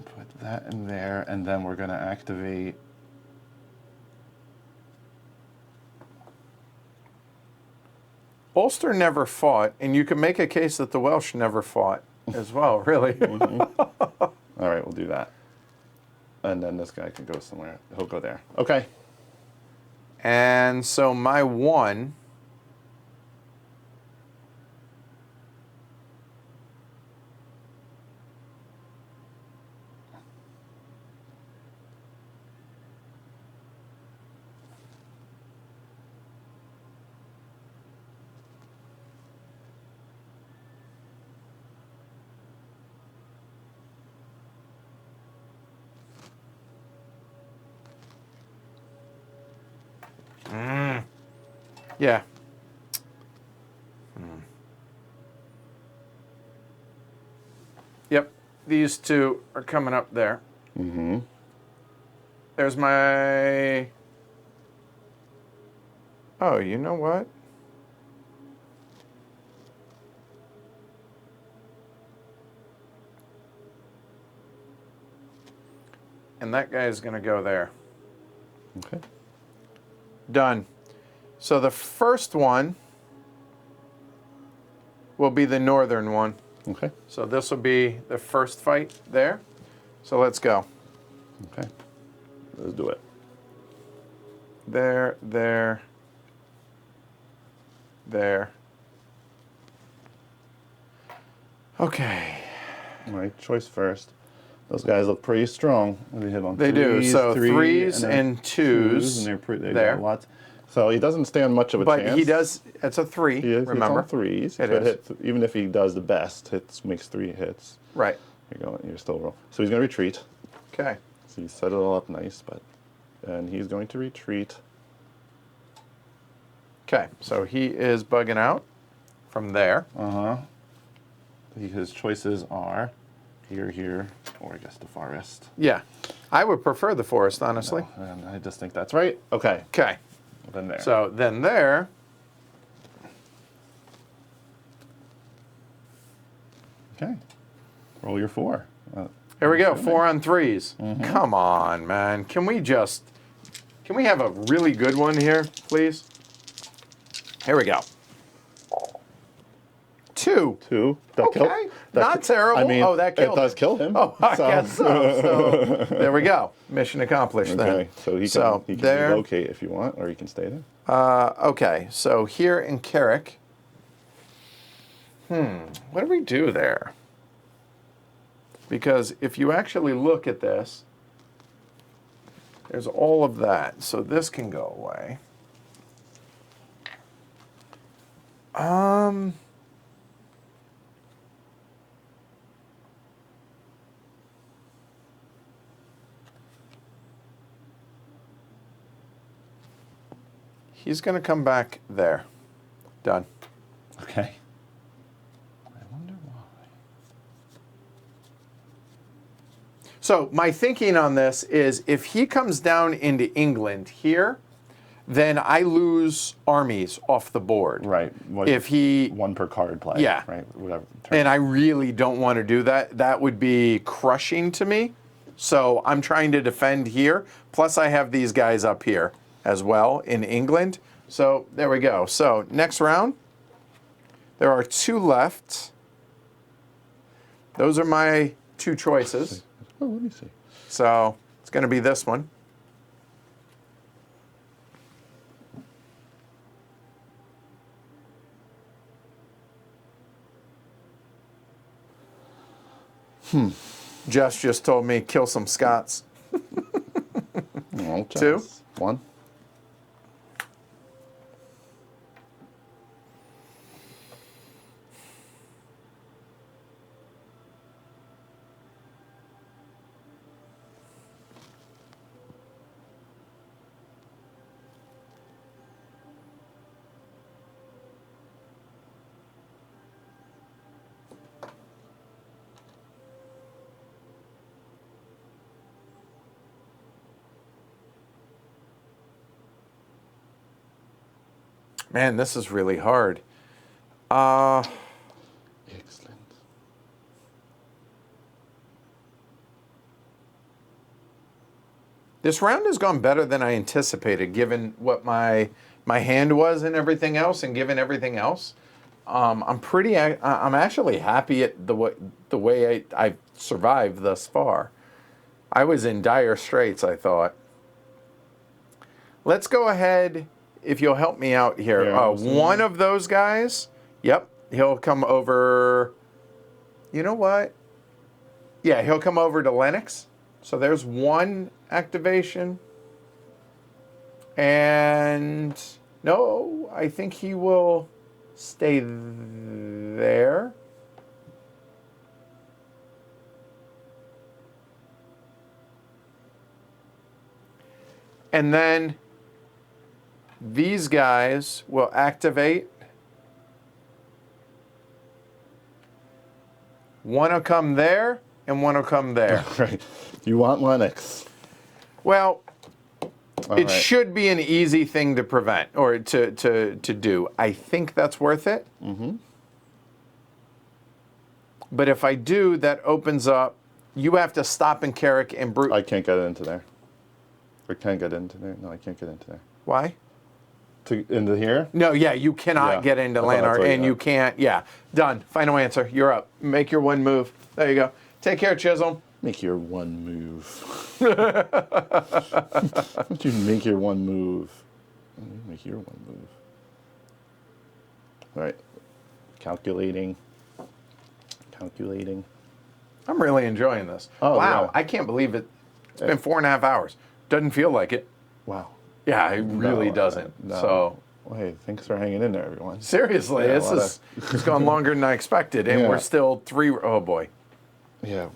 Put that in there, and then we're going to activate... Ulster never fought, and you can make a case that the Welsh never fought as well, really. All right, we'll do that. And then this guy can go somewhere. He'll go there. Okay. And so my 1. Yeah. Yep. These two are coming up there. Mm-hmm. There's my... Oh, you know what? And that guy is going to go there. Okay. Done. So the first one will be the northern one. Okay. So this will be the first fight there. So let's go. Okay. Let's do it. There, there, there. Okay. All right, choice first. Those guys look pretty strong. What do they hit on? They do. So three, threes then and twos. and they there. got lots. So he doesn't stand much of a chance. But he does. It's a 3. He is, remember? Hits on threes. It Could is. hit even if he does the best, makes 3 hits. Right. You're still roll. So he's going to retreat. Okay. So you set it all up nice, and he's going to retreat. Okay. So he is bugging out from there. His choices are here, or I guess the forest. Yeah. I would prefer the forest, honestly. No, and I just think that's right. Okay. Okay. Then there. So then there. Okay. Roll your 4. Here we go. 4 on 3s. Come on, man. Can we have a really good one here, please? Here we go. 2. 2. Okay. Not terrible. I mean, that killed it does him. kill him. Oh, I guess so. So there we go. Mission accomplished then. Okay. So he can there. relocate if you want, or he can stay there. Okay. So here in Carrick. What do we do there? Because if you actually look at this, there's all of that. So this can go away. He's going to come back there. Done. Okay. I wonder why. So my thinking on this is if he comes down into England here, then I lose armies off the board. Right. If he... 1 per card play. Yeah. Right. Whatever. And I really don't want to do that. That would be crushing to me. So I'm trying to defend here. Plus I have these guys up here as well in England. So there we go. So next round, there are 2 left. Those are my 2 choices. Oh, let me see. So it's going to be this one. Jess just told me kill some Scots. Oh, 2. 1. Man, this is really hard. Excellent. This round has gone better than I anticipated, given what my hand was and everything else, and given everything else. I'm actually happy at the way I've survived thus far. I was in dire straits, I thought. Let's go ahead, if you'll help me out here. Yeah, One of those guys, yep, he'll come over. You know what? Yeah, he'll come over to Lennox. So there's one activation. And no, I think he will stay there. And then these guys will activate. One will come there, and one will come there. Right. You want Lennox. Well, it right. should be an easy thing to prevent or to do. I think that's worth it. Mm-hmm. But if I do, that opens up. You have to stop in Carrick and Brute. I can't get into there. I can't get into there. No, I can't get into there. Why? Into here? No, yeah, you cannot get into Lanark, and you can't. Yeah, done. Final answer. You're up. Make your one move. There you go. Take care, Chisholm. Make your one move. Don't you make your one move? Make your one move. All right. Calculating. I'm really enjoying this. Oh, wow, yeah. I can't believe it. It's been 4.5 hours. Doesn't feel like it. Wow. Yeah, it really doesn't. No. So, well, hey, thanks for hanging in there, everyone. seriously, Yeah, it's gone longer than I expected, and Yeah. we're still 3. Oh boy. Yeah.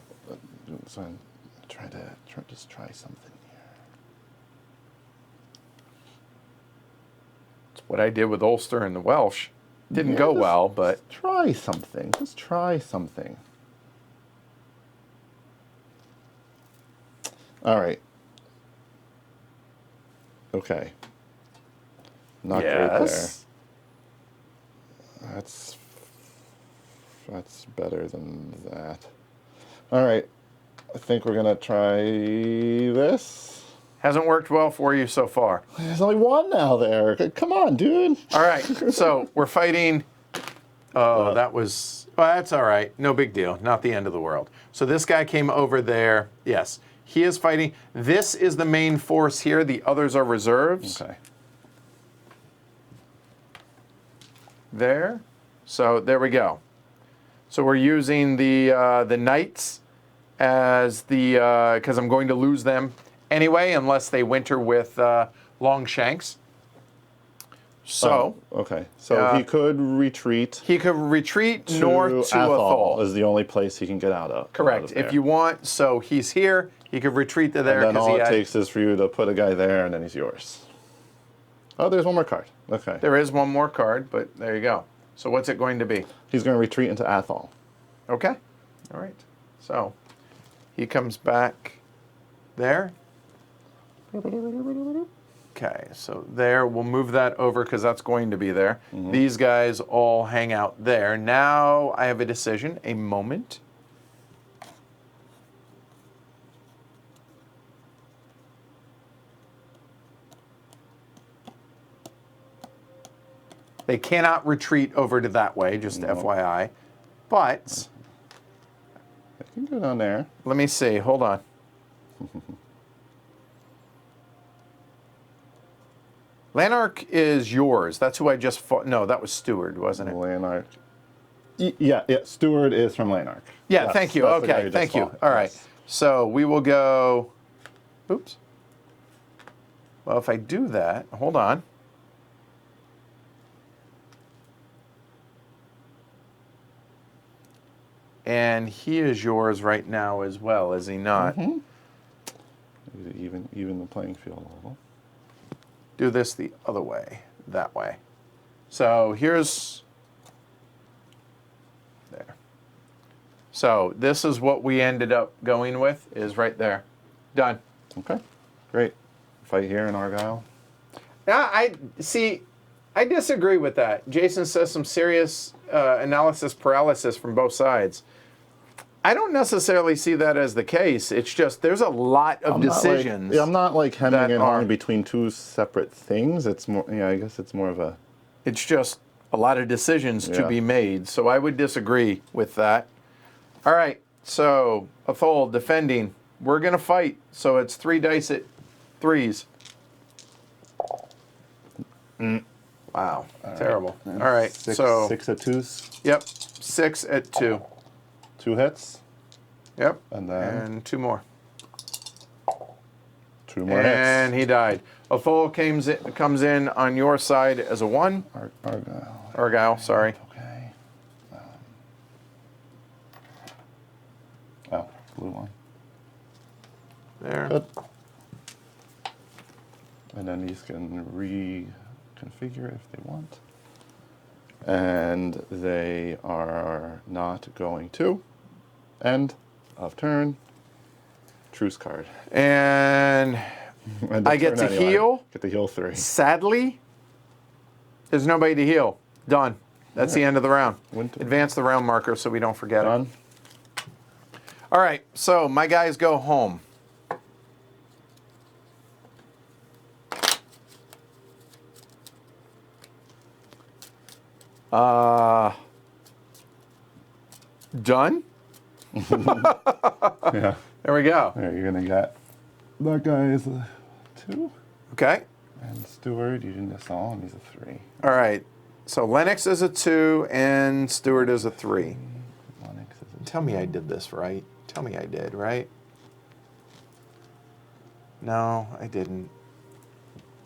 So I'm trying to just try something here. It's what I did with Ulster and the Welsh. Didn't go well, but Just try something. Just try something. All right. Okay. Not great there. yes. That's better than that. All right. I think we're going to try this. Hasn't worked well for you so far. There's only one now there. Come on, dude. All right, so we're fighting. Oh, that was. Well, that's all right. No big deal. Not the end of the world. So this guy came over there. Yes, he is fighting. This is the main force here. The others are reserves. Okay. There. So there we go. So we're using the knights as the because I'm going to lose them anyway unless they winter with Longshanks. So okay. So he could retreat. he could retreat north to Athol Athol. is the only place he can get out of. Correct. If you want, so he's here. He could retreat to there. And then all he it had, takes is for you to put a guy there, and then he's yours. Oh, there's one more card. Okay. There is one more card, but there you go. So what's it going to be? He's going to retreat into Athol. Okay. All right. So he comes back there. Okay, so there, we'll move that over because that's going to be there. Mm-hmm. These guys all hang out there. Now I have a decision. A moment. They cannot retreat over to that way, just FYI. But I can go down there. let me see. Hold on. Lanark is yours. That's who I just fought. No, that was Steward, wasn't it? Lanark. Yeah. Steward is from Lanark. Yeah, Yes, thank you. that's the guy Okay, just thank you. fought. All right. Yes. So we will go. Oops. Well, if I do that, hold on. And he is yours right now as well, is he not? Mm-hmm. Even the playing field level. Do this the other way, that way. So here's there. So this is what we ended up going with, is right there. Done. Okay, great. Fight here in Argyle. Now, I disagree with that. Jason says some serious analysis paralysis from both sides. I don't necessarily see that as the case. It's just there's a lot of decisions. I'm not like hemming that and are- hawing between two separate things. It's more, I guess it's more of a. It's just a lot of decisions to Yeah. be made. So I would disagree with that. All right. So Athol defending. we're going to fight. So it's 3 dice at 3s. Wow. Terrible. All right. So, 6 at 2s. yep. 6 at 2. 2 hits. Yep. And then And 2 more. 2 more And hits. he died. Othol comes in on your side as a 1. Argyle. Argyle, sorry. Okay. Oh, blue one. There. Good. And then these can reconfigure if they want. And they are not going to. End of turn. Truce card. And End of I get turn to anyway. heal. Get to heal 3. Sadly, there's nobody to heal. Done. That's the end of the round. Advance the round marker so we don't forget Done. it. All right, so my guys go home. Done? Yeah. There we go. All right, you're gonna get that guy is a 2, Okay. and Stewart, you didn't saw him. He's a 3. All right. So Lennox is a 2 and Stewart is a 3. Lennox is a Tell me I did this right. Tell me I did, right? No, I didn't.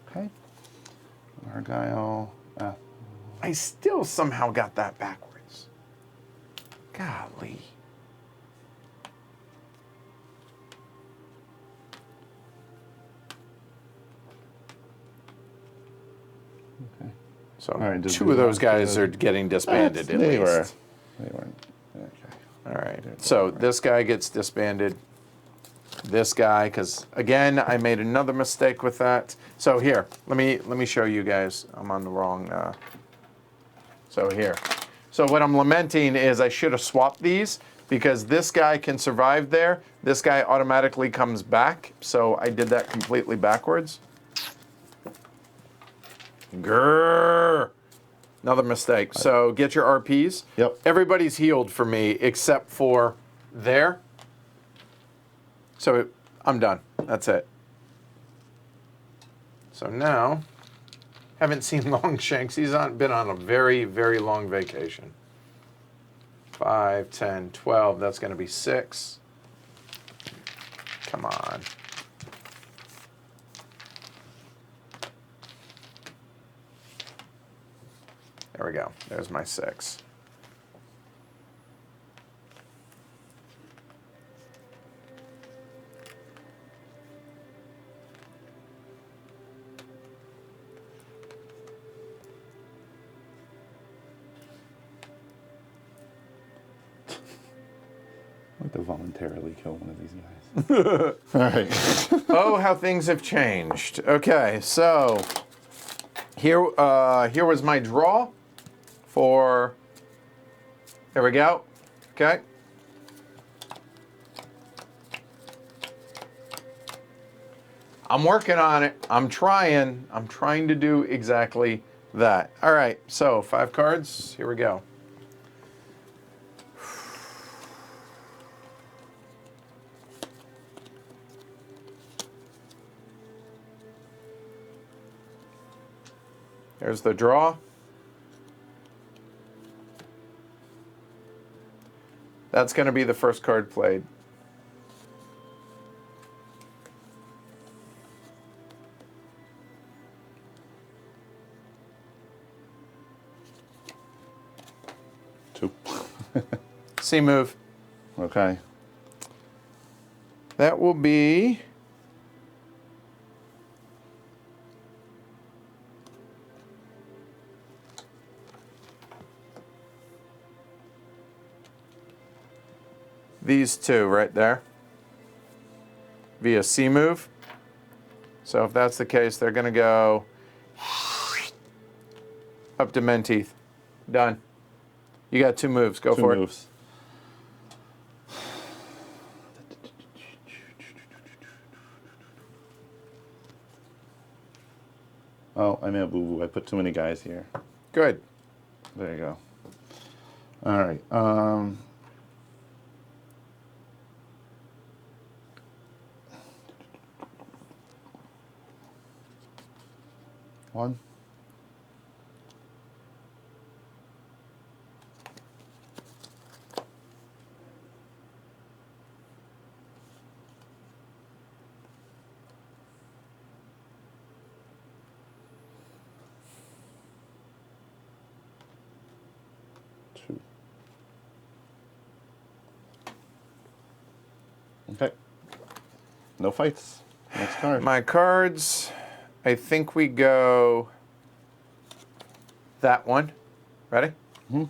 okay. Argyle. I still somehow got that backwards. Golly. Okay. So All right, just 2 do of those that. guys are getting disbanded at They least. were. They weren't. Okay. All right. So this guy gets disbanded. This guy, because again, I made another mistake with that. So here, let me show you guys. I'm on the wrong. So here. So what I'm lamenting is I should have swapped these because this guy can survive there. This guy automatically comes back. So I did that completely backwards. Grrr. Another mistake. So get your RPs. Yep. Everybody's healed for me except for there. So I'm done. That's it. So now, haven't seen Longshanks. He's been on a very, very long vacation. 5, 10, 12. That's going to be 6. Come on. There we go. There's my 6. I'd like to voluntarily kill one of these guys. All right. Oh, how things have changed. Okay, so here was my draw for. There we go. Okay. I'm working on it. I'm trying to do exactly that. All right, so 5 cards. Here we go. There's the draw. That's going to be the first card played. Two. C move. Okay. That will be these 2 right there via C move. So if that's the case, they're going to go up to Menteith. Done. You got 2 moves. Go 2 for moves. Oh, I made a boo-boo. I put too many guys here. it. Good. There you go. All right. 1. Okay. No fights. Next card. My cards, I think we go that one. Ready? Mm-hmm.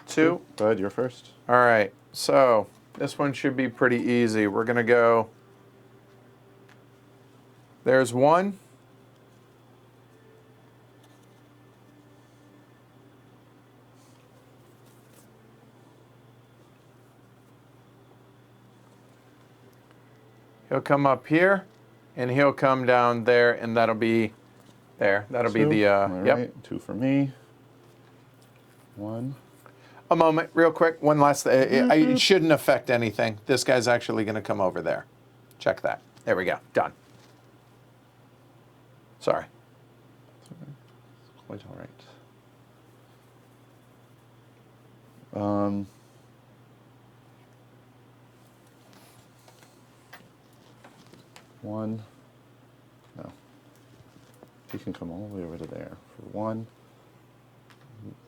2. Go ahead, you're first. All right. So this one should be pretty easy. We're going to go. There's 1. He'll come up here, and he'll come down there, and that'll be there. That'll 2. be the, All yep. right. 2 for me. 1. A moment, real quick. One last thing. It shouldn't affect anything. This guy's actually going to come over there. Check that. There we go. Done. Sorry. Quite all right. 1. No. He can come all the way over to there for 1.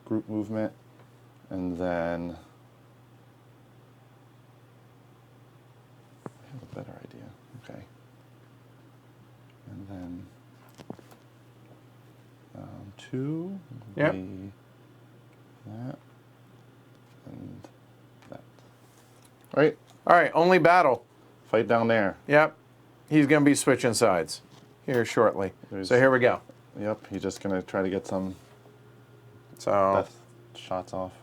Group movement. And then I have a better idea. Okay. And then 2 would Yep. be that and that. All right. All right, only battle. Fight down there. Yep. He's going to be switching sides here shortly. So here we go. Yep. He's just gonna try to get some So death shots off.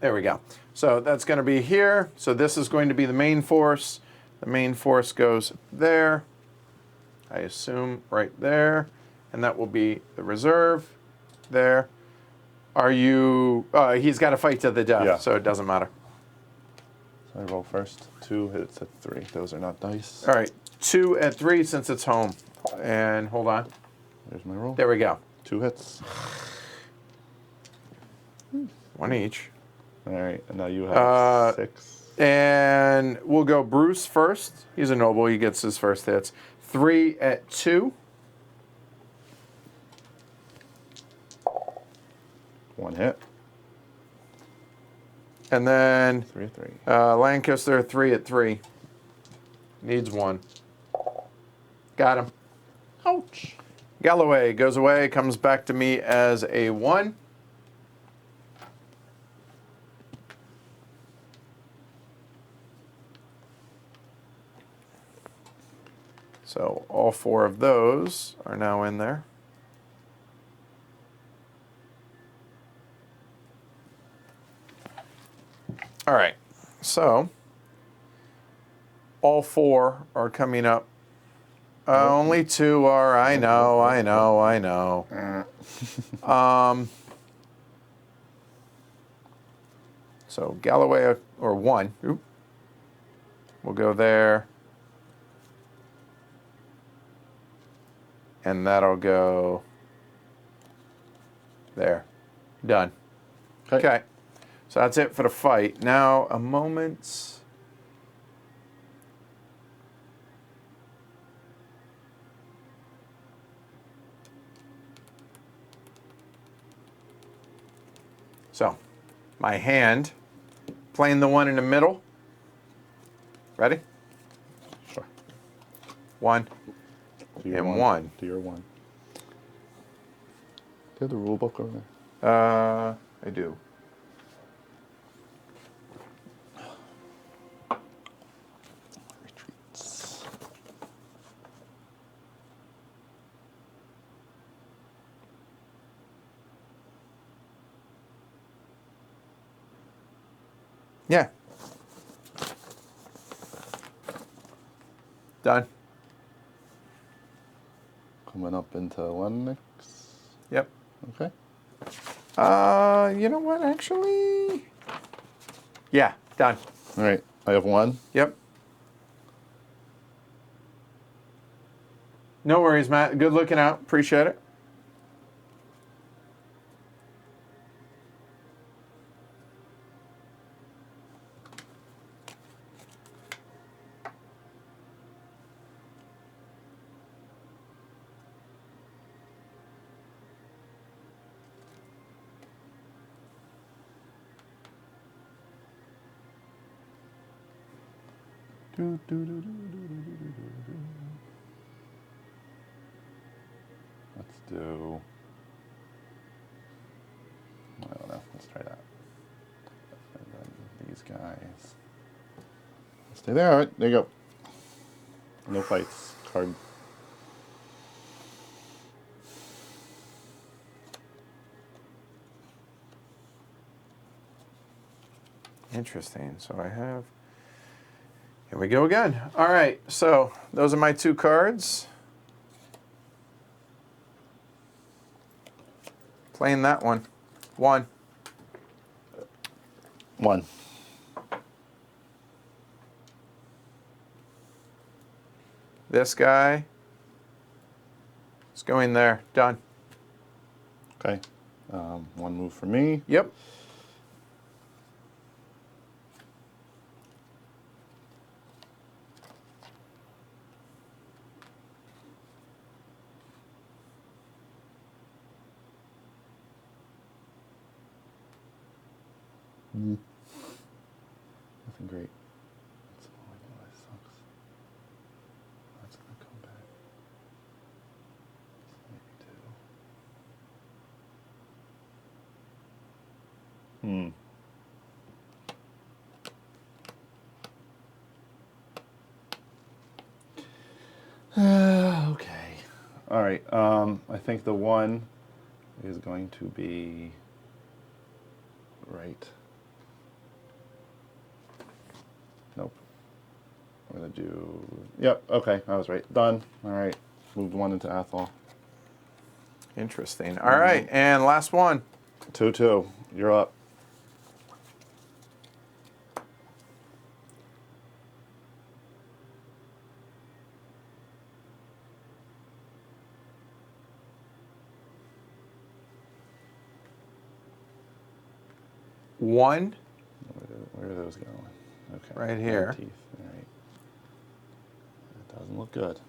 there we go. So that's going to be here. So this is going to be the main force. The main force goes there. I assume right there. And that will be the reserve there. Are you... he's got to fight to the death, Yeah. so it doesn't matter. So I roll first. 2 hits at 3. Those are not dice. All right, 2 at 3 since it's home. And hold on. There's my roll. There we go. 2 hits. 1 each. All right, and now you have 6. And we'll go Bruce first. He's a noble. He gets his first hits. 3 at 2. 1 hit. And then 3 at 3. Lancaster, 3 at 3. Needs 1. Got him. Ouch. Galloway goes away, comes back to me as a 1. So all 4 of those are now in there. All right, so all 4 are coming up. Only 2 are. I know. So Galloway or 1. Oop. We'll go there. And that'll go there. Done. Okay. So that's it for the fight. Now, a moment. So, my hand, playing the one in the middle. Ready? Sure. 1 Do your and 1. Do your 1. Do you have the rule book over there? I do. Retreats. Yeah. Done. Coming up into Lennox. Yep. Okay. You know what, actually? Yeah, done. All right. I have 1. Yep. No worries, Matt. Good looking out. Appreciate it. Let's do, I don't know, let's try that. And then these guys. Stay there, all right, there you go. No fights, card. Interesting. So I have, here we go again. All right, so those are my 2 cards. Playing that one. 1. 1. This guy is going there. Done. Okay, 1 move for me. Yep. Nothing great. That's all I know. That sucks. That's gonna come back. Okay. All right. I think the 1 is going to be right. Nope. I'm gonna do. Yep. Okay. I was right. Done. All right. Moved 1 into Athol. Interesting. All right, and last one. 2-2. You're up. One. Where are those going? Okay. Right here. Teeth. All right. That doesn't look good.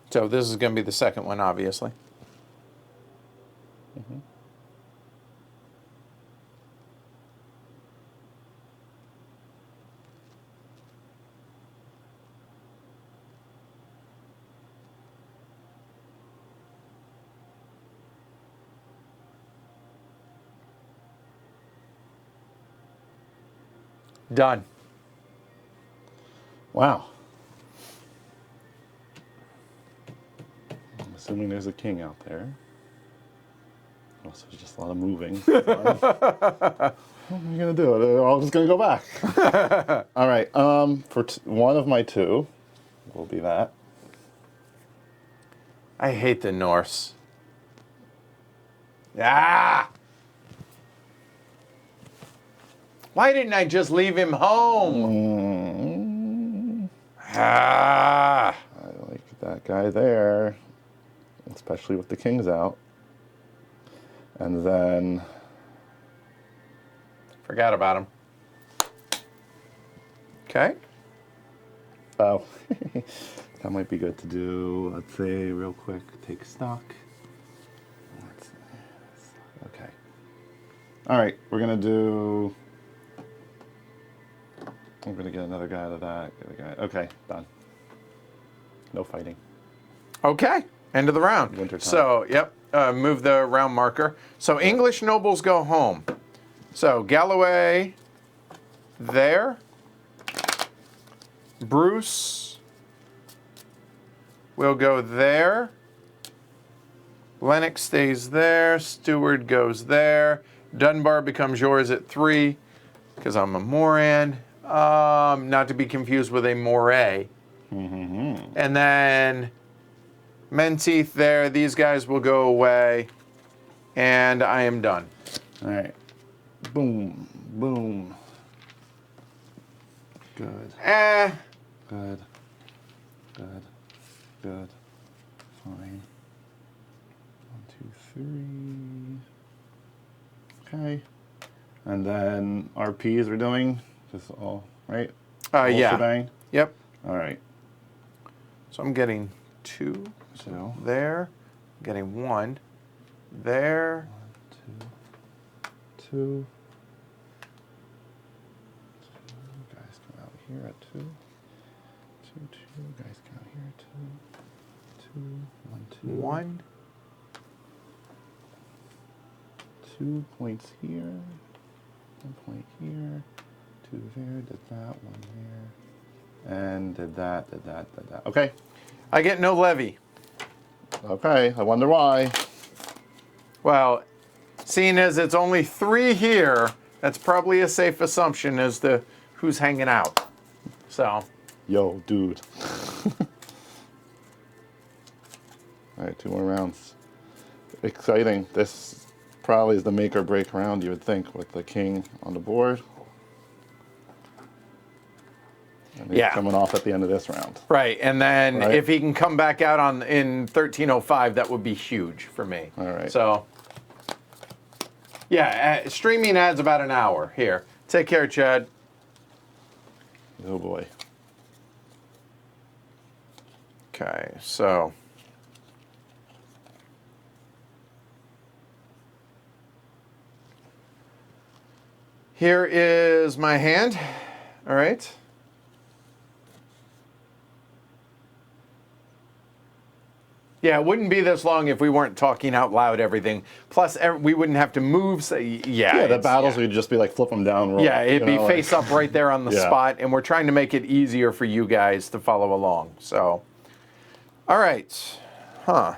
So this is going to be the second one, obviously. Done. Wow. I'm assuming there's a king out there. Also, there's just a lot of moving. What are you gonna do? They're all just gonna go back. All right. For 1 of my 2, will be that. I hate the Norse. Ah! Why didn't I just leave him home? Ah! I like that guy there, especially with the kings out. And then Forgot about him. Okay. oh, that might be good to do. Let's say real quick, take stock. Okay. All right, we're gonna do. I'm gonna get another guy out of that. Get a guy. Okay, done. No fighting. Okay. End of the round. Winter time. So, yep. Move the round marker. So English nobles go home. So Galloway there. Bruce will go there. Lennox stays there. Stewart goes there. Dunbar becomes yours at 3 because I'm a Moran. Not to be confused with a Moray. And then Menteith there. These guys will go away. And I am done. All right. Boom. Boom. Good. Good. Good. Good. Fine. 1, 2, 3. Okay. And then RPs we're doing just all right. All Yeah. shebang? Yep. All right. So I'm getting 2 2. there. I'm getting 1 there. 2. Guys come out here at 2. 2, 2. Guys come out here at 2. 2. 1, 2. 1. 2 points here. 1 point here. 2 there. Did that. 1 there. And did that. Did that. Did that. Okay. I get no levy. Okay. I wonder why. Well, seeing as it's only 3 here, that's probably a safe assumption as to who's hanging out. So. Yo, dude. All right, 2 more rounds. Exciting. This probably is the make or break round, you would think, with the king on the board. And he's coming off at the end of this round. Right, and then if he can come back out in 1305, that would be huge for me. All right. So, yeah, streaming adds about an hour here. Take care, Chad. Oh boy. Okay, so. Here is my hand. All right. Yeah, it wouldn't be this long if we weren't talking out loud everything. Plus, we wouldn't have to move. So, yeah, the battles would just be like flip them down. Roll, yeah, it'd be face up right there on the spot, and we're trying to make it easier for you guys to follow along. So, all right. Huh.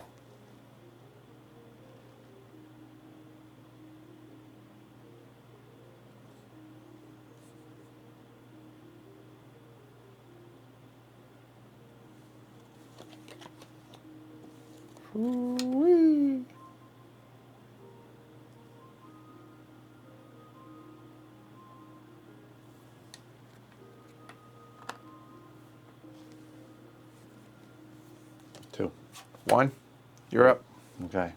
Ooh-wee. Two. 1. You're up. Okay.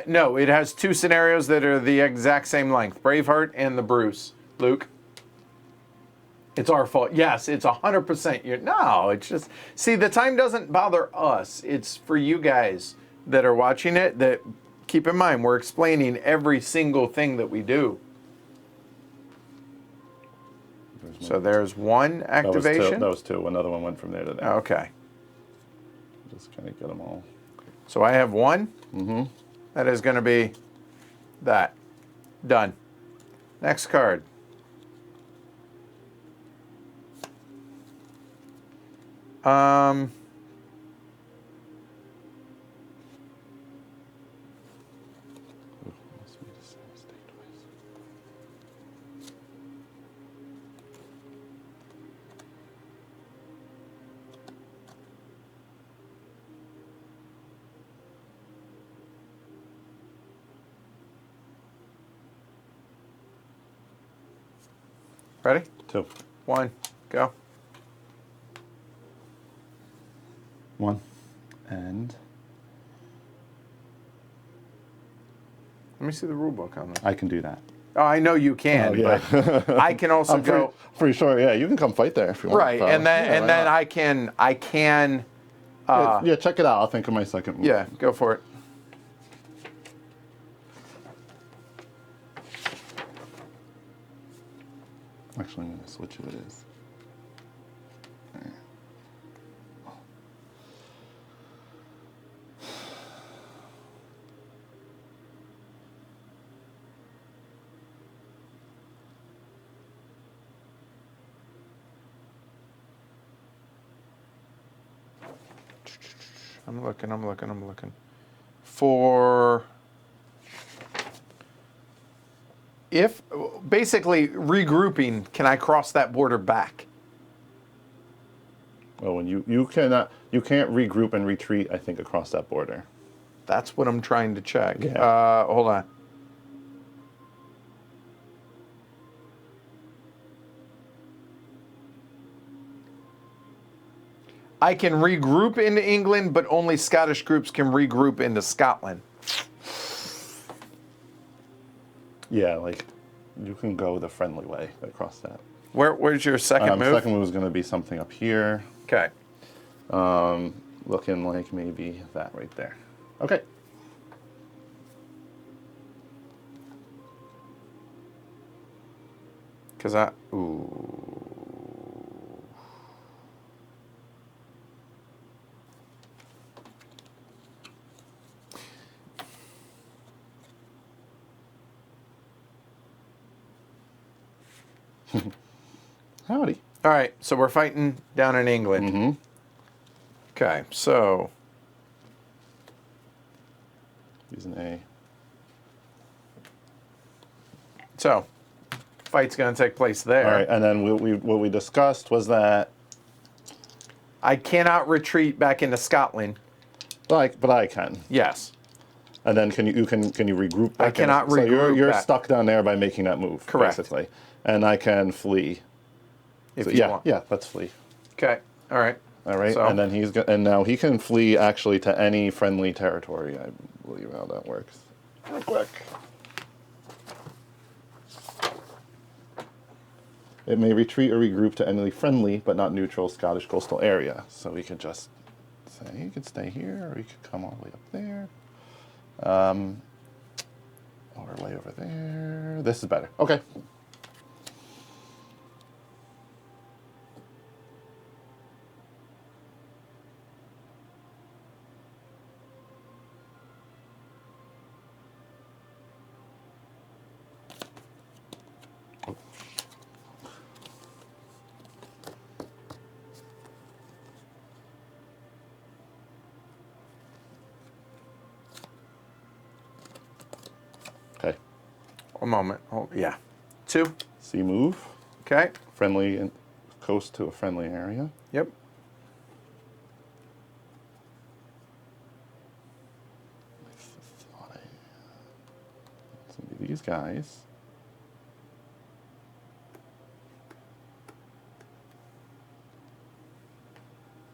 No, it has 2 scenarios that are the exact same length. Braveheart and the Bruce. Luke? It's our fault. Yes, it's 100%. No, it's just... See, the time doesn't bother us. It's for you guys that are watching it that... Keep in mind, we're explaining every single thing that we do. So there's 1 activation. That was 2. Another one went from there to there. Okay. Just kind of get them all. So I have 1. Mm-hmm. That is going to be that. Done. Next card. Ready? 2. 1, go. 1. And Let me see the rule book on this. I can do that. Oh, I know you can, but I can also go. Pretty sure, yeah, you can come fight there if you want. Right, and then I can. yeah, check it out. I'll think of my second move. Yeah, go for it. Actually, I'm going to switch who it is. I'm looking. For if basically regrouping, can I cross that border back? Well, when you can't regroup and retreat, I think, across that border. That's what I'm trying to check. Yeah. Hold on. I can regroup into England, but only Scottish groups can regroup into Scotland. Yeah, like you can go the friendly way across that. Where's your second move? Second move is going to be something up here. Okay. Looking like maybe that right there. Okay. Because ooh. Howdy. All right, so we're fighting down in England. Mm-hmm. Okay, so Using A. So, fight's going to take place there. All right, and then what we discussed was that I cannot retreat back into Scotland. but I can. Yes. And then can you regroup back? I cannot regroup. So you're back. stuck down there by making that move. Correct. Basically. And I can flee. If So, you want. Yeah, let's flee. Okay. All right. All right. So- And then now he can flee actually to any friendly territory. I believe how that works. Real quick. It may retreat or regroup to any friendly but not neutral Scottish coastal area. So we could just say he could stay here, or he could come all the way up there. Or way over there. This is better. Okay. Okay. A moment. Oh, yeah. 2. C move. Okay. Friendly and coast to a friendly area. Yep. It's gonna be these guys.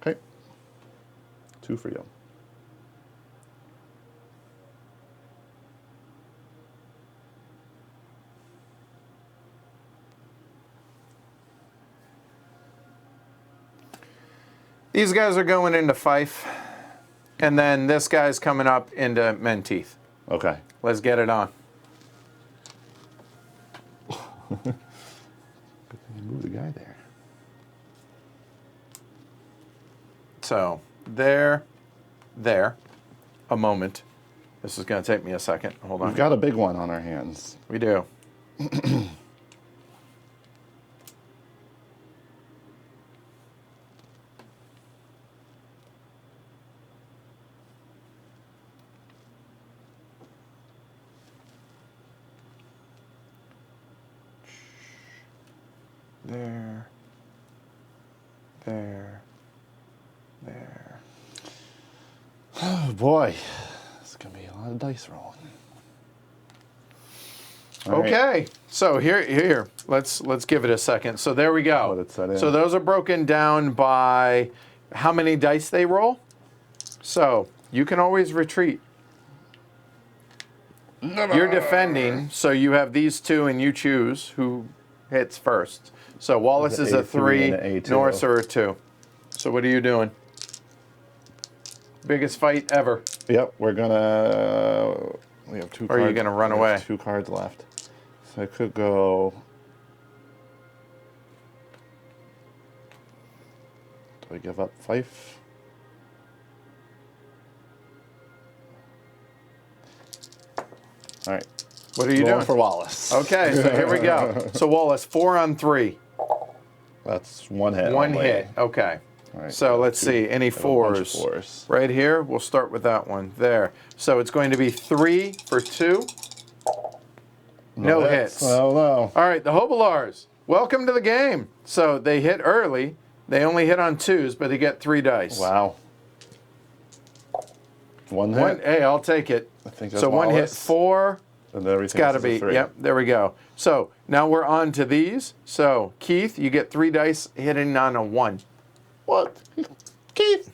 Okay. 2 for you. These guys are going into Fife, and then this guy's coming up into Menteith. Okay. Let's get it on. Good thing you moved the guy there. So, there, a moment. This is going to take me a second. Hold on. We've got a big one on our hands. We do. There. Oh boy. It's gonna be a lot of dice rolling. All right. Okay, so here, let's give it a second. So there we go. Let it set in. So those are broken down by how many dice they roll. So you can always retreat. You're defending, so you have these 2, and you choose who hits first. So Wallace is a 3, and an A2. Norris are a 2. So what are you doing? Biggest fight ever. Yep, we're gonna. We have 2 Or cards. are you gonna run we have away? 2 cards left. So I could go. Do I give up Fife? All right. What are you Going doing? for Wallace. Okay, so here we go. So Wallace, 4 on 3. That's 1 hit. One only. hit. Okay. All right, So let's see, any I have a bunch of fours? fours. Right here, we'll start with that one. There. So it's going to be 3 for 2. No hits. Oh, no. All right, the Hobelars, welcome to the game. So they hit early. They only hit on 2s, but they get 3 dice. Wow. One hit. Hey, I'll take it. I think that's so one hit, Wallace. 4. And everything It's got to else is be. a 3. Yep, there we go. So now we're on to these. So Keith, you get 3 dice hitting on a 1. What? Keith.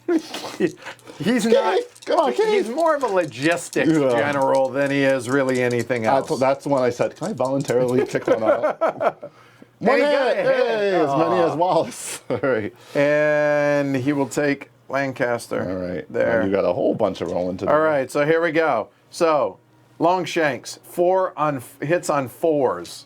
He's not. Come on, Keith. He's more of a logistics Yeah. general than he is really anything else. That's when I said, can I voluntarily pick one out? One he hit. got a hit. Hey, as many as Wallace. All right. And he will take Lancaster. All right. There. And you got a whole bunch of rolling to do. All right, so here we go. So, Longshanks, 4 on hits on 4s.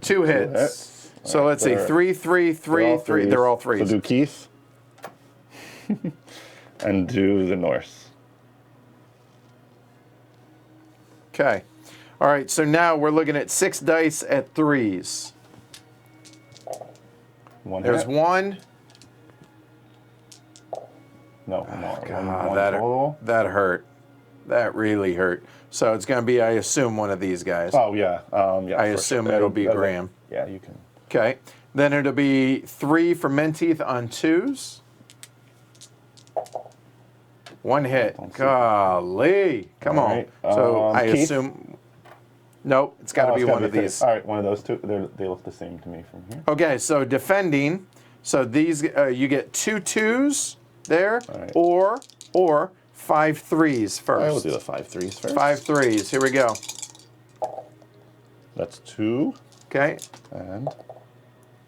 2 hits. hits. So All right, let's see, they're- 3, 3, 3, 3. They're all 3s. So do Keith. And do the Norse. Okay. All right, so now we're looking at 6 dice at 3s. One There's hit. 1. No, God, one that, total. that hurt. That really hurt. So it's going to be, I assume, one of these guys. Oh, yeah. Yeah. I for assume sure. it'll be Graham. Yeah, you can. Okay. Then it'll be 3 for Menteith on 2s. 1 hit. Don't see Golly. Come All on. right. So I Keith? assume. Nope, it's got to Oh, be it's gotta one of three. these. All right, one of those two. They look the same to me from here. Okay, so defending. So these, you get 2 2s there, All right. or 5 3s first. I will do the 5 3s first. 5 3s. Here we go. That's 2 Okay, and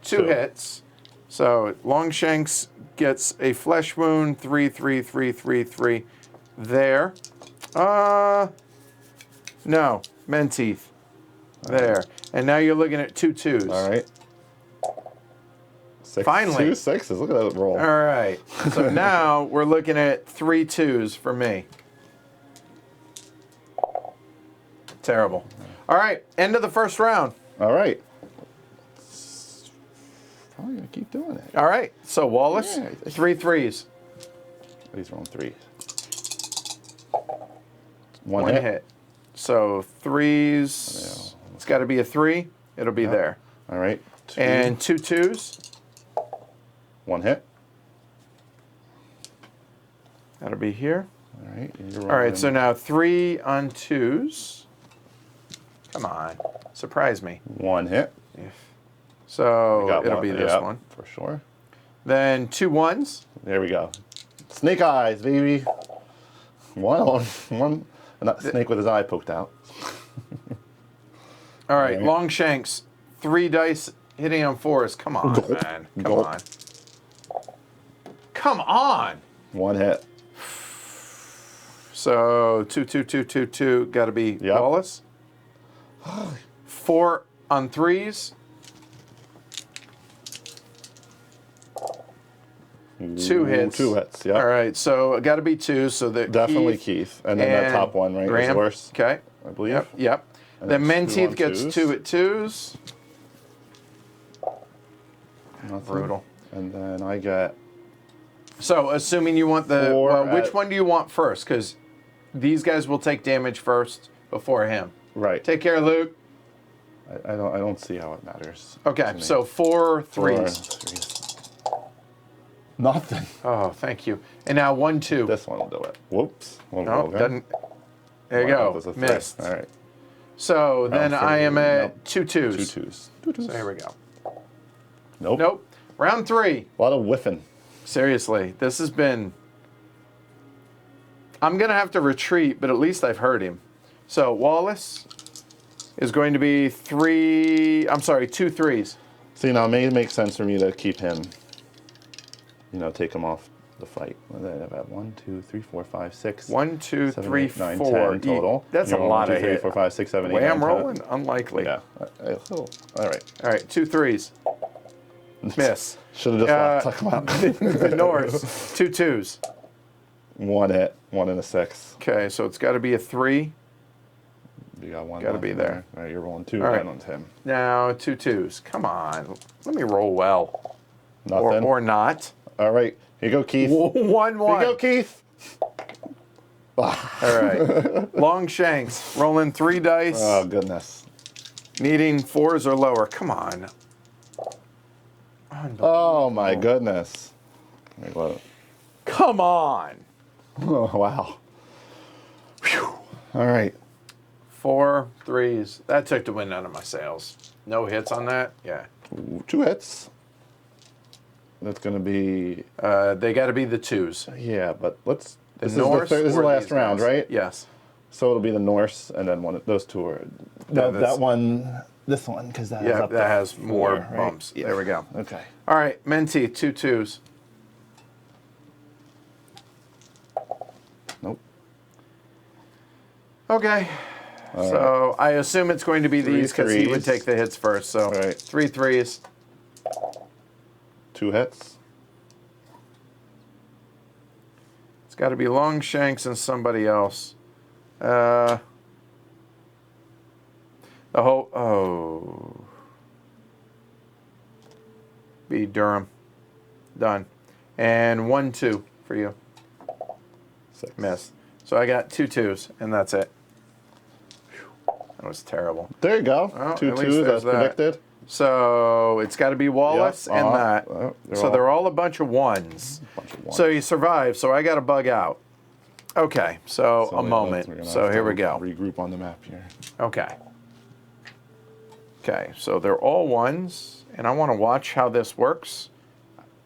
2 Two. hits. So Longshanks gets a flesh wound. 3 3 3 3 3. There. No, Menteith. There. And now you're looking at 2 2s. all right. 6, Finally. 2 6s. Look at that roll. All right. So now we're looking at 3 2s for me. Terrible. All right. End of the first round. All right. Probably gonna keep doing it. All right. So Wallace, Yeah. 3 3s. These are on 3. 1 hit. So 3s. It's got to be a 3. It'll be there. All right. 2, And 2 2s. 1 hit. That'll be here. All right. and you're All right. rolling. So now 3 on 2s. Come on. Surprise me. 1 hit. So Got it'll one. be this Yep, one. for sure. Then 2 1s. There we go. Snake eyes, baby. One. Not snake with his eye poked out. All right. Right. Longshanks, 3 dice hitting on 4s. Come on, man. Come Gulp. on. Come on. 1 hit. So 2 2 2 2 2. Got to be Yep. Wallace. 4 on 3s. 2 hits. 2 hits, yeah. All right. So got to be 2. So that Definitely Keith. And then that top one, right, Graham. is worse, Okay. I believe. Yep. Yep. And Then then 2 Menteith on gets 2s. 2 at 2s. Nothing. Brutal. And then I get So, assuming you want the, 4 well, which at- one do you want first? Because these guys will take damage first before him. right. Take care, Luke. I don't see how it matters. Okay, to me. so 4 4 3s. 3s. Nothing. Oh, thank you. And now 1 2. This one will do it. Whoops. One No, roll again. doesn't. There you Wow, go. there's a 3. Missed. All right. So then 3. I am at Nope. 2 2s. 2 2s. 2 2s. So here we go. Nope. Nope. Round 3. A lot of whiffing. Seriously, this has been. I'm going to have to retreat, but at least I've heard him. So Wallace is going to be 2 3s. See, now it may make sense for me to keep him, take him off the fight. Then I've got 1, 2, 3, 4, 5, 6. 1 2 7, 3 8, 9, 4. 10 total. That's a You're lot 1, of 2, 3, hit. 4, 5, 6, 7, 8, Way 9, I'm 10. rolling? Unlikely. Yeah. All right. All right, 2 3s. Miss. Should have just left. Tuck him out. The Norse, 2 2s. 1 hit. 1 and a 6. Okay, so it's got to be a 3. You got one. Gotta be there. All right, you're rolling 2 All right. then on him. Now 2 2s. Come on. Let me roll well. Nothing. Or not. All right, here you go, Keith. 1 1. Here you go, Keith. All right. Long shanks. Rolling 3 dice. Oh, goodness. Needing 4s or lower. Come on. Oh, my goodness. Wait, what? Come on. Oh, wow. Whew. All right. 4 3s. That took the wind out of my sails. No hits on that? Yeah. Ooh, 2 hits. That's going to be... They got to be the 2s. Yeah, but let's... The This Norse is the or last these round, guys? right? Yes. So it'll be the Norse, and then those 2 are... that one... This one, because that has Yeah, up that to has 4, more right? bumps. Yeah. There we go. Okay. All right, Menti, 2 2s. Nope. Okay. So I assume it's going to be 3 these because he would threes. take the hits first. So Right. 3 3s. 2 hits. It's got to be Longshanks and somebody else. The whole be Durham. Done. And 1 2 for you. 6. Miss. So I got 2 2s, and that's it. That was terrible. There you go. Well, 2 at least 2s, there's that's predicted. So it's got to be Wallace Yep, and that. They're all a bunch of 1s. So you survive, so I got to bug out. Okay, so a moment. So here we go. Regroup on the map here. Okay. Okay, so they're all 1s, and I want to watch how this works.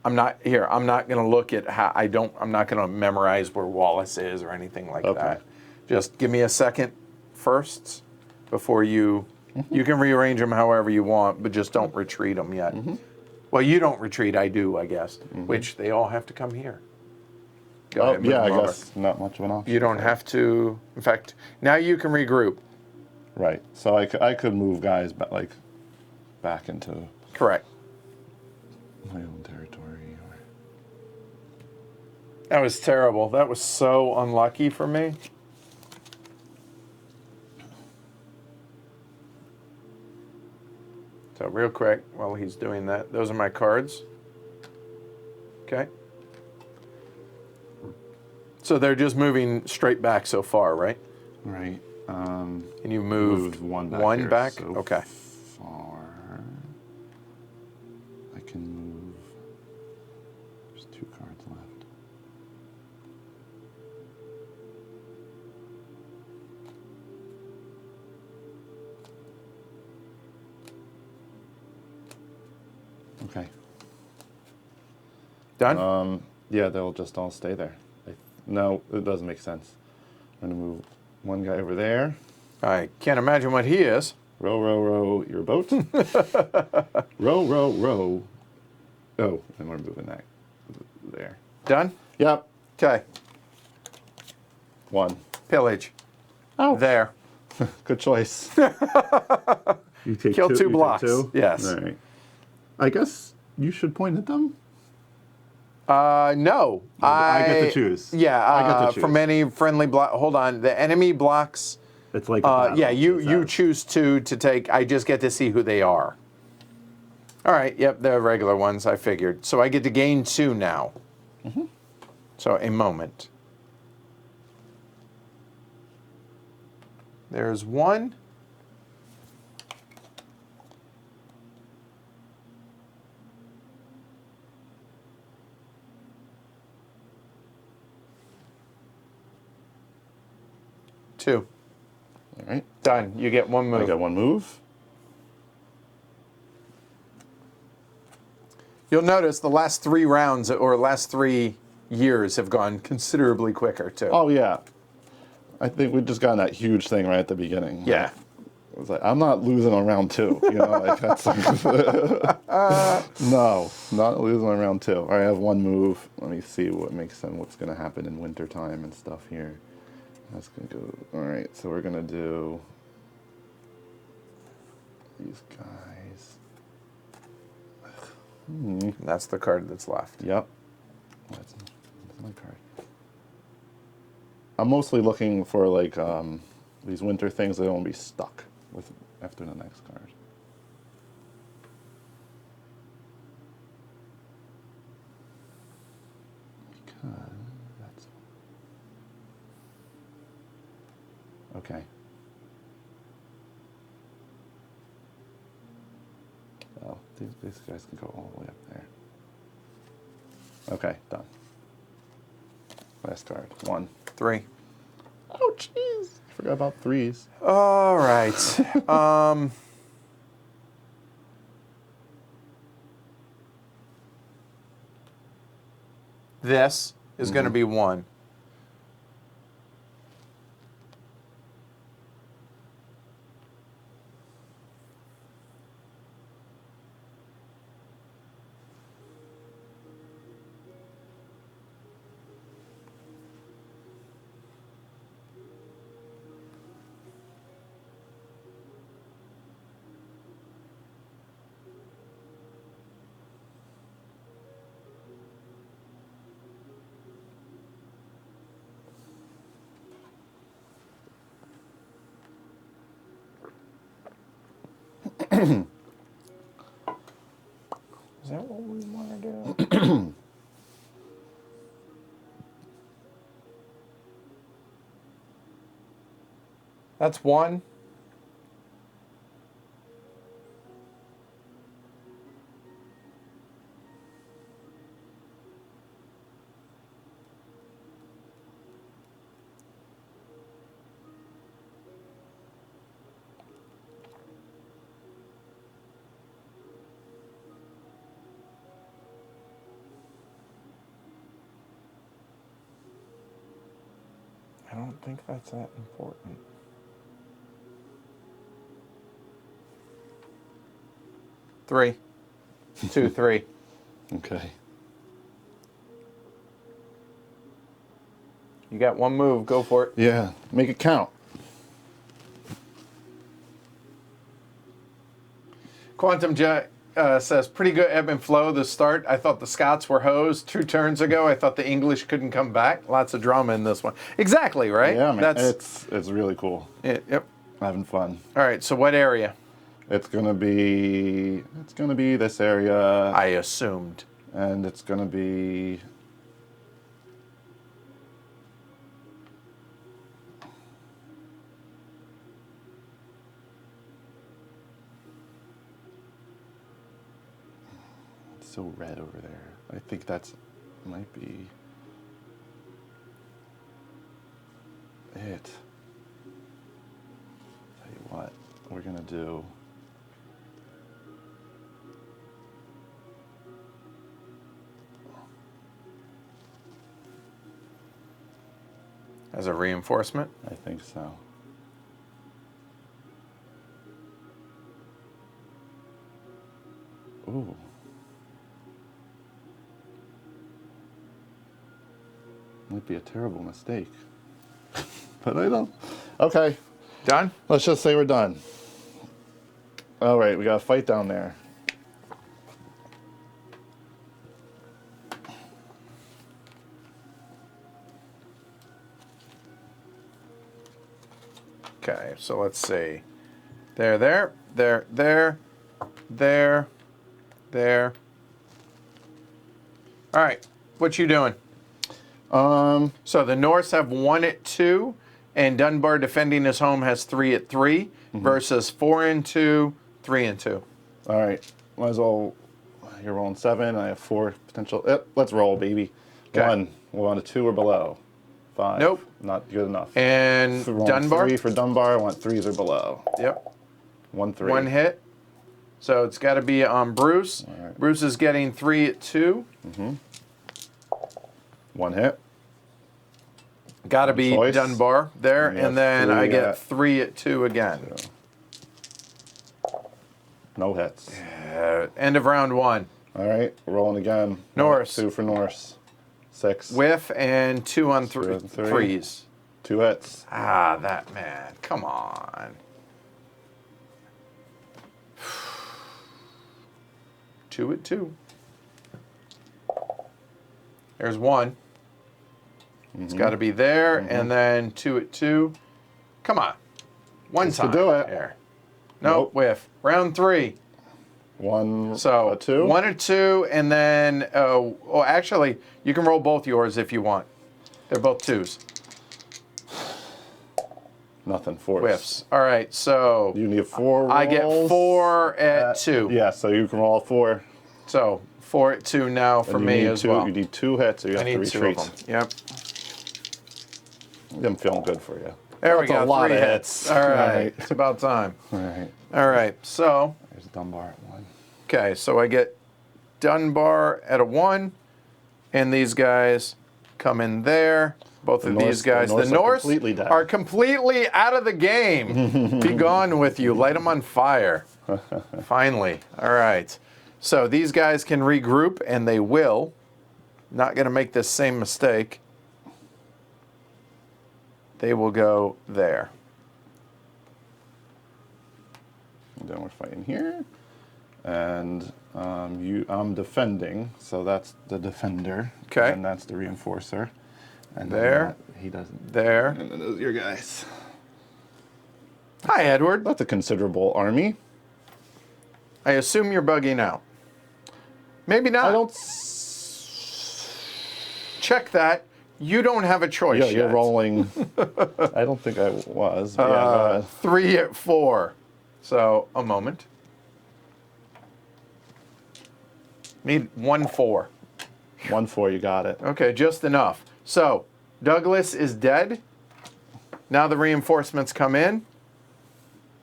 I'm not going to look at how I'm not going to memorize where Wallace is or anything like that. Just give me a second first before you can rearrange them however you want, but just don't retreat them yet. Well, you don't retreat, I do, I guess, which they all have to come here. Go ahead, move yeah, I them over. guess not much of an option. You don't have to. In fact, now you can regroup. Right. So I could move guys back into Correct. my own territory. That was terrible. That was so unlucky for me. So real quick, while he's doing that, those are my cards. Okay. So they're just moving straight back so far, right? Right. And you moved one back. one here, back? so Okay. Far. I can move. There's 2 cards left. Okay. Done? Yeah, they'll just all stay there. No, it doesn't make sense. I'm going to move one guy over there. I can't imagine what he is. Row, row, row your boat. Row, row, row. Oh, and we're moving that there. Done? Yep. Okay. 1. Pillage. Oh. There. Good choice. You take Kill 2 you take blocks. 2? Yes. All right. I guess you should point at them. No. I get to choose. Yeah, I get to choose. from any friendly block. Hold on. The enemy blocks. It's like a battle, Yeah, you it says. choose 2 to take. I just get to see who they are. All right. Yep, they're regular ones. I figured. So I get to gain 2 now. So a moment. There's 1. Two. All right. Done. You get 1 move. I got 1 move. You'll notice the last 3 rounds or last 3 years have gone considerably quicker too. Oh, yeah. I think we just got that huge thing right at the beginning. Yeah. It was like, I'm not losing on round 2. You know, like that's no, not losing on round 2. All right, I have 1 move. Let me see what makes sense. What's going to happen in winter time and stuff here. That's going to go. All right, so we're going to do these guys. That's the card that's left. Yep. That's my card. I'm mostly looking for like these winter things, they won't be stuck with after the next card. Because that's okay. Well, these guys can go all the way up there. Okay, done. Last card. 1. 3. Oh, jeez. I forgot about 3s. All right. This is going to be 1. Is that what we want to do? That's 1. I don't think that's that important. 3. 2, 3. Okay. You got 1 move. Go for it. Yeah, make it count. Quantum Jet says, pretty good ebb and flow the start. I thought the Scots were hosed 2 turns ago. I thought the English couldn't come back. Lots of drama in this one. Exactly, right? Yeah, man. That's, it's really cool. yep. Having fun. All right, so what area? It's gonna be this area. I assumed. And it's gonna be it's so red over there. I think that's might be it. Tell you what we're gonna do. As a reinforcement? I think so. Ooh. Might be a terrible mistake. But I don't. Okay. Done? Let's just say we're done. All right, we got a fight down there. Okay, so let's see. There. All right, what you doing? So the Norse have 1 at 2, and Dunbar defending his home has 3 at 3 versus 4 and 2, 3 and 2. All right, might as well. You're rolling 7. I have 4 potential. Let's roll, baby. Okay. 1. We're on a 2 or below. 5. Nope. Not good enough. And So we're on Dunbar? 3 for Dunbar. I want 3s or below. Yep. 1, 3. 1 hit. So it's got to be on Bruce. All right. Bruce is getting 3 at 2. 1 hit. Got to be choice. Dunbar there, Yeah, and then I 3 get at- 3 at 2 again. No hits. End of round 1. All right, rolling again. Norse. 2 for Norse. 6. Whiff and 2 on 2 and 3. threes. 2 hits. Ah, that man. Come on. 2 at 2. There's 1. It's got to be there, and then 2 at 2. Come on. One This time. could do it. Here. Nope, Nope. whiff. Round 3. A two? 1 or 2, and then, actually, you can roll both yours if you want. They're both 2s. Nothing. 4s. Whiffs. All right, so You need 4 rolls. I get 4 at 2. Yeah, so you can roll 4. So 4 at 2 now for And you me need as 2, well. You need 2 hits, so you I have to need 2 retreat. of them. Yep. I'm feeling good for you. There we That's go. a lot 3 of hits. hits. All right. Right. It's about time. All right. All right. So, There's Dunbar at 1. okay. So I get Dunbar at a 1, and these guys come in there. Both of these guys. The Norse are completely out of the game. Be gone with you. Light them on fire. Finally. All right. So these guys can regroup, and they will. Not going to make this same mistake. They will go there. And then we're fighting here. And I'm defending, so that's the defender. Okay. And that's the reinforcer. And There. He doesn't. There. And then those are your guys. Hi, Edward. That's a considerable army. I assume you're bugging out. Maybe not. I don't. Check that. You don't have a choice Yeah, yet. you're rolling. I don't think I was. But yeah, go ahead. 3 at 4. So, a moment. Need 1-4. 1-4, you got it. Okay, just enough. So, Douglas is dead. Now the reinforcements come in.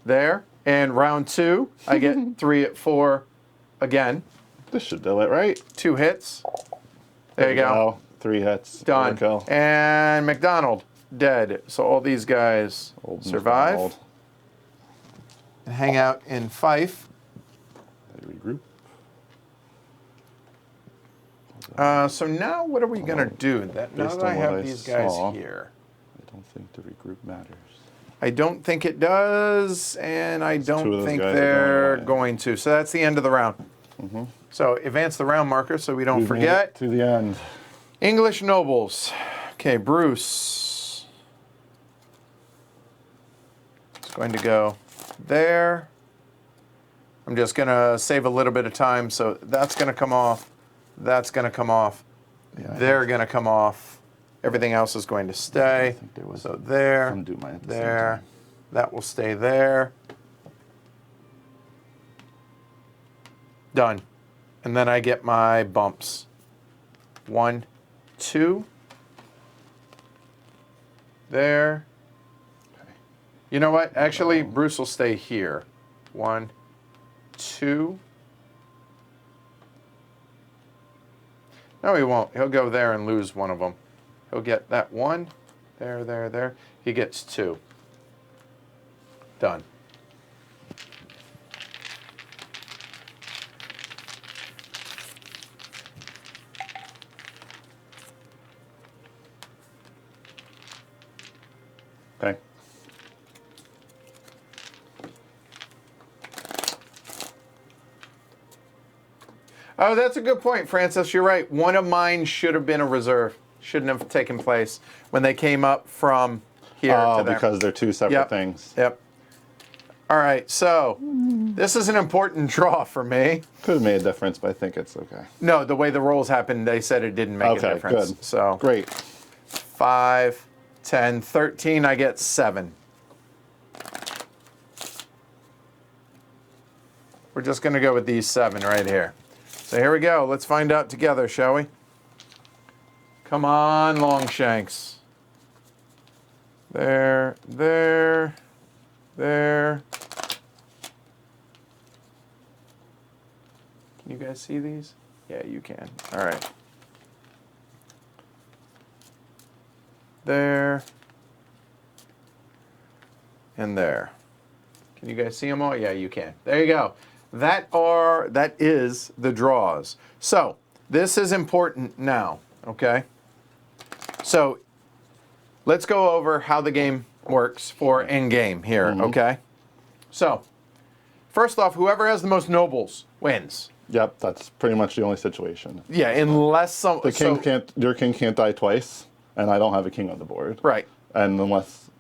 There. And round 2, I get 3 at 4 again. This should do it, right? 2 hits. There you go. 3 hits. Done. There we go. And McDonald, dead. So all these guys Old survive. McDonald. And hang out in Fife. They regroup. So now what are we going to do? Now Based that I on what have I these guys saw, here. I don't think the regroup matters. I don't think it does, and I two of don't those think guys are they're going going to. So that's the end of the round. So advance the round marker so we don't We've made forget. it to the end. English nobles. Okay, Bruce. It's going to go there. I'm just going to save a little bit of time. So that's going to come off. That's going to come off. Yeah, They're going to come off. Everything else is going to stay. I think there was So there, undo mine at the same there. time. That will stay there. Done. And then I get my bumps. 1, 2. There. You know what? Actually, Bruce will stay here. 1, 2. No, he won't. He'll go there and lose one of them. He'll get that 1. There, there, there. He gets 2. Done. Okay. Oh, that's a good point, Francis. You're right. One of mine should have been a reserve. Shouldn't have taken place when they came up from here to there. Because they're two separate Yep. things. Yep. All right, so this is an important draw for me. Could have made a difference, but I think it's okay. No, the way the rolls happened, they said it didn't make a Okay, difference. good. So Great. 5, 10, 13, I get 7. We're just going to go with these 7 right here. So here we go. Let's find out together, shall we? Come on, Longshanks. There, there, there. Can you guys see these? Yeah, you can. All right. There. And there. Can you guys see them all? Yeah, you can. There you go. That is the draws. So this is important now, okay? So let's go over how the game works for endgame here, okay? So first off, whoever has the most nobles wins. Yep, that's pretty much the only situation. Yeah, unless some The king can't. Your king can't die twice, and I don't have a king on the board. Right. And unless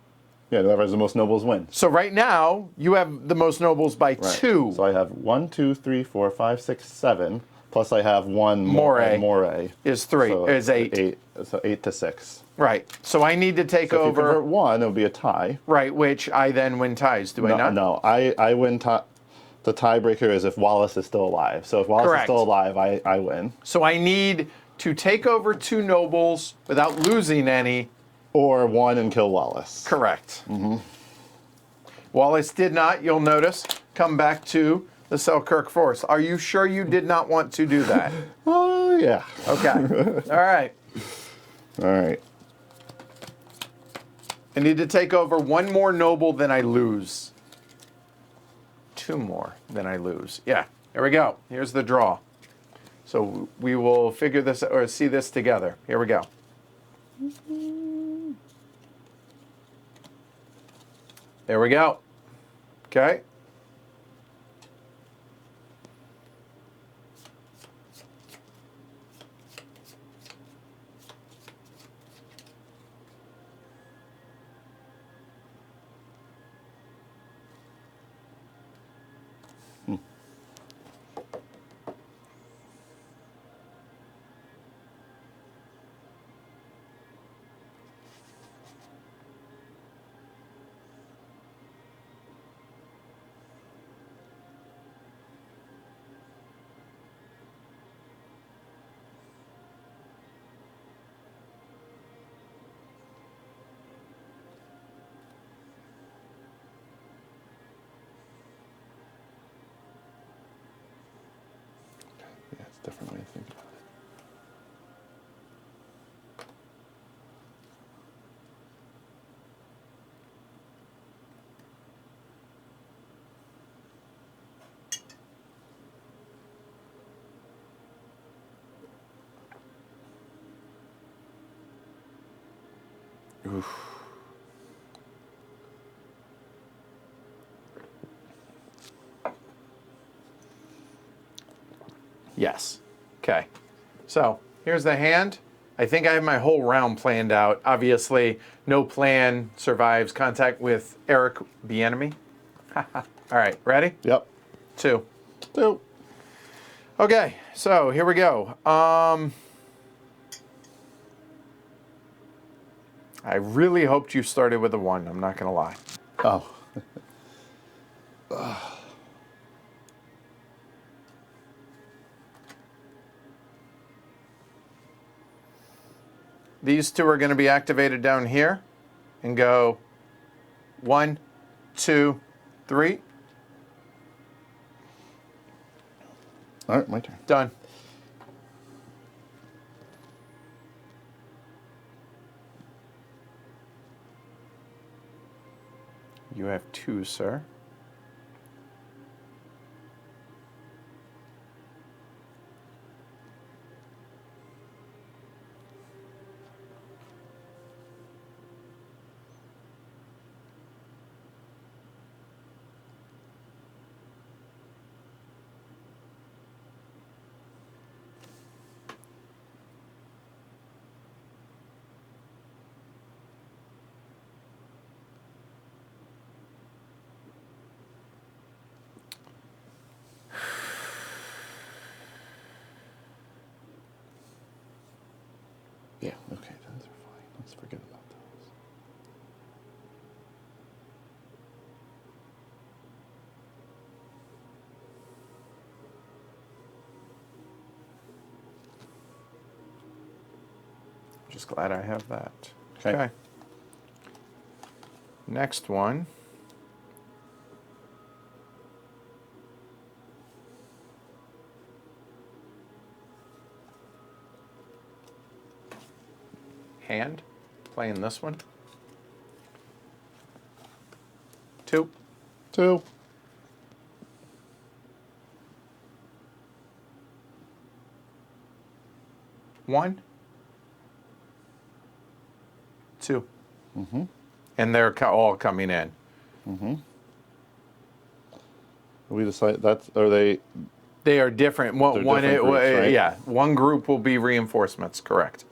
Yeah, whoever has the most nobles wins. So right now, you have the most nobles by Right. 2. So I have 1, 2, 3, 4, 5, 6, 7. Plus I have 1 Moray. Moray. Is 3, So is 8. So 8 to 6. Right. So I need to take So if you over. convert 1, it would be a tie. Right, which I then win ties, do I not? No, I win. The tiebreaker is if Wallace is still alive. So if Wallace Correct. is still alive, I win. So I need to take over 2 nobles without losing any. Or 1 and kill Wallace. Correct. Wallace did not, you'll notice, come back to the Selkirk Forest. Are you sure you did not want to do that? Oh, yeah. Okay. All right. All right. I need to take over 1 more noble than I lose. 2 more than I lose. Yeah, here we go. Here's the draw. So we will figure this or see this together. Here we go. There we go. Okay. Yeah, it's a different way to think about it. Oof. Yes. Okay. So here's the hand. I think I have my whole round planned out. Obviously, no plan survives contact with Eric, the enemy. All right, ready? Yep. 2. 2. Okay, so here we go. I really hoped you started with a 1. I'm not going to lie. Oh. These 2 are going to be activated down here and go 1, 2, 3. All right, my turn. Done. You have 2, sir. Yeah, okay, those are fine. Let's forget about those. Just glad I have that. Okay. Next one. Hand. Playing this one. 2. 2. 1. 2. And they're all coming in. We decide that's, are they, They are different. They're different groups, right? Yeah, one group will be reinforcements. Correct.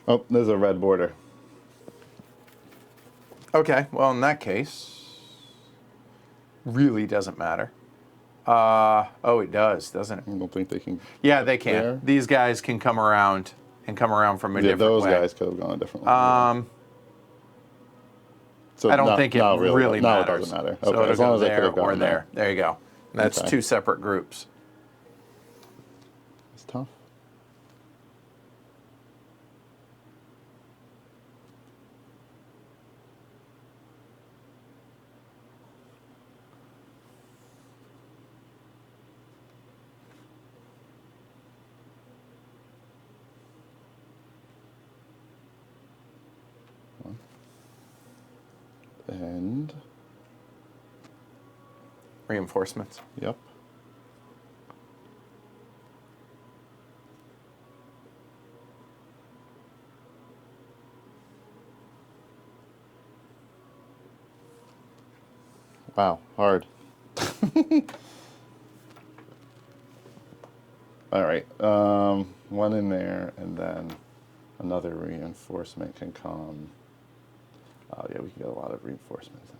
Oh, there's a red border. Okay, well, in that case, really doesn't matter. Oh, it does, doesn't it? I don't think they can. Yeah, they can. There. These guys can come around from a Yeah, different those way. guys could have gone a different way. So I don't think it really no, matters. it doesn't matter. So Okay, it'll as long go as they could there have or gone there. There you go. That's Okay. two separate groups. It's tough. And Reinforcements. yep. Wow, hard. All right, one in there, and then another reinforcement can come. Oh yeah, we can get a lot of reinforcements in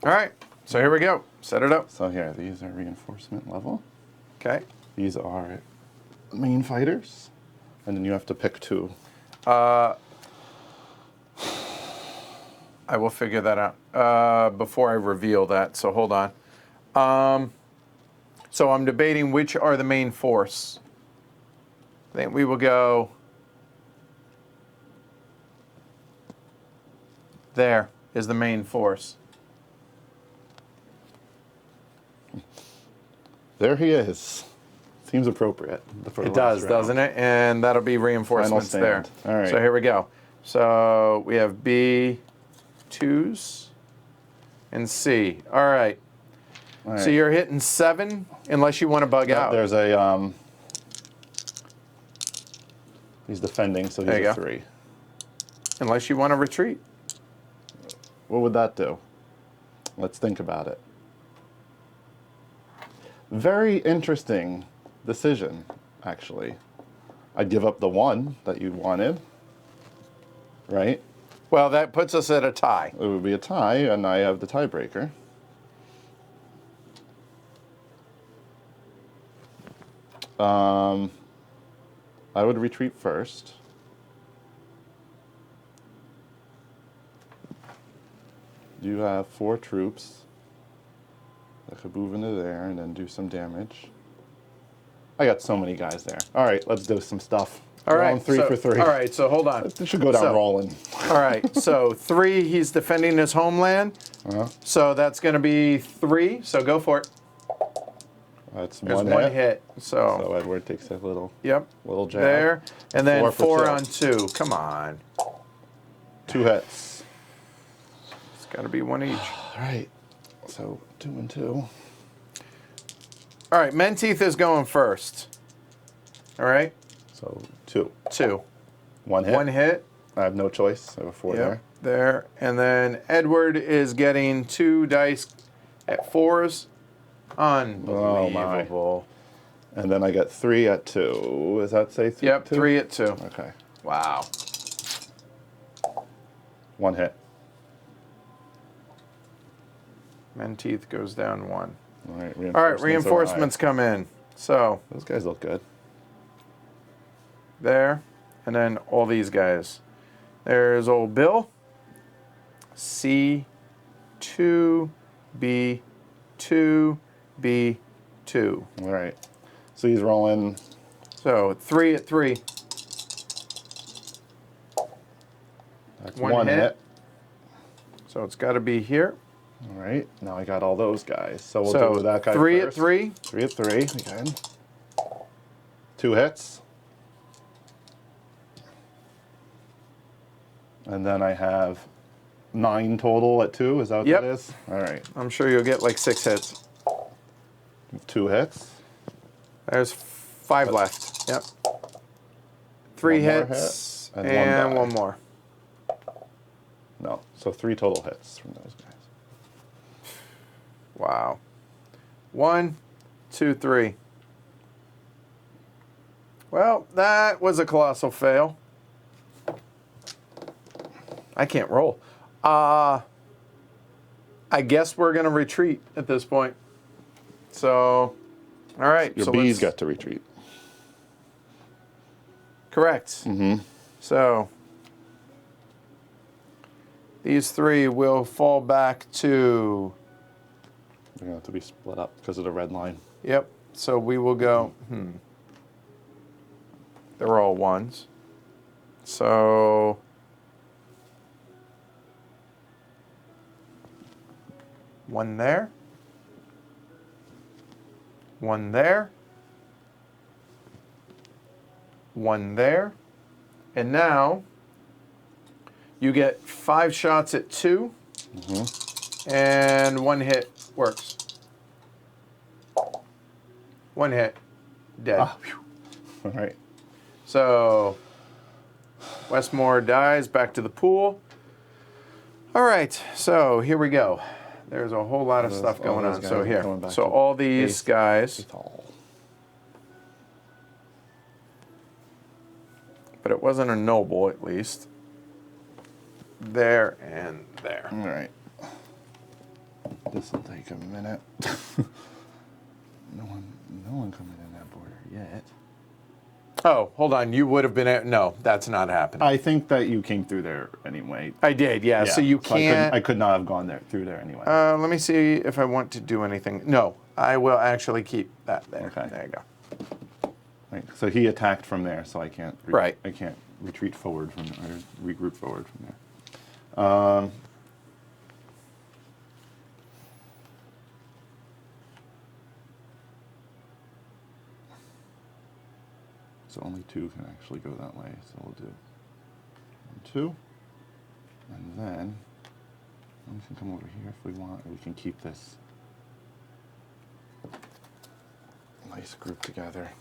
there. All right, so here we go. Set it up. So here, these are reinforcement level. Okay. These are main fighters, and then you have to pick two. I will figure that out before I reveal that, so hold on. So I'm debating which are the main force. I think we will go there is the main force. There he is. Seems appropriate. It does, doesn't it? And that'll be reinforcements there. All right. So here we go. So we have B2s and C. All right. All right. So you're hitting 7 unless you want to bug out. There's a he's defending, so he's There you a go. 3. Unless you want to retreat. What would that do? Let's think about it. Very interesting decision, actually. I'd give up the 1 that you wanted, right? Well, that puts us at a tie. It would be a tie, and I have the tiebreaker. I would retreat first. You have 4 troops that could move into there and then do some damage. I got so many guys there. All right, let's do some stuff. All right. Rolling 3 so, for 3. All right, so hold on. It should go down So- rolling. All right, so 3, he's defending his homeland. Uh-huh. So that's going to be 3, so go for it. That's There's one, one hit. hit. So, So Edward takes a little yep, jab. there. And then 4 for 4 2. on 2. Come on. 2 hits. It's got to be 1 each. All right. So 2 and 2. All right, Menteith is going first. All right, So 2. 2. 1 hit. 1 hit. I have no choice. I have a 4 Yep, there. And then Edward is getting 2 dice at 4s. Unbelievable. And then I get 3 at 2. Does that say 3? Yep, 2? 3 at 2. Okay. Wow. 1 hit. Menteith goes down 1. All right. All right, reinforcements come in. So Those guys look good. there, and then all these guys. There's old Bill. C2, B2, B2. All right. So he's rolling. So 3 at 3. That's One 1 hit. hit. So it's got to be here. All right. Now I got all those guys. So we'll So do that guy 3 first. at 3. 3 at 3 again. 2 hits. And then I have 9 total at 2. Is that what Yep. that is? All right. I'm sure you'll get like 6 hits. 2 hits. There's 5 left. Yep. 3 One more hits hit, and one and die. 1 more. No. So 3 total hits from those guys. Wow. 1, 2, 3. Well, that was a colossal fail. I can't roll. I guess we're going to retreat at this point. So, all right. Your so bees got to retreat. Correct. So, these three will fall back to... They're going to have to be split up because of the red line. Yep. So we will go... They're all ones. So... One there. One there. One there. And now you get 5 shots at 2. And 1 hit works. 1 hit. Dead. All right. So Westmore dies, back to the pool. All right, so here we go. There's a whole lot of stuff going on. So here, so all these guys, but it wasn't a noble at least. There and there. All right. This will take a minute. No one coming in that border yet. Oh, hold on. You would have been at... No, that's not happening. I think that you came through there anyway. I did, yeah. So you can't... I could not have gone through there anyway. Let me see if I want to do anything. No, I will actually keep that there. Okay. There you go. Right. So he attacked from there, so I can't... Right. I can't retreat forward from there, or regroup forward from there. So only 2 can actually go that way. So we'll do 1, 2, and then we can come over here if we want, or we can keep this nice group together.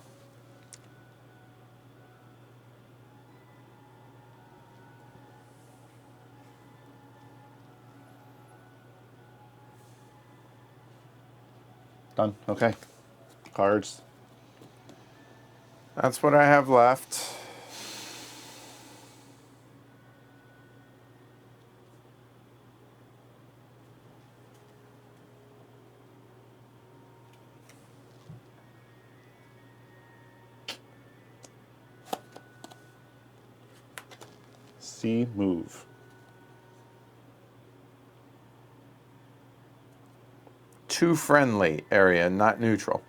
Done. Okay. Cards. That's what I have left. C, move. Too friendly area, not neutral.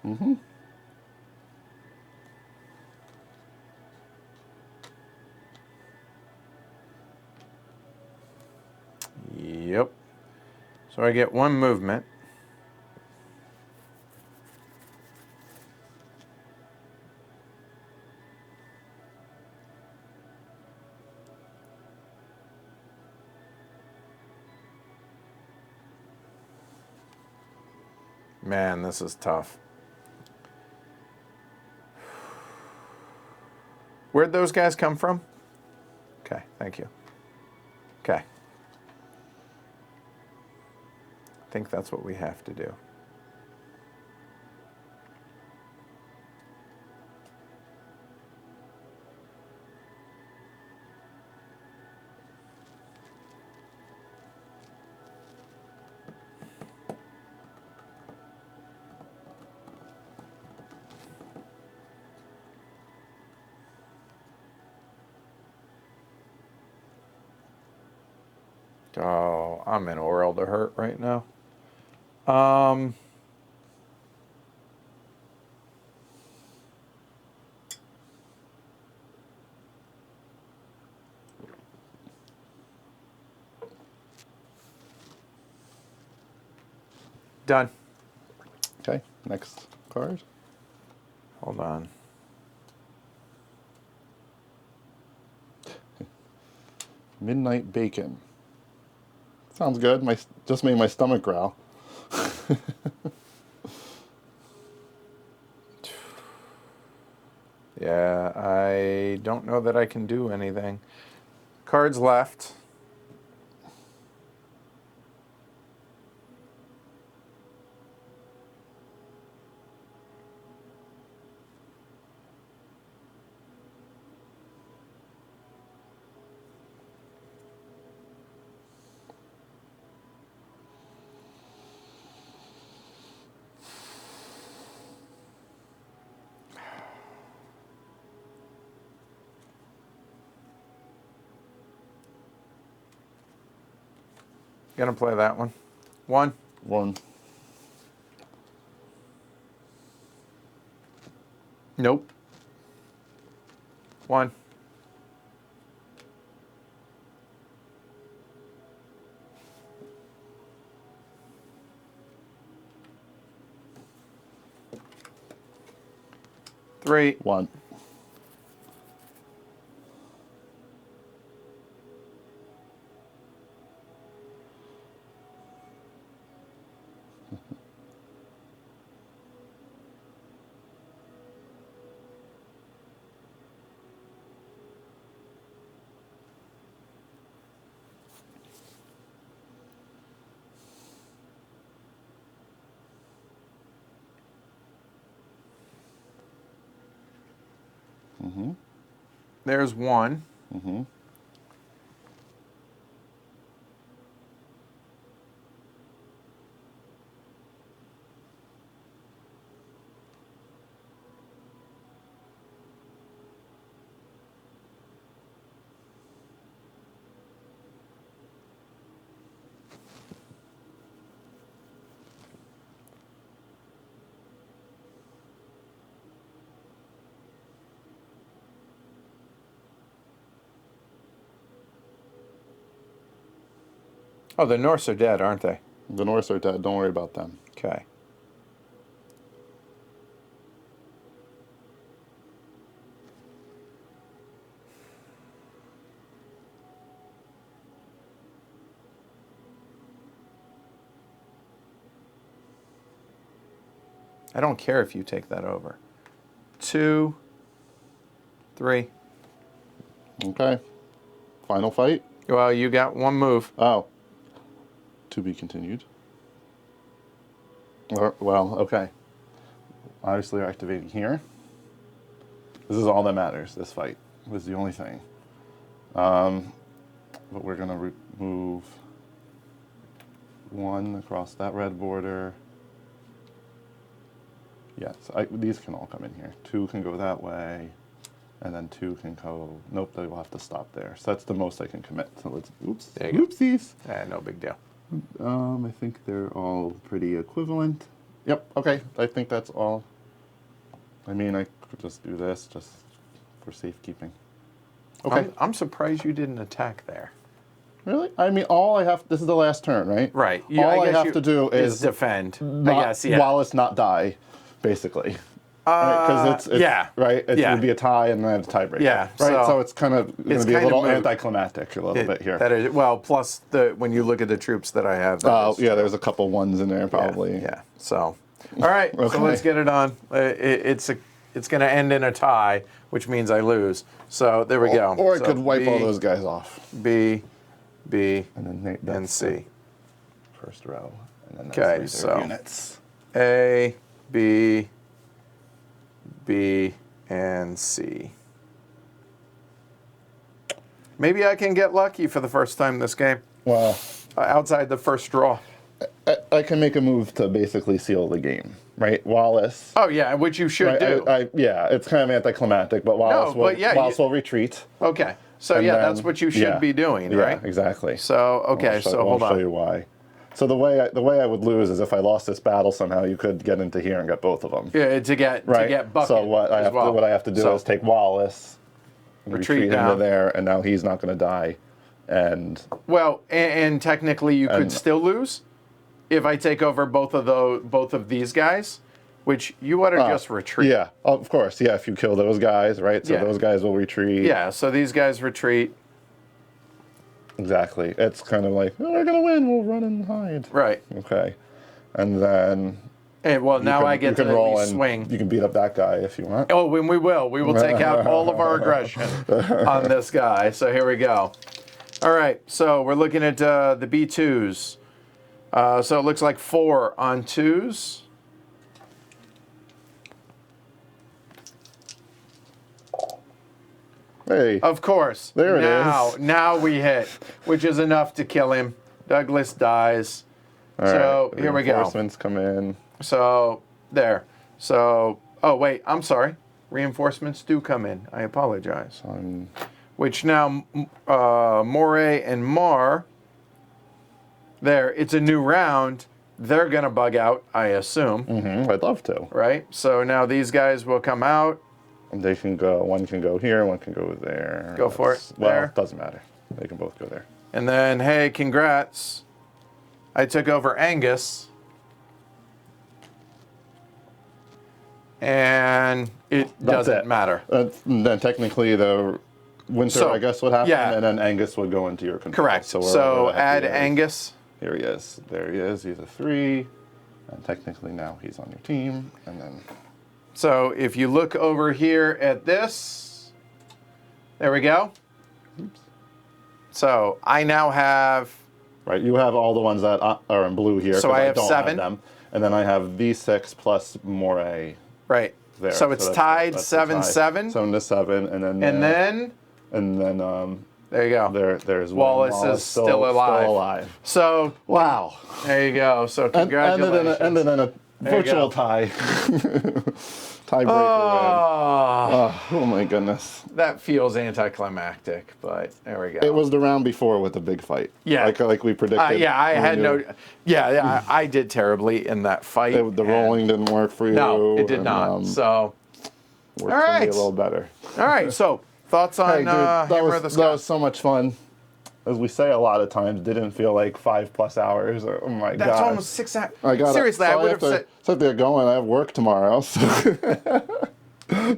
Yep. So I get 1 movement. Man, this is tough. Where'd those guys come from? Okay, thank you. Okay. I think that's what we have to do. Oh, I'm in a world of hurt right now. Done. Okay, next card. Hold on. Midnight Bacon. Sounds good. Just made my stomach growl. Yeah, I don't know that I can do anything. Cards left. Gonna play that one. 1. 1. Nope. 1. Three. 1. There's 1. Oh, the Norse are dead, aren't they? The Norse are dead. Don't worry about them. Okay. I don't care if you take that over. 2, 3. Okay. Final fight? Well, you got 1 move. Oh. To be continued. Well, okay. Obviously, we're activating here. This is all that matters, this fight. This is the only thing. But we're going to remove 1 across that red border. Yes, these can all come in here. 2 can go that way, and then 2 can go. Nope, they will have to stop there. So that's the most I can commit. So let's. Oops. There you Oopsies. No big deal. I think they're all pretty equivalent. Yep. Okay. I think that's all. I mean, I could just do this just for safekeeping. Okay. I'm surprised you didn't attack there. Really? I mean, all I have. This is the last turn, right? Right. All I have to do is defend. Not, I guess. Yeah. Wallace not die, basically. Because it's yeah. Right. It Yeah. would be a tie, and then I have a tiebreaker. Yeah. Right. So it's kind of going to be a little moot. anticlimactic a little bit here. That is, well, plus when you look at the troops that I have. Yeah. There's a couple ones in there probably. Yeah. So, all right. Okay. So let's get it on. It's going to end in a tie, which means I lose. So there we go. Or I So could wipe B, all those guys off. B, and then C. First row. And then Okay, that's so units. A, B, and C. Maybe I can get lucky for the first time this game. Well, Outside the first draw. I can make a move to basically seal the game, right? Wallace. Oh, yeah, which you should do. Yeah, it's kind of anticlimactic, but Wallace will retreat. Okay. So, And that's then- what you should be doing, right? Yeah, exactly. So, okay, hold on. I'll show you why. So the way I would lose is if I lost this battle somehow, you could get into here and get both of them. Yeah, to get bucket. So what I have to do is take Wallace, and retreat down into there, and now he's not going to die. And and technically you could still lose if I take over both of these guys, which you ought to just retreat. Yeah, of course. Yeah, if you kill those guys, right? So those guys will retreat. Yeah, so these guys retreat. Exactly. It's kind of like, we're going to win. We'll run and hide. Right. Okay. And then... now I get to roll at least swing. You can beat up that guy if you want. Oh, when we will. We will take out all of our aggression on this guy. So here we go. All right. So we're looking at the B2s. So it looks like 4 on 2s. Hey. Of course. There it is. Now we hit, which is enough to kill him. Douglas dies. All so right. here we go. Reinforcements come in. So there. So, oh wait, I'm sorry. Reinforcements do come in. I apologize. Which now, Moray and Mar, there. It's a new round. They're going to bug out, I assume. I'd love to. Right? So now these guys will come out. They can go, one can go here, one can go there. Go for it. Well, There. it doesn't matter. They can both go there. And then, hey, congrats. I took over Angus. And it doesn't matter. Then technically the Winter, I guess, would happen, and then Angus would go into your control. Correct. So, So add Angus. Here he is. There he is. He's a 3. And technically now he's on your team. And then... So if you look over here at this, there we go. Oops. So I now have... Right, you have all the ones that are in blue here. So I have don't 7. Have them. And then I have these 6 plus Moray. Right. There. So it's tied 7-7. 7 to 7, and then... And then... there you go. There's Wallace is still alive. So wow. There you go. So congratulations. And then a virtual tie. Tiebreaker win. Oh my goodness. That feels anticlimactic, but there we go. It was the round before with the big fight. Yeah. Like we predicted. I did terribly in that fight. The rolling didn't work for you. No, it did not. So worked for me a little better. All right. So thoughts on Hammer of the Scots? That was so much fun. As we say a lot of times, didn't feel like 5+ hours. Oh my god. That's almost 6 hours. Seriously, I would have said. So they're going. I have work tomorrow. So.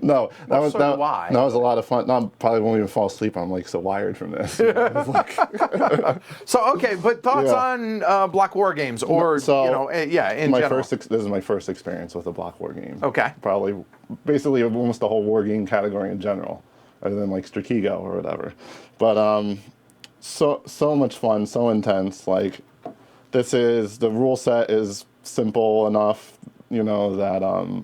No, that was a lot of fun. No, I probably won't even fall asleep. I'm like so wired from this. So okay, but thoughts on block war games, or in general. This is my first experience with a block war game. Okay. Probably, basically, almost the whole war game category in general, other than like Stratego or whatever. But so much fun, so intense. Like the rule set is simple enough, that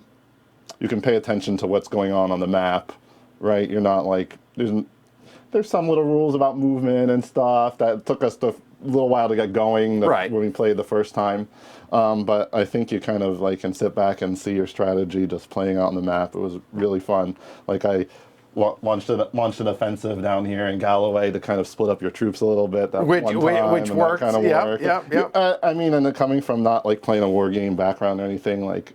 you can pay attention to what's going on the map, right? You're not like there's some little rules about movement and stuff that took us a little while to get going when we played the first time. But I think you kind of like can sit back and see your strategy just playing out on the map. It was really fun. Like I launched an offensive down here in Galloway to kind of split up your troops a little bit. Which worked. Kind of Yep. I mean, and coming from not like playing a war game background or anything, like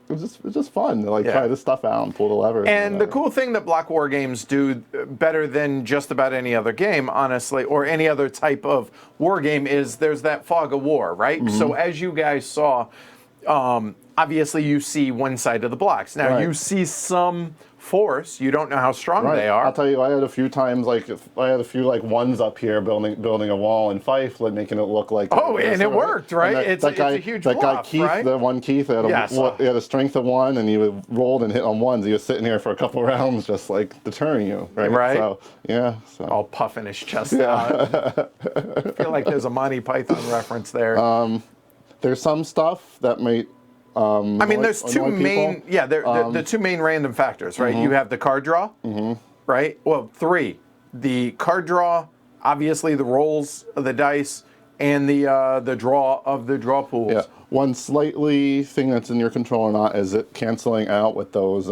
it was just fun to try this stuff out and pull the levers. And the cool thing that block war games do better than just about any other game, honestly, or any other type of war game, is there's that fog of war, right? Mm-hmm. So as you guys saw, obviously you see one side of the blocks. Now you see some force. You don't know how strong they are. I'll tell you, I had a few times, ones up here building a wall in Fife, making it look like. Oh, and it worked, right? It's a huge bluff, guy Keith, right? The one Keith, he had a strength of 1, and he rolled and hit on ones. He was sitting here for a couple rounds, just deterring you, right? Right. So all puffing his chest out. I feel like there's a Monty Python reference there. There's some stuff that might. There's two main, the two main random factors, right? Mm-hmm. You have the card draw, right? Well, 3. The card draw, obviously the rolls of the dice, and the draw of the draw pools. Yeah. One slightly thing that's in your control or not is it canceling out with those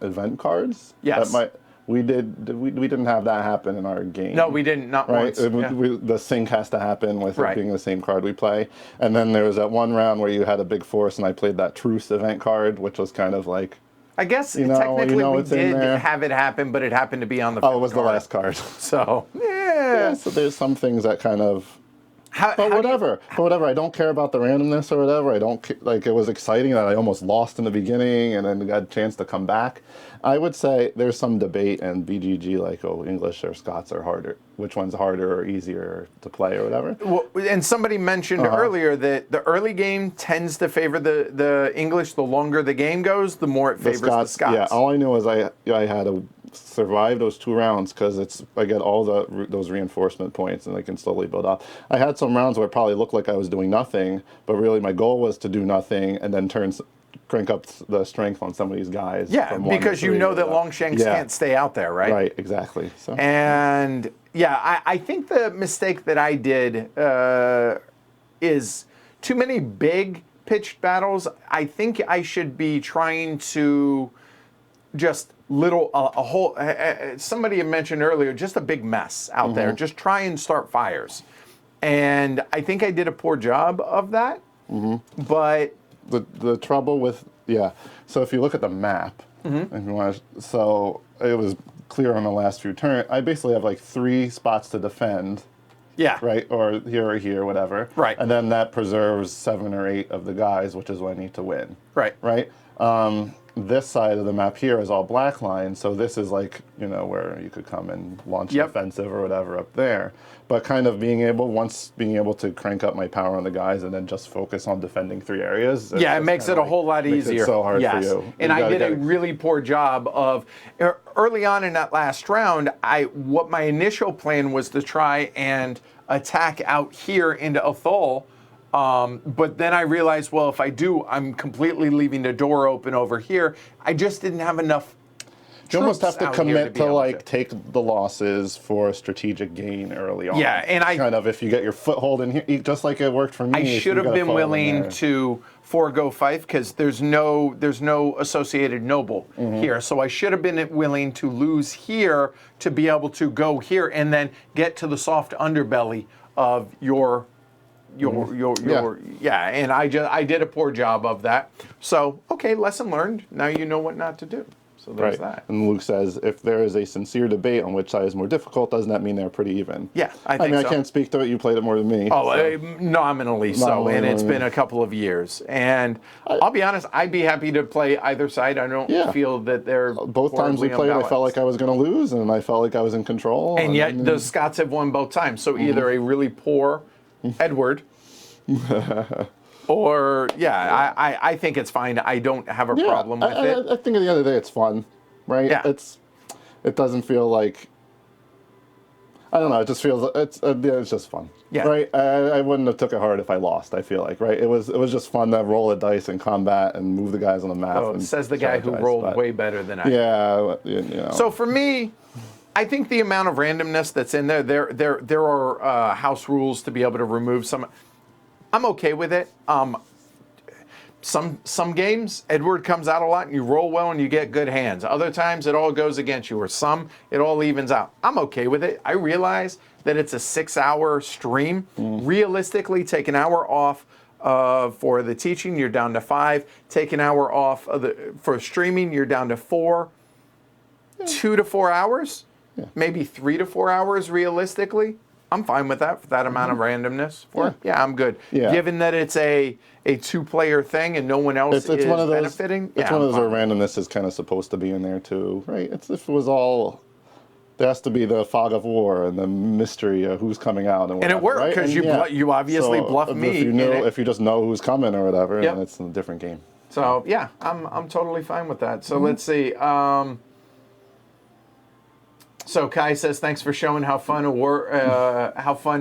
event cards. Yes. We didn't have that happen in our game. No, we didn't. Not once. The sync has to happen with it being the same card we play. And then there was that one round where you had a big force, and I played that truce event card, which was kind of like. I guess technically we did have it happen, but it happened to be on the. Oh, it was the last card. So yeah. So there's some things that kind of. But whatever. I don't care about the randomness or whatever. I don't it was exciting that I almost lost in the beginning and then got a chance to come back. I would say there's some debate in BGG, English or Scots are harder. Which one's harder or easier to play or whatever? Well, and somebody mentioned earlier that the early game tends to favor the English. The longer the game goes, the more it favors the Scots. Yeah, all I knew is I had to survive those 2 rounds because I get all those reinforcement points and I can slowly build up. I had some rounds where it probably looked like I was doing nothing, but really my goal was to do nothing and then crank up the strength on some of these guys. Yeah, because you know that Longshanks can't stay out there, right? Right, exactly. So. And I think the mistake that I did is too many big pitched battles. I think I should be trying to just somebody had mentioned earlier, just a big mess out there. Just try and start fires. And I think I did a poor job of that. But The trouble with, so if you look at the map, if you want so it was clear on the last few turns, I basically have like 3 spots to defend, yeah. right? Or here, whatever. Right. And then that preserves 7 or 8 of the guys, which is what I need to win. Right. Right? This side of the map here is all black line, so this is like, where you could come and launch an offensive or whatever up there. But kind of being able to crank up my power on the guys and then just focus on defending 3 areas. Yeah, it makes it a whole lot easier. Makes it so hard for you. And I did a really poor job of, early on in that last round, what my initial plan was to try and attack out here into Athol. But then I realized, well, if I do, I'm completely leaving the door open over here. I just didn't have enough. You almost have to commit to take the losses for a strategic gain early on. Yeah, and if you get your foothold in here, just like it worked for me. I should have been willing to forego Fife because there's no associated noble here. So I should have been willing to lose here to be able to go here and then get to the soft underbelly of your and I did a poor job of that. So okay, lesson learned. Now you know what not to do. So there's that. And Luke says, if there is a sincere debate on which side is more difficult, doesn't that mean they're pretty even? Yeah, I think so. I can't speak to it. You played it more than me. Nominally so, and it's been a couple of years. And I'll be honest, I'd be happy to play either side. I don't feel that they're both times we played, I felt like I was going to lose, and I felt like I was in control. And yet the Scots have won both times. So either a really poor Edward. Or I think it's fine. I don't have a problem with it. I think at the end of the day, it's fun, right? Yeah. It doesn't feel like, I don't know. It just feels it's just fun. Yeah. Right. I wouldn't have took it hard if I lost. I feel like right. It was just fun to roll the dice in combat and move the guys on the map. Oh, says the guy who rolled way better than I. Yeah. So for me, I think the amount of randomness that's in there are house rules to be able to remove some. I'm okay with it. Some games, Edward comes out a lot and you roll well and you get good hands. Other times it all goes against you, or some, it all evens out. I'm okay with it. I realize that it's a 6-hour stream. Realistically, take an hour off for the teaching, you're down to 5. Take an hour off for streaming, you're down to 4. 2 to 4 hours, maybe 3 to 4 hours realistically. I'm fine with that for that amount of randomness. I'm good. Yeah. Given that it's a 2-player thing and no one else is benefiting. It's one of those where randomness is kind of supposed to be in there too, right? If it was all, there has to be the fog of war and the mystery of who's coming out and whatever, and it worked because you obviously bluffed me. If you just know who's coming or whatever, then it's a different game. So I'm totally fine with that. So let's see. So Kai says, thanks for showing how fun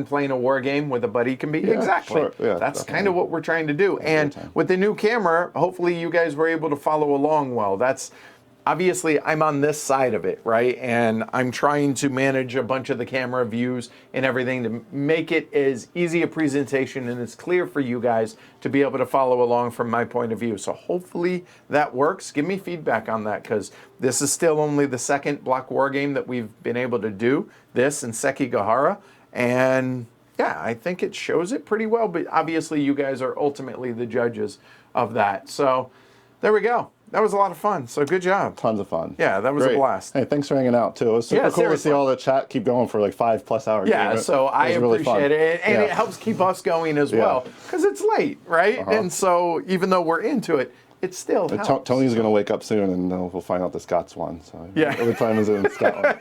playing a war game with a buddy can be. Yeah, exactly. Sure. Yeah, that's kind of what we're trying to do. And with the new camera, hopefully you guys were able to follow along well. That's obviously I'm on this side of it, right? And I'm trying to manage a bunch of the camera views and everything to make it as easy a presentation and as clear for you guys to be able to follow along from my point of view. So hopefully that works. Give me feedback on that because this is still only the second block war game that we've been able to do, this and Sekigahara. And I think it shows it pretty well, but obviously you guys are ultimately the judges of that. So there we go. That was a lot of fun. So good job. Tons of fun. Yeah, that was a blast. Hey, thanks for hanging out too. It was super cool to see all the chat keep going for like 5+ hours. Yeah, so I appreciate it. And it helps keep us going as well because it's late, right? And so even though we're into it, it still helps. Tony's going to wake up soon and we'll find out the Scots won. So every time is in Scotland.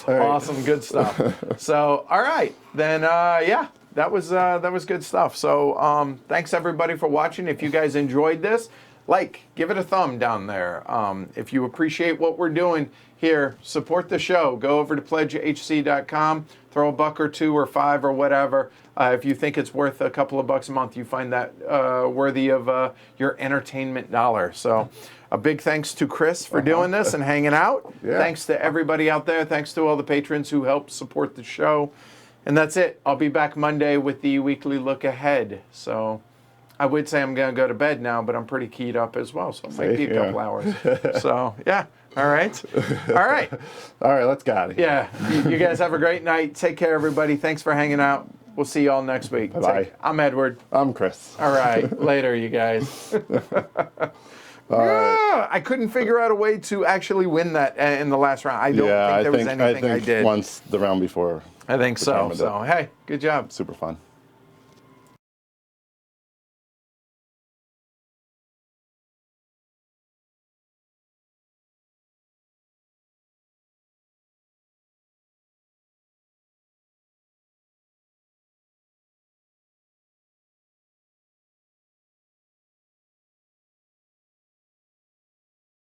Awesome, good stuff. So, all right, then, that was good stuff. So thanks everybody for watching. If you guys enjoyed this, give it a thumb down there. If you appreciate what we're doing here, support the show. Go over to pledgehc.com, throw $1 or $2 or $5 or whatever. If you think it's worth a couple of bucks a month, you find that worthy of your entertainment dollar. So a big thanks to Chris for doing this and hanging out. Thanks to everybody out there. Thanks to all the patrons who help support the show. And that's it. I'll be back Monday with the weekly look ahead. So I would say I'm going to go to bed now, but I'm pretty keyed up as well, so it might be a couple hours. So, yeah. All right. All right. All right, let's get out of here. Yeah. You guys have a great night. Take care, everybody. Thanks for hanging out. We'll see you all next week. Bye-bye. I'm Edward. I'm Chris. All right. Later, you guys. I couldn't figure out a way to actually win that in the last round. I don't think there was anything I did. Once the round before. I think so. So, hey, good job. Super fun.